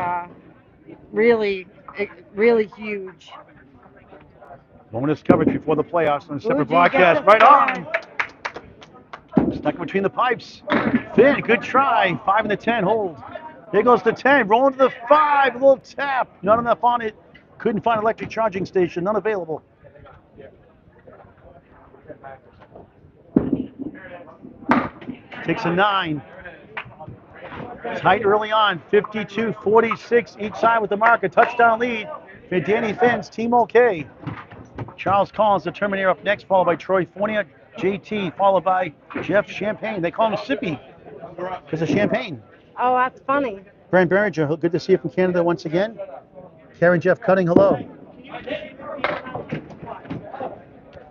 really huge. Bonus coverage before the playoffs on a separate broadcast. Right on. Stuck between the pipes. Finn, good try. 5 and the 10, hold. There goes the 10, rolling to the 5, a little tap. Not enough on it. Couldn't find electric charging station, none available. Takes a 9. Tight early on, 52-46 each side with the mark. A touchdown lead for Danny Finn's Team OK. Charles Collins, the Terminator, up next, followed by Troy Fournier, JT, followed by Jeff Champagne. They call him Sippy because of champagne. Oh, that's funny. Brian Behringer, good to see you from Canada once again. Karen Jeff Cutting, hello.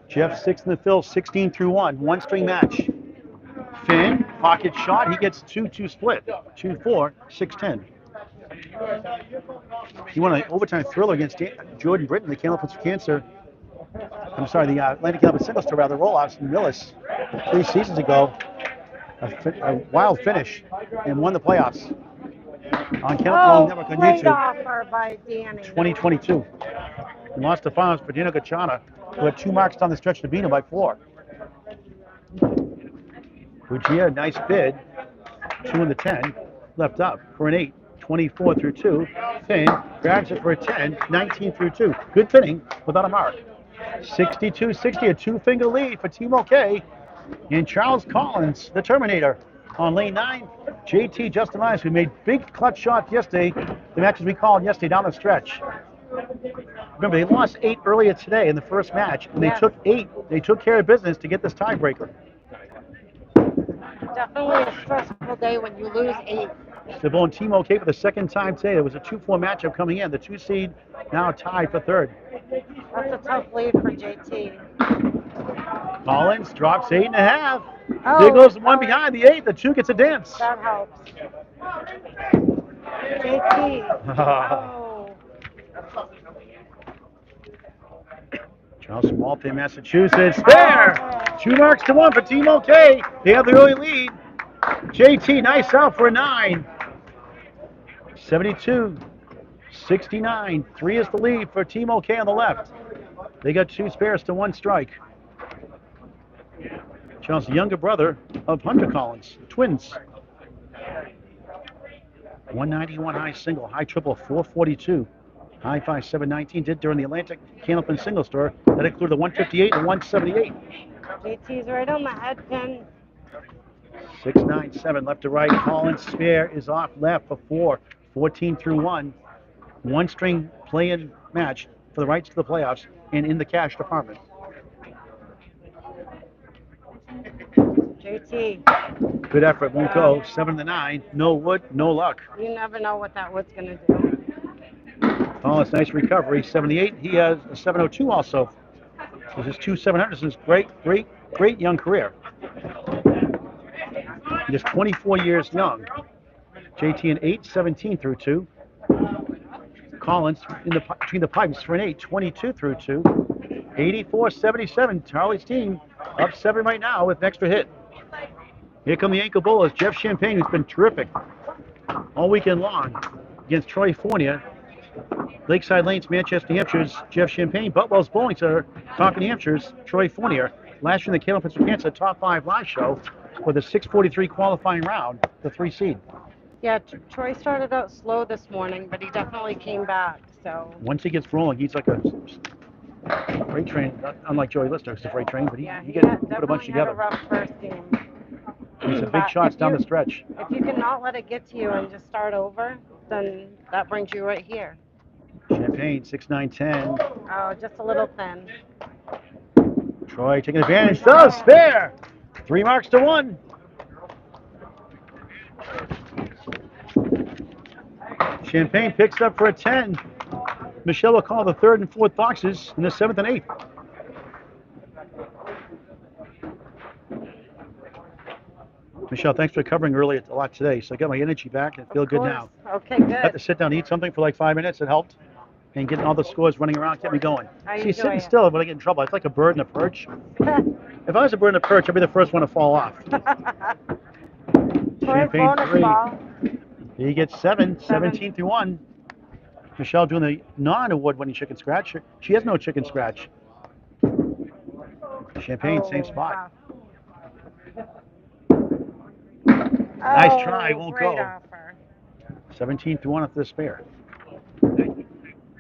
Jeff 6 in the fill, 16 through 1, 1-string match. Finn, pocket shot, he gets 2-2 split, 2-4, 6-10. He won an overtime thriller against Jordan Britton, the Candlepin Cancer. I'm sorry, the Atlantic Candlepin Single Store, rather, roll-offs in Millis 3 seasons ago. A wild finish and won the playoffs on Candlepin Network on great YouTube. offer by Danny. 2022. He lost the finals for Dino Gachana, who had 2 marks down the stretch to beat him by 4. Bugia, nice bid. 2 in the 10, left up for an 8. 24 through 2. Finn grabs it for a 10, 19 through 2. Good fitting without a mark. 62-60, a 2-finger lead for Team OK. And Charles Collins, the Terminator, on lane 9. JT Justin Lyons, who made big clutch shots yesterday, the matches we called yesterday down the stretch. Remember, they lost 8 earlier today in the first match, and they took 8. They took care of business to get this tiebreaker. Definitely a stressful day when you lose 8. They're bowling Team OK for the second time today. There was a 2-4 matchup coming in. The 2 seed now tied for third. That's a tough lead for JT. Collins drops 8.5. Oh, There goes the one all right. behind the 8. The 2 gets a dance. That helps. JT. Oh. Charles from Waltham, Massachusetts. Spare! 2 marks to 1 for Team OK. They have the early lead. JT, nice out for a 9. 72-69. 3 is the lead for Team OK on the left. They got 2 spares to 1 strike. Charles, the younger brother of Hunter Collins, twins. 191 high single, high triple 442. High 5 719 did during the Atlantic Candlepin single store. That included the 158 and 178. JT's right on the head pin. 697 left to right. Collins spare is off left for 4. 14 through 1. One string play-in match for the rights to the playoffs and in the cash department. JT. Good effort, won't go. 7 to 9. No wood, no luck. You never know what that wood's going to do. Collins, nice recovery. 78. He has a 702 also. This is 2 700s in his great young career. Just 24 years young. JT an 8-17 through 2. Collins between the pipes for an 8, 22 through 2. 84-77. Charlie's team up 7 right now with an extra hit. Here come the ankle bowlers. Jeff Champagne, who's been terrific all weekend long against Troy Fournier. Lakeside Lanes, Manchester, New Hampshire's Jeff Champagne. Butwell's Bowling Center, Concord, New Hampshire's Troy Fournier. Last year in the Candlepin Cancer Top 5 live show with a 6:43 qualifying round, the 3 seed. Yeah, Troy started out slow this morning, but he definitely came back. So once he gets rolling, he's like a freight train. Unlike Joey Lister, who's a freight train, but he can put a bunch together. Had a rough first game. He's a big shots down the stretch. If you cannot let it get to you and just start over, then that brings you right here. Champagne 6-9-10. Oh, just a little thin. Troy taking advantage. Does spare. 3 marks to 1. Champagne picks up for a 10. Michelle will call the 3rd and 4th boxes in the 7th and 8th. Michelle, thanks for covering early a lot today. So I got my energy back and feel good now. Okay, good. I had to sit down and eat something for like 5 minutes. It helped. And getting all the scores running around kept me going. See, sitting still when I get in trouble, it's like a bird in a perch. If I was a bird in a perch, I'd be the first one to fall off. Champagne 3. He gets 7, 17 through 1. Michelle doing the non-award-winning chicken scratch. She has no chicken scratch. Champagne, same spot. Nice try, won't go. Offer. 17 through 1 after the spare.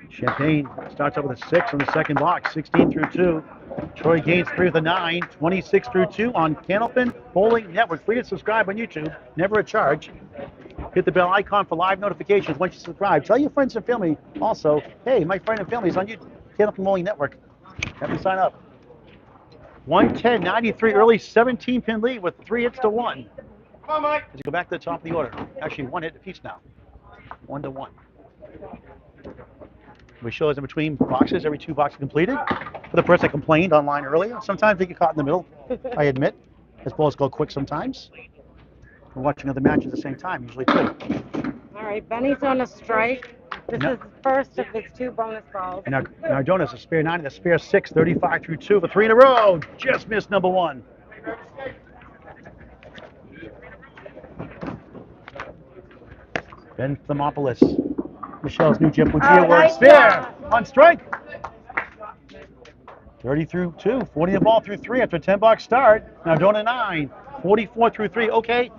Champagne starts up with a 6 on the second box, 16 through 2. Troy gains 3 with a 9, 26 through 2 on Candlepin Bowling Network. Free to subscribe on YouTube, never a charge. Hit the bell icon for live notifications once you subscribe. Tell your friends and family also, hey, my friend and family is on YouTube, Candlepin Bowling Network. Have them sign up. 110-93 early 17-pin lead with 3 hits to 1. Come on, Mike. As you go back to the top of the order. Actually, 1 hit apiece now. 1 to 1. We show us in between boxes, every 2 boxes completed. For the person that complained online earlier, sometimes they get caught in the middle, I admit. As balls go quick sometimes. We're watching other matches at the same time, usually 2. All right, Benny's on a strike. This is the first of his 2 bonus balls. And Nardona's a spare 9 and a spare 6, 35 through 2 for 3 in a row. Just missed number 1. Ben Thermopoulos. Michelle's new Jeff Bugia works spare on strike. 30 through 2, 40 the ball through 3 after a 10-box start. Now Dona 9, 44 through 3. Okay,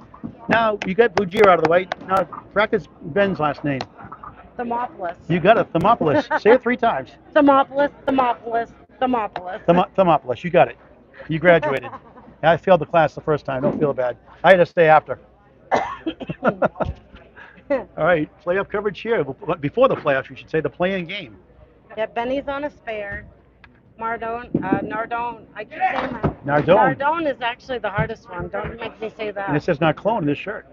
now you got Bugia out of the way. Now practice Ben's last name. Thermopoulos. You got it, Thermopoulos. Say it 3 times. Thermopoulos, Thermopoulos, Thermopoulos. Thermopoulos, you got it. You graduated. I failed the class the first time. Don't feel bad. I had to stay after. All right, playoff coverage here. Before the playoffs, you should say the play-in game. Yeah, Benny's on a spare. Nardone, I keep saying that. Nardone. Nardone is actually the hardest one. Don't make me say that. And it says Narclone in this shirt.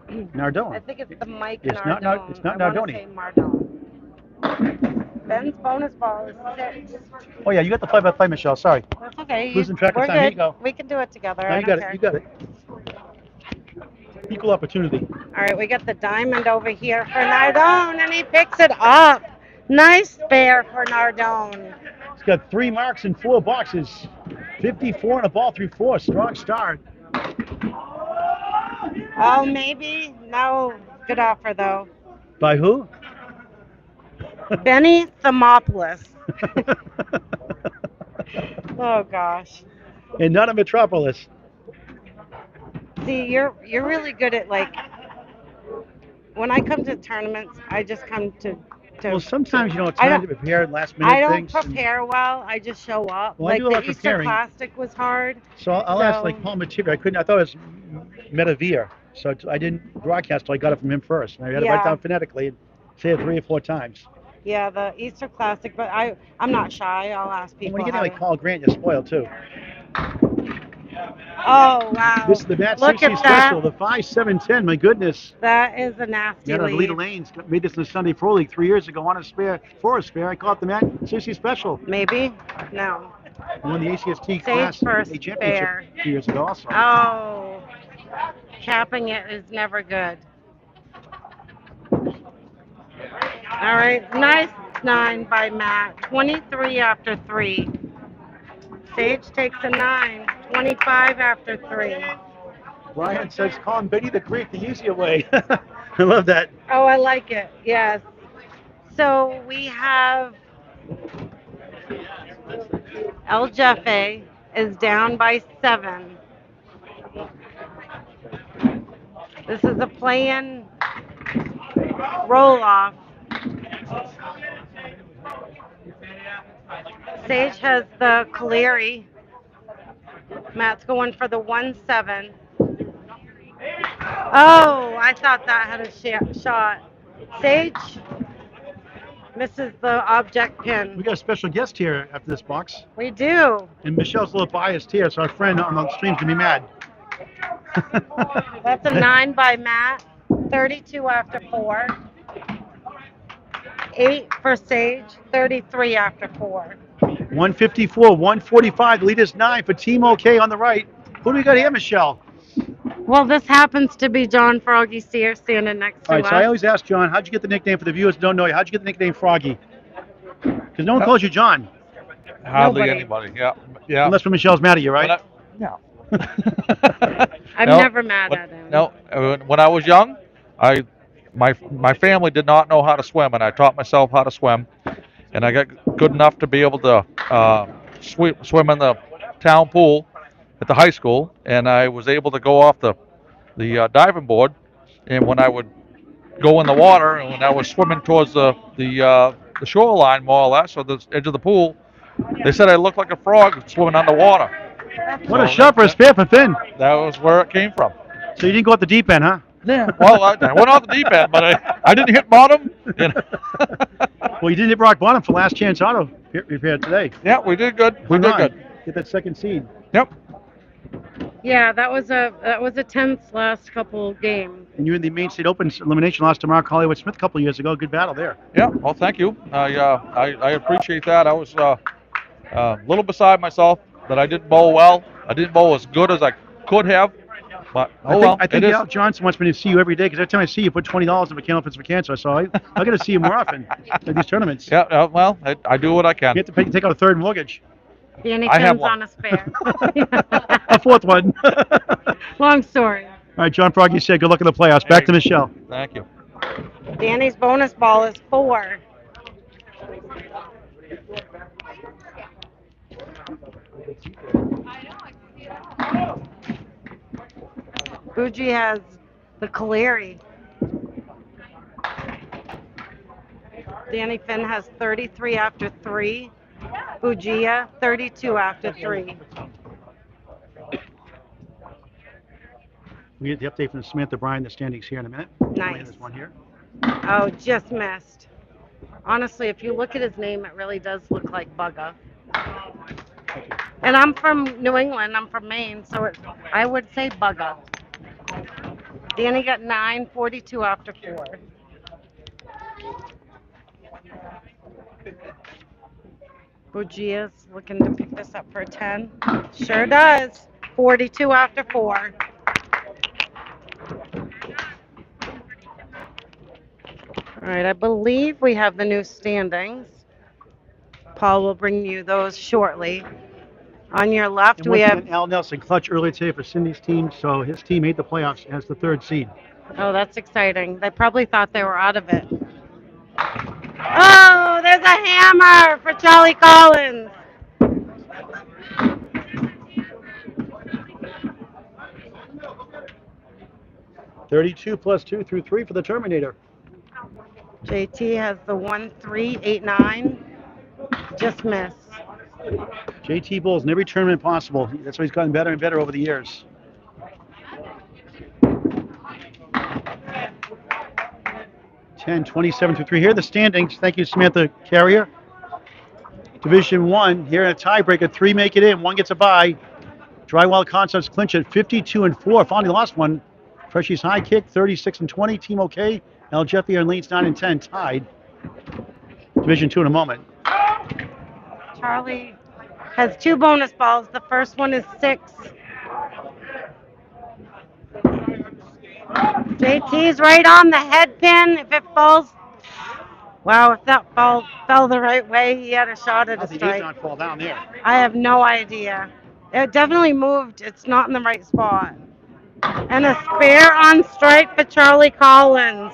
Nardone. I think it's the Mike It's Nardone. not Nardone. I want to say Mardone. Ben's bonus ball is 6. Oh yeah, you got the 5x5, Michelle. Sorry. That's okay. Losing track of We're time. Here you good. go. We can do it together. No, I you don't got it. care. You got it. Equal opportunity. All right, we got the diamond over here for Nardone, and he picks it up. Nice spare for Nardone. He's got 3 marks in 4 boxes. 54 and a ball through 4. Strong start. Oh, maybe? No. Good offer, though. By who? Benny Thermopolis. Oh, gosh. And not a metropolis. See, you're really good at, like, when I come to tournaments, I just come to Well, sometimes you don't have I time don't- to prepare last minute I don't things. and- prepare well. I just show up. Well, I Like do a lot the of Easter preparing. Classic was hard. So I'll ask like So- Paul Matibia. I thought it was Metavia. So I didn't broadcast till I got it from him first. And I had to write Yeah. down phonetically and say it 3 or 4 times. Yeah, the Easter Classic, but I'm not shy. I'll ask And people. when you get how like to- Paul Grant, you're spoiled too. Oh wow! This is the Matt Look Sushi at special, that. the 5-7-10. My goodness. That is a nasty Yeah, lead. Alita Lanes made this in the Sunday Pro League 3 years ago on a spare, for a spare. I call it the Matt Sushi special. Maybe? No. I won the ACST Sage Class for A a championship spare. 2 years ago also. Oh, capping it is never good. All right, nice 9 by Matt. 23 after 3. Sage takes a 9. 25 after 3. Brian says, call him Betty the Greek, the easier way. I love that. Oh, I like it. Yes. So we have El Jefe is down by 7. This is a play-in roll-off. Sage has the Caleri. Matt's going for the 1-7. Oh, I thought that had a shot. Sage misses the object We pin. got a special guest here after this box. We do. And Michelle's a little biased here, so our friend on the stream's going to be mad. That's a 9 by Matt. 32 after 4. 8 for Sage. 33 after 4. 154, 145. The lead is 9 for Team OK on the right. Who do we got here, Michelle? Well, this happens to be John Froggy Sear standing next to All right, us. so I always ask John, how'd you get the nickname for the viewers who don't know you? How'd you get the nickname Froggy? Because no one calls you John, Hardly Nobody. anybody. Yeah. Yeah. unless when Michelle's mad at you, right? Yeah. I'm No, never mad when- at him. No, when I was young, my family did not know how to swim, and I taught myself how to swim, and I got good enough to be able to swim in the town pool at the high school, and I was able to go off the diving board, and when I would go in the water, and when I was swimming towards the shoreline more or less, or the edge of the pool, they said I looked like a frog swimming underwater. What a So shot for a spare for Finn. That was where it came from. So you didn't go off the deep end, huh? Yeah. Well, I went off the deep end, but I didn't hit bottom. You know. Well, you didn't hit rock bottom for Last Chance Auto repair today. Yeah, we did good. We Hung did on. good. Get that second seed. Yep. Yeah, that was a tense last couple games. And you're in the Maine State Open elimination, lost to Mark Hollywood Smith a couple of years ago. Good battle there. Yeah. Well, thank you. I appreciate that. I was a little beside myself that I didn't bowl well. I didn't bowl as good as I could have. But I think Al Johnson wants me to see you every day because every time I see you, put $20 in the Candlepin for Cancer. So I got to see you more often at these tournaments. Yeah. Well, I do what I can. You have to take out a third mortgage. Danny I have Finn's one. on a spare. A fourth one. Long story. All right, John Froggy said good luck in the playoffs. Back to Michelle. Thank you. Danny's bonus ball is 4. Fuji has the Caleri. Danny Finn has 33 after 3. Fujiya 32 after 3. We get the update from Samantha Bryan. The standings here in a minute. Nice. There's one here. Oh, just missed. Honestly, if you look at his name, it really does look like Bugga. And I'm from New England. I'm from Maine, so I would say Bugga. Danny got 9, 42 after 4. Bugia's looking to pick this up for a 10. Sure does. 42 after 4. All right, I believe we have the new standings. Paul will bring you those shortly. On your left, And we once have. again, Al Nelson clutch early today for Cindy's team, so his team made the playoffs as the third seed. Oh, that's exciting. They probably thought they were out of it. Oh, there's a hammer for Charlie Collins. $32 plus 2 through 3 for the Terminator. JT has the 1-3-8-9. Just missed. JT Bulls in every tournament possible. That's why he's gotten better and better over the years. Ten, 27 through 3. Here are the standings. Thank you, Samantha Carrier. Division 1, here in a tiebreaker. 3 make it in, 1 gets a bye. Drywall Concepts clinch at 52 and 4. Finally lost one. Freshies High Kick 36 and 20. Team OK. El Jefe and Leeds 9 and 10 tied. Division 2 in a moment. Charlie has 2 bonus balls. The first one is 6. JT's right on the head pin. If it falls, wow, if that ball fell the right way, he had a shot at How a did the strike. not fall down there? I have no idea. It definitely moved. It's not in the right spot. And a spare on strike for Charlie Collins.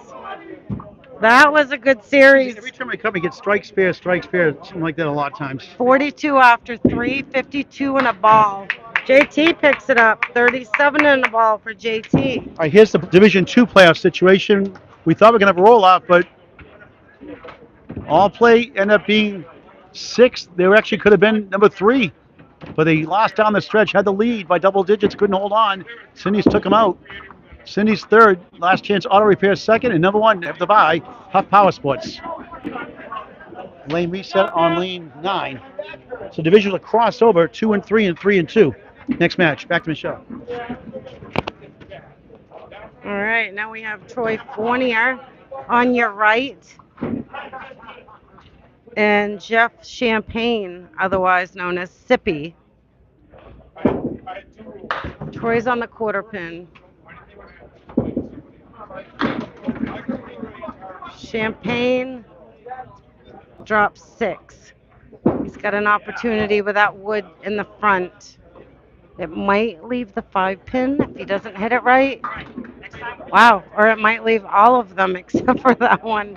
That was a good series. Every time I come, I get strike, spare, something like that a lot of times. 42 after 3, 52 and a ball. JT picks it up, 37 and a ball for JT. All right, here's the Division 2 playoff situation. We thought we were going to have a roll-off, but all play ended up being 6. They actually could have been number 3, but they lost down the stretch, had the lead by double digits, couldn't hold on. Cindy's took them out. Cindy's third, last chance auto repair second, and number 1 after the bye, Huff Power Sports. Lane reset on lane 9. So divisional crossover, 2 and 3 and 3 and 2. Next match, back to Michelle. All right, now we have Troy Fournier on your right. And Jeff Champagne, otherwise known as Sippy. Troy's on the quarter pin. Champagne drops 6. He's got an opportunity with that wood in the front. It might leave the 5 pin if he doesn't hit it right. Wow, or it might leave all of them except for that one.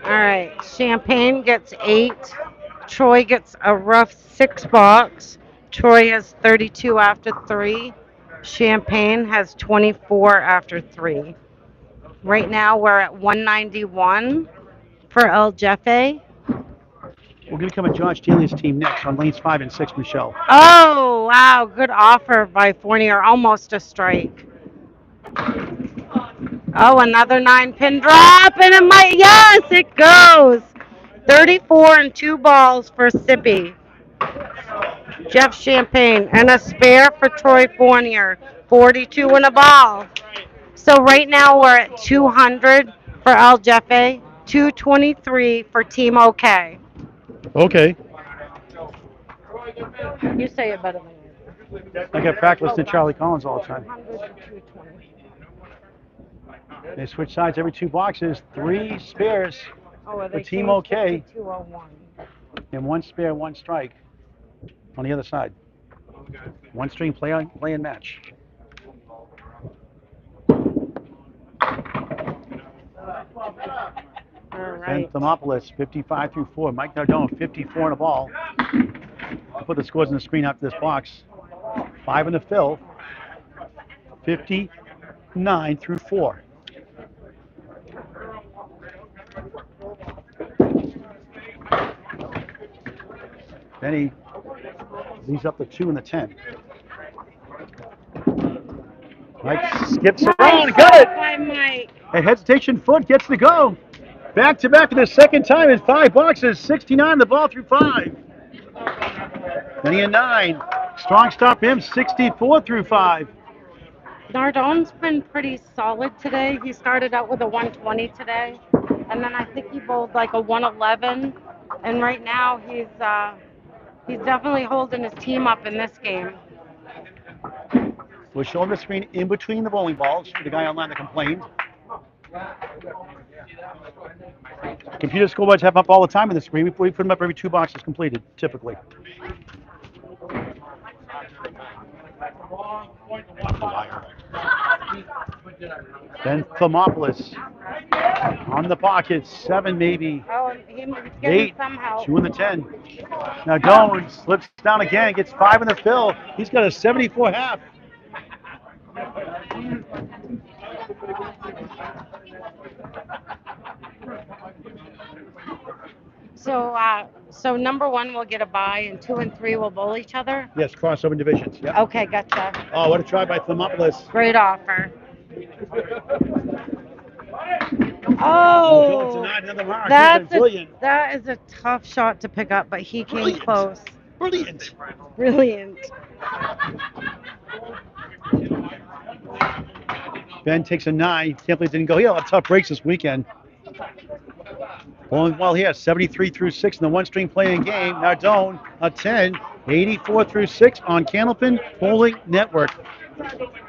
All right, Champagne gets 8. Troy gets a rough 6 box. Troy has 32 after 3. Champagne has 24 after 3. Right now we're at 191 for El Jefe. We're going to come at Josh Daly's team next on lanes 5 and 6, Michelle. Oh, wow, good offer by Fournier, almost a strike. Oh, another 9-pin drop, and it might, yes, it goes. 34 and 2 balls for Sippy. Jeff Champagne, and a spare for Troy Fournier, 42 and a ball. So right now we're at 200 for Al Jefe, 223 for Team OK. Okay. You say it better than me. I got practice to Charlie Collins all the time. 200 to 220. They switch sides every 2 boxes. 3 spares Oh, for Team OK, 201. and 1 spare, 1 strike on the other side. 1 string play and match. All And right. Thermopolis, 55 through 4. Mike Nardone, 54 and a ball. I'll put the scores on the screen after this box. 5 in the fill. 59 through 4. Then he leaves up the 2 and the 10. Mike skips around, got it! By Mike. A hesitation foot gets to go. Back to back for the second time in 5 boxes. 69 the ball through 5. Then he had 9. Strong start for him, 64 through 5. Nardone's been pretty solid today. He started out with a 120 today, and then I think he bowled like a 111. And right now he's definitely holding his team up in this game. We're showing the screen in between the bowling balls for the guy online that complained. Computer scoreboards have up all the time on the screen. We put them up every 2 boxes completed, typically. Then Thermopolis on the pocket, 7 maybe. Oh, and he's getting 8, some help. 2 in the 10. Now Doan slips down again, gets 5 in the fill. He's got a 74 half. So number 1 will get a bye, and 2 and 3 will bowl each other. Yes, crossover divisions. Yep. Okay, gotcha. Oh, what a try by Thermopolis. Great offer. Doan Oh, denied another mark. that is a tough shot to pick up, but he came Brilliant. close. Brilliant. Brilliant. Ben takes a 9. Can't believe it didn't go. He had a lot of tough breaks this weekend. Bowling well here, 73 through 6 in the one-string playing game. Nardone, a 10, 84 through 6 on Candlepin Bowling Network.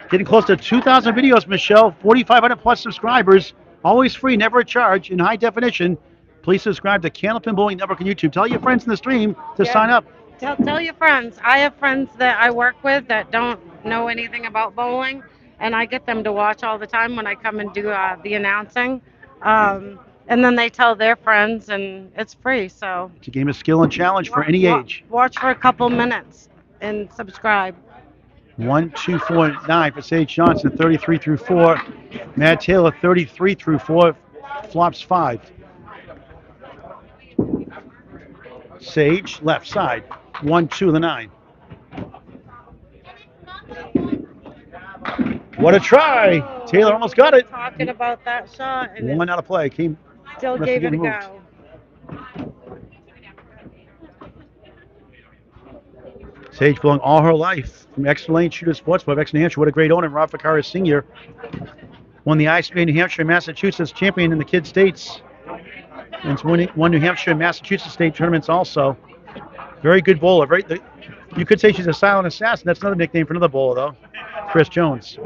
Getting close to 2,000 videos, Michelle, 4,500 plus subscribers. Always free, never a charge, in high definition. Please subscribe to Candlepin Bowling Network on YouTube. Tell your friends in the stream to sign up. Tell your friends. I have friends that I work with that don't know anything about bowling, and I get them to watch all the time when I come and do the announcing. And then they tell their friends, and it's free. So It's a game of skill and challenge for any age. Watch for a couple minutes and subscribe. 1, 2, 4, 9 for Sage Johnson, 33 through 4. Matt Taylor, 33 through 4. Flops 5. Sage, left side. 1, 2, the 9. What a try! Taylor almost got it. Talking about that shot, and 1 out of play. still must gave have it a moved. go. Sage belonged all her life from Exeter Lane Shooter Sports Club, Exeter, New Hampshire. What a great owner, Rob Ficarra Sr. Won the ISBA New Hampshire and Massachusetts champion in the Kid States. And won New Hampshire and Massachusetts state tournaments also. Very good bowler. You could say she's a silent assassin. That's another nickname for another bowler, though. Chris Jones.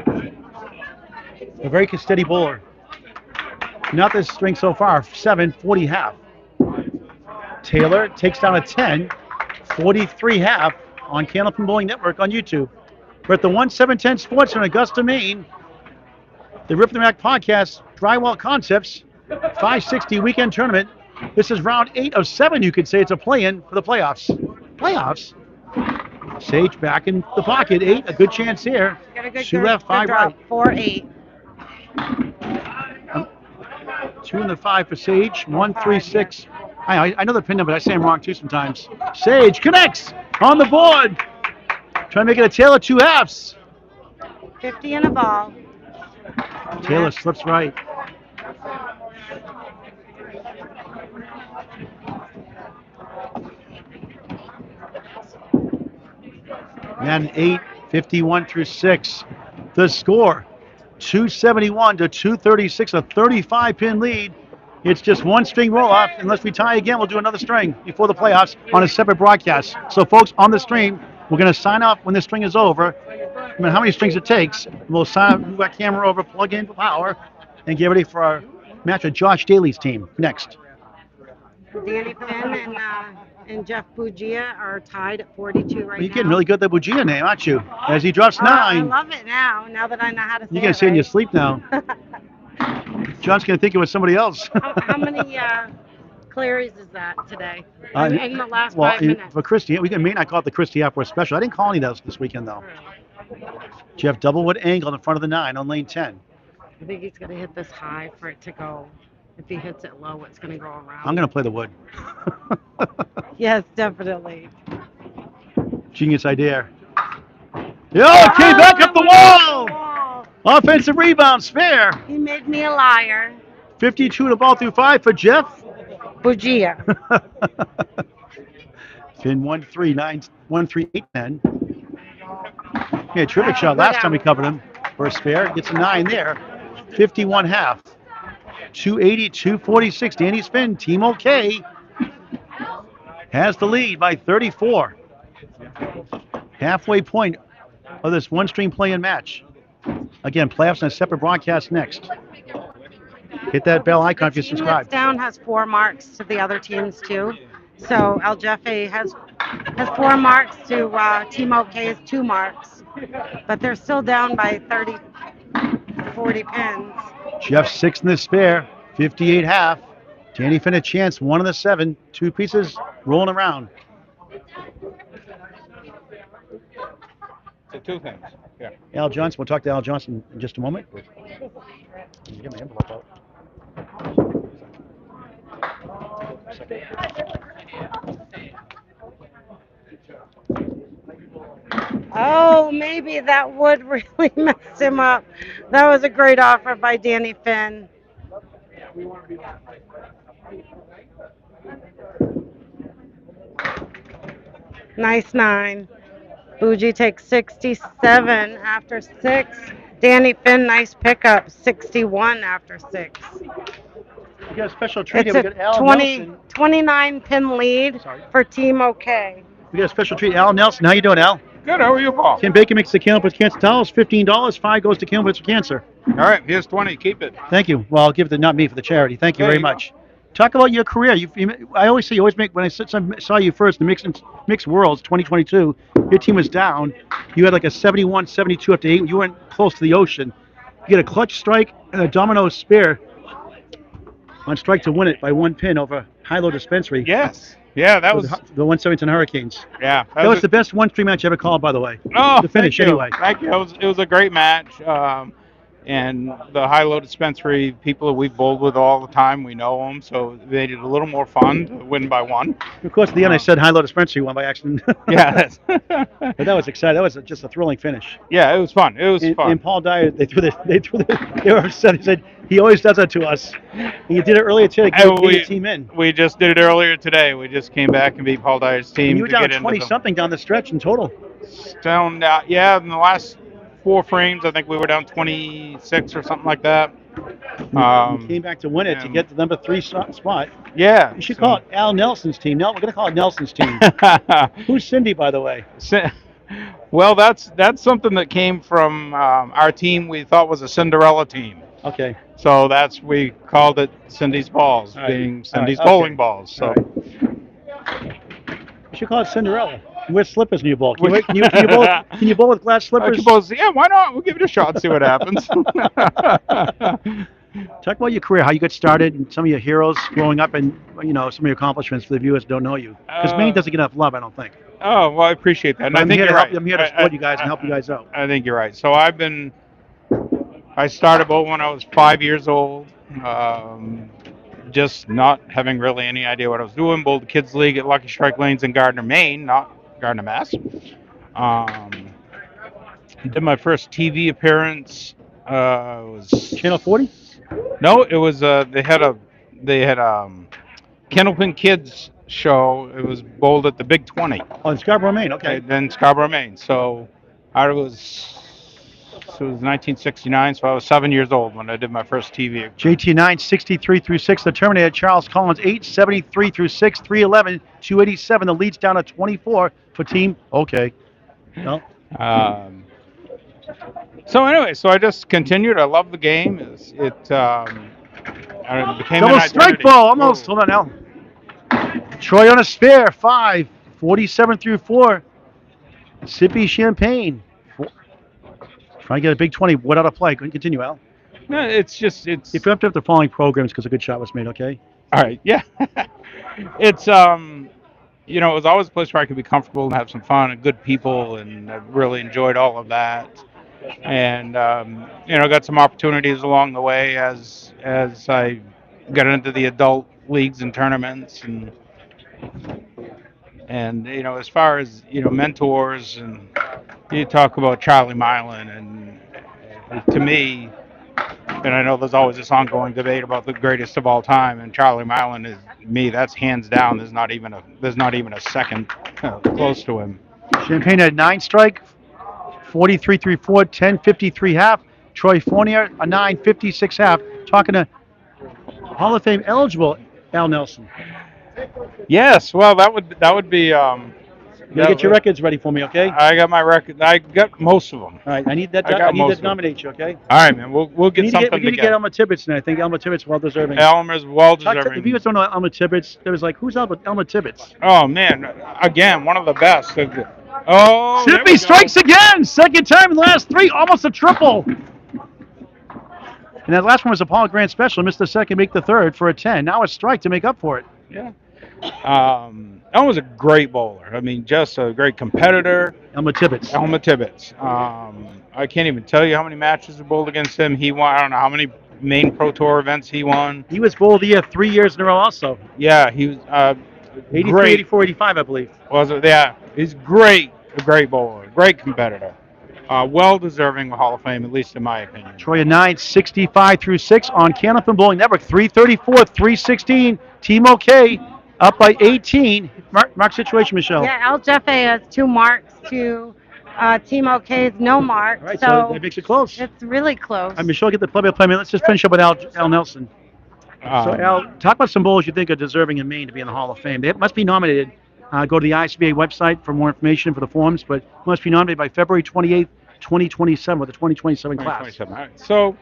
A very steady bowler. Not this string so far. 7, 40 half. Taylor takes down a 10, 43 half on Candlepin Bowling Network on YouTube. We're at the 1710 Sports in Augusta, Maine. The Rip the Rack Podcast, Drywall Concepts, 560 weekend tournament. This is round 8 of 7, you could say. It's a play-in for the playoffs. Playoffs? Sage back in the pocket, 8, a good chance here. Got a good 2 left, 5 right. 4-8. 2 in the 5 for Sage, 1, 3, 6. I know the pin number, but I say I'm wrong too sometimes. Sage connects on the board. Trying to make it a Taylor 2 halves. 50 in a ball. Taylor slips right. And 8, 51 through 6. The score, 271 to 236, a 35-pin lead. It's just one string roll-off. Unless we tie again, we'll do another string before the playoffs on a separate broadcast. So, folks, on the stream, we're going to sign off when this string is over. No matter how many strings it takes, we'll sign off, move our camera over, plug in power, and get ready for our match with Josh Daly's team next. Danny Finn and Jeff Bugia are tied at 42 right now. You're getting really good at the Bugia name, aren't you? As he drops 9. I love it now that I know how to say it. You're going to say it in your sleep now. John's going to think it was somebody else. How many clearies is that today? In the last 5 minutes. For Christie, we may not call it the Christie Airport Special. I didn't call any of those this weekend, though. Jeff Doublewood angled in front of the 9 on lane 10. I think he's going to hit this high for it to go. If he hits it low, it's going to go around. I'm going to play the wood. Yes, definitely. Genius idea. It came back up the wall! Offensive rebound, spare. He made me a liar. 52 to ball through 5 for Jeff. Bugia. Finn 1-3, 9, 1-3, 8, 10. Yeah, terrific shot. Last time we covered him for a spare. Gets a 9 there. 51 half. 280, 246. Danny Finn, Team OK, has the lead by 34. Halfway point of this one-stream play-in match. Again, playoffs and a separate broadcast next. Hit that bell icon if you The team subscribe. that's down has 4 marks to the other teams too. So El Jefe has 4 marks to Team OK's 2 marks, but they're still down by 30, 40 pins. Jeff 6 in the spare, 58 half. Danny Finn a chance, 1 in the 7. 2 pieces rolling around. So 2 things. Yeah. Al Johnson, we'll talk to Al Johnson in just a moment. Get my envelope out. Oh, maybe that would really mess him up. That was a great offer by Danny Finn. Nice 9. Bougie takes 67 after 6. Danny Finn, nice pickup, 61 after 6. We got a special treat It's here. We a got Al Nelson. 29 pin lead for Team OK. We got a special treat. Al Nelson, how you doing, Al? Good. How are you, Paul? Tim Baker makes the Candlepin Cancer Towels, $15. 5 goes to Candlepin Cancer. All right. Here's 20. Keep it. Thank you. Well, I'll give it to not me for the charity. Thank you There very you go. much. Talk about your career. I always say you always make, when I saw you first in the mixed worlds 2022, your team was down. You had like a 71, 72 after 8. You went close to the ocean. You get a clutch strike and a domino spear on strike to win it by 1 pin over High-Low Dispensary. Yes. Yeah, that was. The 117 Hurricanes. Yeah. That was the best 1-3 match I ever called, by the way. Oh, the finish, thank you. anyway. Thank you. It was a great match. And the High-Low Dispensary people that we bowled with all the time, we know them, so they made it a little more fun to win by 1. Of course, at the end, I said High-Low Dispensary won by accident. Yeah. But that was exciting. That was just a thrilling finish. Yeah, it was fun. It was fun. And Paul Dyer, they were upset. He said he always does that to us. He did it earlier today to get the team in. We just did it earlier today. We just came back and beat Paul Dyer's team. And you were to down get into 20 something down the stretch in total. Down, yeah, in the last 4 frames, I think we were down 26 or something like that. You came back to win it to get the number 3 spot. Yeah. You should call it Al Nelson's team. We're going to call it Nelson's team. Who's Cindy, by the way? Well, that's something that came from our team. We thought was a Cinderella team. Okay. So we called it Cindy's Balls, being Cindy's bowling balls. So. You should call it Cinderella. Wear slippers in your bowl. Can you bowl with glass slippers? Yeah, why not? We'll give it a shot and see what happens. Talk about your career, how you got started, and some of your heroes growing up, and some of your accomplishments for the viewers who don't know you. Because Maine doesn't get enough love, I don't think. Oh, well, I appreciate that. And I think you're right. I'm here to support you guys and help you guys out. I think you're right. So I started bowling when I was 5 years old. Just not having really any idea what I was doing. Bowled the Kids League at Lucky Strike Lanes in Gardner, Maine, not Gardner, Mass. Did my first TV appearance. Was Channel 40? No, it was they had Candlepin Kids show. It was bowled at the Big 20. Oh, in Scarborough, Maine. Okay. Then Scarborough, Maine. So it was 1969, so I was 7 years old when I did my first TV. JT 9, 63 through 6. The Terminator, Charles Collins, 8, 73 through 6, 311, 287. The lead's down to 24 for team. Okay. No. So anyway, I just continued. I love the game. It became double an strike identity. ball, almost. Hold on now. Troy on a spare, 5, 47 through 4. Sippy Champagne. Trying to get a big 20 without a play. Continue, Al. No, it's. If you have to have the following programs because a good shot was made, okay? All right, yeah. It's it was always a place where I could be comfortable and have some fun and good people, and I really enjoyed all of that. And got some opportunities along the way as I got into the adult leagues and tournaments, and as far as mentors, and you talk about Charlie Milan, and to me, and I know there's always this ongoing debate about the greatest of all time, and Charlie Milan is that's hands down. There's not even a second close to him. Champagne had 9 strike, 43-4, 10-53 half. Troy Fournier, a 9-56 half. Talking to Hall of Fame eligible Al Nelson. Yes, well, that would be. You gotta get your records ready for me, okay? I got my record. I got most of them. All right, I need that. I got I need most that of to them. nominate you, okay? All right, man. We'll We get need something to get together. Elmer Tibbetts, and I think Elmer Tibbetts well deserving. Elmer's well If deserving. you guys don't know Elmer Tibbetts, there was like, who's Elmer Tibbetts? Oh man, again, one of the best. Oh, there we Sippy go. strikes again, second time in the last three, almost a triple. And that last one was a Paul Grant special. Missed the second, make the third for a 10. Now a strike to make up for it. Yeah. Elmer's a great bowler. I mean, just a great competitor. Elmer Tibbetts. Elmer Tibbetts. I can't even tell you how many matches we bowled against him. He won. I don't know how many Maine Pro Tour events he won. He was Bowl of the Year 3 years in a row also. Yeah, he was 83, great. 84, 85, I believe. Was it? Yeah, he's great. A great bowler. Great competitor. Well deserving of Hall of Fame, at least in my opinion. Troy a 965 through 6 on Candlepin Bowling Network. 334, 316. Team OK up by 18. Mark situation, Michelle. Yeah, Al Jeffe has 2 marks to Team OK's no mark. All right, so that makes it close. It's really close. Michelle, get the play-by-play. Let's just finish up with Al Nelson. So, Al, talk about some bowlers you think are deserving in Maine to be in the Hall of Fame. They must be nominated. Go to the ISBA website for more information for the forms, but must be nominated by February 28th, 2027, with the 2027 class. 2027. All right. So,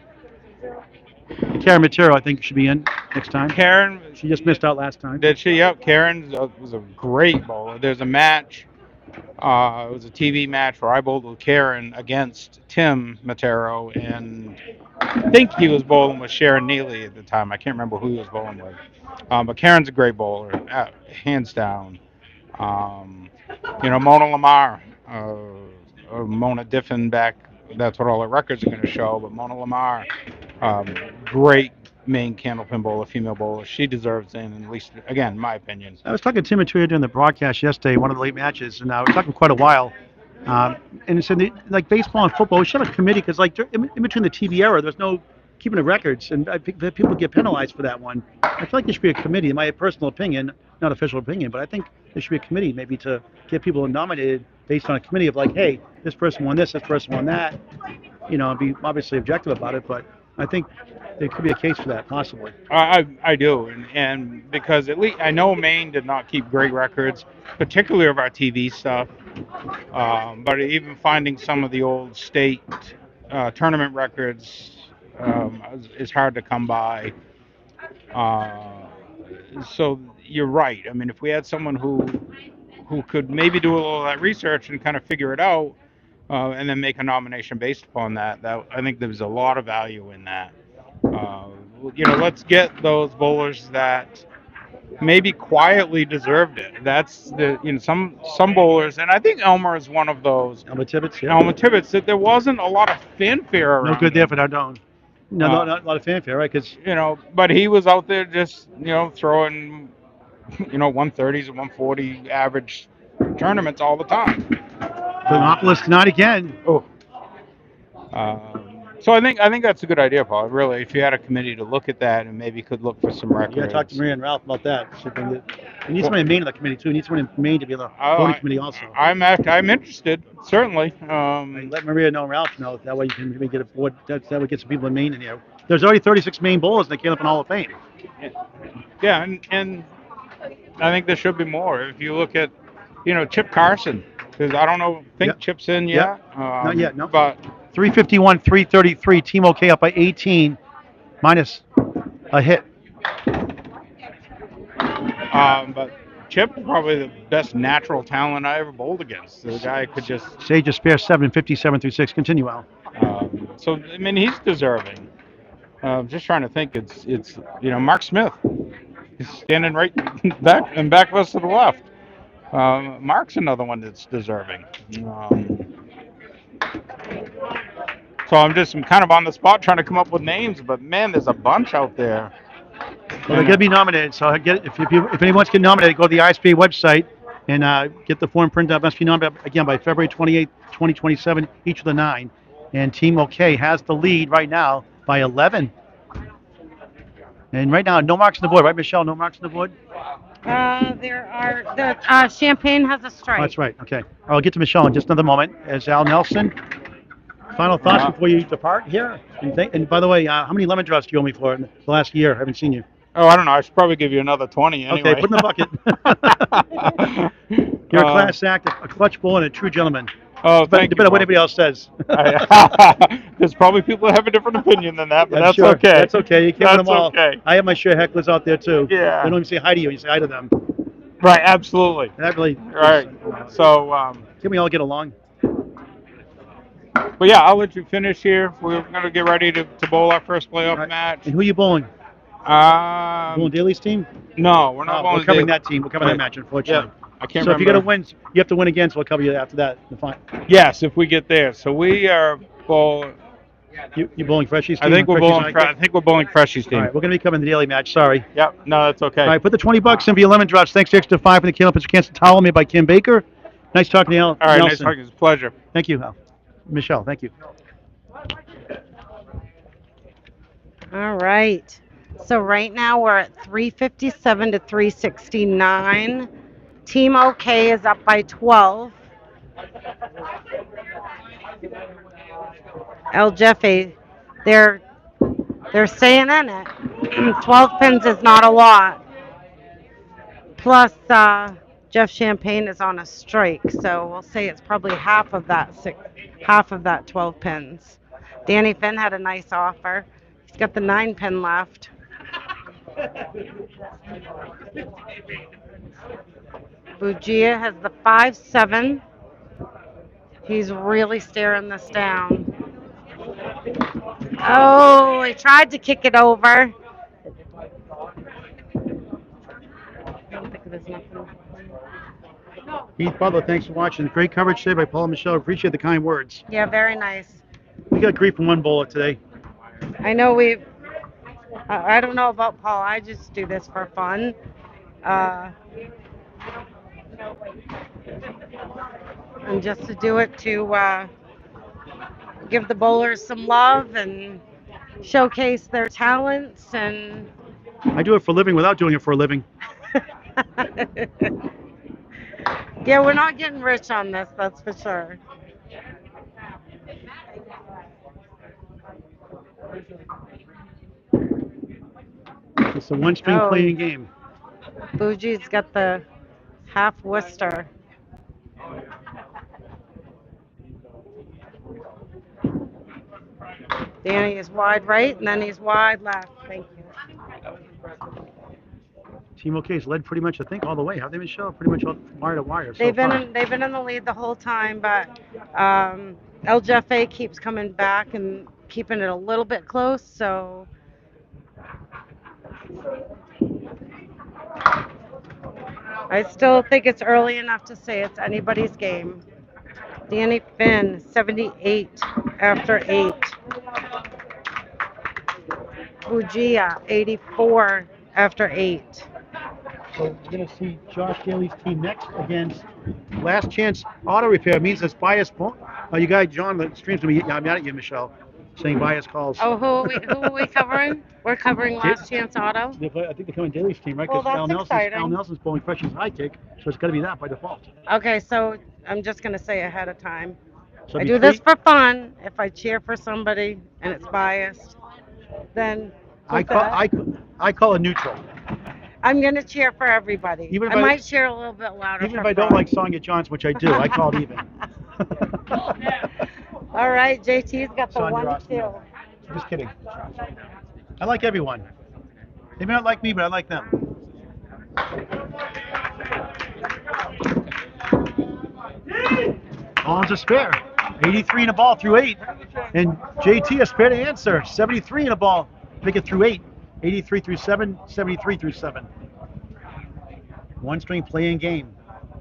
Karen Matero, I think, should be in next time. Karen. She just missed out last time. Did she? Yep. Karen was a great bowler. There's a match. It was a TV match where I bowled with Karen against Tim Matero, and I think he was bowling with Sharon Neely at the time. I can't remember who he was bowling with. But Karen's a great bowler, hands down. Mona Lamar, or Mona Diffin that's what all the records are going to show. But Mona Lamar, great Maine Candlepin bowler, female bowler. She deserves in, at least, again, in my opinion. I was talking to Tim and Tuya during the broadcast yesterday, one of the late matches, and we were talking quite a while. And he said, like baseball and football, we should have a committee because, like, in between the TV era, there's no keeping the records, and I think that people get penalized for that one. I feel like there should be a committee, in my personal opinion, not official opinion, but I think there should be a committee maybe to get people nominated based on a committee of like, hey, this person won this person won that, and be obviously objective about it, but I think there could be a case for that, possibly. I do, and because at least I know Maine did not keep great records, particularly of our TV stuff, but even finding some of the old state tournament records is hard to come by. So you're right. I mean, if we had someone who could maybe do a little of that research and kind of figure it out, and then make a nomination based upon that, I think there's a lot of value in that. Let's get those bowlers that maybe quietly deserved it. That's some bowlers, and I think Elmer is one of those. Elmer Tibbetts, yeah. Elmer Tibbetts, that there wasn't a lot of fanfare around. No good there for Nardone. No, not a lot of fanfare, right? Because but he was out there just throwing 130s and 140 average tournaments all the time. Monopolist tonight again. Oh. So I think that's a good idea, Paul. Really, if you had a committee to look at that and maybe could look for some records. Yeah, talk to Maria and Ralph about that. We need somebody in Maine on the committee too. We need someone in Maine to be on the voting committee also. I'm interested, certainly. Let Maria know and Ralph know. That way you can maybe get a board. That way get some people in Maine in here. There's already 36 Maine bowlers in the Candlepin Hall of Fame. Yeah, and I think there should be more. If you look at, Chip Carson, because I don't think Chip's in yet. Not yet, no. But 351, 333. Team OK up by 18, minus a hit. But Chip probably the best natural talent I ever bowled against. The guy could just. Sage a spare 7, 57 through 6. Continue, Al. So I mean, he's deserving. Just trying to think. It's Mark Smith. He's standing right back of us to the left. Mark's another one that's deserving. So I'm kind of on the spot trying to come up with names, but man, there's a bunch out there. Well, they're going to be nominated, so if anyone's getting nominated, go to the ISBA website and get the form printed out. Must be nominated again by February 28th, 2027, each of the 9. And Team OK has the lead right now by 11. And right now, no marks on the board, right, Michelle? No marks on the board? Champagne has a Oh, strike. that's right. Okay. I'll get to Michelle in just another moment. As Al Nelson, final thoughts before you depart here. And by the way, how many lemon drops do you owe me for in the last year? I haven't seen you. Oh, I don't know. I should probably give you another 20 Okay, anyway. put in the bucket. You're a class act, a clutch bull, and a true gentleman. Oh, thank No you, matter what Bob. anybody else says. There's probably people that have a different opinion than that, but I'm that's sure. okay. That's okay. You can't win That's them all. okay. I have my share of hecklers out there too. They Yeah. don't even say hi to you. You say hi to them. Right. Absolutely. And that really. Right. So, Can we all get along? but yeah, I'll let you finish here. We're gonna get ready to bowl our first playoff match. And who are you bowling? Bowling Daly's team? No, we're not We're bowling. covering that team. We're covering that Right. match, unfortunately. Yeah, I can't So if remember. you got to win, you have to win again. So we'll cover you after that. The final. Yes, if we get there. So we are bowling. You bowling Freshies team? I think we're Freshies bowling. I think we're bowling Freshies team. All right, we're going to be covering the daily match. Sorry. Yep. No, that's okay. All right, put the 20 bucks in for your lemon drops. Thanks to Extra 5 from the Candlepin Cancer Towel made by Kim Baker. Nice talking to you, All right, Nelson. nice talking. It's a pleasure. Thank you, Al. Michelle. Thank you. All right. So right now we're at 357 to 369. Team OK is up by 12. El Jefe, they're staying in it. 12 pins is not a lot. Plus, Jeff Champagne is on a strike, so we'll say it's probably half of that 12 pins. Danny Finn had a nice offer. He's got the 9 pin left. Bugia has the 5-7. He's really staring this down. Oh, he tried to kick it over. Heath Butler, thanks for watching. Great coverage today by Paul and Michelle. Appreciate the kind words. Yeah, very nice. We got grief from one bowler today. I know I don't know about Paul. I just do this for fun. And just to do it to give the bowlers some love and showcase their talents. And I do it for a living without doing it for a living. yeah, we're not getting rich on this, that's for sure. It's a one-string playing game. Bougie's got the half Worcester. Danny is wide right, and then he's wide left. Thank you. Team OK's led pretty much, I think, all the way. Have they, Michelle? Pretty much all wire to wire so They've been far. in the lead the whole time, but El Jefe keeps coming back and keeping it a little bit close. So I still think it's early enough to say it's anybody's game. Danny Finn, 78 after 8. Bugia, 84 after 8. So we're going to see Josh Daly's team next against Last Chance Auto Repair. Means it's bias. You guys, John, the stream's going to be mad at you, Michelle, saying bias calls. Oh, who are we covering? We're covering Last Chance Auto. I think they're coming Daly's team, right? Well, Because that's exciting. Al Nelson's bowling Freshie's high kick, so it's got to be that by default. Okay, so I'm just going to say ahead of time. So I do this for fun. If I cheer for somebody and it's biased, then I call it neutral. I'm going to cheer for everybody. Even if I might cheer a little bit louder. Even if I don't like Sonia Johnson, which I do, I call it even. All right, JT's got the Sonia 1-2. Just kidding. I like everyone. They may not like me, but I like them. Ball's a spare. 83 in a ball through 8. And JT a spare to answer. 73 in a ball. Make it through 8. 83 through 7. 73 through 7. One string playing game.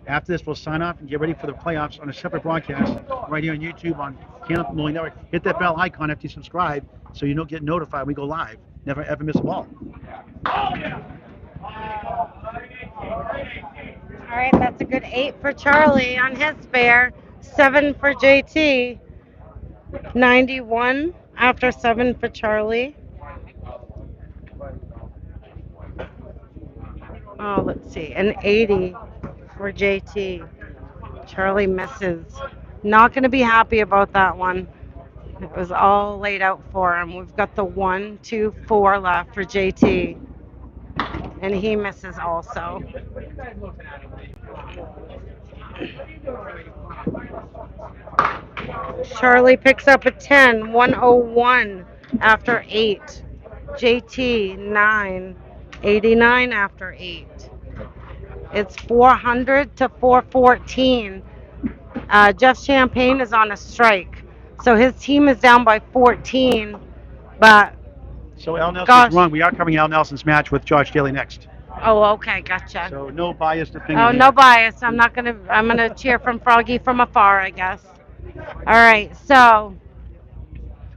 After this, we'll sign off and get ready for the playoffs on a separate broadcast right here on YouTube on Candlepin Network. Hit that bell icon after you subscribe so you don't get notified when we go live. Never ever miss a ball. All right, that's a good 8 for Charlie on his spare. 7 for JT. 91 after 7 for Charlie. Oh, let's see. An 80 for JT. Charlie misses. Not going to be happy about that one. It was all laid out for him. We've got the 1, 2, 4 left for JT, and he misses also. Charlie picks up a 10, 101 after 8. JT, 9, 89 after 8. It's 400 to 414. Jeff Champagne is on a strike. So his team is down by 14, but So Al Nelson's gosh. wrong. We are covering Al Nelson's match with Josh Daly next. Oh, okay, gotcha. So no biased opinion Oh, here. no bias. I'm gonna cheer from Froggy from afar, I guess. All right, so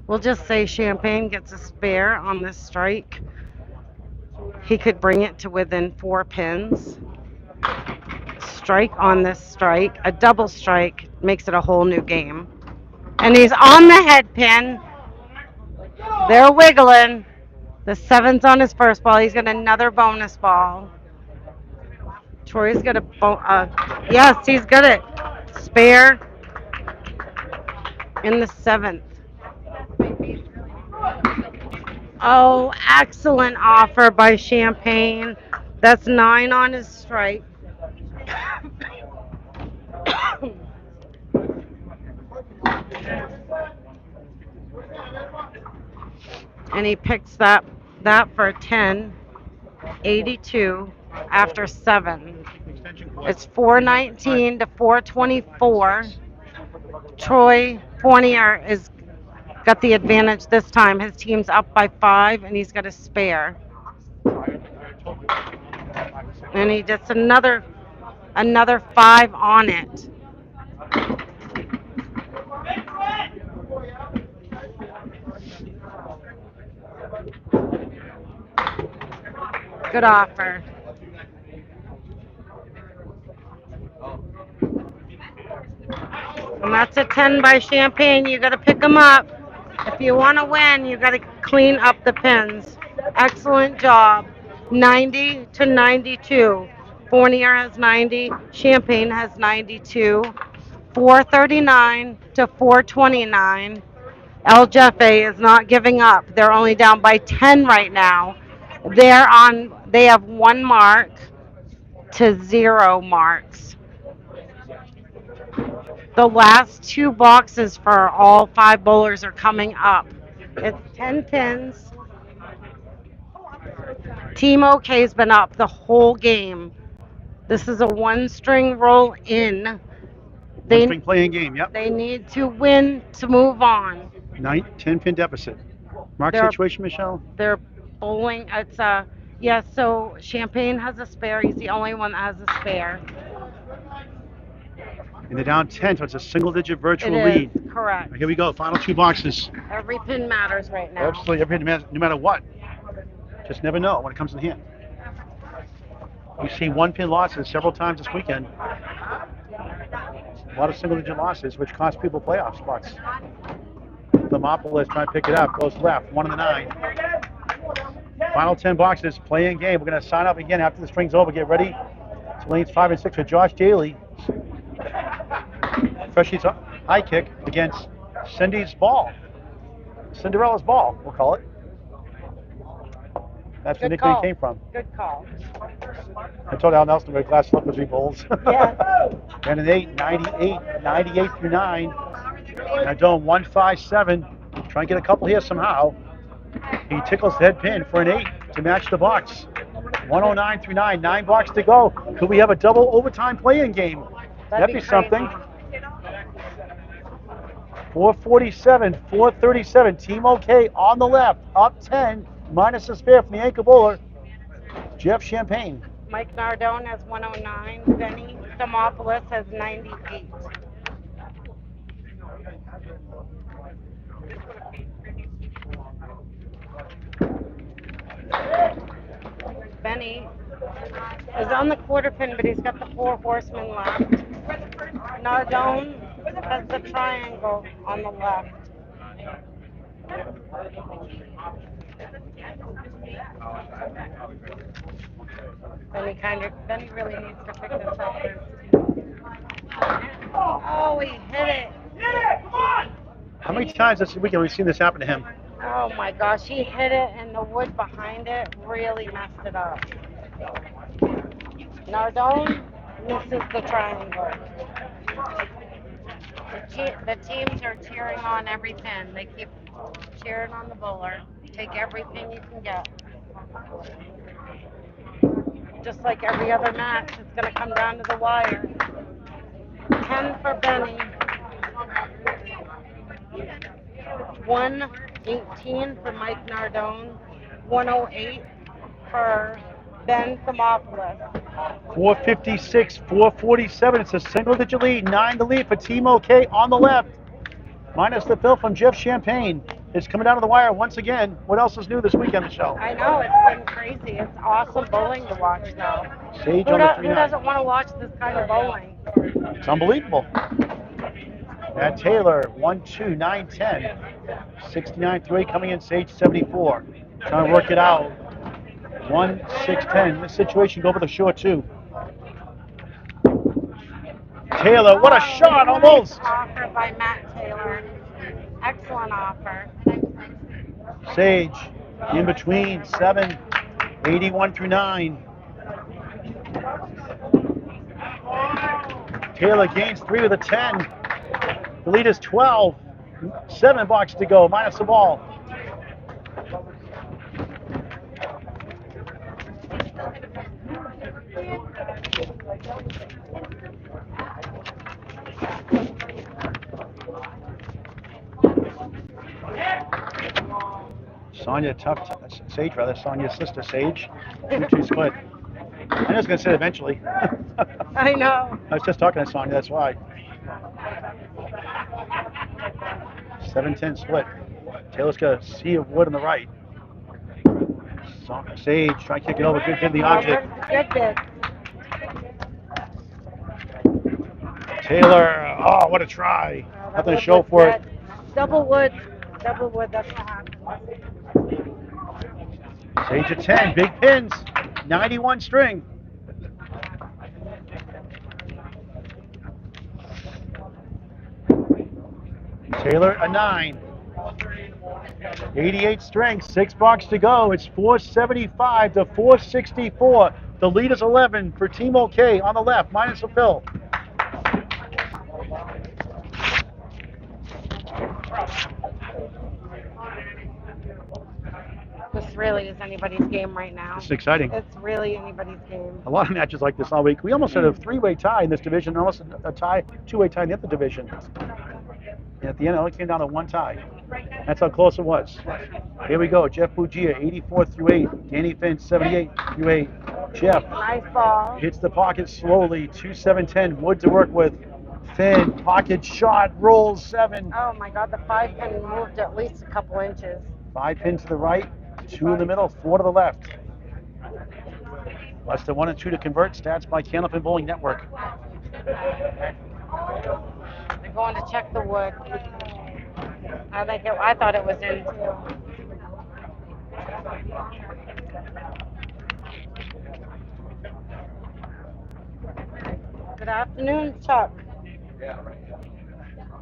we'll just say Champagne gets a spare on this strike. He could bring it to within 4 pins. Strike on this strike. A double strike makes it a whole new game. And he's on the head pin. They're wiggling. The 7's on his first ball. He's got another bonus ball. Troy's got yes, he's got it. Spare in the 7th. Oh, excellent offer by Champagne. That's 9 on his strike. And he picks that for 10, 82 after 7. It's 419 to 424. Troy Fournier is got the advantage this time. His team's up by 5, and he's got a spare. And he gets another 5 on it. Good offer. And that's a 10 by Champagne. You got to pick them up. If you want to win, you got to clean up the pins. Excellent job. 90 to 92. Fournier has 90. Champagne has 92. 439 to 429. El Jefe is not giving up. They're only down by 10 right now. They have 1 mark to 0 marks. The last 2 boxes for all 5 bowlers are coming up. It's 10 pins. Team OK's been up the whole game. This is a 1-string roll in. One string playing game, yep. They need to win to move on. 10-pin deficit. Mark situation, Michelle? They're bowling. So Champagne has a spare. He's the only one that has a spare. And they're down 10, so it's a single-digit virtual It lead. is, correct. Here we go, final 2 boxes. Every pin matters right now. Absolutely, every pin, no matter what. Just never know when it comes in hand. We've seen 1-pin losses several times this weekend. A lot of single-digit losses, which cost people playoff spots. Thermopolis trying to pick it up, goes left, 1 in the 9. Final 10 boxes, playing game. We're going to sign up again after the string's over. Get ready. It's lanes 5 and 6 for Josh Daly. Freshie's high kick against Cindy's ball. Cinderella's ball, we'll call it. That's where the nickname came from. Good call. I told Al Nelson to wear glass slippers with bowls. Yeah. And an 8, 98 through 9. Now doing 157. Try and get a couple here somehow. He tickles the head pin for an 8 to match the box. 109 through 9. 9 boxes to go. Could we have a double overtime play-in game? That'd be something. 447, 437. Team OK on the left. Up 10. Minus a spare from the anchor bowler, Jeff Champagne. Mike Nardone has 109. Benny Thermopolis has 98. Benny is on the quarter pin, but he's got the 4 horsemen left. Nardone has the triangle on the left. Benny really needs to pick this up. Oh, he hit it. How many times this weekend have we seen this happen to him? Oh my gosh, he hit it and the wood behind it really messed it up. Nardone misses the triangle. The teams are cheering on every pin. They keep cheering on the bowler. Take every pin you can get. Just like every other match, it's going to come down to the wire. 10 for Benny. 118 for Mike Nardone. 108 for Ben Thermopolis. 456, 447. It's a single-digit lead. 9 to lead for Team OK on the left. Minus the fill from Jeff Champagne. It's coming down to the wire once again. What else is new this weekend, Michelle? I know, it's been crazy. It's awesome bowling to watch, though. Sage on the 3-9. Who doesn't want to watch this kind of bowling? It's unbelievable. Matt Taylor, 1-2, 9-10. 69-3 coming in, Sage 74. Trying to work it out. 1-6-10. This situation go for the short two. Taylor, what a shot, almost. Offer by Matt Taylor. Excellent offer. Sage in between, 7, 81 through 9. Taylor gains 3 with a 10. The lead is 12. 7 blocks to go, minus the ball. Sonia, Sage rather, Sonia's sister, Sage. 2-2 split. I was going to say eventually. I know. I was just talking to Sonia, that's why. 7-10 split. Taylor's got a sea of wood on the right. Sage trying to kick it over, good hit the object. Good bit. Taylor, oh, what a try. Nothing to show for it. Double wood, that's what happens. Sage at 10, big pins, 91 string. Taylor a 9. 88 strength, 6 blocks to go. It's 475 to 464. The lead is 11 for Team OK on the left, minus a fill. This really is anybody's game right now. It's exciting. It's really anybody's game. A lot of matches like this all week. We almost had a 3-way tie in this division, almost a tie, 2-way tie in the other division. And at the end, it only came down to 1 tie. That's how close it was. Here we go. Jeff Bugia, 84 through 8. Danny Finn, 78 through 8. Jeff Nice ball. hits the pocket slowly. 2-7-10. Wood to work with. Finn, pocket shot, rolls 7. Oh my God, the 5 pin moved at least a couple inches. 5 pin to the right, 2 in the middle, 4 to the left. Less than 1 and 2 to convert. Stats by Candlepin Bowling Network. They're going to check the wood. I thought it was in too. Good afternoon, Chuck.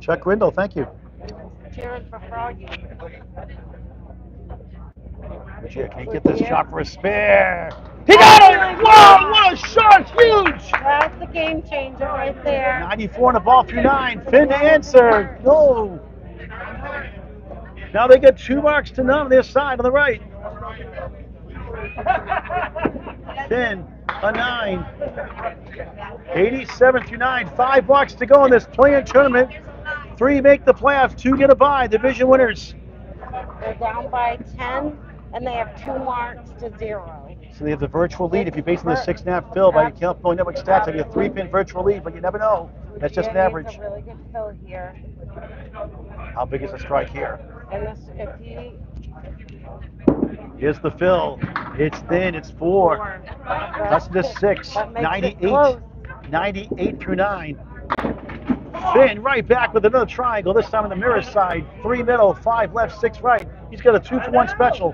Chuck Grindle, thank you. Cheering for Froggy. Bugia, can he get this shot for a spare? He got it! Wow, what a shot! Huge! That's the game changer right there. 94 on the ball through 9. Finn to answer. No. Now they get 2 marks to none on their side on the right. Finn, a 9. 87 through 9. 5 blocks to go in this play-in tournament. 3 make the playoffs, 2 get a bye. Division winners. They're down by 10, and they have 2 marks to 0. So they have the virtual lead. If you're basing the 6.5 fill by your Candlepin Network stats, they have a 3-pin virtual lead, but you never know. That's just an average. It's a really good fill here. How big is the strike here? And this, if he Here's the fill. It's thin. It's 4. That's the 6. That makes it 98. close. 98 through 9. Finn right back with another triangle. This time on the mirror side. 3 middle, 5 left, 6 right. He's got a 2-for-1 special.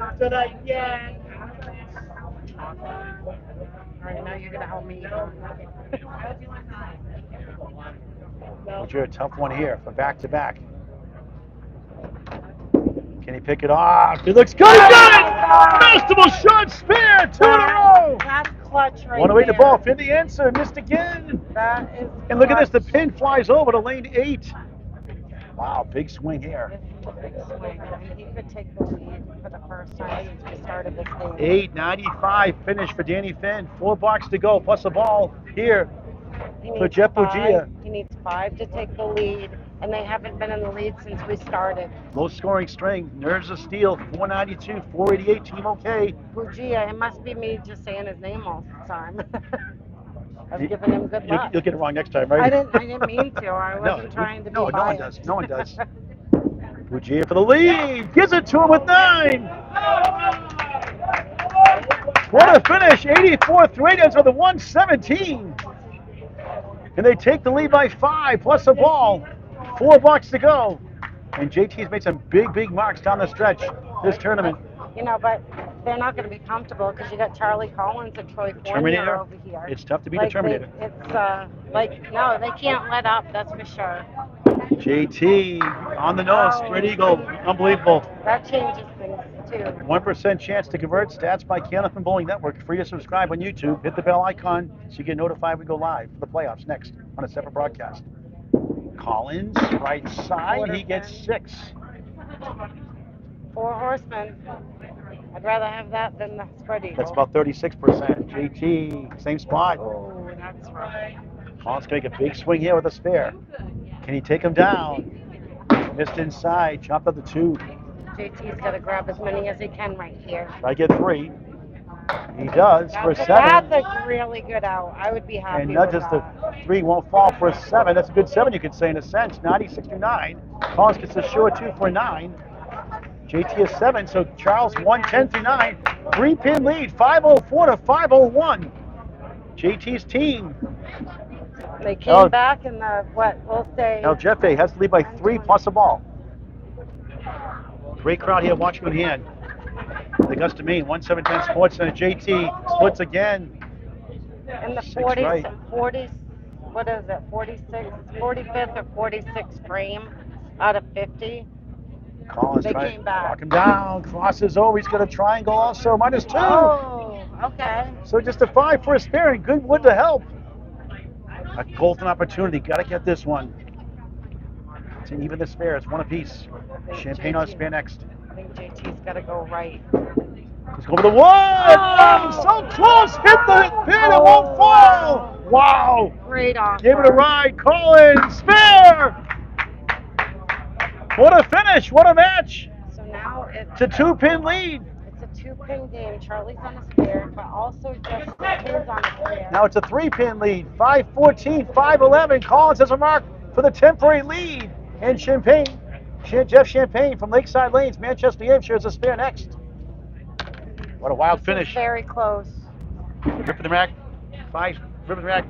All right, now you're gonna help me. You're a tough one here for back-to-back. Can he pick it off? He looks good. He got it! Festival shot spare, 2 in a row. That's clutch right 108 the there. ball, fit the answer, missed again. That is. And look at this, the clutch. pin flies over to lane 8. Wow, big swing here. This is a big swing, and he could take the lead for the first time since we started this game. 8:95 finish for Danny Finn. 4 blocks to go, plus a ball here He for needs Jeff 5. Bugia. He needs 5 to take the lead, and they haven't been in the lead since we started. Low scoring string, Nerves of Steel, 492, 488, team okay. Bugia, it must be me just saying his name all the time. I'm giving him good luck. You'll get it wrong next time, right? I didn't mean to. I wasn't trying to be no one biased. does. No one does. Bugia for the lead. Gives it to him with 9. What a finish. 84-3 does with a 117. And they take the lead by 5 plus a ball. 4 blocks to go. And JT's made some big marks down the stretch this tournament. You know, but they're not going to be comfortable because you got Charlie Collins and Troy Fournier Terminator. over here. It's tough to beat the Terminator. No, they can't let up, that's for sure. JT on the nose, spread eagle, unbelievable. That changes things too. 1% chance to convert. Stats by Candlepin Bowling Network. Free to subscribe on YouTube. Hit the bell icon so you get notified we go live for the playoffs next on a separate broadcast. Collins, right side, he gets 6. 4 horsemen. I'd rather have that than the spread eagle. That's about 36%. JT, same spot. Oh, that's right. Collins can make a big swing here with a spare. Can he take him down? Missed inside, chopped up the 2. JT's got to grab as many as he can right here. Try to get 3. He does for a 7. That's a really good out. I would be happy And with not just that. a 3 won't fall for a 7. That's a good 7, you could say, in a sense. 96-9. Collins gets a short 2 for a 9. JT is 7, so Charles 110-9. 3-pin lead, 504 to 501. JT's team. They came back in the, we'll say. Now Jefe has to lead by 3 plus a ball. Great crowd here watching on hand. Augusta, Maine, 1710 Sports Center. JT splits again. In the 6 40s, right. 40s, what is it, 45th or 46th frame out of 50. Collins They trying came to back. knock him down. Crosses over. He's got a triangle also. -2. Oh, okay. So just a 5 for a spare and good wood to help. A golden opportunity. Got to get this one. It's even the spare. It's 1 apiece. Champagne on spare next. I think JT's got to go right. Let's go for the wood. Oh, so close. Hit the pin. It won't fall. Wow. Great offer. Give it a ride. Collins. Spare. What a finish. What a match. So now It's a 2-pin lead. it's a 2-pin game. Charlie's on a spare, but also just the pins on a spare. Now it's a 3-pin lead. 5-14, 5-11. Collins has a mark for the temporary lead. And Champagne, Jeff Champagne from Lakeside Lanes, Manchester, Hampshire, is a spare next. What a wild This is finish. very close. Ripping the Rack, 5 Ripping the Rack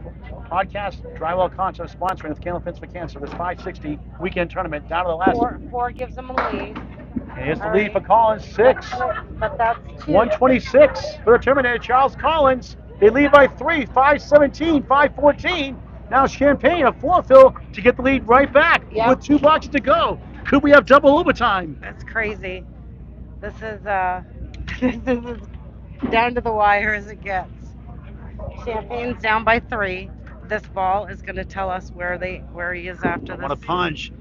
podcast, Drywall Concept sponsoring with Candlepins for Cancer. This 560 weekend tournament down to the last. Four gives them a lead. And here's the lead for Collins, 6. But that's 2. 126 for the Terminator, Charles Collins. They lead by 3, 5-17, 5-14. Now Champagne, a 4-fill to get the lead right back with 2 blocks to go. Could we have double overtime? That's crazy. This is this is as down to the wire as it gets. Champagne's down by 3. This ball is going to tell us where he is after this. What a punch.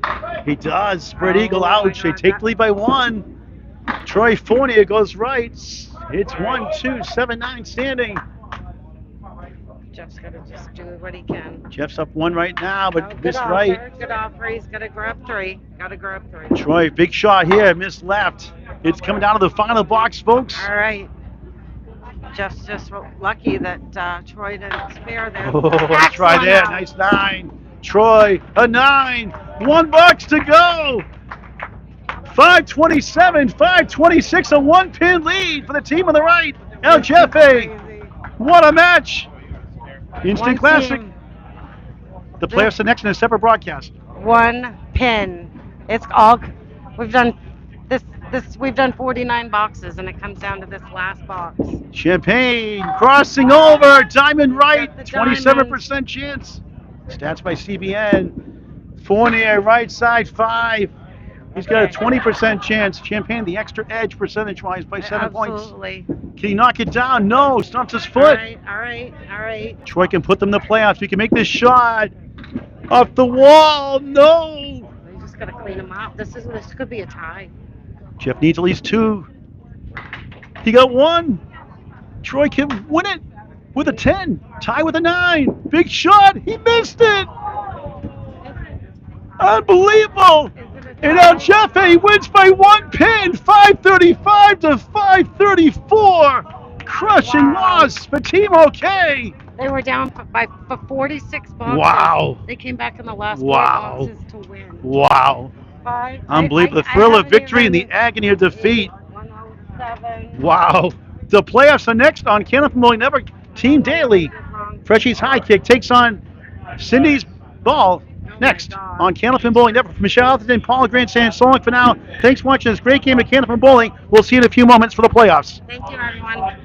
He does. Spread eagle my ouch. They God, take the lead by 1. Troy Fournier goes right. It's 1-2-7-9 standing. Jeff's got to just do what he can. Jeff's up 1 right now, but Good missed offer, right. Good offer. He's got to grab 3. Got to grab 3. Troy, big shot here, missed left. It's coming down to the final box, folks. All right. Jeff's just lucky that Troy didn't spare there. Oh, let's try there. Nice 9. Troy, a 9. $1 to go. 5:27, 5:26, a 1-pin lead for the team on the right. El Jefe. What a match. Instant classic. The players are next in a separate broadcast. 1 pin. It's all. We've done this. This we've done 49 boxes, and it comes down to this last box. Champagne crossing over. Diamond right. the 27% chance. Stats by CBN. Fournier right side 5. He's got a 20% chance. Champagne the extra edge percentage-wise by 7 points. Absolutely. Can he knock it down? No. Stumps his All foot. right, all right, all right. Troy can put them in the playoffs. We can make this shot. Off the wall. No. We just gotta clean them up. This could be a tie. Jeff needs at least 2. He got 1. Troy can win it with a 10. Tie with a 9. Big shot. He missed it. Unbelievable. And now Jeff wins by 1 pin. 535 to 534. Crushing loss for Team OK. They were down for 46 boxes. Wow. They came back in the last 4 Wow. boxes to win. Wow. Unbelievable. The thrill of victory and the agony of defeat. 107. Wow. The playoffs are next on Candlepin Bowling Network. Team Daily. Freshie's High Kick takes on Cindy's Ball next on Candlepin Bowling Network. Michelle Atherton, Paul Grant saying so long for now. Thanks for watching this great game of Candlepin Bowling. We'll see you in a few moments for the playoffs. Thank you, everyone.